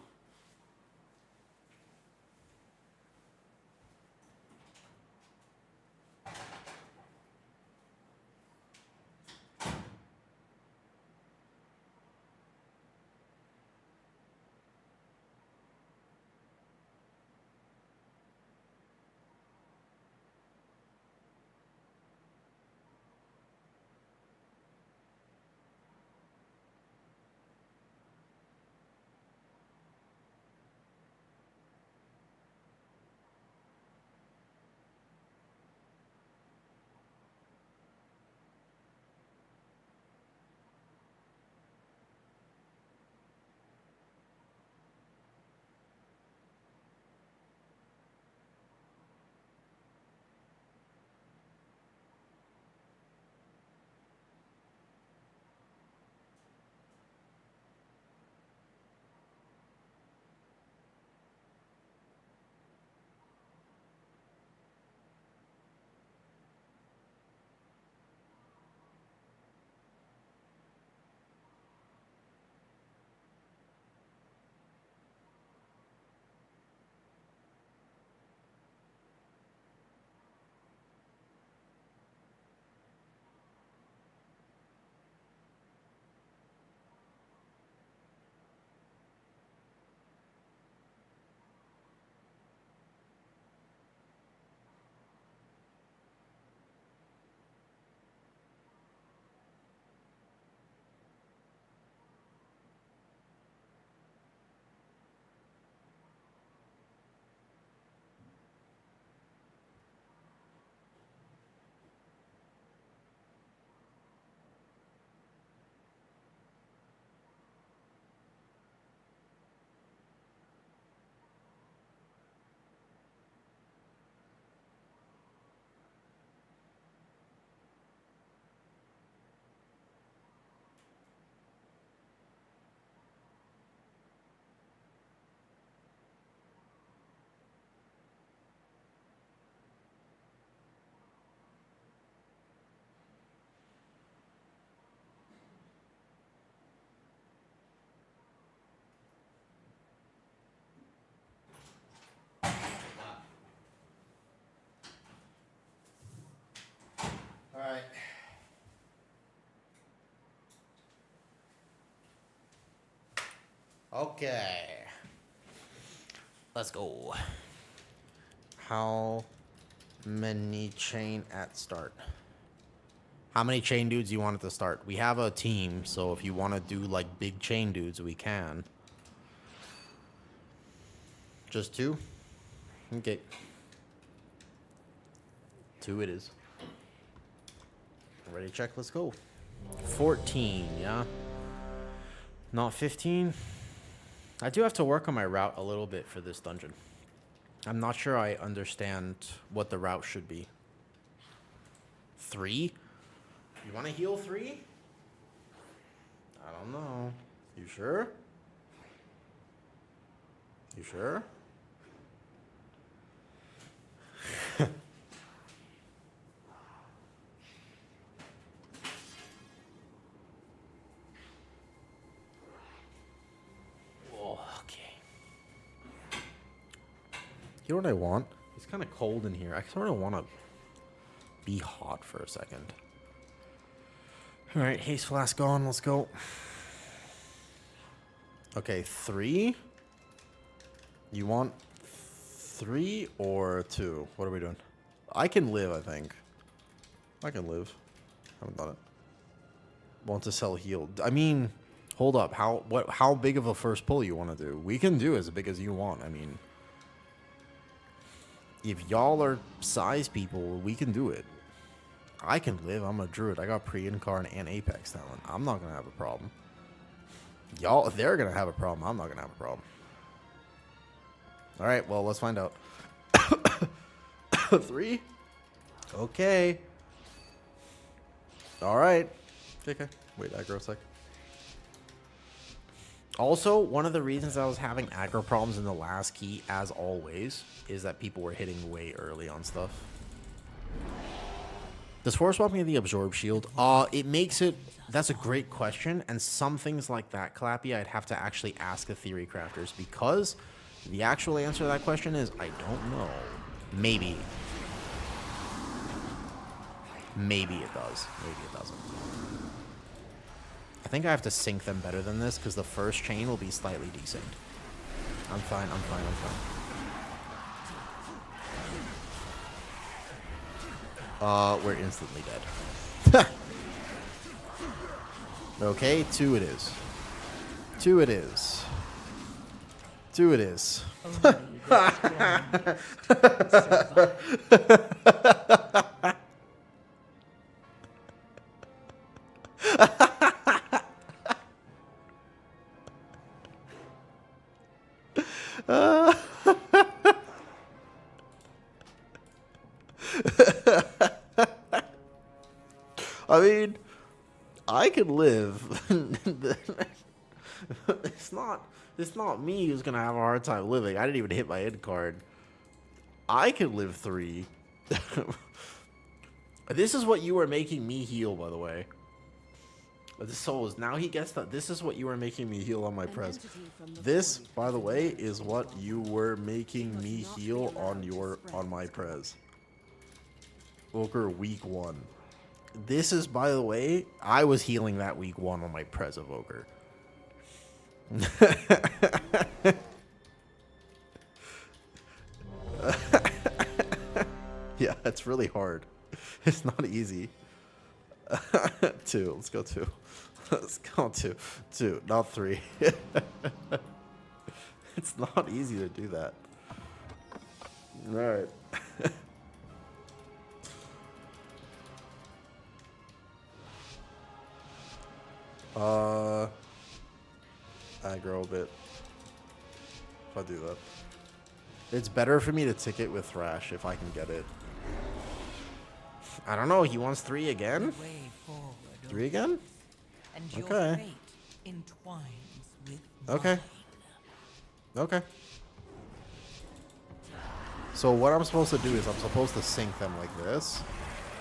Okay. Let's go. How many chain at start? How many chain dudes you want at the start? We have a team, so if you want to do like big chain dudes, we can. Just 2? Okay. 2 it is. Ready, check, let's go. 14, yeah? Not 15? I do have to work on my route a little bit for this dungeon. I'm not sure I understand what the route should be. 3? You want to heal 3? I don't know. You sure? You sure? You know what I want? It's kind of cold in here. I sort of want to be hot for a second. All right, haste flask on. Let's go. Okay, 3. You want 3 or 2? What are we doing? I can live, I think. I can live. Haven't done it. Want to sell healed. I mean, hold up. How big of a first pull you want to do? We can do as big as you want. I mean, if y'all are size people, we can do it. I can live. I'm a druid. I got pre-incarn and apex talent. I'm not going to have a problem. Y'all, they're going to have a problem. I'm not going to have a problem. All right, well, let's find out. 3? Okay. All right. Okay. Wait, aggro a sec. Also, one of the reasons I was having aggro problems in the last key, as always, is that people were hitting way early on stuff. Does force swapping of the absorb shield? It makes it... That's a great question, and some things like that, Clappy, I'd have to actually ask the theory crafters, because the actual answer to that question is, I don't know. Maybe. Maybe it does. Maybe it doesn't. I think I have to sync them better than this, because the first chain will be slightly desynced. I'm fine, I'm fine, I'm fine. We're instantly dead. Okay, 2 it is. 2 it is. 2 it is. I mean, I can live. It's not me who's gonna have a hard time living. I didn't even hit my end card. I can live 3. This is what you were making me heal, by the way. The souls. Now he gets that. This is what you were making me heal on my prez. This, by the way, is what you were making me heal on my prez. Volker week 1. This is, by the way, I was healing that week 1 on my prez of Volker. Yeah, it's really hard. It's not easy. 2. Let's go 2. Let's go 2. 2, not 3. It's not easy to do that. All right. Aggro a bit. If I do that. It's better for me to ticket with Thrash if I can get it. I don't know. He wants 3 again? 3 again? Okay. Okay. Okay. So what I'm supposed to do is I'm supposed to sync them like this,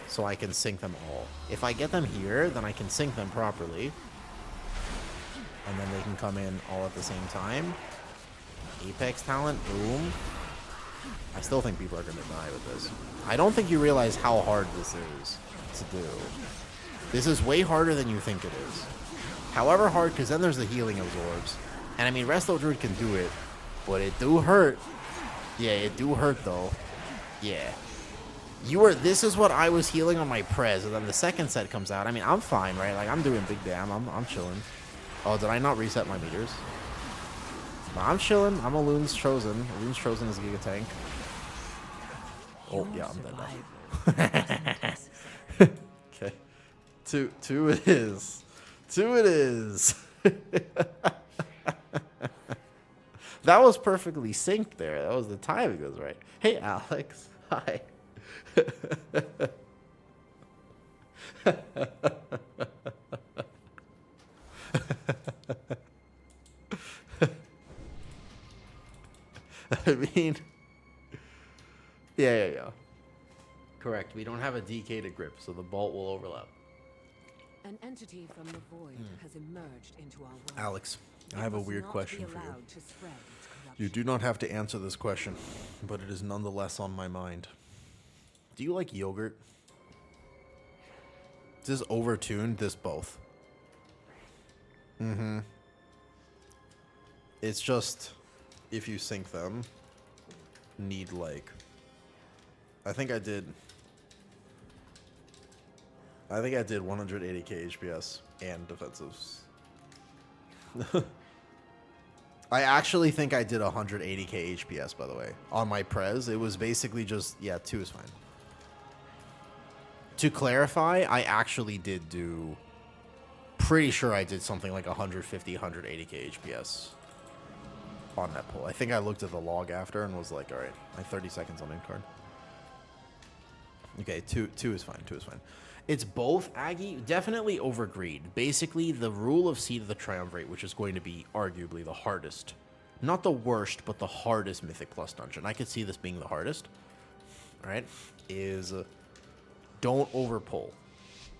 so I can sync them all. If I get them here, then I can sync them properly, and then they can come in all at the same time. Apex talent, boom. I still think people are going to die with this. I don't think you realize how hard this is to do. This is way harder than you think it is. However hard, because then there's the healing absorbs. And I mean, Resto Druid can do it, but it do hurt. Yeah, it do hurt though. Yeah. This is what I was healing on my Prez, and then the second set comes out. I mean, I'm fine, right? Like, I'm doing big damn. I'm chilling. Oh, did I not reset my meters? No, I'm chilling. I'm Elune's Chosen. Elune's Chosen is Giga Tank. Oh, yeah, I'm dead now. Okay. Two it is. Two it is. That was perfectly synced there. That was the timing was right. Hey, Alex. Hi. I mean, yeah. Correct. We don't have a DK to grip, so the bolt will overlap. An entity from the void has emerged into our world. Alex, I It have a must weird not question be for you. allowed to spread its You corruption. do not have to answer this question, but it is nonetheless on my mind. Do you like yogurt? This overtuned, this both. Mm-hmm. It's just, if you sync them, need like... I think I did 180k HPS and defensives. I actually think I did 180k HPS, by the way. On my Prez, it was basically just... Yeah, 2 is fine. To clarify, I actually did do... Pretty sure I did something like 150, 180k HPS on that pull. I think I looked at the log after and was like, alright, my 30 seconds on in card. Okay, 2 is fine, 2 is fine. It's both, Aggie, definitely over greed. Basically, the rule of Seed of the Triumvirate, which is going to be arguably the hardest. Not the worst, but the hardest Mythic Plus dungeon. I could see this being the hardest. Alright? Is don't overpull.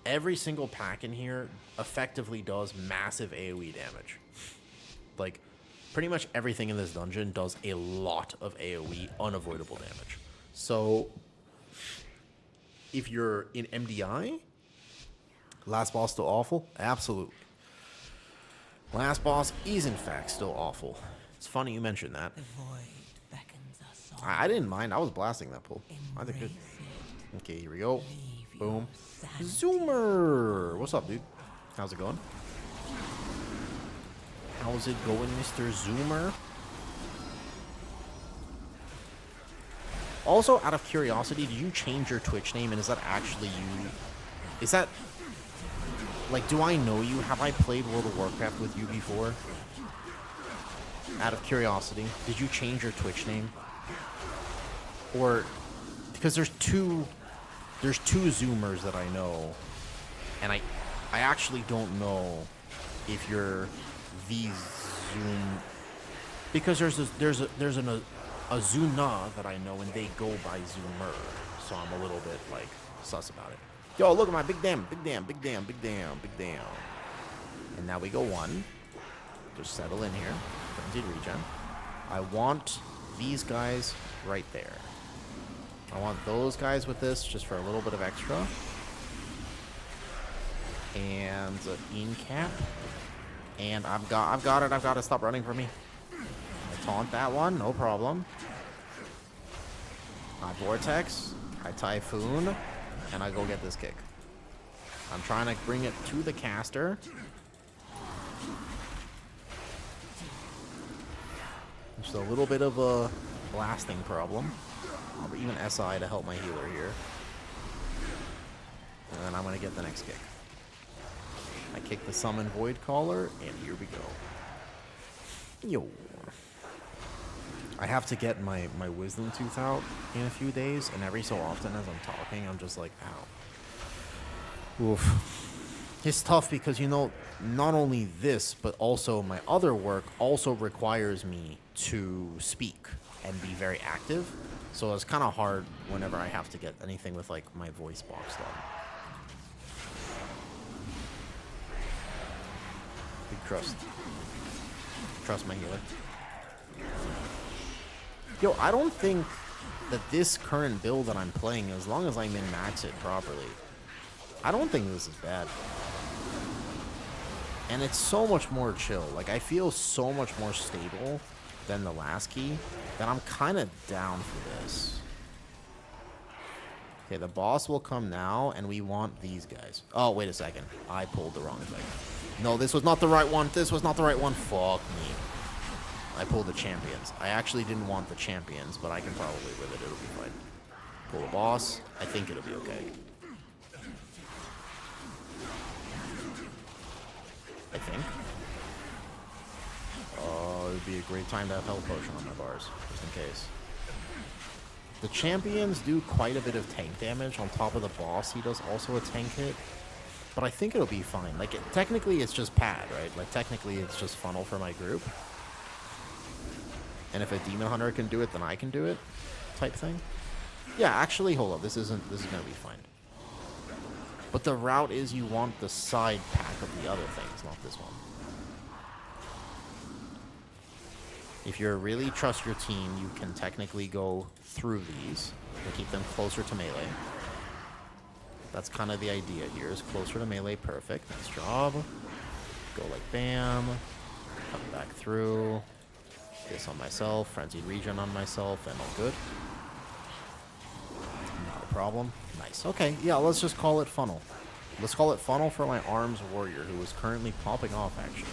Every single pack in here effectively does massive AoE damage. Like, pretty much everything in this dungeon does a lot of AoE unavoidable damage. So... if you're in MDI, last boss still awful? Absolutely. Last boss is in fact still awful. It's funny you mentioned that. The void beckons us all. I didn't mind. I was blasting that pull. I did good. Embrace Okay, here we go. Leave Boom. your sanity. Zoomer! What's up, dude? How's it going? How's it going, Mr. Zoomer? Also, out of curiosity, did you change your Twitch name, and is that actually you? Is that... like, do I know you? Have I played World of Warcraft with you before? Out of curiosity, did you change your Twitch name? Or... because there's two Zoomers that I know, and I actually don't know if you're the Zoom... because there's a Zuna that I know, and they go by Zoomer, so I'm a little bit, like, sus about it. Yo, look at my big damn. And now we go 1. Just settle in here. Frenzied regen. I want these guys right there. I want those guys with this just for a little bit of extra. And in cap. And I've got it. I've got to stop running for me. Taunt that one, no problem. I Vortex, I Typhoon, and I go get this kick. I'm trying to bring it to the caster. Just a little bit of a blasting problem. I'll even SI to help my healer here. And then I'm going to get the next kick. I kick the Summon Void Caller, and here we go. Yo. I have to get my wisdom tooth out in a few days, and every so often as I'm talking, I'm just like, ow. Oof. It's tough because, you know, not only this, but also my other work also requires me to speak and be very active. So it's kind of hard whenever I have to get anything with, like, my voice box done. Big trust. Trust my healer. Yo, I don't think that this current build that I'm playing, as long as I min-max it properly, I don't think this is bad. And it's so much more chill. Like, I feel so much more stable than the last key that I'm kind of down for this. Okay, the boss will come now, and we want these guys. Oh, wait a second. I pulled the wrong thing. No, this was not the right one. This was not the right one. Fuck me. I pulled the champions. I actually didn't want the champions, but I can probably live with it. It'll be fine. Pull the boss. I think it'll be okay. I think. Oh, it would be a great time to have health potion on my bars, just in case. The champions do quite a bit of tank damage. On top of the boss, he does also a tank hit. But I think it'll be fine. Like, technically, it's just pad, right? Like, technically, it's just funnel for my group. And if a demon hunter can do it, then I can do it, type thing. Yeah, actually, hold up. This is gonna be fine. But the route is you want the side pack of the other things, not this one. If you really trust your team, you can technically go through these and keep them closer to melee. That's kind of the idea here, is closer to melee. Perfect. Nice job. Go like bam. Come back through. This on myself. Frenzied regen on myself, and all good. Not a problem. Nice. Okay, yeah, let's just call it funnel. Let's call it funnel for my arms warrior, who is currently popping off, actually.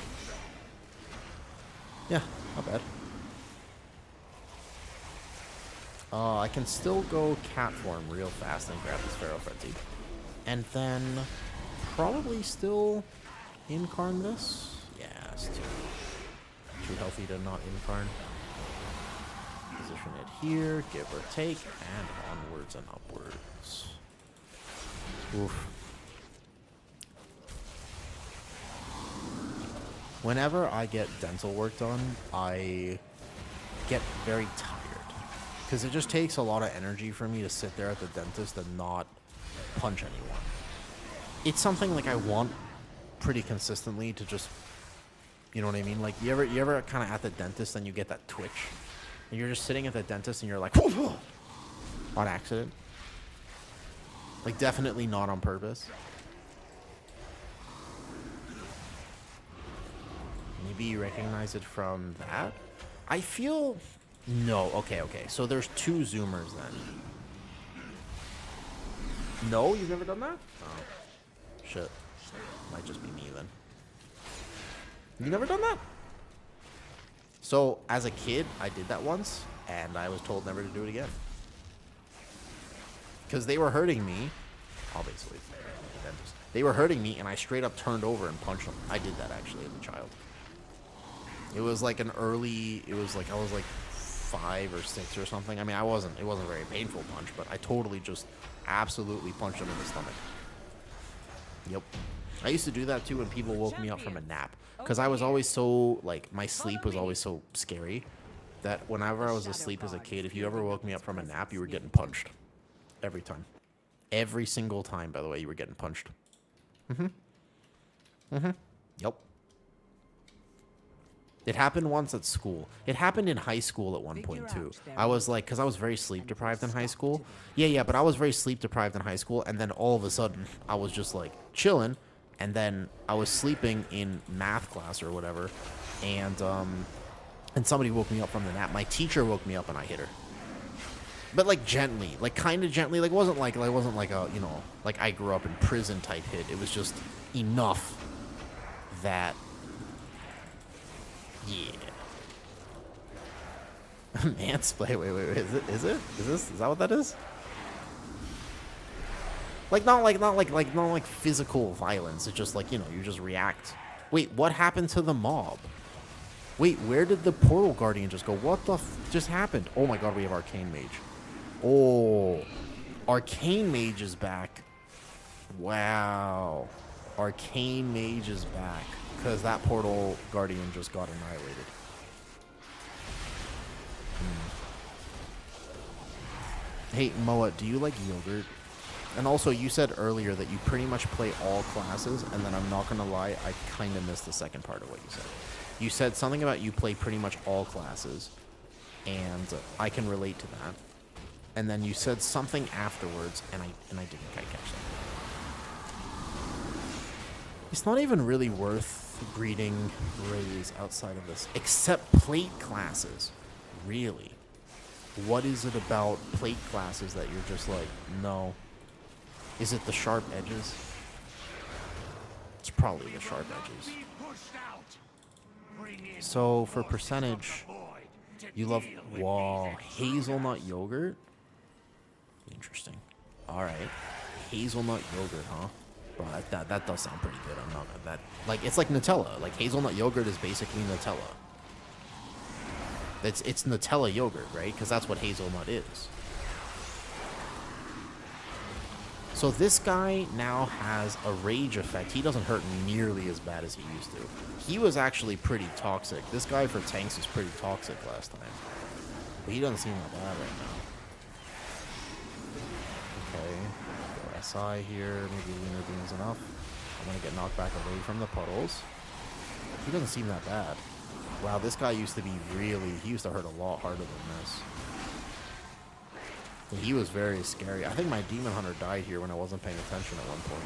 Yeah, not bad. I can still go cat form real fast and grab this Pharaoh Frenzy. And then probably still incarn this. Yeah, it's too healthy to not incarn. Position it here, give or take, and onwards and upwards. Oof. Whenever I get dental work done, I get very tired. Because it just takes a lot of energy for me to sit there at the dentist and not punch anyone. It's something like I want pretty consistently to just, you know what I mean? Like, you ever kind of at the dentist and you get that twitch? And you're just sitting at the dentist and you're like, on accident. Like, definitely not on purpose. Maybe you recognize it from that? I feel... No, okay. So there's two zoomers then. No, you've never done that? Oh. Shit. Might just be me then. You never done that? So, as a kid, I did that once, and I was told never to do it again. Because they were hurting me. Obviously. They were hurting me, and I straight up turned over and punched them. I did that, actually, as a child. It was like an early... It was like... I was like 5 or 6 or something. I mean, it wasn't a very painful punch, but I totally just absolutely punched him in the stomach. Yep. I used to do that too when people woke me up from a nap, because I was always so, like, my sleep was always so scary that whenever I was asleep as a kid, if you ever woke me up from a nap, you were getting punched. Every time. Every single time, by the way, you were getting punched. Yep. It happened once at school. It happened in high school at one point, too. I was like, because I was very sleep deprived in high school. Yeah, but I was very sleep deprived in high school, and then all of a sudden, I was just, like, chilling, and then I was sleeping in math class or whatever, and somebody woke me up from the nap. My teacher woke me up, and I hit her. But, like, gently. Like, kind of gently. Like, it wasn't like a, you know, like I grew up in prison type hit. It was just enough that... Yeah. Mansplay. Wait. Is that what that is? Like not like physical violence. It's just like, you know, you just react. Wait, what happened to the mob? Wait, where did the portal guardian just go? What the just happened? Oh my god, we have arcane mage. Oh, arcane mage is back. Wow, arcane mage is back. Because that portal guardian just got annihilated. Hey, Moa, do you like yogurt? And also, you said earlier that you pretty much play all classes, and then I'm not going to lie, I kind of missed the second part of what you said. You said something about you play pretty much all classes, and I can relate to that. And then you said something afterwards, and I didn't quite catch that. It's not even really worth breeding rays outside of this, except plate classes. Really? What is it about plate classes that you're just like, no? Is it the sharp edges? It's probably the sharp edges. So for percentage, you love, whoa, hazelnut yogurt? Interesting. All right, hazelnut yogurt, huh? Bro, that does sound pretty good. I'm not that, like, it's like Nutella. Like hazelnut yogurt is basically Nutella. It's Nutella yogurt, right? Because that's what hazelnut is. So this guy now has a rage effect. He doesn't hurt nearly as bad as he used to. He was actually pretty toxic. This guy for tanks was pretty toxic last time. But he doesn't seem that bad right now. Okay. Go SI here. Maybe Lunar Beam is enough. I'm going to get knocked back away from the puddles. He doesn't seem that bad. Wow, this guy used to be really... He used to hurt a lot harder than this. He was very scary. I think my Demon Hunter died here when I wasn't paying attention at one point.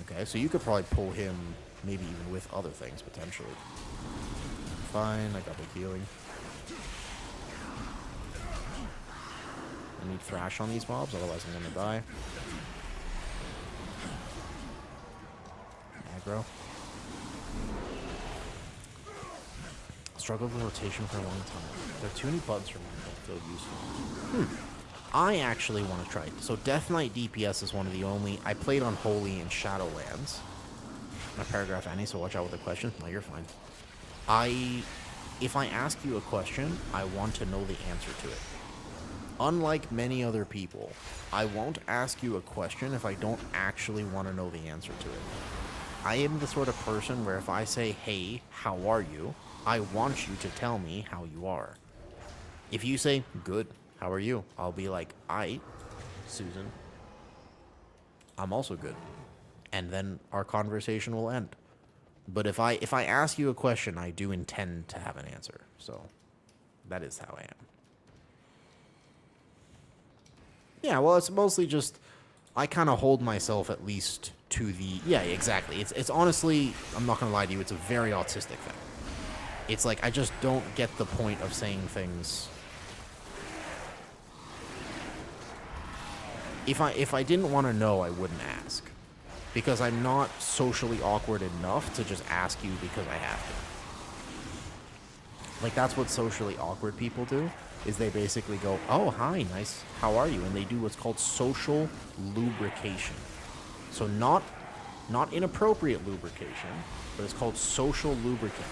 Okay, so you could probably pull him maybe even with other things, potentially. Fine, I got big healing. I need Thrash on these mobs, otherwise I'm gonna die. Aggro. Struggled with rotation for a long time. There are too many buttons for me that feel useful. I actually want to try it. So Death Knight DPS is one of the only... I played on Holy and Shadowlands. My paragraph Annie, so watch out with the questions. No, you're fine. If I ask you a question, I want to know the answer to it. Unlike many other people, I won't ask you a question if I don't actually want to know the answer to it. I am the sort of person where if I say, hey, how are you? I want you to tell me how you are. If you say, good, how are you? I'll be like, Susan, I'm also good. And then our conversation will end. But if I ask you a question, I do intend to have an answer. So that is how I am. Yeah, well, it's mostly just, I kind of hold myself at least to the, yeah, exactly. It's honestly, I'm not going to lie to you, it's a very autistic thing. It's like, I just don't get the point of saying things. If I didn't want to know, I wouldn't ask. Because I'm not socially awkward enough to just ask you because I have to. Like, that's what socially awkward people do, is they basically go, oh, hi, nice, how are you? And they do what's called social lubrication. So not inappropriate lubrication, but it's called social lubricant.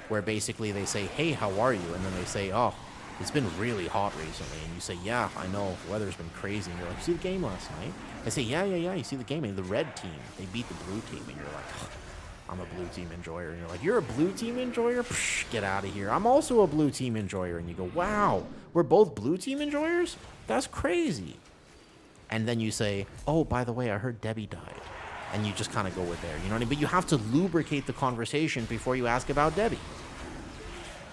Where basically they say, hey, how are you? And then they say, oh, it's been really hot recently. And you say, yeah, I know, the weather's been crazy. And you're like, you see the game last night? I say, yeah, you see the game. And the red team, they beat the blue team. And you're like, oh, I'm a blue team enjoyer. And you're like, you're a blue team enjoyer? Psh, get out of here. I'm also a blue team enjoyer. And you go, wow, we're both blue team enjoyers? That's crazy. And then you say, oh, by the way, I heard Debbie died. And you just kind of go with there, you know what I mean? But you have to lubricate the conversation before you ask about Debbie.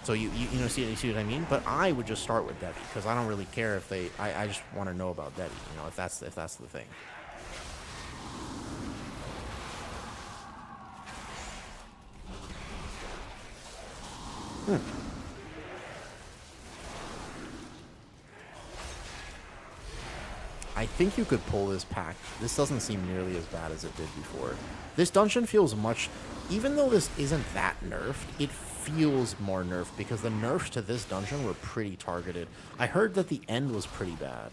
So you see what I mean? But I would just start with Debbie because I don't really care if they. I just want to know about Debbie. You know, if that's the thing. I think you could pull this pack. This doesn't seem nearly as bad as it did before. This dungeon feels much... Even though this isn't that nerfed, it feels more nerfed because the nerfs to this dungeon were pretty targeted. I heard that the end was pretty bad.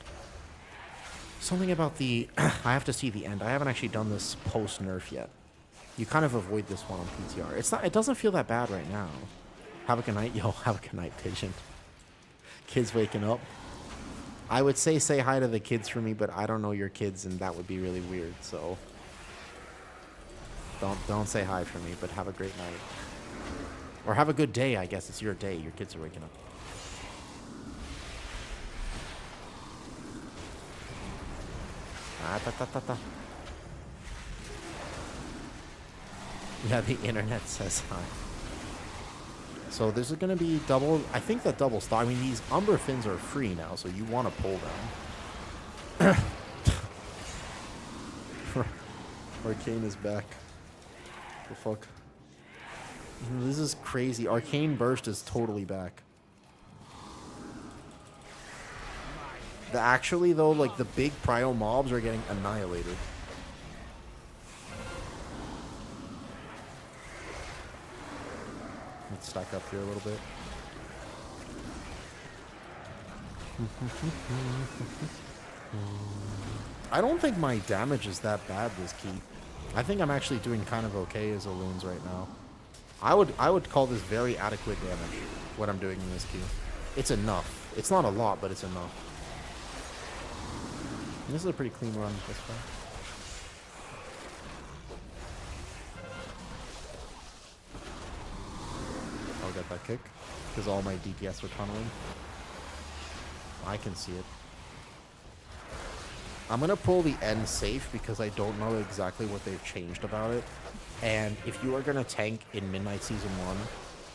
Something about the... I have to see the end. I haven't actually done this post-nerf yet. You kind of avoid this one on PTR. It's not... It doesn't feel that bad right now. Have a good night. Yo, have a good night, Pigeon. Kids waking up. I would say hi to the kids for me, but I don't know your kids, and that would be really weird, so... Don't say hi for me, but have a great night. Or have a good day, I guess. It's your day. Your kids are waking up. Yeah, the internet says hi. So this is going to be double... I think that double stock... I mean, these Umber Fins are free now, so you want to pull them. Arcane is back. The fuck? This is crazy. Arcane Burst is totally back. Actually, though, like, the big prio mobs are getting annihilated. Let's stack up here a little bit. I don't think my damage is that bad this key. I think I'm actually doing kind of okay as Elunes right now. I would call this very adequate damage, what I'm doing in this key. It's enough. It's not a lot, but it's enough. And this is a pretty clean run this far. I'll get that kick, because all my DPS are tunneling. I can see it. I'm going to pull the end safe because I don't know exactly what they've changed about it. And if you are going to tank in Midnight Season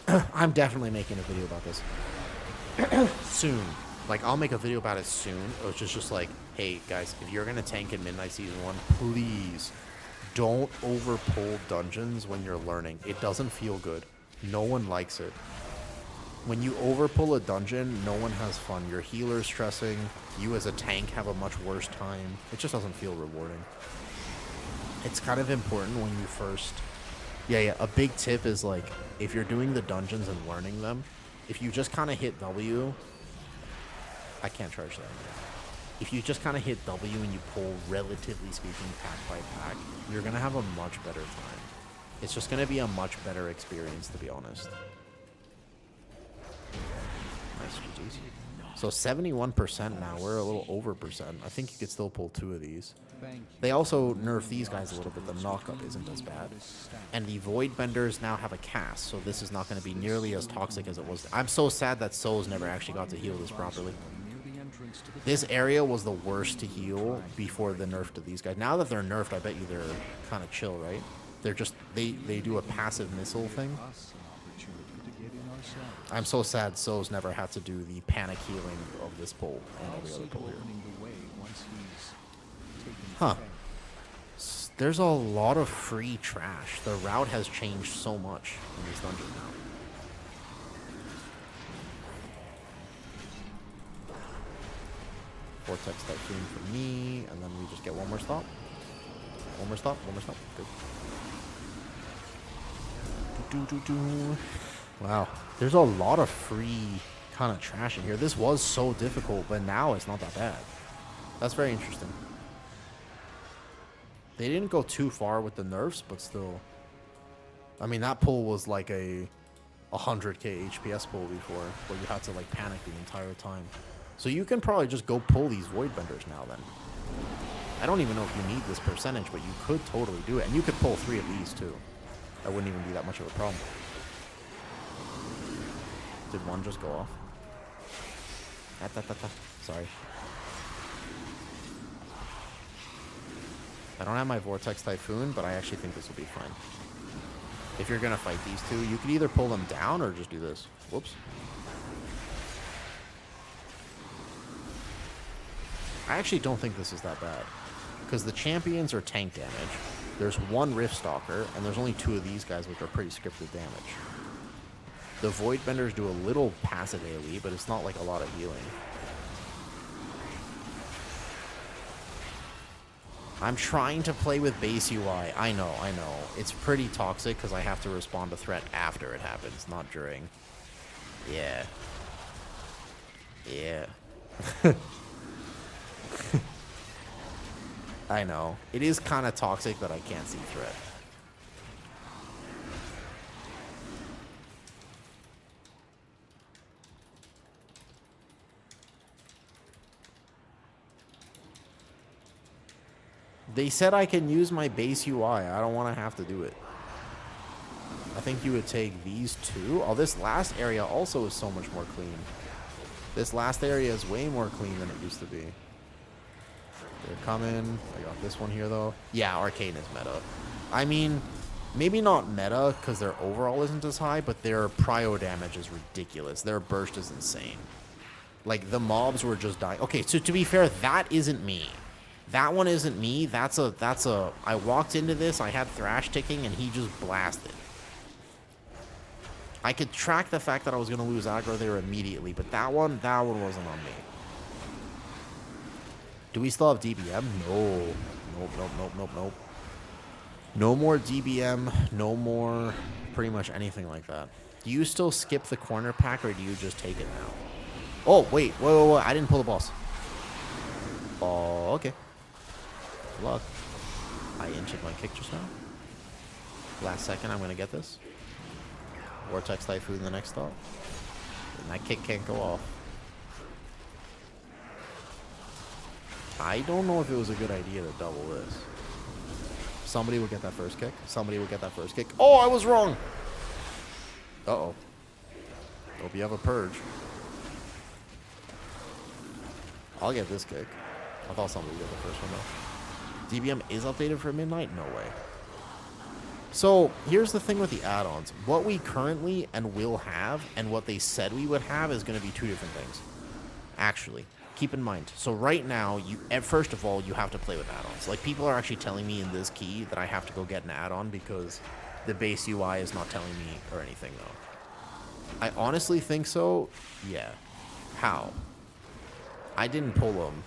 1, I'm definitely making a video about this. Soon. Like, I'll make a video about it soon. It was just like, hey, guys, if you're going to tank in Midnight Season 1, please don't overpull dungeons when you're learning. It doesn't feel good. No one likes it. When you overpull a dungeon, no one has fun. Your healer's stressing. You as a tank have a much worse time. It just doesn't feel rewarding. It's kind of important when you first... Yeah, a big tip is, like, if you're doing the dungeons and learning them, if you just kind of hit W... I can't charge that. If you just kind of hit W and you pull, relatively speaking, pack by pack, you're going to have a much better time. It's just going to be a much better experience, to be honest. Nice GG's. So 71% now. We're a little over percent. I think you could still pull 2 of these. They also nerf these guys a little bit. The knockup isn't as bad. And the Void Benders now have a cast, so this is not going to be nearly as toxic as it was. I'm so sad that Souls never actually got to heal this properly. This area was the worst to heal before the nerf to these guys. Now that they're nerfed, I bet you they're kind of chill, right? They're just, they do a passive missile thing. I'm so sad Souls never had to do the panic healing of this pull and every other pull here. Huh. There's a lot of free trash. The route has changed so much in this dungeon now. Vortex Typhoon for me, and then we just get one more stop. One more stop, one more stop. Good. Wow. There's a lot of free kind of trash in here. This was so difficult, but now it's not that bad. That's very interesting. They didn't go too far with the nerfs, but still. I mean, that pull was like a 100k HPS pull before, where you had to like panic the entire time. So you can probably just go pull these Void Benders now then. I don't even know if you need this percentage, but you could totally do it. And you could pull 3 of these too. That wouldn't even be that much of a problem. Did one just go off? Sorry. I don't have my Vortex Typhoon, but I actually think this will be fine. If you're going to fight these two, you could either pull them down or just do this. Whoops. I actually don't think this is that bad. Because the champions are tank damage. There's one Rift Stalker, and there's only 2 of these guys, which are pretty scripted damage. The Void Benders do a little passive AoE, but it's not like a lot of healing. I'm trying to play with base UI. I know. It's pretty toxic because I have to respond to threat after it happens, not during. Yeah. I know. It is kind of toxic that I can't see threat. They said I can use my base UI. I don't want to have to do it. I think you would take these 2. Oh, this last area also is so much more clean. This last area is way more clean than it used to be. They're coming. I got this one here, though. Yeah, Arcane is meta. I mean, maybe not meta because their overall isn't as high, but their prio damage is ridiculous. Their burst is insane. Like, the mobs were just dying. Okay, so to be fair, that isn't me. That one isn't me. That's a. I walked into this. I had Thrash ticking, and he just blasted. I could track the fact that I was gonna lose aggro there immediately, but that one wasn't on me. Do we still have DBM? No. Nope. No more DBM. No more pretty much anything like that. Do you still skip the corner pack, or do you just take it now? Oh, wait. I didn't pull the boss. Oh, okay. Good luck. I inched my kick just now. Last second, I'm going to get this. Vortex Typhoon the next stop. And that kick can't go off. I don't know if it was a good idea to double this. Somebody will get that first kick. Somebody will get that first kick. Oh, I was wrong! Uh-oh. Hope you have a purge. I'll get this kick. I thought somebody would get the first one, though. DBM is updated for midnight? No way. So, here's the thing with the add-ons. What we currently and will have, and what they said we would have, is going to be two different things. Actually. Keep in mind. So right now, first of all, you have to play with add-ons. Like, people are actually telling me in this key that I have to go get an add-on because the base UI is not telling me or anything, though. I honestly think so. Yeah. How? I didn't pull them.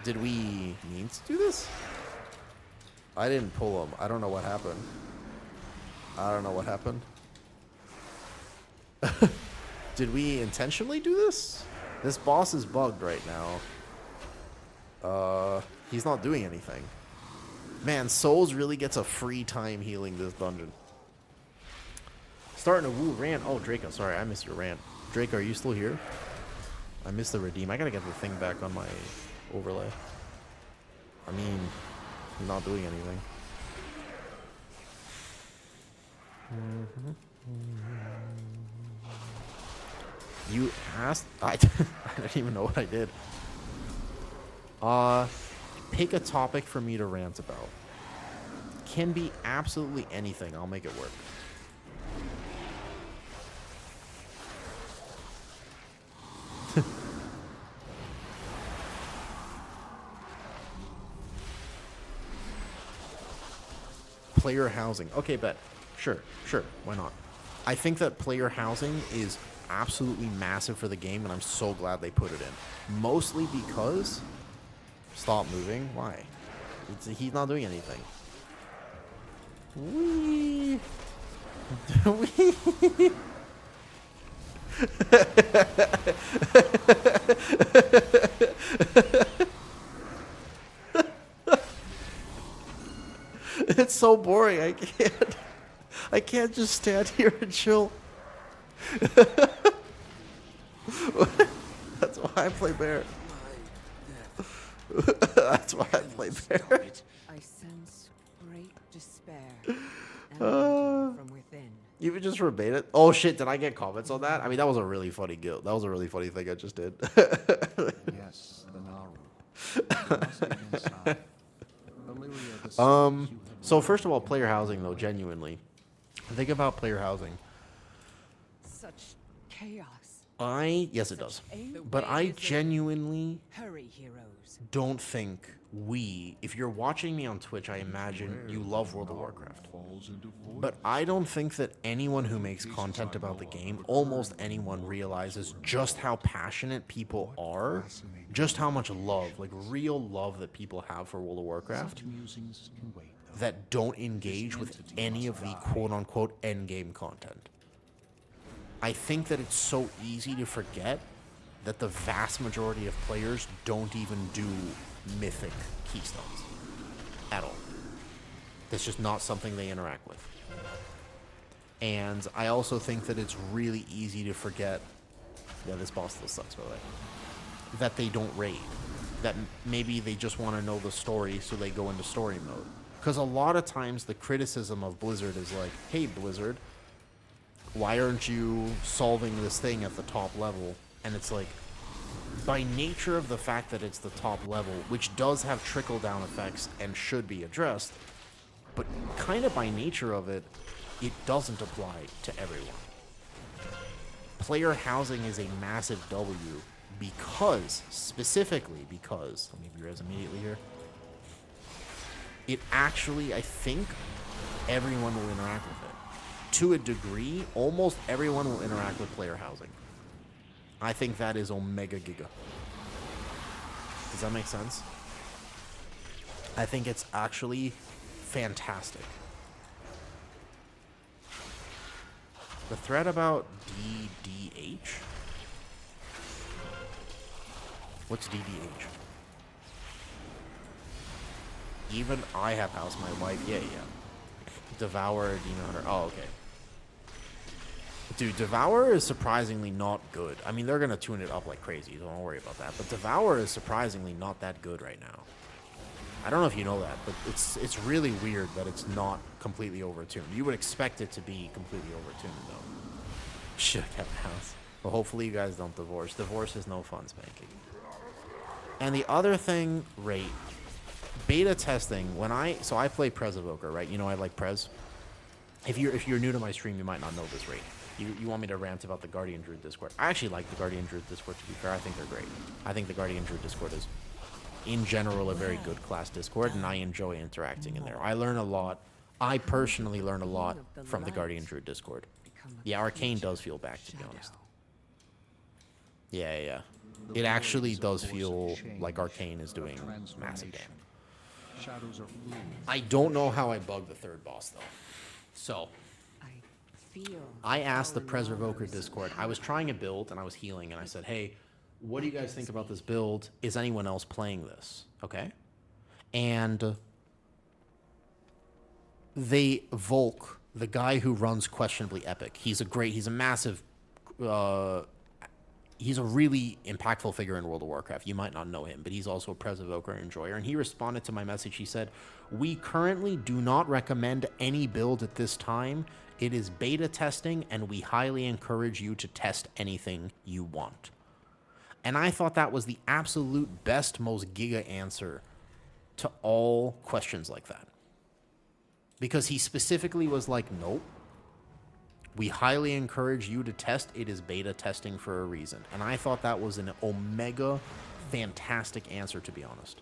Did we mean to do this? I didn't pull them. I don't know what happened. Did we intentionally do this? This boss is bugged right now. He's not doing anything. Man, Souls really gets a free time healing this dungeon. Starting a woo rant. Oh, Draco, sorry, I missed your rant. Draco, are you still here? I missed the redeem. I gotta get the thing back on my overlay. I mean, he's not doing anything. You asked? I didn't even know what I did. Pick a topic for me to rant about. Can be absolutely anything. I'll make it work. Player housing. Okay, bet. Sure. Why not? I think that player housing is absolutely massive for the game, and I'm so glad they put it in. Mostly because... Stop moving. Why? He's not doing anything. Wee. Wee. It's so boring. I can't just stand here and chill. That's why I play bear. That's why I play bear. I sense great despair from within. You would just rebate it. Oh shit! Did I get comments on that? I mean, that was a really funny guild. That was a really funny thing I just did. Yes, the Naru. So first of all, player housing though, genuinely, think about player housing. Such chaos. Yes, it does. But I genuinely Hurry, heroes. don't think if you're watching me on Twitch, I imagine you love World of Warcraft. But I don't think that anyone who makes content about the game, almost anyone, realizes just how passionate people are, just how much love, like real love that people have for World of Warcraft, that don't engage with any of the quote-unquote endgame content. I think that it's so easy to forget that the vast majority of players don't even do mythic keystones at all. That's just not something they interact with. And I also think that it's really easy to forget, yeah, this boss still sucks, by the way, that they don't raid. That maybe they just want to know the story, so they go into story mode. Because a lot of times the criticism of Blizzard is like, hey, Blizzard, why aren't you solving this thing at the top level? And it's like, by nature of the fact that it's the top level, which does have trickle-down effects and should be addressed, but kind of by nature of it, it doesn't apply to everyone. Player housing is a massive W specifically because, let me re-res immediately here. It actually, I think, everyone will interact with it. To a degree, almost everyone will interact with player housing. I think that is Omega Giga. Does that make sense? I think it's actually fantastic. The thread about DDH? What's DDH? Even I have house my wife. Yeah. Devour, Demon Hunter. Oh, okay. Dude, Devour is surprisingly not good. I mean, they're going to tune it up like crazy, so don't worry about that. But Devour is surprisingly not that good right now. I don't know if you know that, but it's really weird that it's not completely overtuned. You would expect it to be completely overtuned, though. Should have kept house. Well, hopefully you guys don't divorce. Divorce is no fun, Spanky. And the other thing, rate. Beta testing, so I play Prez Evoker, right? You know I like Prez. If you're new to my stream, you might not know this rate. You want me to rant about the Guardian Druid Discord. I actually like the Guardian Druid Discord, to be fair. I think they're great. I think the Guardian Druid Discord is, in general, a very good class Discord, and I enjoy interacting in there. I learn a lot. I personally learn a lot from the Guardian Druid Discord. Yeah, Arcane does feel back, to be honest. Yeah. It actually does feel like Arcane is doing massive damage. I don't know how I bugged the third boss, though. So, I asked the Prez Revoker Discord. I was trying a build, and I was healing, and I said, hey, what do you guys think about this build? Is anyone else playing this? Okay? And Volk, the guy who runs Questionably Epic, he's a massive, he's a really impactful figure in World of Warcraft. You might not know him, but he's also a Prez Evoker enjoyer. And he responded to my message. He said, we currently do not recommend any build at this time. It is beta testing, and we highly encourage you to test anything you want. And I thought that was the absolute best, most giga answer to all questions like that. Because he specifically was like, nope. We highly encourage you to test. It is beta testing for a reason. And I thought that was an omega fantastic answer, to be honest.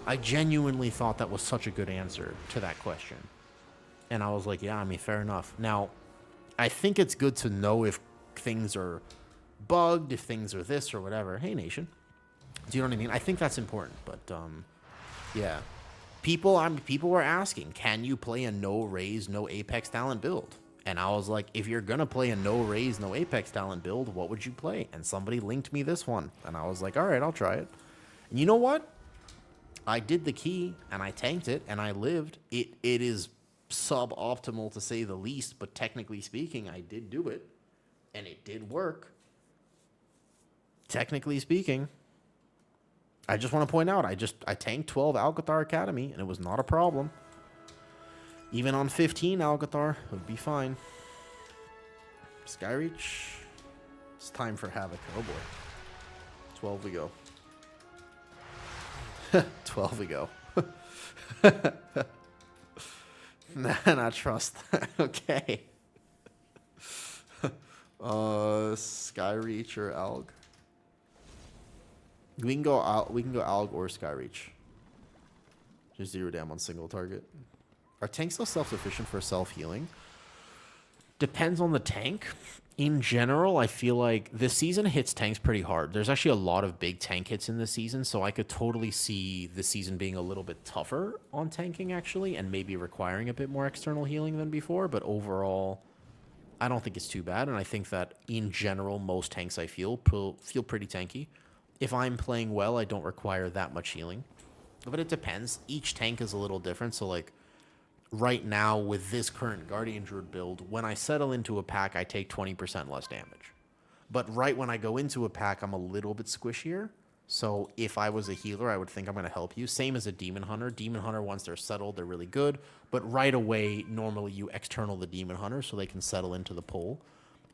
I genuinely thought that was such a good answer to that question. And I was like, yeah, I mean, fair enough. Now, I think it's good to know if things are bugged, if things are this or whatever. Hey, Nation. Do you know what I mean? I think that's important. But, yeah. People were asking, can you play a no raise, no Apex talent build? And I was like, if you're going to play a no raise, no Apex talent build, what would you play? And somebody linked me this one. And I was like, all right, I'll try it. And you know what? I did the key, and I tanked it, and I lived. It is suboptimal, to say the least, but technically speaking, I did do it. And it did work. Technically speaking. I just want to point out, I tanked 12 Alcathar Academy, and it was not a problem. Even on 15 Alcathar, it would be fine. Skyreach. It's time for Havoc. Oh boy. 12 we go. 12 we go. Nah, not trust. Okay. Skyreach or Alg. We can go Alg or Skyreach. Just 0 damn on single target. Are tanks still self-sufficient for self-healing? Depends on the tank. In general, I feel like this season hits tanks pretty hard. There's actually a lot of big tank hits in this season, so I could totally see this season being a little bit tougher on tanking, actually, and maybe requiring a bit more external healing than before. But overall, I don't think it's too bad, and I think that, in general, most tanks I feel pretty tanky. If I'm playing well, I don't require that much healing. But it depends. Each tank is a little different, so, like, right now, with this current Guardian Druid build, when I settle into a pack, I take 20% less damage. But right when I go into a pack, I'm a little bit squishier. So if I was a healer, I would think I'm going to help you. Same as a Demon Hunter. Demon Hunter, once they're settled, they're really good. But right away, normally you external the Demon Hunter so they can settle into the pull.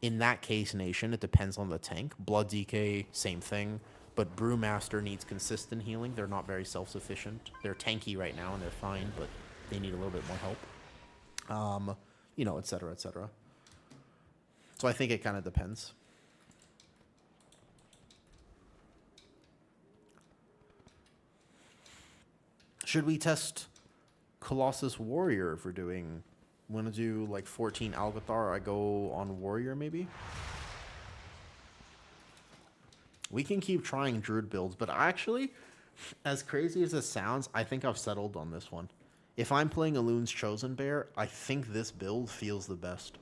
In that case, Nation, it depends on the tank. Blood DK, same thing. But Brewmaster needs consistent healing. They're not very self-sufficient. They're tanky right now, and they're fine, but they need a little bit more help. You know, et cetera, et cetera. So I think it kind of depends. Should we test Colossus Warrior if we're doing... Want to do like 14 Algathar, I go on Warrior maybe? We can keep trying Druid builds, but actually, as crazy as it sounds, I think I've settled on this one. If I'm playing Elune's Chosen Bear, I think this build feels the best.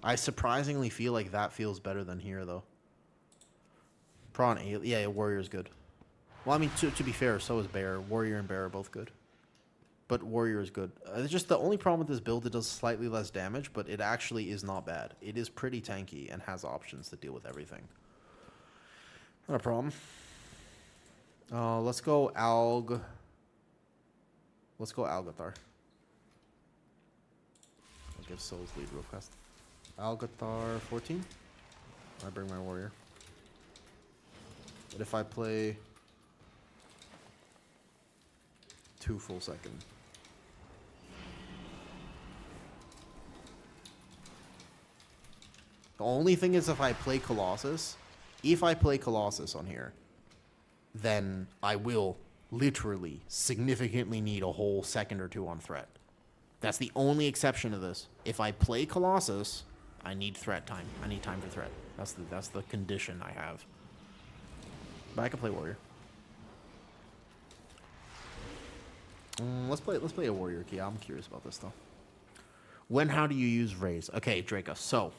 I surprisingly feel like that feels better than here, though. Prawn, yeah, Warrior's good. Well, I mean, to be fair, so is Bear. Warrior and Bear are both good. But Warrior is good. It's just the only problem with this build, it does slightly less damage, but it actually is not bad. It is pretty tanky and has options to deal with everything. Not a problem. Let's go Let's go Algathar. I'll give Souls lead real fast. Algathar 14. I bring my Warrior. But if I play 2 full second. The only thing is if I play Colossus on here, then I will literally significantly need a whole second or 2 on threat. That's the only exception to this. If I play Colossus, I need threat time. I need time for threat. That's the condition I have. But I can play Warrior. Let's play a Warrior key. I'm curious about this though. How do you use Raise? Okay, Draco. So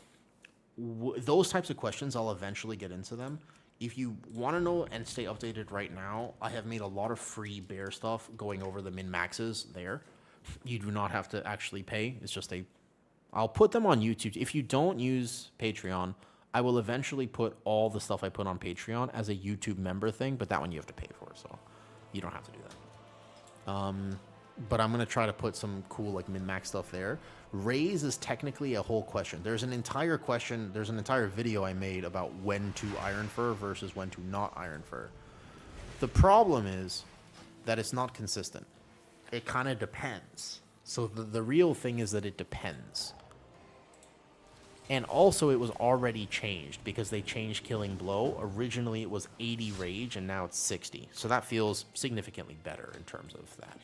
those types of questions, I'll eventually get into them. If you want to know and stay updated right now, I have made a lot of free bear stuff going over the min-maxes there. You do not have to actually pay. It's just I'll put them on YouTube. If you don't use Patreon, I will eventually put all the stuff I put on Patreon as a YouTube member thing, but that one you have to pay for, so you don't have to do that. But I'm going to try to put some cool like min-max stuff there. Raise is technically a whole question. There's an entire video I made about when to Iron Fur versus when to not Iron Fur. The problem is that it's not consistent. It kind of depends. So the real thing is that it depends. And also it was already changed because they changed Killing Blow. Originally it was 80 rage and now it's 60. So that feels significantly better in terms of that.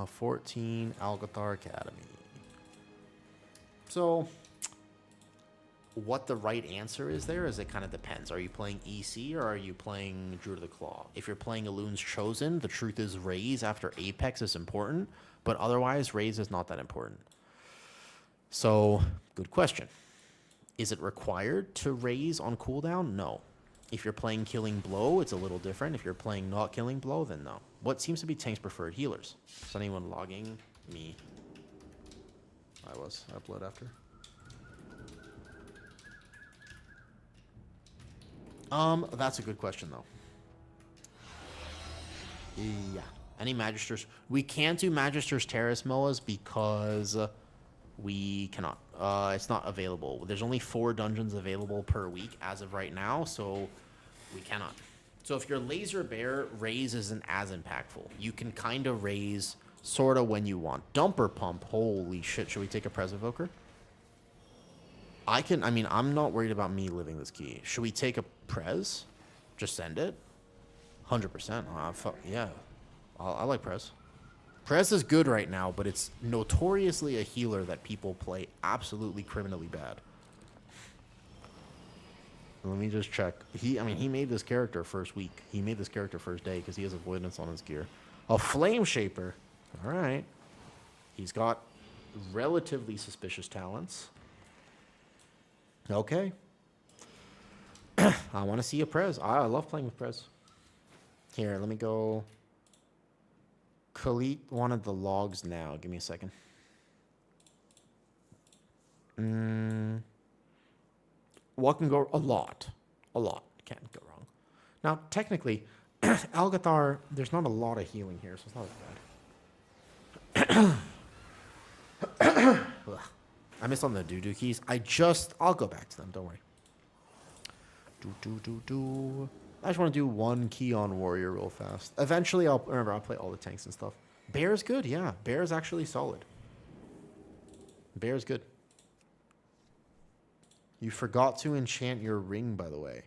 14 Algathar Academy. So what the right answer is there is it kind of depends. Are you playing EC or are you playing Druid of the Claw? If you're playing Elune's Chosen, the truth is Raise after Apex is important, but otherwise Raise is not that important. So, good question. Is it required to Raise on cooldown? No. If you're playing Killing Blow, it's a little different. If you're playing not Killing Blow, then no. What seems to be Tank's preferred healers? Is anyone logging? Me. I upload after. That's a good question, though. Yeah. Any Magisters? We can't do Magister's Terrace Moas because we cannot. It's not available. There's only 4 dungeons available per week as of right now, so we cannot. So if you're Laser Bear, Raise isn't as impactful. You can kind of Raise sort of when you want. Dumper Pump, holy shit. Should we take a Pres Evoker? I'm not worried about me living this key. Should we take a Pres? Just send it? 100%. Yeah. I like Pres. Pres is good right now, but it's notoriously a healer that people play absolutely criminally bad. Let me just check. He made this character first week. He made this character first day because he has avoidance on his gear. A Flame Shaper. All right. He's got relatively suspicious talents. Okay. I want to see a Pres. I love playing with Pres. Here, let me go. Khalid wanted the logs now. Give me a second. What can go? A lot. Can't go wrong. Now, technically, Algathar, there's not a lot of healing here, so it's not as bad. I missed on the doo-doo keys. I'll go back to them. Don't worry. I just want to do one key on Warrior real fast. Eventually, I'll play all the tanks and stuff. Bear's good, yeah. Bear's actually solid. Bear's good. You forgot to enchant your ring, by the way.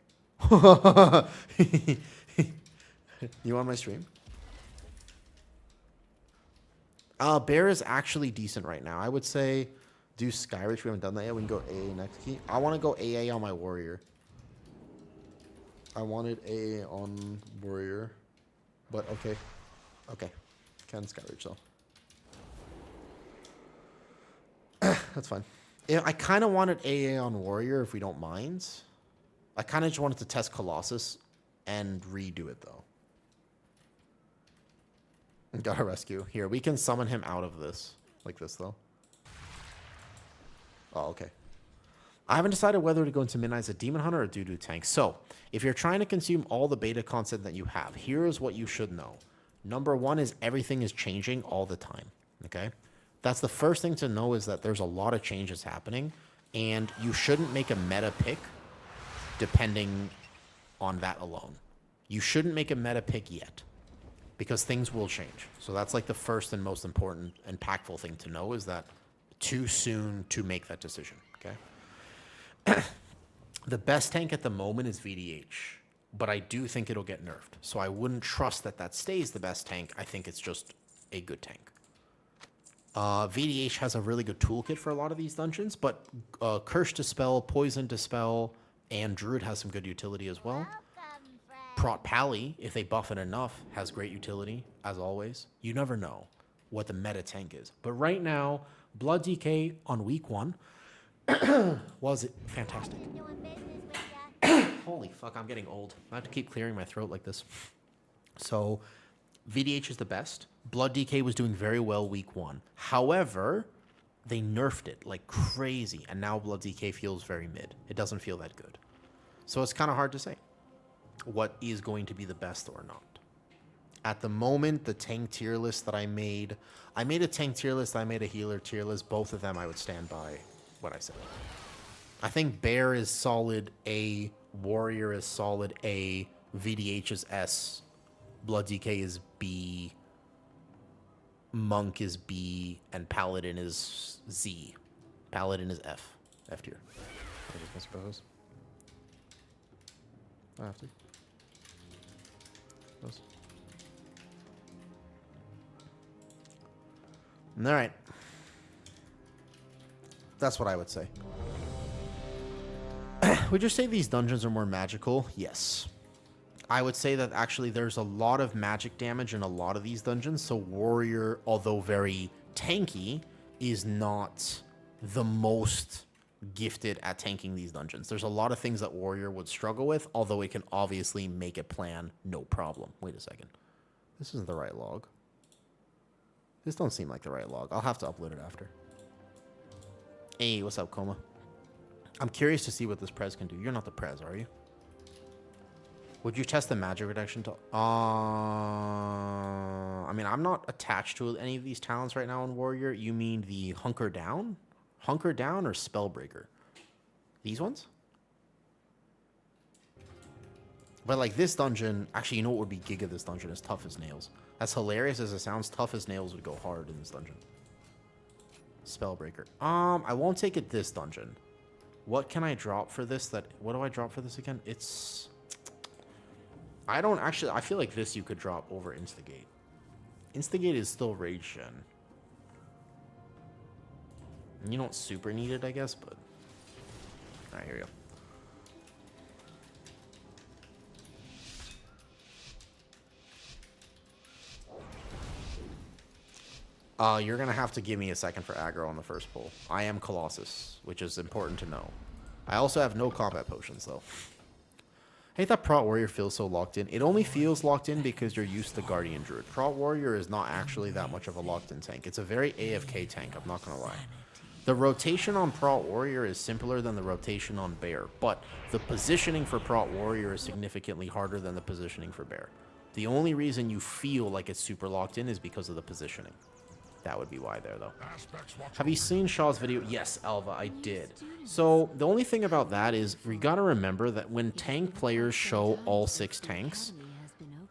You on my stream? Bear is actually decent right now. I would say do Skyreach. We haven't done that yet. We can go AA next key. I want to go AA on my warrior. I wanted AA on warrior. But okay. Okay. Can Skyreach though. That's fine. Yeah, I kind of wanted AA on warrior if we don't mind. I kind of just wanted to test Colossus and redo it though. Gotta rescue. Here, we can summon him out of this. Like this, though. Oh, okay. I haven't decided whether to go into Midnight as a Demon Hunter or a Doo-Doo Tank. So, if you're trying to consume all the beta content that you have, here's what you should know. Number one is everything is changing all the time. Okay? That's the first thing to know, is that there's a lot of changes happening. And you shouldn't make a meta pick depending on that alone. You shouldn't make a meta pick yet, because things will change. So that's like the first and most important, impactful thing to know, is that too soon to make that decision, okay? The best tank at the moment is VDH, but I do think it'll get nerfed. So I wouldn't trust that that stays the best tank. I think it's just a good tank. VDH has a really good toolkit for a lot of these dungeons, but Curse Dispel, Poison Dispel, and Druid has some good utility as well. Prot Pally, if they buff it enough, has great utility, as always. You never know what the meta tank is. But right now, Blood DK on week 1 was fantastic. Holy fuck, I'm getting old. I have to keep clearing my throat like this. So, VDH is the best. Blood DK was doing very well week 1. However, they nerfed it like crazy, and now Blood DK feels very mid. It doesn't feel that good. So it's kind of hard to say what is going to be the best or not. At the moment, the tank tier list that I made a tank tier list, I made a healer tier list. Both of them I would stand by what I said. I think Bear is solid A, Warrior is solid A, VDH is S, Blood DK is B, Monk is B, and Paladin is Z. Paladin is F. F tier. I suppose. I have to. All right. That's what I would say. Would you say these dungeons are more magical? Yes. I would say that actually there's a lot of magic damage in a lot of these dungeons, so Warrior, although very tanky, is not the most gifted at tanking these dungeons. There's a lot of things that Warrior would struggle with, although it can obviously make a plan no problem. Wait a second. This isn't the right log. This don't seem like the right log. I'll have to upload it after. Hey, what's up, Coma? I'm curious to see what this Prez can do. You're not the Prez, are you? Would you test the magic reduction to... I mean, I'm not attached to any of these talents right now in Warrior. You mean the Hunker Down? Hunker Down or Spellbreaker? These ones? But like this dungeon... Actually, you know what would be Giga this dungeon? Is Tough as Nails. As hilarious as it sounds, Tough as Nails would go hard in this dungeon. Spellbreaker. I won't take it this dungeon. What can I drop for this? What do I drop for this again? It's... I don't actually... I feel like this you could drop over Instigate. Instigate is still Rage Gen. You don't super need it, I guess, but... Alright, here we go. You're going to have to give me a second for aggro on the first pull. I am Colossus, which is important to know. I also have no combat potions, though. I hate that Prot Warrior feels so locked in. It only feels locked in because you're used to Guardian Druid. Prot Warrior is not actually that much of a locked-in tank. It's a very AFK tank, I'm not going to lie. The rotation on Prot Warrior is simpler than the rotation on Bear, but the positioning for Prot Warrior is significantly harder than the positioning for Bear. The only reason you feel like it's super locked in is because of the positioning. That would be why there, though. Have you seen Shaw's video? Yes, Alva, I did. So the only thing about that is we got to remember that when tank players show all 6 tanks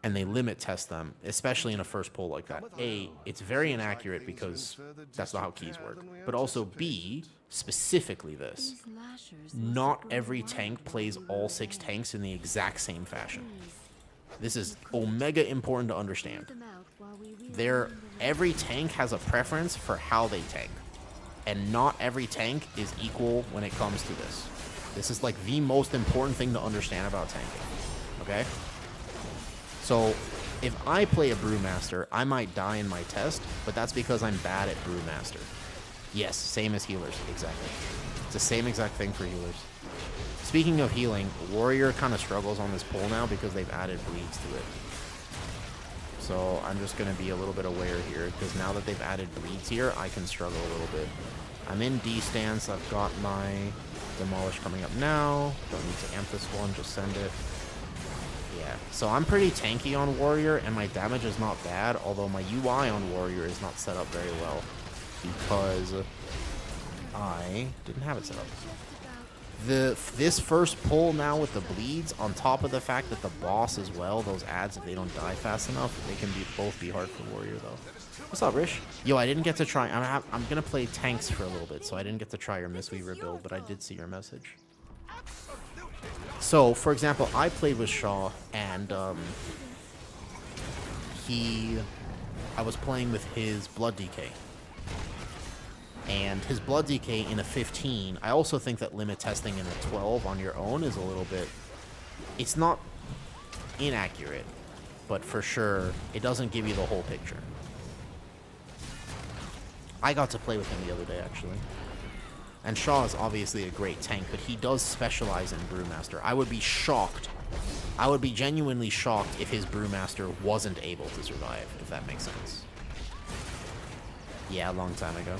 and they limit test them, especially in a first pull like that, A, it's very inaccurate because that's not how keys work. But also B, specifically this, not every tank plays all 6 tanks in the exact same fashion. This is omega important to understand. every tank has a preference for how they tank. And not every tank is equal when it comes to this. This is like the most important thing to understand about tanking. Okay? So, if I play a Brewmaster, I might die in my test, but that's because I'm bad at Brewmaster. Yes, same as healers, exactly. It's the same exact thing for healers. Speaking of healing, Warrior kind of struggles on this pull now because they've added bleeds to it. So I'm just going to be a little bit aware here, because now that they've added bleeds here, I can struggle a little bit. I'm in D stance, I've got my Demolish coming up now. Don't need to amp this one, just send it. Yeah, so I'm pretty tanky on Warrior, and my damage is not bad, although my UI on Warrior is not set up very well, because I didn't have it set up. This first pull now with the bleeds, on top of the fact that the boss as well, those ads, if they don't die fast enough, they can both be hard for Warrior though. What's up, Rish? Yo, I didn't get to try. I'm gonna play tanks for a little bit, so I didn't get to try your Mistweaver build, but I did see your message. So, for example, I played with Shaw, and I was playing with his Blood Decay. And his Blood Decay in a 15, I also think that limit testing in a 12 on your own is a little bit... It's not inaccurate, but for sure, it doesn't give you the whole picture. I got to play with him the other day, actually. And Shaw is obviously a great tank, but he does specialize in Brewmaster. I would be shocked. I would be genuinely shocked if his Brewmaster wasn't able to survive, if that makes sense. Yeah, a long time ago.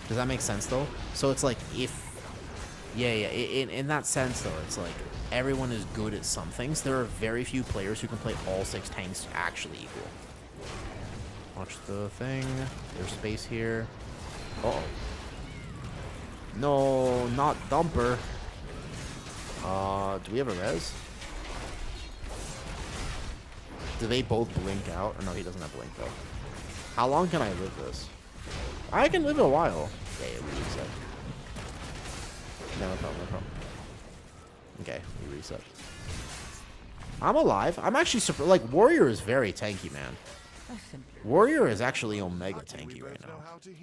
Does that make sense, though? So it's like, if... Yeah, in that sense, though, it's like, everyone is good at some things. There are very few players who can play all 6 tanks actually equal. Watch the thing. There's space here. Uh-oh. No, not Dumper. Do we have a res? Do they both blink out? Or no, he doesn't have blink, though. How long can I live this? I can live it a while. Yeah, we reset. No problem, no problem. Okay, we reset. I'm alive. I'm actually surprised. Like, Warrior is very tanky, man. Warrior is actually Omega tanky right now.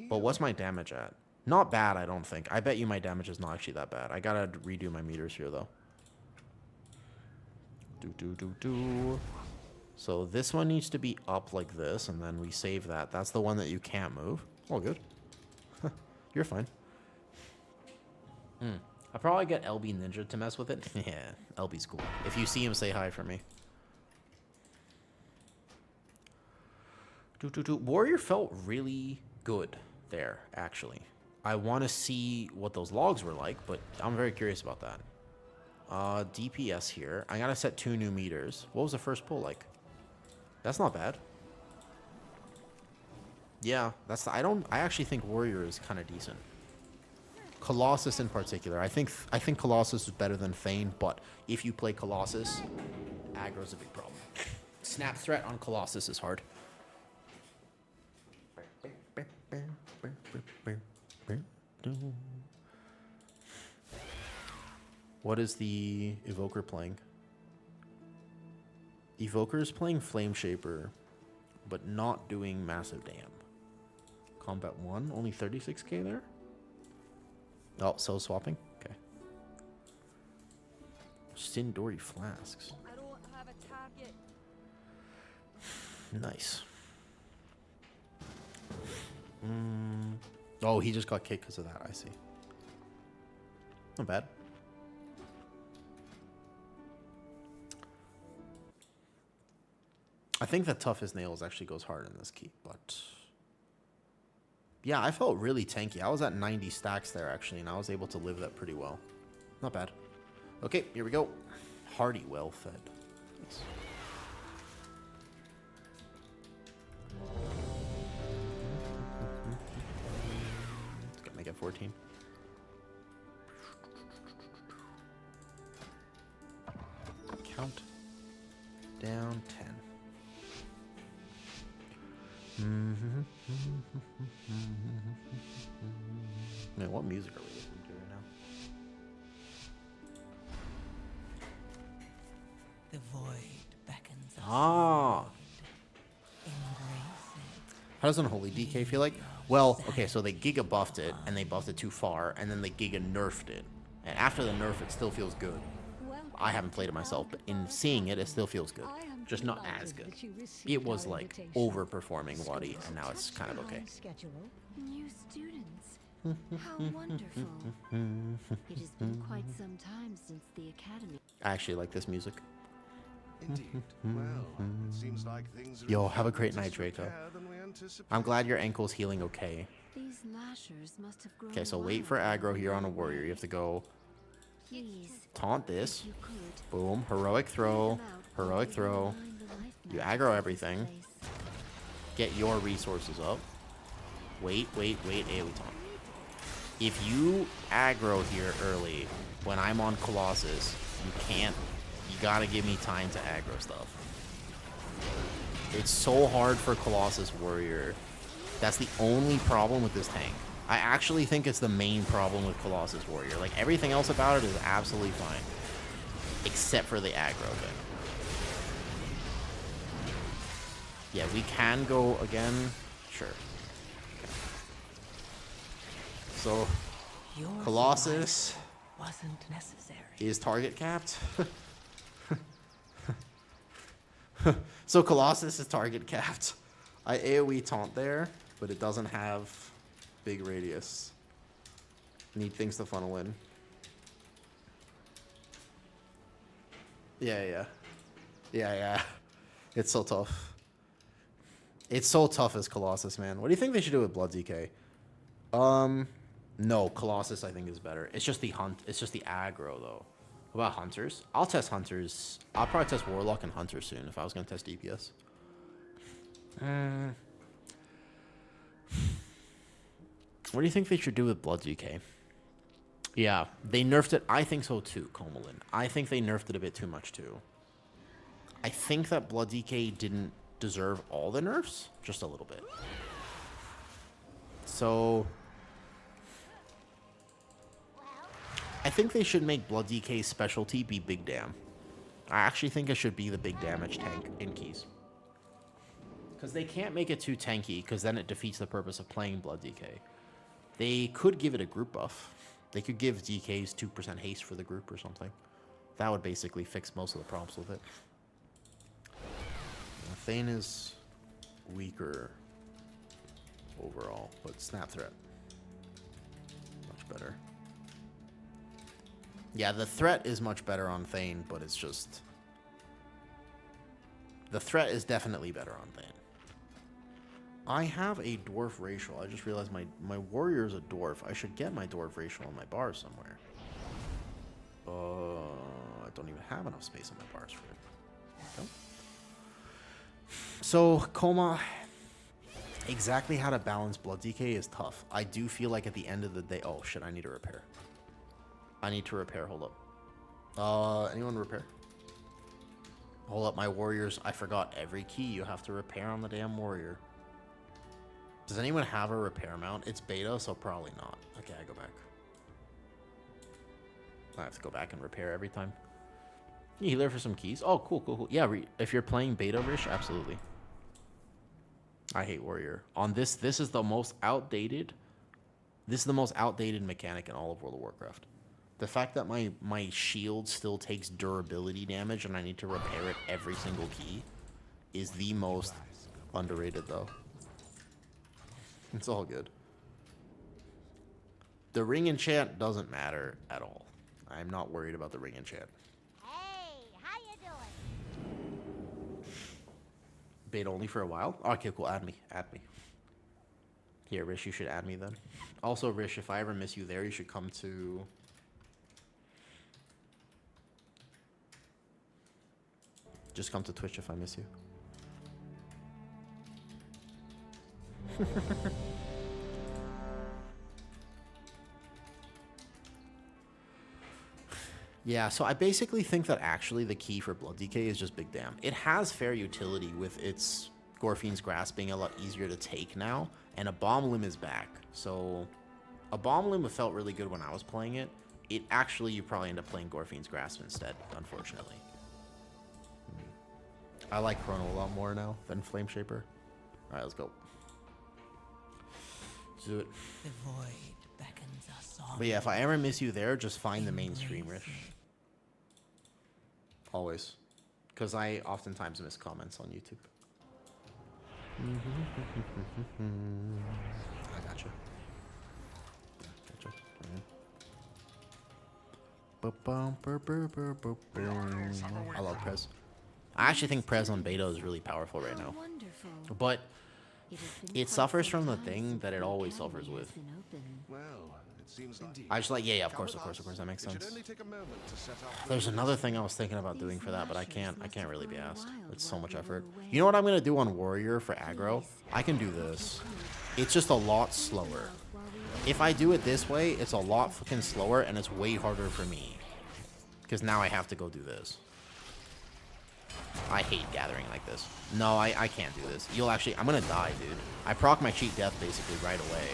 But what's my damage at? Not bad, I don't think. I bet you my damage is not actually that bad. I gotta redo my meters here, though. So this one needs to be up like this, and then we save that. That's the one that you can't move. Oh, good. You're fine. I'll probably get LB Ninja to mess with it. Yeah, LB's cool. If you see him, say hi for me. Warrior felt really good there, actually. I want to see what those logs were like, but I'm very curious about that. DPS here. I gotta set 2 new meters. What was the first pull like? That's not bad. Yeah, I actually think Warrior is kind of decent. Colossus in particular. I think Colossus is better than Thane, but if you play Colossus, aggro's a big problem. Snap threat on Colossus is hard. What is the Evoker playing? Evoker is playing Flame Shaper, but not doing massive dam. Combat 1, only 36k there? Oh, so swapping? Okay. Sindori Flasks. I don't have a target. Nice. Oh, he just got kicked because of that, I see. Not bad. I think that Tough as Nails actually goes hard in this key, but... Yeah, I felt really tanky. I was at 90 stacks there, actually, and I was able to live that pretty well. Not bad. Okay, here we go. Hardy, well fed. Nice. Let's make it 14. Count down 10. Man, what music are we listening to right now? The void beckons us. Ah, How does Unholy DK feel like? Well, okay, so they Giga buffed it, and they buffed it too far, and then they Giga nerfed it. And after the nerf, it still feels good. I haven't played it myself, but in seeing it, it still feels good. Just not as good. It was like overperforming Wadi, and now it's kind of okay. New students. How wonderful. It has been quite some time since the academy. I actually like this music. Indeed. Well, it seems like things are Yo, in have a great better night, Draco. disrepair than we anticipated. I'm glad your ankle's healing okay. These lashers must have grown. Okay, so wait for wild. aggro here on a warrior. You have to go Please, taunt this. if you could, Boom. Heroic throw. them out Heroic while throw. we mine the life You magic aggro of everything. this place. Get your resources up. Wait. AoE taunt. If you aggro here early, when I'm on Colossus, you can't. You gotta give me time to aggro stuff. It's so hard for Colossus Warrior. That's the only problem with this tank. I actually think it's the main problem with Colossus Warrior. Like, everything else about it is absolutely fine. Except for the aggro thing. Yeah, we can go again. Sure. Okay. So, Your Colossus wasn't necessary. is target capped. So Colossus is target capped. I AoE taunt there, but it doesn't have big radius. Need things to funnel in. Yeah. It's so tough. It's so tough as Colossus, man. What do you think they should do with Blood DK? No, Colossus I think is better. It's just the aggro though. What about Hunters? I'll test Hunters. I'll probably test Warlock and Hunter soon if I was gonna test DPS. What do you think they should do with Blood DK? Yeah, they nerfed it. I think so too, Komalin. I think they nerfed it a bit too much too. I think that Blood DK didn't deserve all the nerfs, just a little bit. So I think they should make Blood DK's specialty be big dam. I actually think it should be the big damage tank in keys. Because they can't make it too tanky, because then it defeats the purpose of playing Blood DK. They could give it a group buff. They could give DK's 2% haste for the group or something. That would basically fix most of the problems with it. Thane is weaker overall, but Snap Threat much better. Yeah, the threat is much better on Thane, but it's just... The threat is definitely better on Thane. I have a dwarf racial. I just realized my warrior is a dwarf. I should get my dwarf racial on my bars somewhere. I don't even have enough space on my bars for it. Okay. So, Koma, exactly how to balance Blood DK is tough. I do feel like at the end of the day... Oh, shit, I need to repair. I need to repair. Hold up. Anyone repair? Hold up, my warriors. I forgot every key you have to repair on the damn warrior. Does anyone have a repair mount? It's beta, so probably not. Okay, I go back. I have to go back and repair every time. You healer for some keys? Oh, cool. Yeah, if you're playing beta, Rish, absolutely. I hate warrior. On this is the most outdated... This is the most outdated mechanic in all of World of Warcraft. The fact that my shield still takes durability damage and I need to repair it every single key is the most underrated, though. It's all good. The ring enchant doesn't matter at all. I'm not worried about the ring enchant. Hey, how you doing? Bait only for a while? Okay, cool. Add me. Here, Rish, you should add me then. Also, Rish, if I ever miss you there, you should come to... Just come to Twitch if I miss you. Yeah, so I basically think that actually the key for Blood DK is just Big Dam. It has fair utility with its Gorfine's Grasp being a lot easier to take now, and a Bomb Limb is back. So a Bomb Limb felt really good when I was playing it. It actually, you probably end up playing Gorfine's Grasp instead, unfortunately. I like Chrono a lot more now than Flame Shaper. Alright, let's go. Do it. The void beckons us on. But yeah, if I ever miss you there, just find the main stream, Rish. Always. Because I oftentimes miss comments on YouTube. I gotcha. Gotcha. I love Prez. I actually think Prez on beta is really powerful right now. Wonderful. But It has been it quite suffers some from the time thing since that it the always academy suffers has with. been open. Well, it seems like... I just like, yeah, of Come course, with of course, us. that makes It should sense. only take a moment to set up There's the- another thing I was thinking about doing These for that, but I lashes can't must really be have asked. grown wild It's so while much we were effort. away. You know what I'm gonna do on Warrior for aggro? I can do this. It's just a lot slower. If I do it this way, it's a lot fucking slower and it's way harder for me. Because now I have to go do this. I hate gathering like this. No, I can't do this. You'll actually... I'm gonna die, dude. I proc my cheat death basically right away.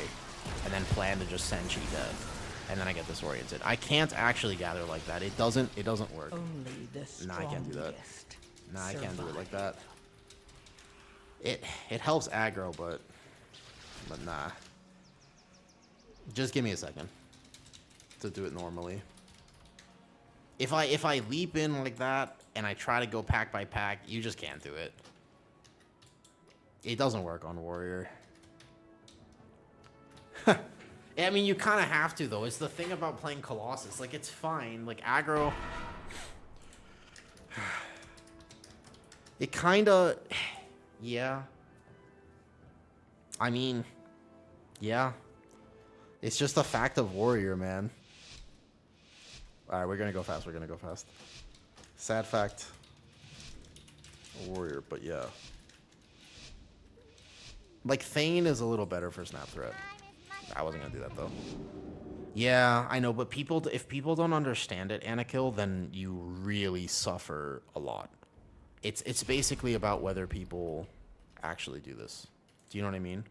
And then plan to just send cheat death. And then I get disoriented. I can't actually gather like that. It doesn't work. Only the Nah, I can't do that. strongest Nah, I can't do it like survive. that. It helps aggro, but nah. Just give me a second to do it normally. If I leap in like that and I try to go pack by pack, you just can't do it. It doesn't work on Warrior. I mean, you kind of have to, though. It's the thing about playing Colossus. Like, it's fine. Like, aggro... It kind of... Yeah. I mean... Yeah. It's just a fact of Warrior, man. Alright, we're gonna go fast. We're gonna go fast. Sad fact. Warrior, but yeah. Like, Thane is a little better for snap threat. I wasn't gonna do that, though. Yeah, I know, but if people don't understand it, Anakill, then you really suffer a lot. It's basically about whether people actually do this. Do you know what I mean?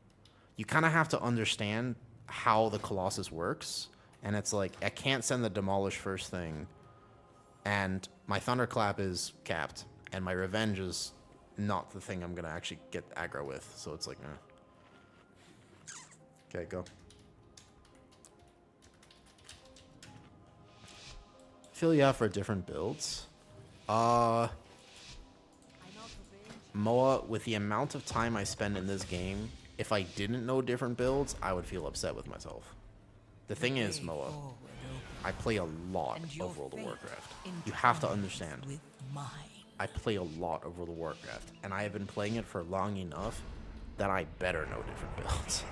You kind of have to understand how the Colossus works, and it's like, I can't send the Demolish first thing, and my Thunderclap is capped, and my Revenge is not the thing I'm gonna actually get aggro with, so it's like, Okay, go. Feel you out for different builds. Moa, with the amount of time I spend in this game, if I didn't know different builds, I would feel upset with myself. The thing is, Moa, I play a lot of World of Warcraft. You have to understand. With mine. I play a lot of World of Warcraft, and I have been playing it for long enough that I better know different builds.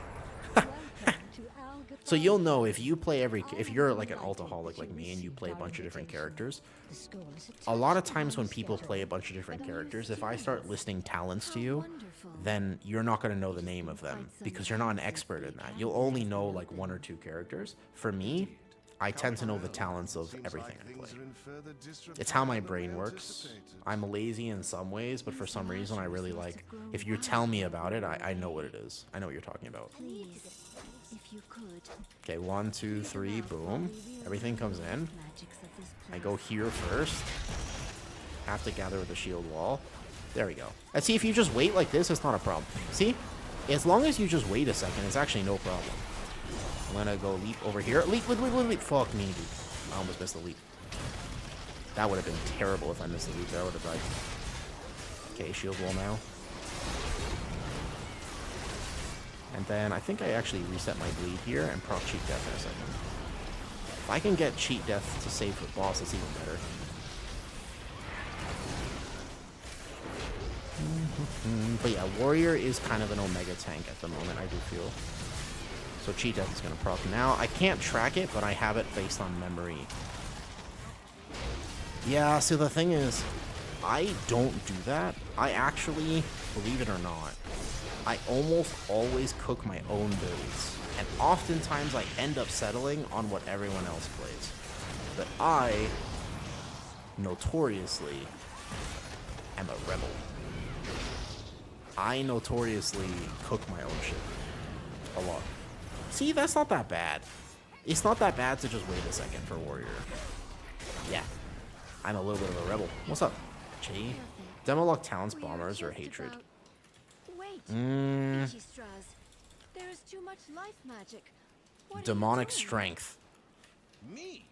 So you'll know if you play if you're like an altaholic like me and you play a bunch of different characters, a lot of times when people play a bunch of different characters, if I start listing talents to you, then you're not going to know the name of them because you're not an expert in that. You'll only know like one or two characters. For me, I tend to know the talents of everything I play. It's how my brain works. I'm lazy in some ways, but for some reason I really like, if you tell me about it, I know what it is. I know what you're talking about. Please, if you could. Okay, 1, 2, 3, boom. Everything comes in. I go here first. Have to gather with the shield wall. There we go. And see, if you just wait like this, it's not a problem. See? As long as you just wait a second, it's actually no problem. I'm gonna go leap over here. Leap, leap, leap, leap, leap. Fuck me, dude. I almost missed the leap. That would have been terrible if I missed the leap. I would have died. Okay, shield wall now. And then I think I actually reset my bleed here and proc cheat death in a second. If I can get cheat death to save the boss, it's even better. But yeah, Warrior is kind of an Omega tank at the moment, I do feel. So cheat death is going to proc now. I can't track it, but I have it based on memory. Yeah, so the thing is, I don't do that. I actually, believe it or not, I almost always cook my own builds. And oftentimes I end up settling on what everyone else plays. But I, notoriously, am a rebel. I notoriously cook my own shit. A lot. See, that's not that bad. It's not that bad to just wait a second for Warrior. Yeah. I'm a little bit of a rebel. What's up? Chi? Demolock Talents Bombers or Hatred? Wait. Mm. Itchy straws. There is too much life magic. What are you Demonic doing? strength. Me?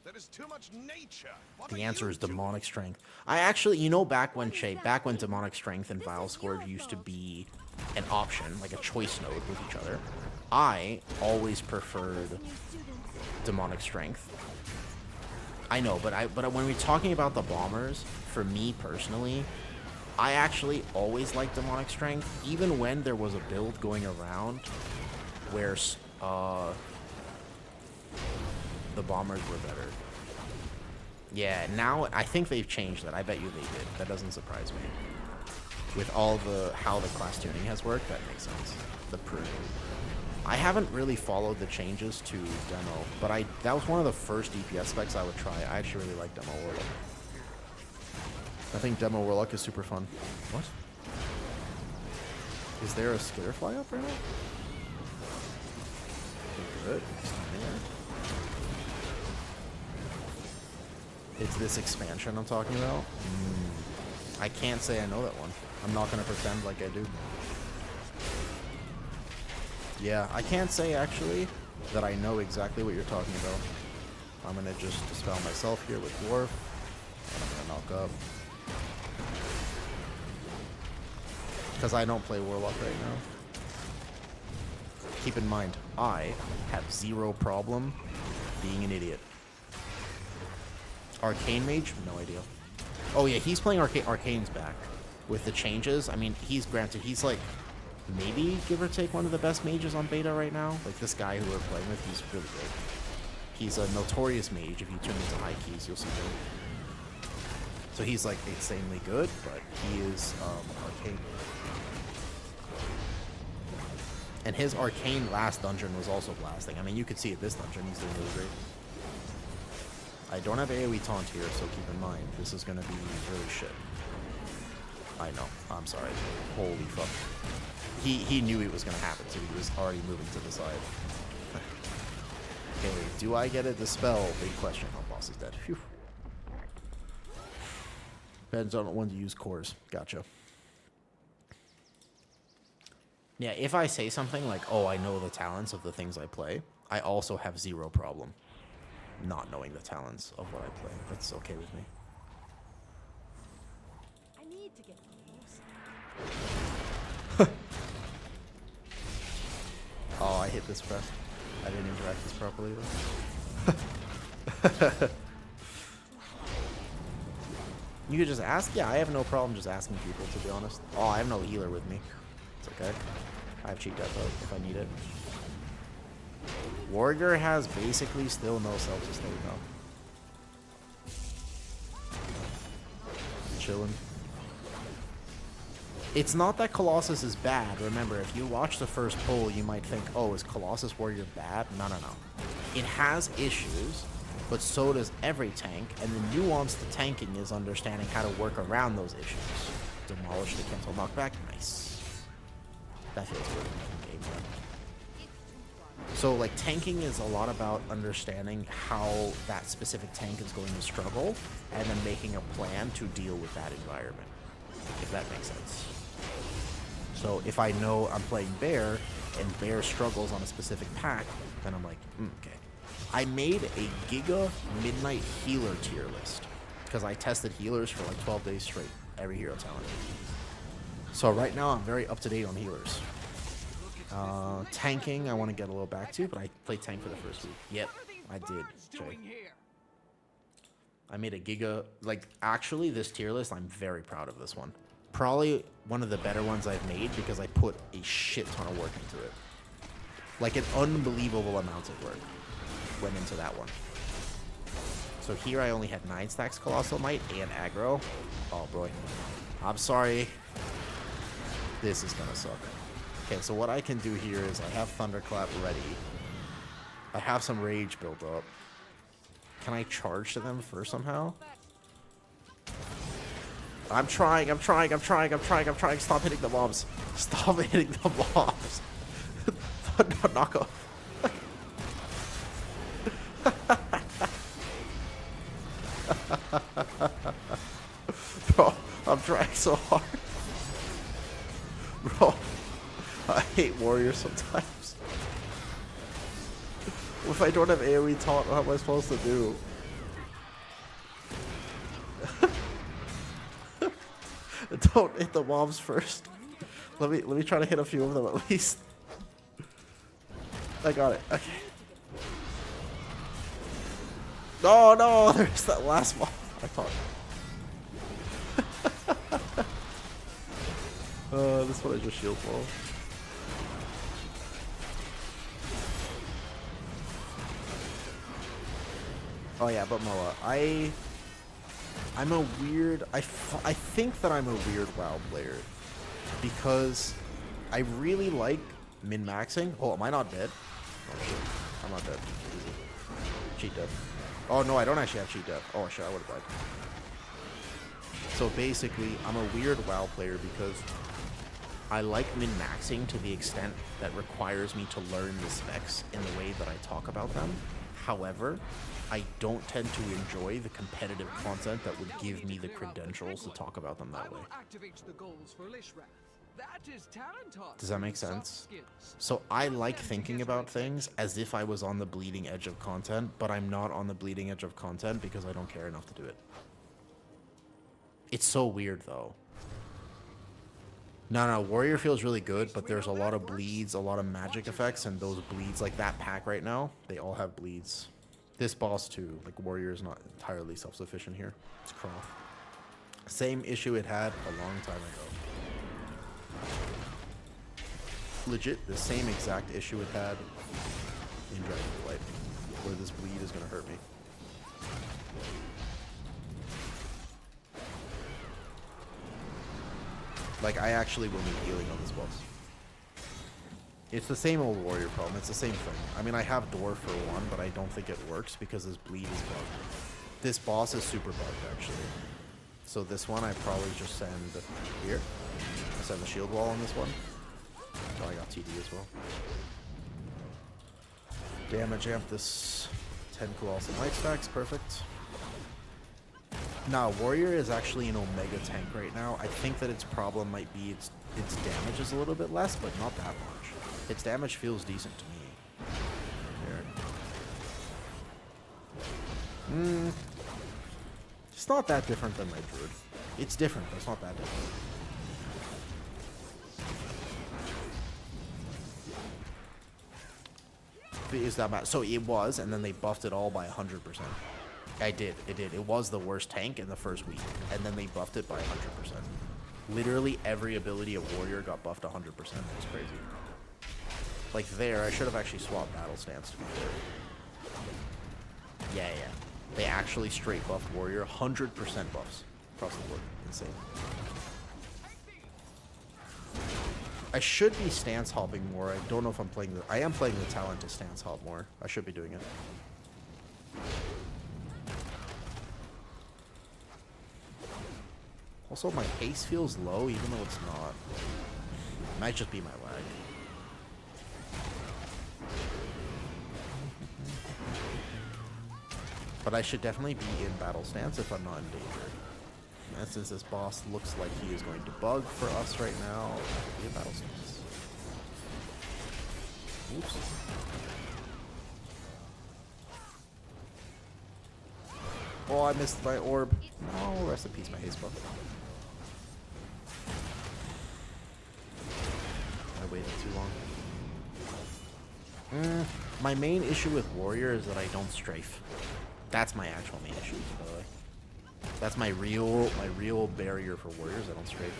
That is too much nature. What The are answer you is doing? demonic strength. I actually, you know, back when demonic strength and vile scourge used to be an option, like a choice node with each other, I always preferred New students. demonic strength. I know, but when we're talking about the bombers, for me personally, I actually always liked demonic strength, even when there was a build going around where the bombers were better. Yeah, now I think they've changed that. I bet you they did. That doesn't surprise me. With all how the class tuning has worked, that makes sense. The pruning. I haven't really followed the changes to demo, but that was one of the first DPS specs I would try. I actually really like demo warlock. I think demo warlock is super fun. What? Is there a skitterfly up right now? Okay, good. It's this expansion I'm talking about? I can't say I know that one. I'm not going to pretend like I do. Yeah, I can't say actually that I know exactly what you're talking about. I'm going to just dispel myself here with Dwarf. And I'm going to knock up. Because I don't play Warlock right now. Keep in mind, I have zero problem being an idiot. Arcane Mage? No idea. Oh yeah, he's playing Arcane's back. With the changes, I mean, he's like, maybe, give or take, one of the best mages on beta right now. Like, this guy who we're playing with, he's really good. He's a notorious mage. If you turn into high keys, you'll see him. So he's, like, insanely good, but he is Arcane. And his Arcane last dungeon was also blasting. I mean, you could see it this dungeon. He's doing really great. I don't have AoE taunt here, so keep in mind, this is going to be really shit. I know. I'm sorry. Holy fuck. He knew it was going to happen, so he was already moving to the side. Okay, do I get a dispel? Big question. Oh, boss is dead. Phew. Depends on when to use cores. Gotcha. Yeah, if I say something like, oh, I know the talents of the things I play, I also have zero problem not knowing the talents of what I play. That's okay with me. I need to get close. Oh, I hit this press. I didn't interact this properly though. You could just ask? Yeah, I have no problem just asking people, to be honest. Oh, I have no healer with me. It's okay. I have cheat death though, if I need it. Warrior has basically still no self-sustain though. Chilling. It's not that Colossus is bad. Remember, if you watch the first poll, you might think, oh, is Colossus Warrior bad? No, no, no. It has issues, but so does every tank, and the nuance to tanking is understanding how to work around those issues. Demolish the cancel knockback. Nice. That feels good. Game plan. So, like, tanking is a lot about understanding how that specific tank is going to struggle, and then making a plan to deal with that environment, if that makes sense. So, if I know I'm playing Bear, and Bear struggles on a specific pack, then I'm like, okay. I made a Giga Midnight Healer tier list, because I tested healers for like 12 days straight, every hero talent. So right now I'm very up to date on healers. Tanking I want to get a little back to, but I played tank for the first week. Yep, I did, Jay. I made a Giga, like, actually this tier list, I'm very proud of this one. Probably one of the better ones I've made because I put a shit ton of work into it. Like an unbelievable amount of work went into that one. So here I only had 9 stacks Colossal Might and aggro. Oh boy. I'm sorry. This is gonna suck. Okay, so what I can do here is I have Thunderclap ready. I have some rage built up. Can I charge to them first somehow? I'm trying. Stop hitting the mobs. Stop hitting the mobs. Knock off. Bro, I'm trying so hard. Bro, I hate warriors sometimes. If I don't have AoE taunt, what am I supposed to do? Don't hit the mobs first. Let me try to hit a few of them at least. I got it. Okay. Oh no, there's that last mob. I thought. This one I just shield wall. Oh yeah, but Moa, I'm a weird. I think that I'm a weird WoW player because I really like min-maxing. Oh, am I not dead? Oh shit, I'm not dead. Easy. Cheat dead. Oh no, I don't actually have cheat dead. Oh shit, I would have died. So basically, I'm a weird WoW player because I like min-maxing to the extent that requires me to learn the specs in the way that I talk about them. However, I don't tend to enjoy the competitive content that would give me the credentials to talk about them that way. Does that make sense? So I like thinking about things as if I was on the bleeding edge of content, but I'm not on the bleeding edge of content because I don't care enough to do it. It's so weird though. No, Warrior feels really good, but there's a lot of bleeds, a lot of magic effects, and those bleeds, like that pack right now, they all have bleeds. This boss too, like Warrior is not entirely self-sufficient here. It's Croft. Same issue it had a long time ago. Legit, the same exact issue it had in Dragonflight, where this bleed is going to hurt me. Like, I actually will need healing on this boss. It's the same old Warrior problem. It's the same thing. I mean, I have Door for one, but I don't think it works because this bleed is bugged. This boss is super bugged, actually. So this one, I probably just send here. I send the shield wall on this one. Oh, I got TD as well. Damage amp this 10 Colossal Knight stacks. Perfect. Now, Warrior is actually an Omega tank right now. I think that its problem might be its damage is a little bit less, but not that much. Its damage feels decent to me. It's not that different than my Druid. It's different, but it's not that different. Is that bad? So it was, and then they buffed it all by 100%. It did. It was the worst tank in the first week, and then they buffed it by 100%. Literally every ability of Warrior got buffed 100%. It's crazy. Like there, I should have actually swapped Battle Stance to be fair. Yeah. They actually straight buffed Warrior, 100% buffs across the board. Insane. I should be stance hopping more. I don't know if I'm playing I am playing the talent to stance hop more. I should be doing it. Also, my pace feels low, even though it's not. Might just be my lag. But I should definitely be in battle stance if I'm not in danger. And since this boss looks like he is going to bug for us right now, I'll be in battle stance. Oops. Oh, I missed my orb. No, rest in peace, my haste buff. I waited too long. My main issue with Warrior is that I don't strafe. That's my actual main issue, by the way. That's my real barrier for Warriors. I don't strafe.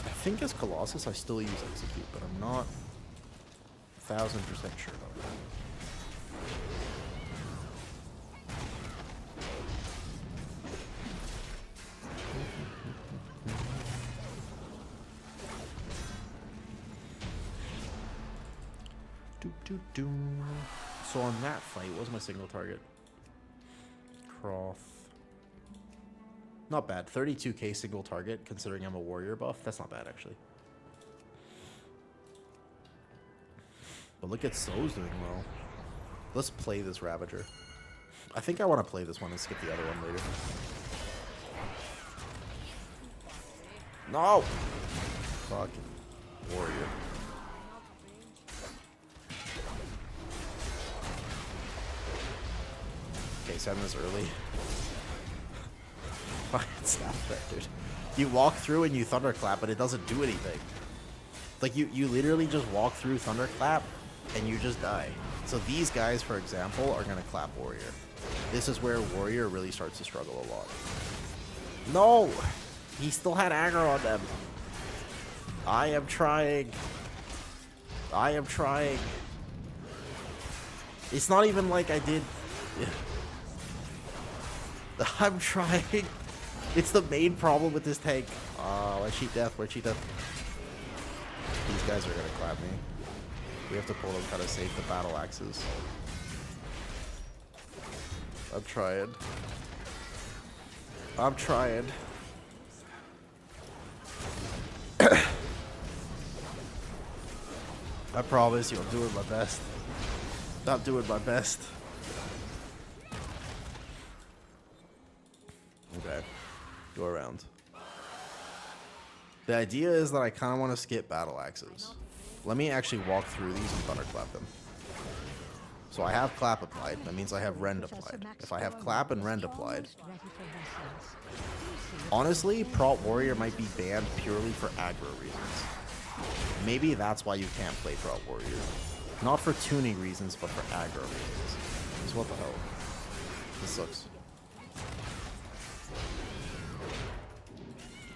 I think as Colossus I still use Execute, but I'm not 1000% sure about that. So on that fight, what was my single target? Croft. Not bad. 32k single target, considering I'm a Warrior buff. That's not bad, actually. But look at So's doing well. Let's play this Ravager. I think I want to play this one and skip the other one later. No! Fucking warrior. Okay, 7 is early. Fucking snap that, dude. You walk through and you thunderclap, but it doesn't do anything. Like, you literally just walk through thunderclap and you just die. So these guys, for example, are gonna clap warrior. This is where warrior really starts to struggle a lot. No! He still had aggro on them. I am trying. I am trying. It's not even like I did. I'm trying. It's the main problem with this tank. Where's cheat death? Where's cheat death? These guys are gonna clap me. We have to pull them kind of save the battle axes. I'm trying. I'm trying. I promise you I'm doing my best. I'm doing my best. Okay. Go around. The idea is that I kind of want to skip battle axes. Let me actually walk through these and thunderclap them. So I have clap applied. That means I have rend applied. If I have clap and rend applied, honestly, prot warrior might be banned purely for aggro reasons. Maybe that's why you can't play prot warrior. Not for tuning reasons, but for aggro reasons. Because what the hell? This sucks.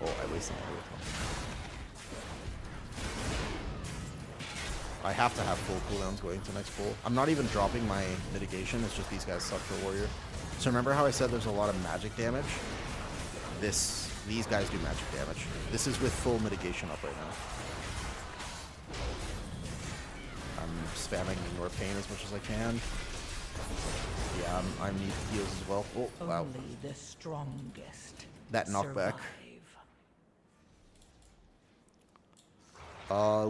Oh, I wasted my time. I have to have full cooldowns going to next pull. I'm not even dropping my mitigation, it's just these guys suck for warrior. So remember how I said there's a lot of magic damage? These guys do magic damage. This is with full mitigation up right now. I'm spamming ignore pain as much as I can. Yeah, I need heals as well. Oh, wow. Only the strongest. That knockback.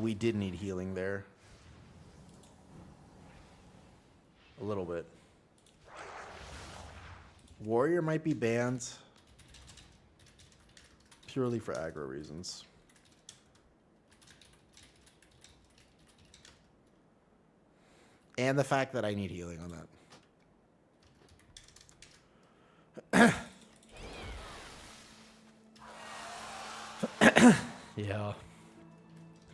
We did need healing there. A little bit. Warrior might be banned purely for aggro reasons. And the fact that I need healing on that. Yeah.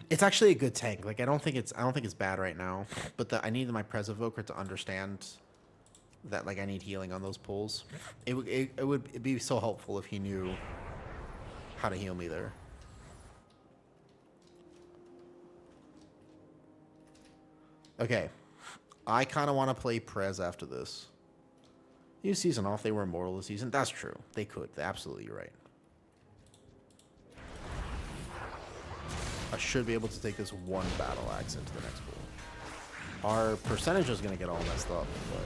It's actually a good tank. Like I don't think it's bad right now. But I need my Pres Evoker to understand that like I need healing on those pulls. It'd be so helpful if he knew how to heal me there. Okay. I kind of want to play Prez after this. You season off, they were immortal this season. That's true. They could. Absolutely, you're right. I should be able to take this one battle axe into the next pool. Our percentage is going to get all messed up, but...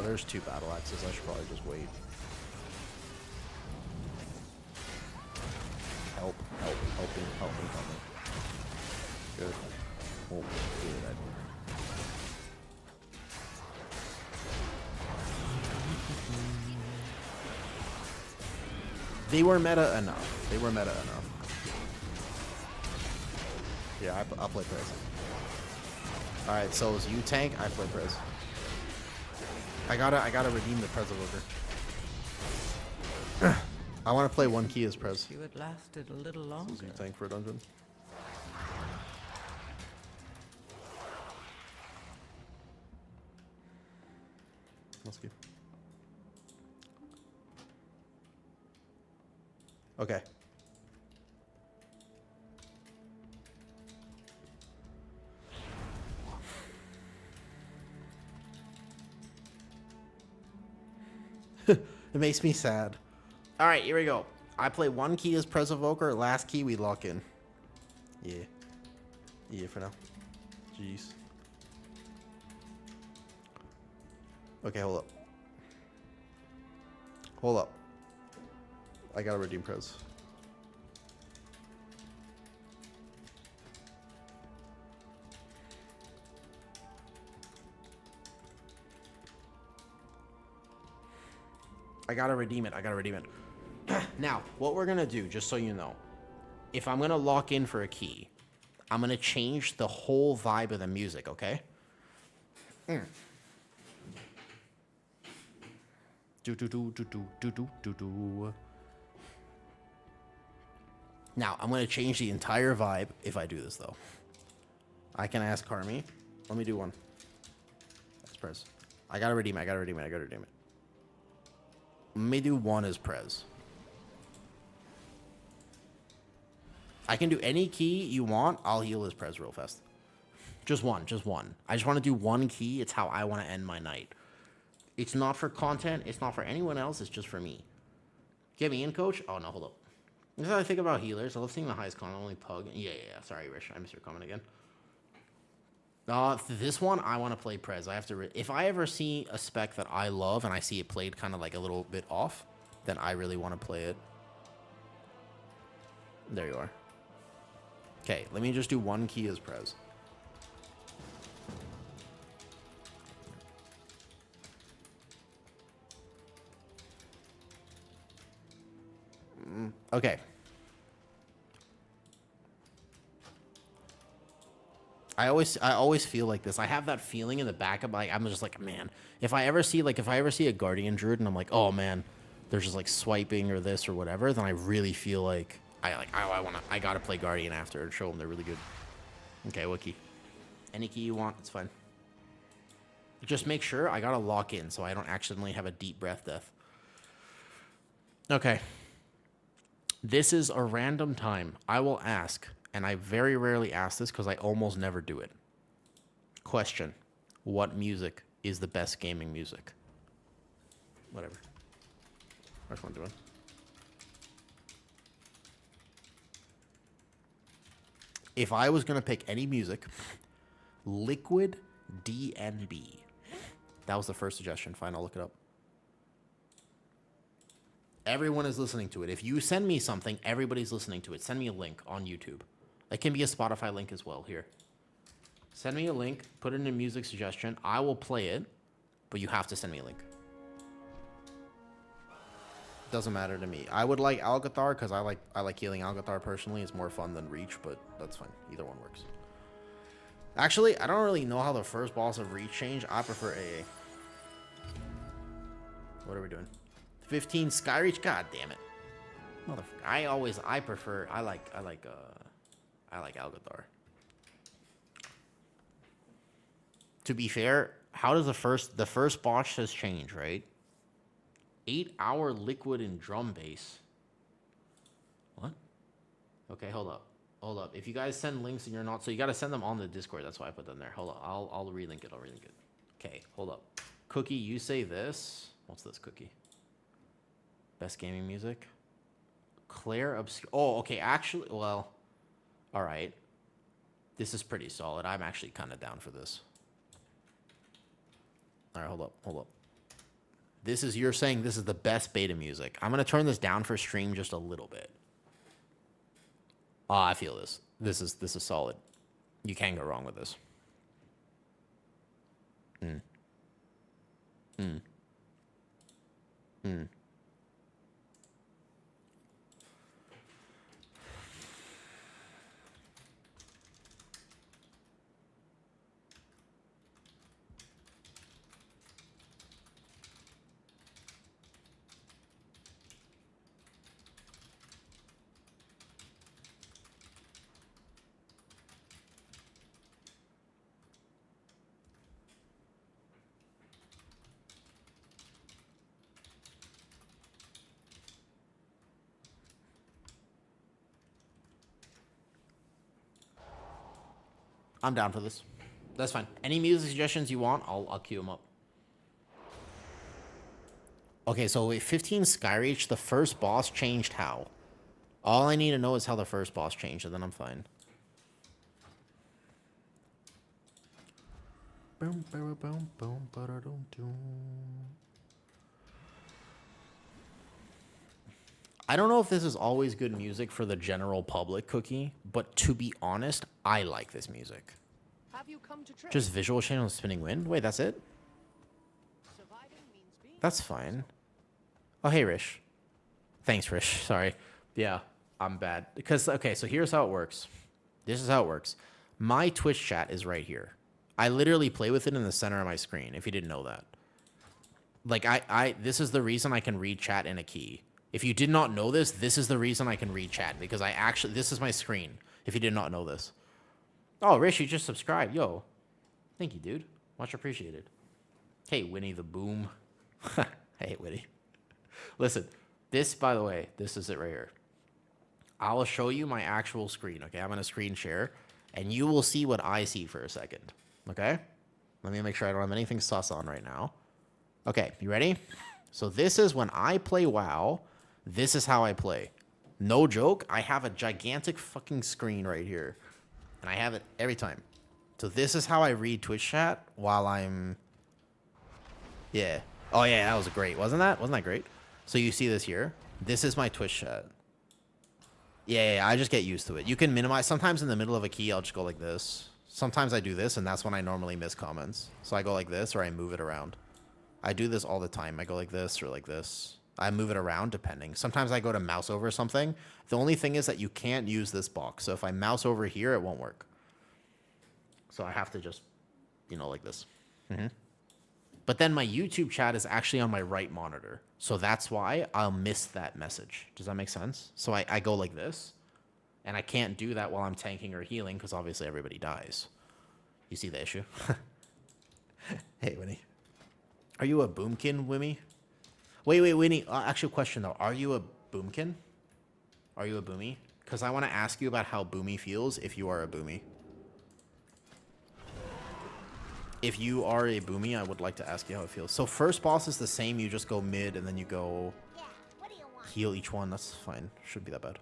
there's 2 battle axes. I should probably just wait. Help me, help me. Good. Oh, good. They were meta enough. Yeah, I'll play Prez. Alright, so as you tank, I play Prez. I gotta redeem the Prez over. I want to play 1 key as Prez. You had lasted a little longer. So you tank for a dungeon. Let's go. Okay. It makes me sad. All right, here we go. I play 1 key as Pres Evoker. Last key we lock in. Yeah. Yeah, for now. Jeez. Okay, hold up. Hold up. I gotta redeem Prez. I gotta redeem it. I gotta redeem it. Now, what we're gonna do, just so you know, if I'm gonna lock in for a key, I'm gonna change the whole vibe of the music, okay? Do do do do do do do do do. Now, I'm gonna change the entire vibe if I do this though. I can ask Carmi. Let me do one. That's Prez. I gotta redeem it. I gotta redeem it. I gotta redeem it. Let me do one as Prez. I can do any key you want. I'll heal as Prez real fast. Just one. Just one. I just want to do one key. It's how I want to end my night. It's not for content. It's not for anyone else. It's just for me. Get me in, coach? Oh, no. Hold up. This is how I think about healers. I love seeing the highest con. Only Pug. Yeah. Sorry, Rich. I missed your comment again. This one, I want to play Prez. I have to... if I ever see a spec that I love and I see it played kind of like a little bit off, then I really want to play it. There you are. Okay, let me just do one key as Prez. Okay. I always feel like this. I have that feeling in the back of my... I'm just like, man, if I ever see a Guardian Druid and I'm like, oh man, there's just like swiping or this or whatever, then I really feel like I gotta play Guardian after and show them they're really good. Okay, what key? Any key you want, it's fine. Just make sure I gotta lock in so I don't accidentally have a deep breath death. Okay. This is a random time. I will ask, and I very rarely ask this because I almost never do it. Question. What music is the best gaming music? Whatever. I just want to do it. If I was going to pick any music, Liquid DNB. That was the first suggestion. Fine, I'll look it up. Everyone is listening to it. If you send me something, everybody's listening to it. Send me a link on YouTube. It can be a Spotify link as well. Here. Send me a link. Put it in a music suggestion. I will play it, but you have to send me a link. Doesn't matter to me. I would like Algathar because I like healing Algathar personally. It's more fun than Reach, but that's fine. Either one works. Actually, I don't really know how the first boss of Reach changed. I prefer AA. What are we doing? 15 Skyreach? God damn it. Motherfucker. I like Algathar. To be fair, how does the first boss has changed, right? 8-hour liquid and drum bass. What? Okay, hold up. If you guys send links and you're not, so you gotta send them on the Discord. That's why I put them there. Hold up. I'll relink it. Okay, hold up. Cookie, you say this. What's this, Cookie? Best gaming music? Claire Obscure. Oh, okay. Actually, well, all right. This is pretty solid. I'm actually kind of down for this. All right, hold up. You're saying this is the best beta music. I'm going to turn this down for stream just a little bit. I feel this. This is solid. You can't go wrong with this. I'm down for this. That's fine. Any music suggestions you want, I'll queue them up. Okay, so with 15 Skyreach, the first boss changed how? All I need to know is how the first boss changed, and then I'm fine. I don't know if this is always good music for the general public, Cookie, but to be honest, I like this music. Have you come to trade? Just visual chain on spinning wind? Wait, that's it? Surviving means being That's fine. Oh, hey, Rish. Thanks, Rish. Sorry. Yeah, I'm bad. Because, okay, so here's how it works. This is how it works. My Twitch chat is right here. I literally play with it in the center of my screen, if you didn't know that. Like, this is the reason I can read chat in a key. If you did not know this, this is the reason I can read chat. Because this is my screen, if you did not know this. Oh, Rish, you just subscribed. Yo. Thank you, dude. Much appreciated. Hey, Winnie the Boom. Hey, Winnie. Listen, this, by the way, this is it right here. I will show you my actual screen, okay? I'm going to screen share, and you will see what I see for a second, okay? Let me make sure I don't have anything sus on right now. Okay, you ready? So this is when I play WoW. This is how I play. No joke, I have a gigantic fucking screen right here, and I have it every time. So this is how I read Twitch chat while I'm... Yeah. Oh, yeah, that was great. Wasn't that? Wasn't that great? So you see this here? This is my Twitch chat. Yeah, I just get used to it. You can minimize. Sometimes in the middle of a key, I'll just go like this. Sometimes I do this, and that's when I normally miss comments. So I go like this, or I move it around. I do this all the time. I go like this or like this. I move it around depending. Sometimes I go to mouse over something. The only thing is that you can't use this box. So if I mouse over here, it won't work. So I have to just, you know, like this. But then my YouTube chat is actually on my right monitor. So that's why I'll miss that message. Does that make sense? So I go like this. And I can't do that while I'm tanking or healing because obviously everybody dies. You see the issue? Hey, Winnie. Are you a boomkin, Wimmy? Wait, Winnie. Actual question, though. Are you a boomkin? Are you a boomy? Because I want to ask you about how boomy feels if you are a boomy. If you are a boomy, I would like to ask you how it feels. So first boss is the same. You just go mid, and then you go Yeah, what do you want? heal each one. That's fine. Shouldn't be that bad.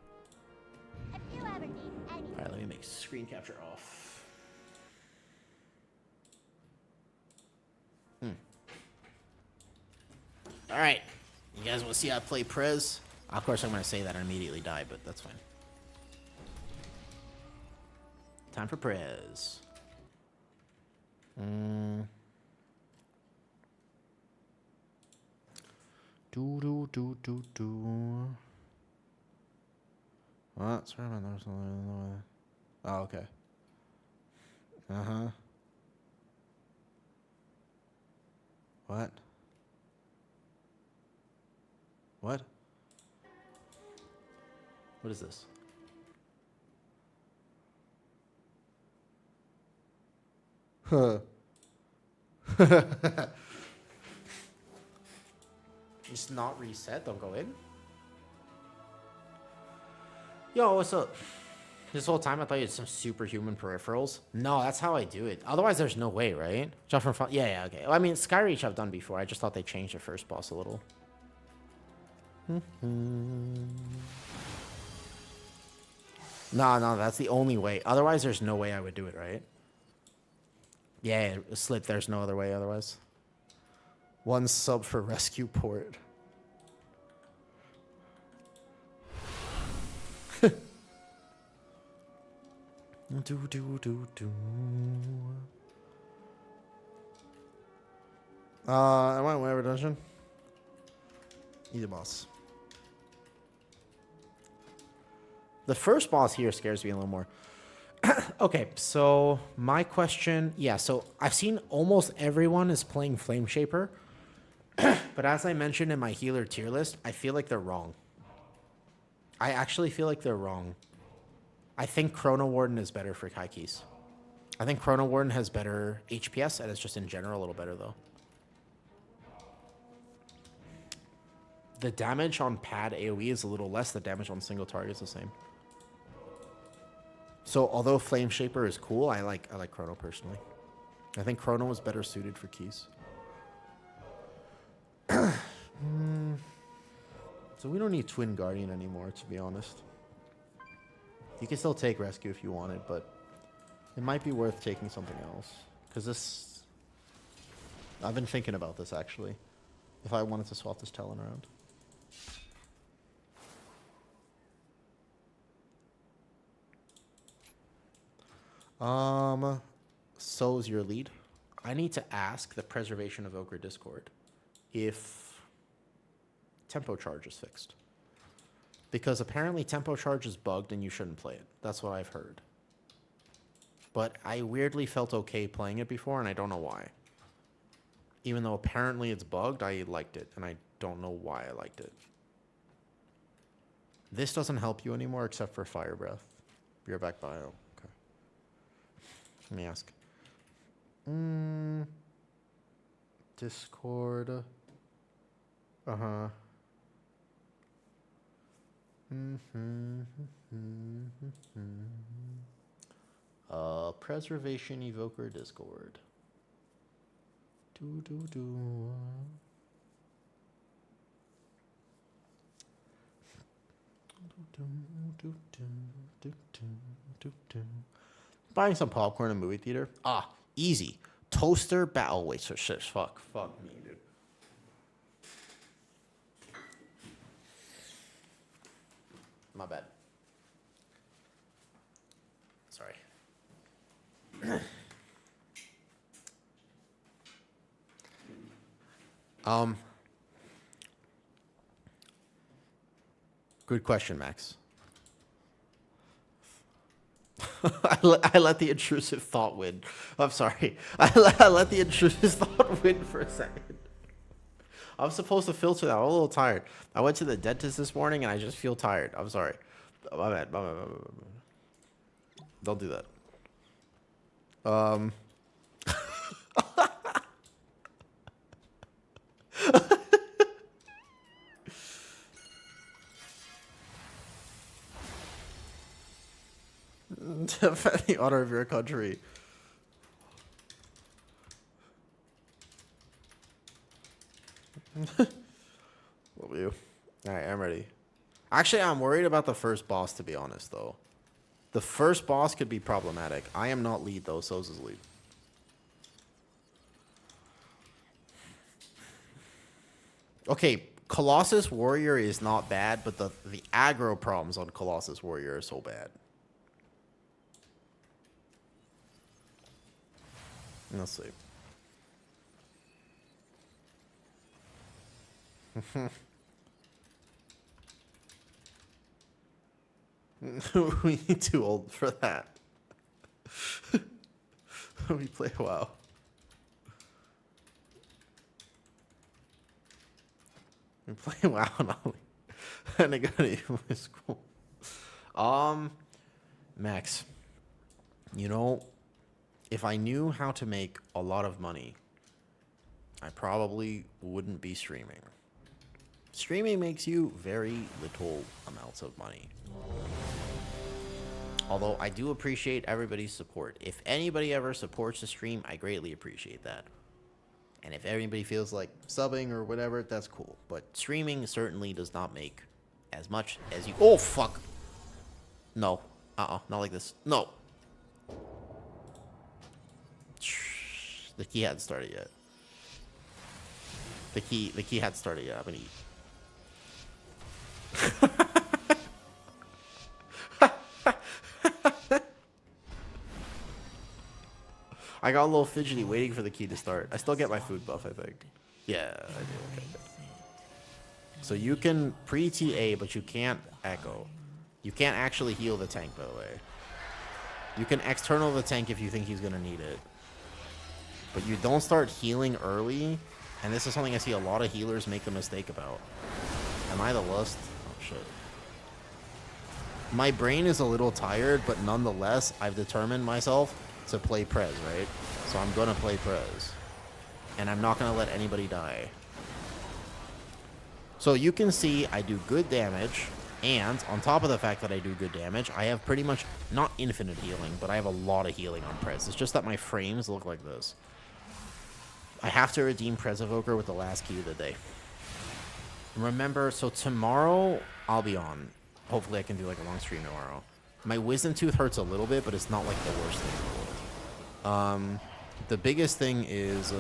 If you ever need anything. All right, let me make screen capture off. All right. You guys want to see how I play Prez? Of course, I'm going to say that and immediately die, but that's fine. Time for Prez. What? Sorry about that. Oh, okay. What? What? What is this? Huh. It's not reset. Don't go in. Yo, what's up? This whole time I thought you had some superhuman peripherals. No, that's how I do it. Otherwise, there's no way, right? Jump from front. Yeah, okay. Well, I mean, Skyreach I've done before. I just thought they changed the first boss a little. No, that's the only way. Otherwise, there's no way I would do it, right? Yeah, Slip, there's no other way otherwise. One sub for rescue port. Am I in whatever dungeon? Either boss. The first boss here scares me a little more. Okay, so my question, yeah, so I've seen almost everyone is playing Flame Shaper, but as I mentioned in my healer tier list, I feel like they're wrong. I actually feel like they're wrong. I think Chrono Warden is better for high keys. I think Chrono Warden has better HPS, and it's just in general a little better, though. The damage on pad AoE is a little less. The damage on single target is the same. So although Flame Shaper is cool, I like Chrono personally. I think Chrono is better suited for keys. So we don't need Twin Guardian anymore, to be honest. You can still take Rescue if you wanted, but it might be worth taking something else. Because this... I've been thinking about this, actually. If I wanted to swap this Talon around. So's your lead. I need to ask the Preservation Evoker Discord if tempo charge is fixed. Because apparently tempo charge is bugged and you shouldn't play it. That's what I've heard. But I weirdly felt okay playing it before, and I don't know why. Even though apparently it's bugged, I liked it, and I don't know why I liked it. This doesn't help you anymore except for Fire Breath. You're back bio. Okay. Let me ask. Discord. Uh-huh. Preservation Evoker Discord. Buying some popcorn in a movie theater? Ah, easy. Toaster battle. Wait, so shit. Fuck me, dude. My bad. Sorry. Good question, Max. I let the intrusive thought win. I'm sorry. I let the intrusive thought win for a second. I'm supposed to filter that. I'm a little tired. I went to the dentist this morning and I just feel tired. I'm sorry. My bad. Don't do that. Defend the honor of your country. Love you. Alright, I'm ready. Actually, I'm worried about the first boss, to be honest, though. The first boss could be problematic. I am not lead, though. So's is lead. Okay, Colossus Warrior is not bad, but the aggro problems on Colossus Warrior are so bad. Let's see. We too old for that. We play WoW. We play WoW now. And I got it in my school. Max, you know, if I knew how to make a lot of money, I probably wouldn't be streaming. Streaming makes you very little amounts of money. Although I do appreciate everybody's support. If anybody ever supports the stream, I greatly appreciate that. And if anybody feels like subbing or whatever, that's cool. But streaming certainly does not make as much as you... Oh, fuck. No. Not like this. No. The key hadn't started yet. The key hadn't started yet. I'm gonna eat. I got a little fidgety waiting for the key to start. I still get my food buff, I think. Yeah, I do. Okay. So you can pre-TA, but you can't echo. You can't actually heal the tank, by the way. You can external the tank if you think he's going to need it. But you don't start healing early. And this is something I see a lot of healers make the mistake about. Am I the lust? Oh, shit. My brain is a little tired, but nonetheless, I've determined myself to play Prez, right? So I'm going to play Prez. And I'm not going to let anybody die. So you can see I do good damage. And on top of the fact that I do good damage, I have pretty much, not infinite healing, but I have a lot of healing on Prez. It's just that my frames look like this. I have to redeem Prez Evoker with the last key of the day. Remember, so tomorrow I'll be on. Hopefully I can do like a long stream tomorrow. My wisdom tooth hurts a little bit, but it's not like the worst thing in the world. The biggest thing is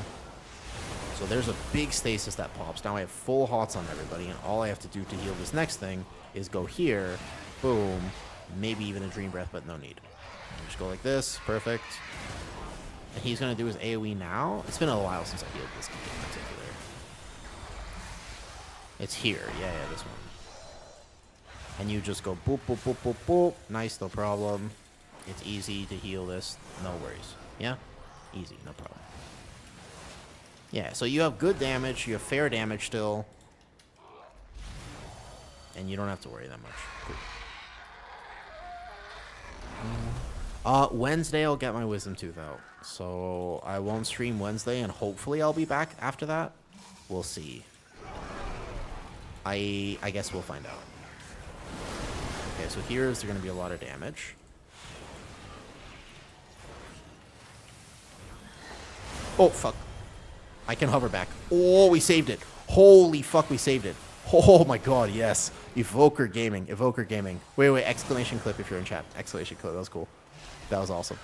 So there's a big stasis that pops. Now I have full hots on everybody, and all I have to do to heal this next thing is go here, boom, maybe even a Dream Breath, but no need. Just go like this, perfect. And he's going to do his AoE now. It's been a while since I healed this game in particular. It's here, yeah, this one. And you just go boop, boop, boop, boop, boop. Nice, no problem. It's easy to heal this, no worries. Yeah? Easy, no problem. Yeah, so you have good damage, you have fair damage still. And you don't have to worry that much. Cool. Wednesday I'll get my Wisdom Tooth out. So I won't stream Wednesday, and hopefully I'll be back after that. We'll see. I guess we'll find out. Okay, so here's going to be a lot of damage. Oh, fuck. I can hover back. Oh, we saved it. Holy fuck, we saved it. Oh my god, yes. Evoker Gaming. Evoker Gaming. Wait, exclamation clip if you're in chat. Exclamation clip. That was cool. That was awesome.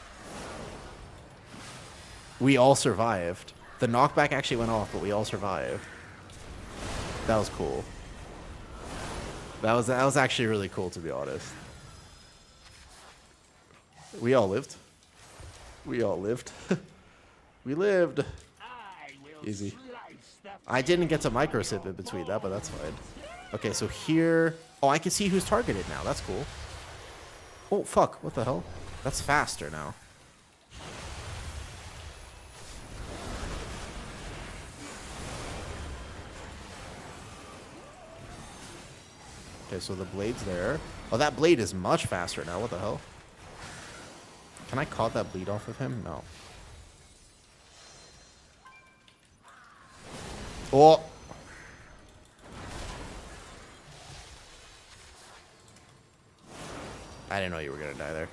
We all survived. The knockback actually went off, but we all survived. That was cool. That was actually really cool, to be honest. We all lived. We all lived. We lived. Easy. I didn't get to micro sip in between that, but that's fine. Okay, so here... Oh, I can see who's targeted now. That's cool. Oh, fuck. What the hell? That's faster now. Okay, so the blade's there. Oh, that blade is much faster now. What the hell? Can I cut that bleed off of him? No. Oh! I didn't know you were gonna die there.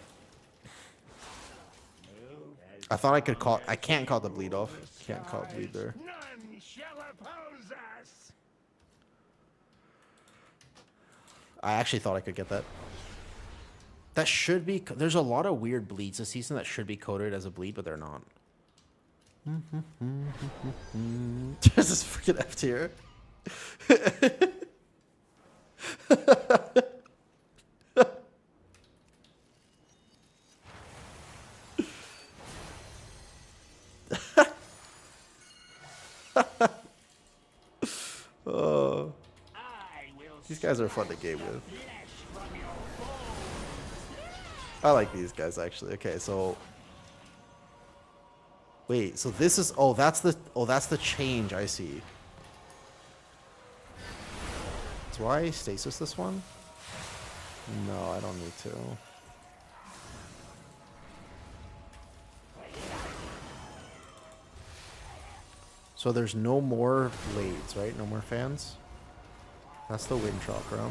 I thought I could call... I can't call the bleed off. Can't call bleed there. None shall oppose us. I actually thought I could get that. That should be... There's a lot of weird bleeds this season that should be coded as a bleed, but they're not. There's this freaking F tier. Oh. These guys are fun to game with. I like these guys actually. Okay, so wait, so this is that's the change I see. Do I stasis this one? No, I don't need to. So there's no more blades, right? No more fans? That's the wind chakram.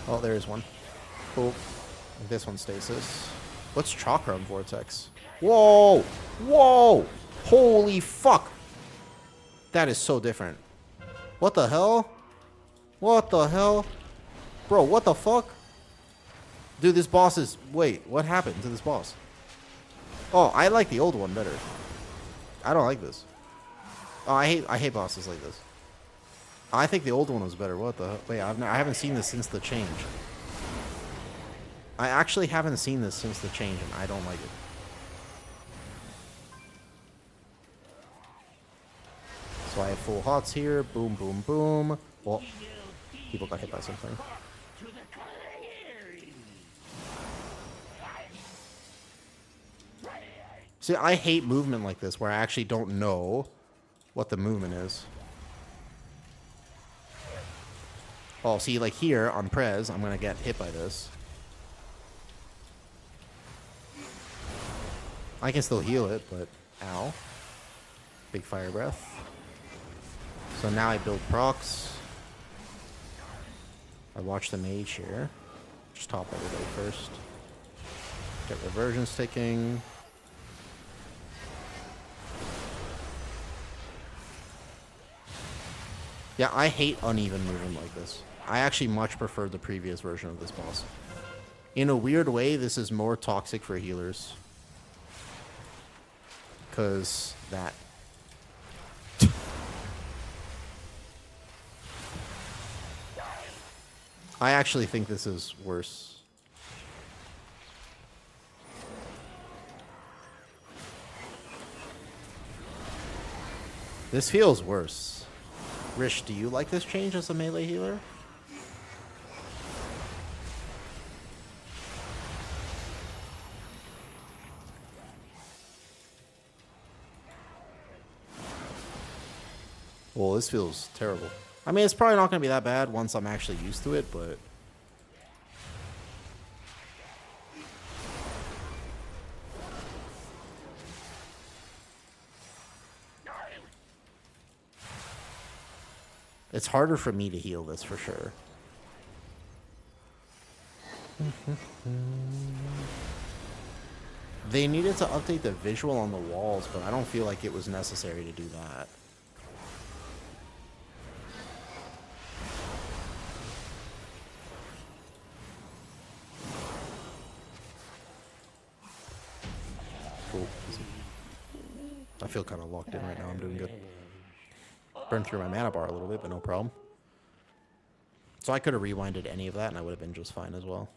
Oh, there is one. Cool. This one's stasis. What's chakram vortex? Whoa! Whoa! Holy fuck! That is so different. What the hell? What the hell? Bro, what the fuck? Dude, this boss is... Wait, what happened to this boss? Oh, I like the old one better. I don't like this. Oh, I hate bosses like this. I think the old one was better. What the hell? Wait, I haven't seen this since the change. I actually haven't seen this since the change, and I don't like it. So I have full hots here. Boom, boom, boom. Well, people got hit by something. See, I hate movement like this, where I actually don't know what the movement is. Oh, see, like here on Prez, I'm going to get hit by this. I can still heal it, but ow. Big fire breath. So now I build procs. I watch the mage here. Just top everybody first. Get reversions ticking. Yeah, I hate uneven movement like this. I actually much prefer the previous version of this boss. In a weird way, this is more toxic for healers. Because that. I actually think this is worse. This feels worse. Rish, do you like this change as a melee healer? Well, this feels terrible. I mean, it's probably not going to be that bad once I'm actually used to it, but... It's harder for me to heal this, for sure. They needed to update the visual on the walls, but I don't feel like it was necessary to do that. Cool. I feel kind of locked in right now. I'm doing good. Burned through my mana bar a little bit, but no problem. So I could have rewinded any of that, and I would have been just fine as well.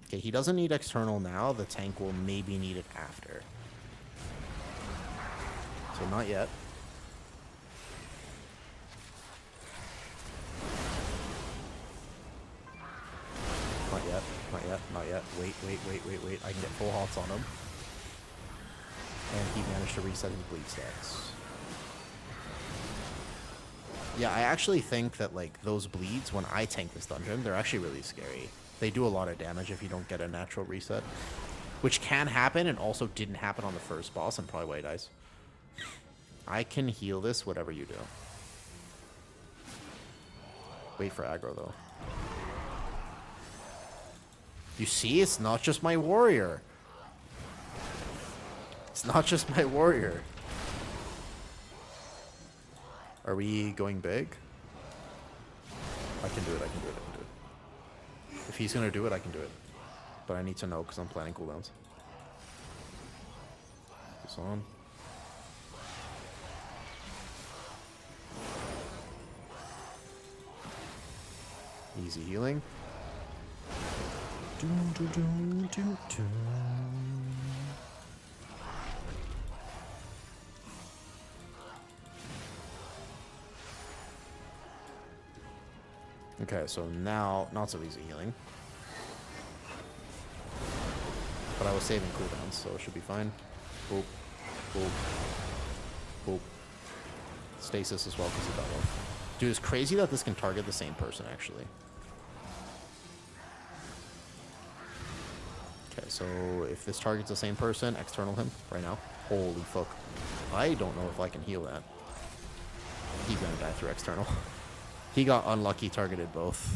Okay, he doesn't need external now. The tank will maybe need it after. So not yet. Not yet. Not yet. Not yet. Wait. I can get full hots on him. And he managed to reset his bleed stats. Yeah, I actually think that, like, those bleeds, when I tank this dungeon, they're actually really scary. They do a lot of damage if you don't get a natural reset. Which can happen, and also didn't happen on the first boss, and probably why he dies. I can heal this, whatever you do. Wait for aggro, though. You see? It's not just my warrior. It's not just my warrior. Are we going big? I can do it. If he's going to do it, I can do it. But I need to know because I'm planning cooldowns. This on. Easy healing. Okay, so now, not so easy healing. But I was saving cooldowns, so it should be fine. Boop. Boop. Boop. Stasis as well, because he got one. Dude, it's crazy that this can target the same person, actually. Okay, so if this targets the same person, external him right now. Holy fuck. I don't know if I can heal that. He's gonna die through external. He got unlucky, targeted both.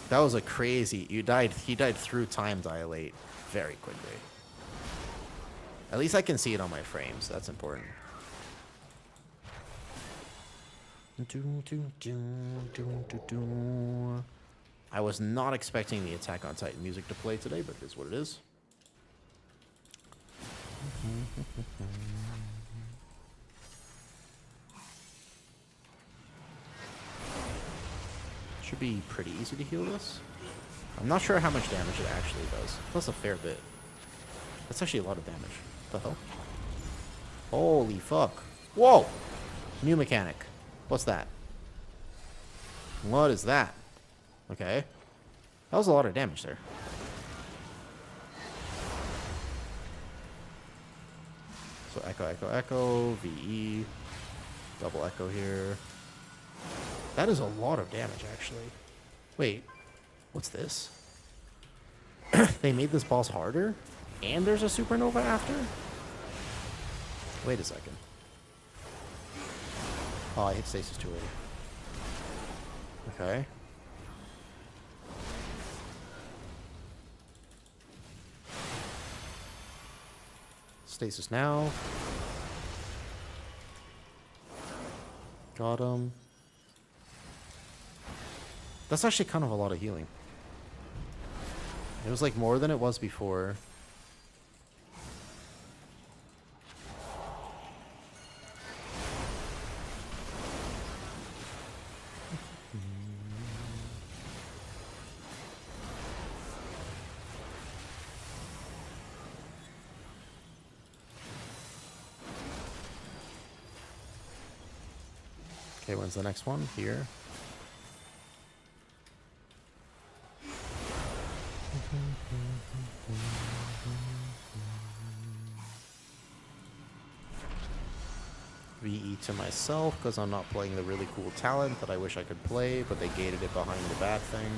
That was a crazy... He died through time dilate very quickly. At least I can see it on my frames. That's important. I was not expecting the Attack on Titan music to play today, but it is what it is. Should be pretty easy to heal this. I'm not sure how much damage it actually does. That's a fair bit. That's actually a lot of damage. What the hell? Holy fuck. Whoa! New mechanic. What's that? What is that? Okay. That was a lot of damage there. So echo, VE. Double echo here. That is a lot of damage, actually. Wait. What's this? They made this boss harder? And there's a supernova after? Wait a second. Oh, I hit stasis too early. Okay. Stasis now. Got him. That's actually kind of a lot of healing. It was like more than it was before. Okay, when's the next one? Here. VE to myself because I'm not playing the really cool talent that I wish I could play, but they gated it behind the bad thing.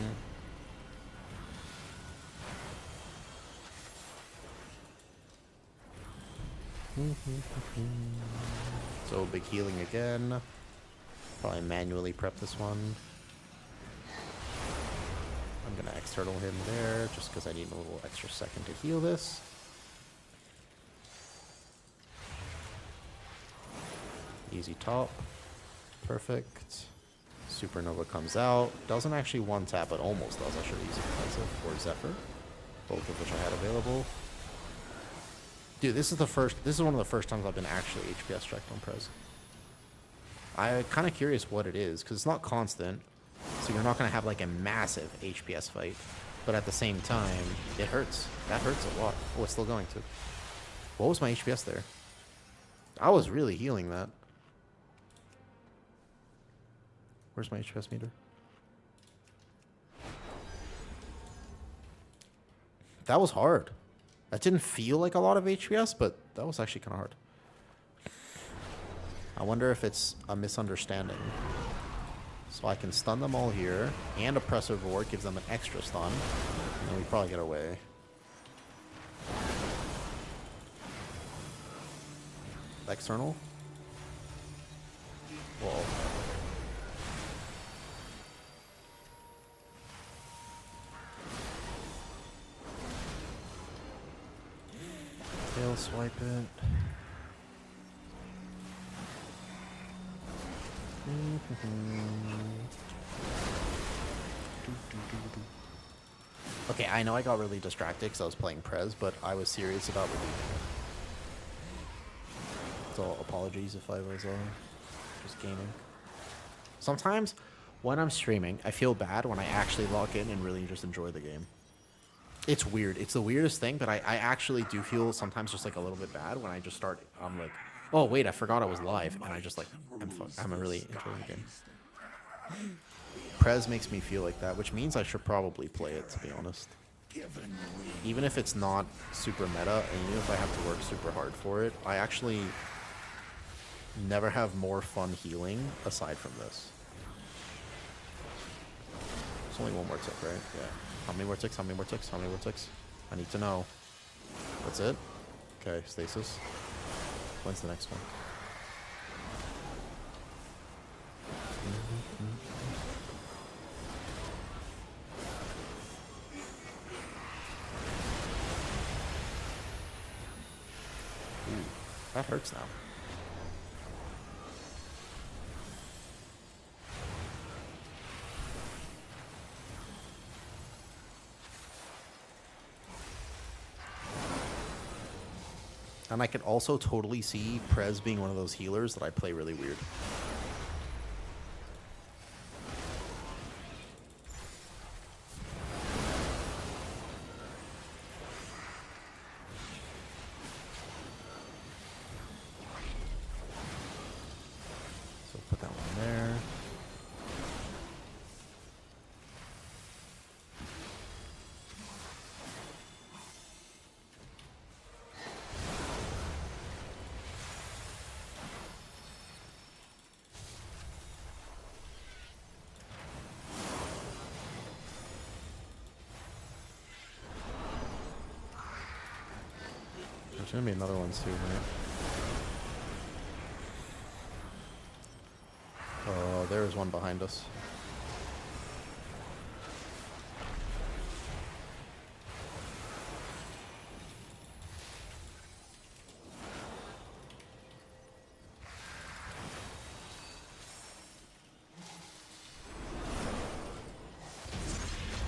So big healing again. Probably manually prep this one. I'm gonna external him there just because I need a little extra second to heal this. Easy top. Perfect. Supernova comes out. Doesn't actually one tap, but almost does. I should have used Defensive or Zephyr. Both of which I had available. Dude, this is one of the first times I've been actually HPS checked on Prez. I'm kind of curious what it is, because it's not constant. So you're not going to have like a massive HPS fight. But at the same time, it hurts. That hurts a lot. Oh, it's still going to. What was my HPS there? I was really healing that. Where's my HPS meter? That was hard. That didn't feel like a lot of HPS, but that was actually kind of hard. I wonder if it's a misunderstanding. So I can stun them all here, and Oppressive Roar gives them an extra stun, and then we probably get away. External? Whoa. Tail swipe it. Okay, I know I got really distracted because I was playing Prez, but I was serious about the week. So apologies if I was just gaming. Sometimes when I'm streaming, I feel bad when I actually log in and really just enjoy the game. It's weird. It's the weirdest thing, but I actually do feel sometimes just like a little bit bad when I just start. I'm like, oh wait, I forgot I was live, and I just like I'm really enjoying the game. Prez makes me feel like that, which means I should probably play it, to be honest. Even if it's not super meta, and even if I have to work super hard for it, I actually never have more fun healing aside from this. There's only one more tick, right? Yeah. How many more ticks? How many more ticks? How many more ticks? I need to know. That's it? Okay, stasis. When's the next one? Ooh, that hurts now. And I can also totally see Prez being one of those healers that I play really weird. So put that one there. There's gonna be another one soon, right? Oh, there's one behind us.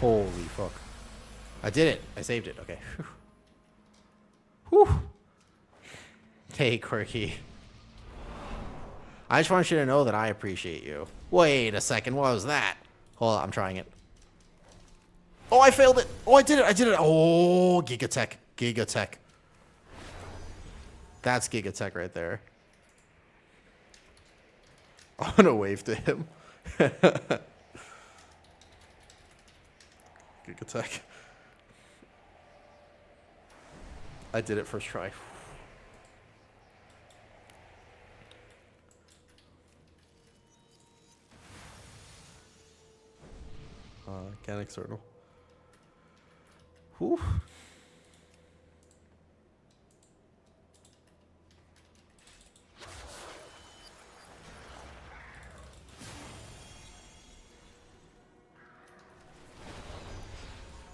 Holy fuck. I did it. I saved it. Okay. Whew. Hey, Quirky. I just want you to know that I appreciate you. Wait a second. What was that? Hold on. I'm trying it. Oh, I failed it. Oh, I did it. I did it. Oh, Gigatech. Gigatech. That's Gigatech right there. I'm going to wave to him. Gigatech. I did it first try. Can't external. Whew.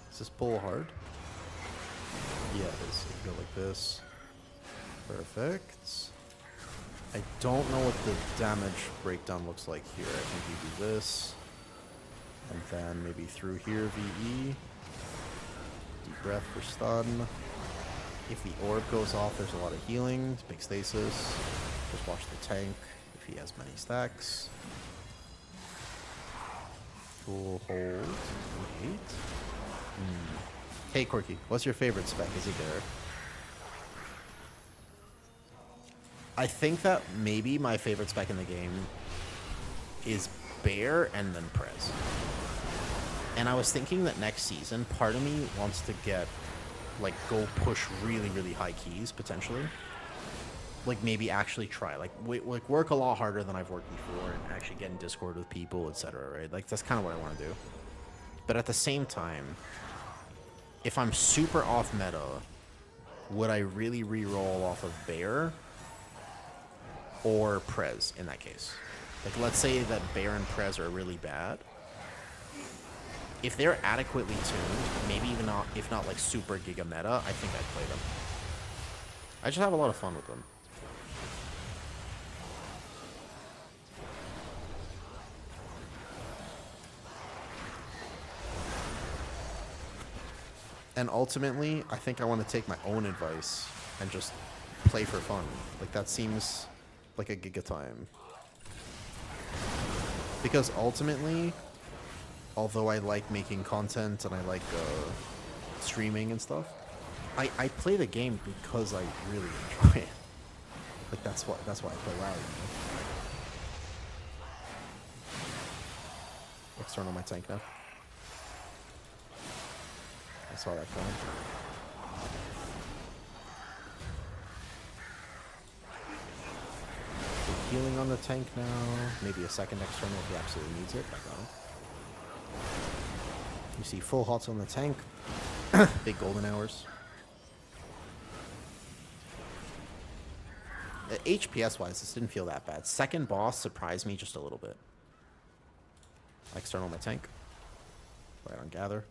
Does this pull hard? Yeah, it is. You go like this. Perfect. I don't know what the damage breakdown looks like here. I think you do this. And then maybe through here, VE. Deep breath for stun. If the orb goes off, there's a lot of healing. Big stasis. Just watch the tank if he has many stacks. Cool, hold. Wait. Hey, Quirky, what's your favorite spec? Is it there? I think that maybe my favorite spec in the game is Bear and then Prez. And I was thinking that next season, part of me wants to get, like, go push really, really high keys, potentially. Like, maybe actually try. Like, work a lot harder than I've worked before and actually get in Discord with people, etc., right? Like, that's kind of what I want to do. But at the same time, if I'm super off meta, would I really re-roll off of Bear or Prez in that case? Like, let's say that Bear and Prez are really bad. If they're adequately tuned, maybe even not, if not like super giga meta, I think I'd play them. I just have a lot of fun with them. And ultimately, I think I want to take my own advice and just play for fun. Like, that seems like a giga time. Because ultimately, although I like making content and I like streaming and stuff, I play the game because I really enjoy it. Like, that's why I play WoW. External my tank now. I saw that coming. So healing on the tank now. Maybe a second external if he absolutely needs it. I got him. You see full hots on the tank. Big golden hours. HPS wise, this didn't feel that bad. Second boss surprised me just a little bit. External my tank. Right on gather.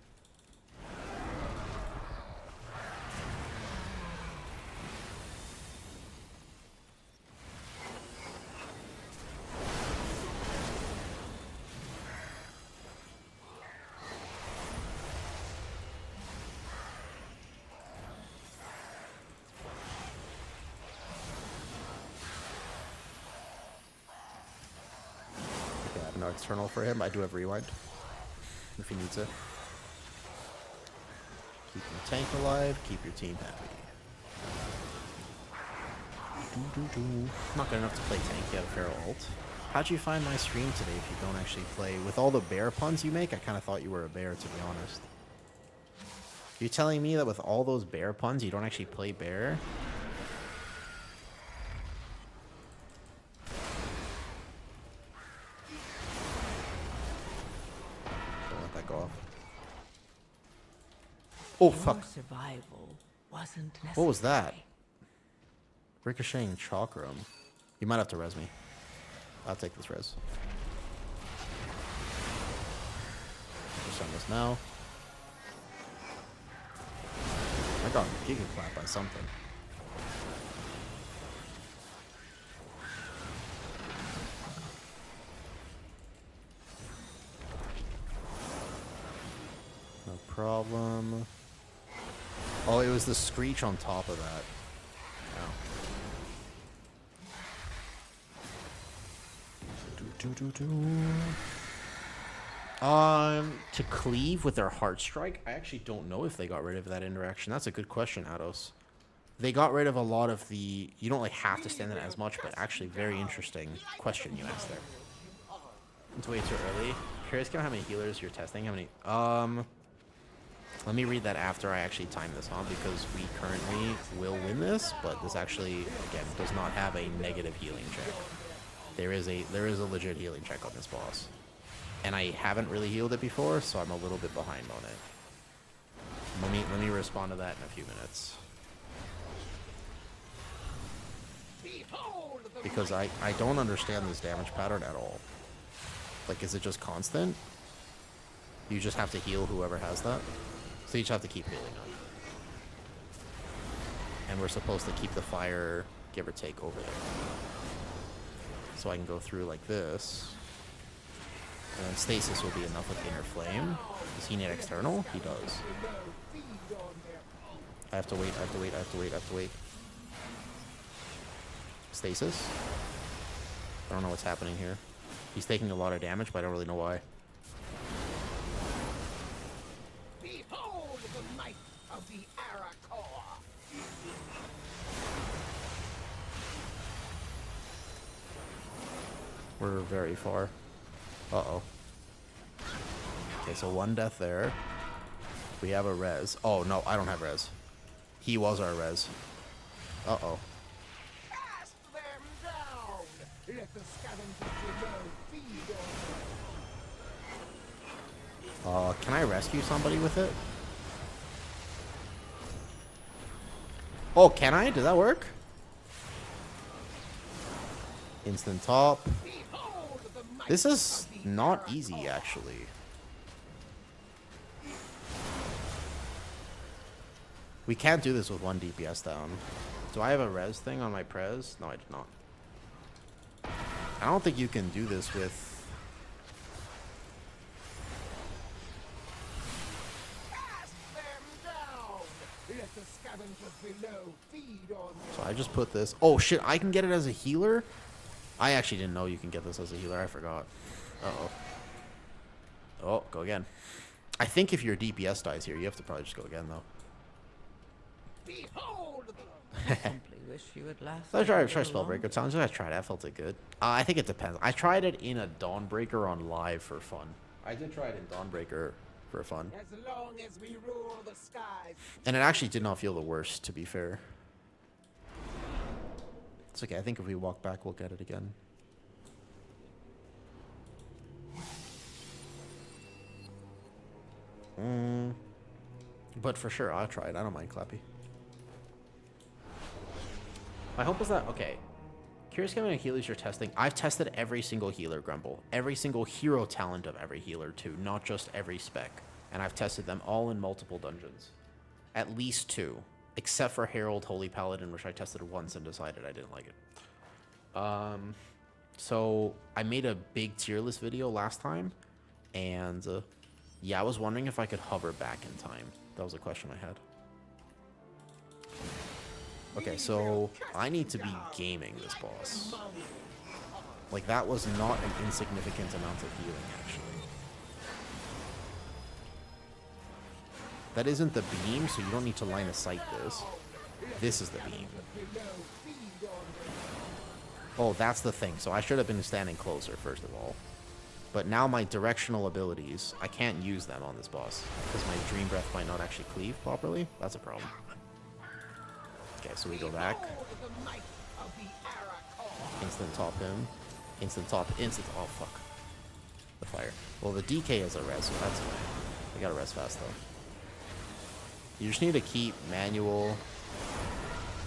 No external for him. I do have rewind if he needs it. Keep your tank alive, keep your team happy. Not good enough to play tank yet, Feral ult. How'd you find my stream today if you don't actually play? With all the bear puns you make, I kind of thought you were a bear, to be honest. You're telling me that with all those bear puns, you don't actually play bear? Oh, fuck. Your survival wasn't necessary. What was that? Ricocheting Chakram. You might have to res me. I'll take this res. Just on this now. I got Giga Clap by something. No problem. Oh, it was the screech on top of that. To cleave with their heart strike, I actually don't know if they got rid of that interaction. That's a good question, Ados. They got rid of a lot of the... You don't like have to stand in it as much, but actually very interesting question you asked there. It's way too early. Curious how many healers you're testing. How many... Let me read that after I actually time this on, because we currently will win this, but this actually, again, does not have a negative healing check. There is a legit healing check on this boss. And I haven't really healed it before, so I'm a little bit behind on it. Let me respond to that in a few minutes. Because I don't understand this damage pattern at all. Like, is it just constant? You just have to heal whoever has that? So you just have to keep healing up. And we're supposed to keep the fire, give or take, over there. So I can go through like this. And then stasis will be enough with inner flame. Does he need external? He does. I have to wait, I have to wait, I have to wait, I have to wait. Stasis? I don't know what's happening here. He's taking a lot of damage, but I don't really know why. Behold the might of the Arakor. We're very far. Uh-oh. Okay, so one death there. We have a res. Oh, no, I don't have res. He was our res. Uh-oh. Cast them down. Let the scavengers below feed on them. Can I rescue somebody with it? Oh, can I? Does that work? Instant top. This is not easy, actually. We can't do this with one DPS down. Do I have a res thing on my prez? No, I do not. I don't think you can do this with... So I just put this... Oh, shit, I can get it as a healer? I actually didn't know you can get this as a healer. I forgot. Uh-oh. Oh, go again. I think if your DPS dies here, you have to probably just go again, though. Behold Simply wish you would last. I tried a little Spellbreaker challenge. I tried it. I felt it good. I think it depends. I tried it in a Dawnbreaker on live for fun. I did try it in Dawnbreaker for fun. as long as we rule the skies. And it actually did not feel the worst, to be fair. It's okay. I think if we walk back, we'll get it again. But for sure, I'll try it. I don't mind Clappy. My hope is that... Okay. Curious how many healers you're testing. I've tested every single healer, Grumble. Every single hero talent of every healer, too. Not just every spec. And I've tested them all in multiple dungeons. At least 2. Except for Herald Holy Paladin, which I tested once and decided I didn't like it. So I made a big tier list video last time. And yeah, I was wondering if I could hover back in time. That was a question I had. Okay, so I need to be gaming this boss. Like, that was not an insignificant amount of healing, actually. That isn't the beam, so you don't need to line of sight this. This is the beam. Oh, that's the thing. So I should have been standing closer, first of all. But now my directional abilities, I can't use them on this boss. Because my Dream Breath might not actually cleave properly. That's a problem. Okay, so we go back. Instant top him. Instant top, instant... Oh, fuck. The fire. Well, the DK is a res, so that's fine. I gotta res fast, though. You just need to keep manual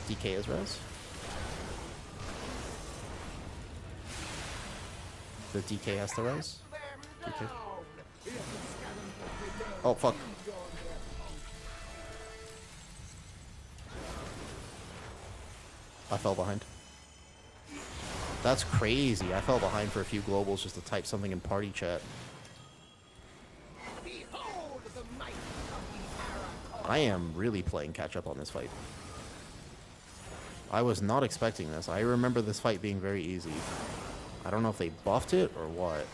DK as res. The DK has to res. DK. Oh, fuck. I fell behind. That's crazy. I fell behind for a few globals just to type something in party chat. Behold the might I am really playing catch up on this fight. I was not expecting this. I remember this fight being very easy. I don't know if they buffed it or what.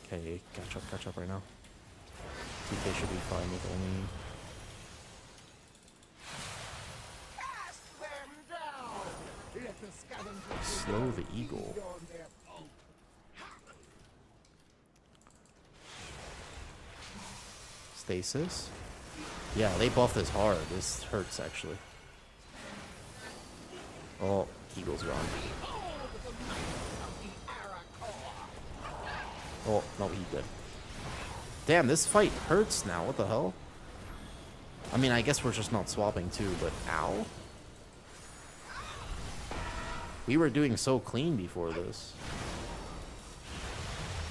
Okay, catch up right now. TK should be fine with only... Cast them down. Let the scavengers Slow the eagle. feed on their foe. Stasis? Yeah, they buffed this hard. This hurts, actually. Oh, Eagle's gone. Oh, no, he did. Damn, this fight hurts now. What the hell? I mean, I guess we're just not swapping too, but ow. We were doing so clean before this.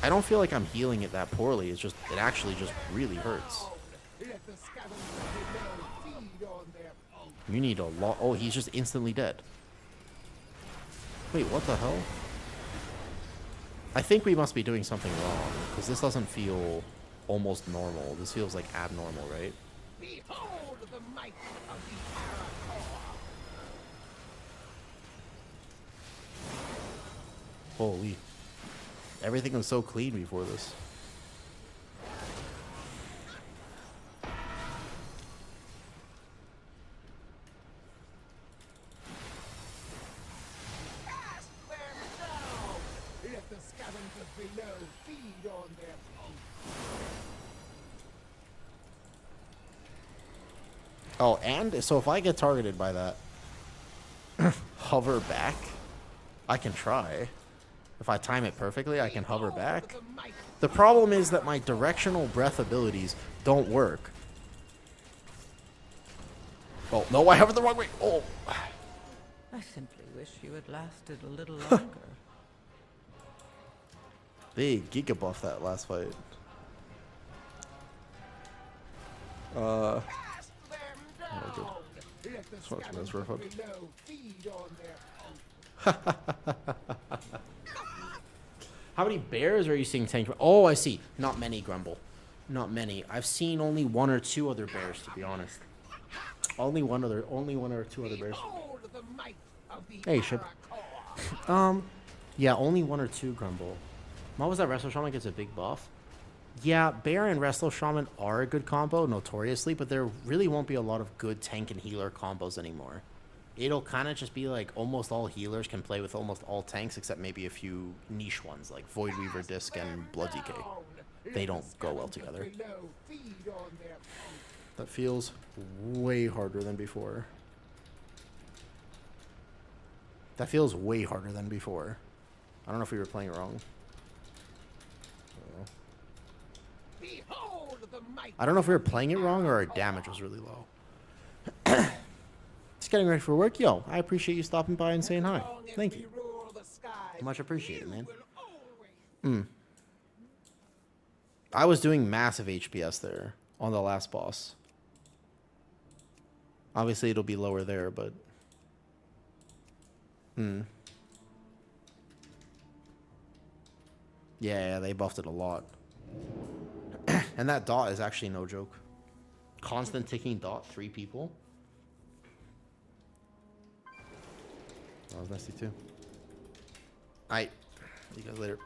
I don't feel like I'm healing it that poorly. It's just, it actually just really hurts. Let the scavengers feed on their foe. You need a lot. Oh, he's just instantly dead. Wait, what the hell? I think we must be doing something wrong, because this doesn't feel almost normal. This feels like abnormal, right? Behold the might of the Arator. Holy. Everything was so clean before this. Cast them down. Let the scavengers below feed on their foe. Oh, and so if I get targeted by that, hover back, I can try. If I time it perfectly, I can hover back. The problem is that my directional breath abilities don't work. Oh, no, I hovered the wrong way. Oh. I simply wish you had lasted a little longer. They giga buffed that last fight. Cast them Oh, good. down. Let the That's what scavengers we're for. below feed on their foe. How many bears are you seeing tank? Oh, I see. Not many, Grumble. Not many. I've seen only one or two other bears, to be honest. Only one or two other bears. Behold the might of the Hey, Ship. Arator. Yeah, only one or two, Grumble. What was that? Wrestle Shaman gets a big buff. Yeah, Bear and Wrestle Shaman are a good combo, notoriously, but there really won't be a lot of good tank and healer combos anymore. It'll kind of just be like almost all healers can play with almost all tanks, except maybe a few niche ones like Void Weaver Disc and Blood DK. They don't go well together. Below feed on their foe. That feels way harder than before. That feels way harder than before. I don't know if we were playing it wrong. Behold the might. I don't know if we were playing it wrong or our damage was really low. Just getting ready for work. Yo, I appreciate you stopping by and saying hi. Thank you. Much appreciated, man. I was doing massive HPS there on the last boss. Obviously, it'll be lower there, but... Yeah, they buffed it a lot. And that dot is actually no joke. Constant ticking dot, 3 people. That was nasty too. Alright. See you guys later.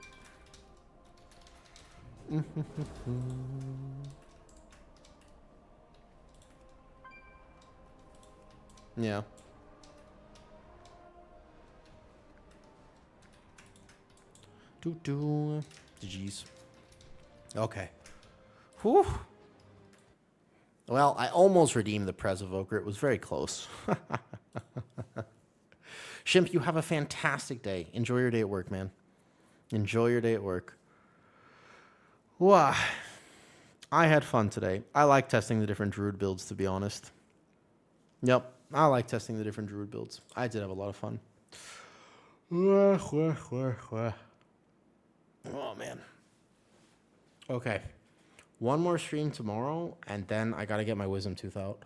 Yeah. GG's. Okay. Whew. Well, I almost redeemed the Prez Evoker. It was very close. Shimp, you have a fantastic day. Enjoy your day at work, man. Enjoy your day at work. Wow. I had fun today. I like testing the different Druid builds, to be honest. Yep. I like testing the different Druid builds. I did have a lot of fun. Oh, man. Okay. One more stream tomorrow, and then I gotta get my wisdom tooth out.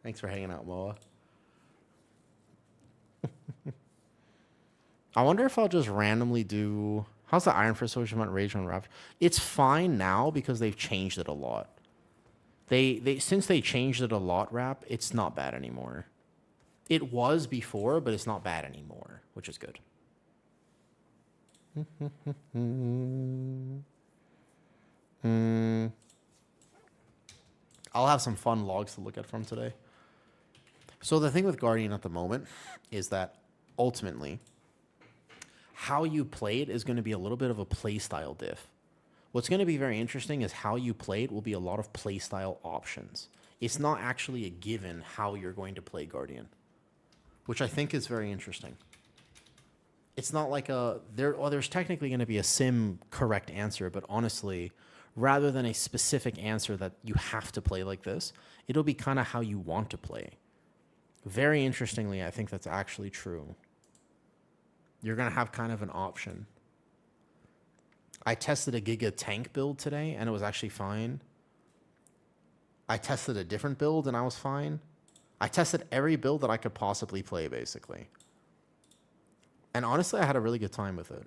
Thanks for hanging out, Moa. I wonder if I'll just randomly do How's the Iron Fist Social Amount Rage on Raptor? It's fine now because they've changed it a lot. Since they changed it a lot, Rap, it's not bad anymore. It was before, but it's not bad anymore, which is good. I'll have some fun logs to look at from today. So the thing with Guardian at the moment is that ultimately, how you play it is going to be a little bit of a playstyle diff. What's going to be very interesting is how you play it will be a lot of playstyle options. It's not actually a given how you're going to play Guardian, which I think is very interesting. It's not like there's technically going to be a sim correct answer, but honestly, rather than a specific answer that you have to play like this, it'll be kind of how you want to play. Very interestingly, I think that's actually true. You're going to have kind of an option. I tested a Giga tank build today, and it was actually fine. I tested a different build, and I was fine. I tested every build that I could possibly play, basically. And honestly, I had a really good time with it.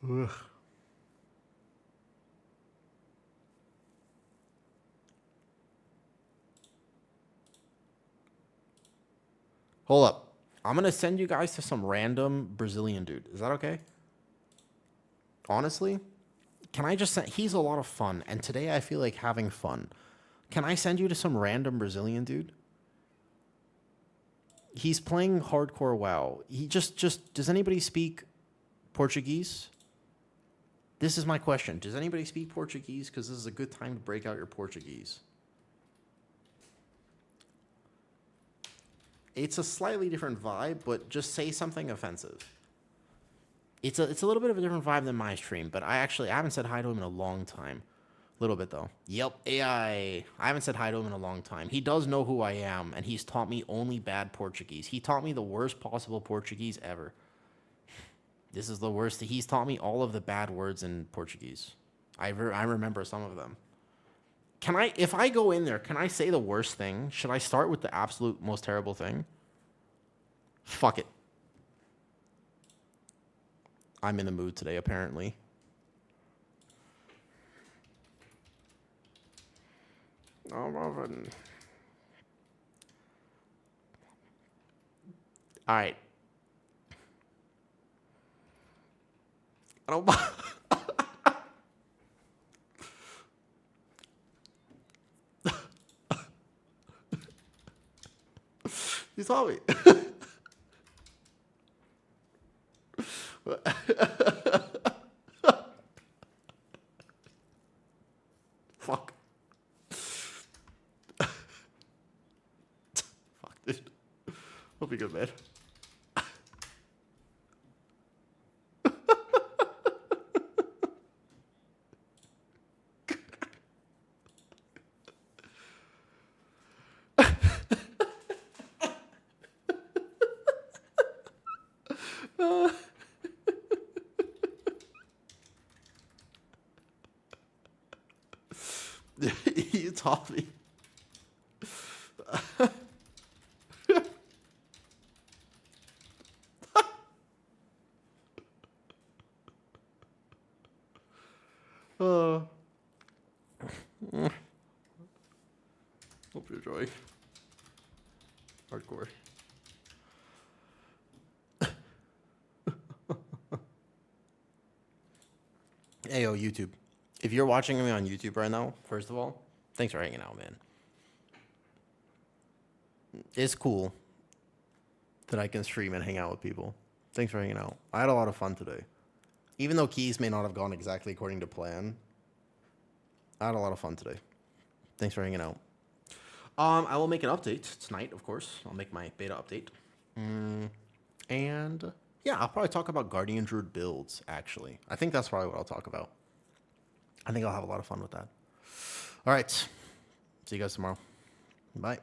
Ugh. Hold up. I'm going to send you guys to some random Brazilian dude. Is that okay? Honestly, can I just send... He's a lot of fun, and today I feel like having fun. Can I send you to some random Brazilian dude? He's playing hardcore WoW. He just does anybody speak Portuguese? This is my question. Does anybody speak Portuguese? Because this is a good time to break out your Portuguese. It's a slightly different vibe, but just say something offensive. It's a little bit of a different vibe than my stream, but I haven't said hi to him in a long time. A little bit, though. Yep, AI. I haven't said hi to him in a long time. He does know who I am, and he's taught me only bad Portuguese. He taught me the worst possible Portuguese ever. This is the worst. He's taught me all of the bad words in Portuguese. I remember some of them. If I go in there, can I say the worst thing? Should I start with the absolute most terrible thing? Fuck it. I'm in the mood today, apparently. Oh, Marvin. All right. I don't... You saw me. Fuck. Fuck, dude. Hope you're good, man. You taught me. Hope you're enjoying. Hardcore. Hey, yo, YouTube. If you're watching me on YouTube right now, first of all, thanks for hanging out, man. It's cool that I can stream and hang out with people. Thanks for hanging out. I had a lot of fun today. Even though keys may not have gone exactly according to plan, I had a lot of fun today. Thanks for hanging out. I will make an update tonight, of course. I'll make my beta update. And yeah, I'll probably talk about Guardian Druid builds, actually. I think that's probably what I'll talk about. I think I'll have a lot of fun with that. All right. See you guys tomorrow. Bye.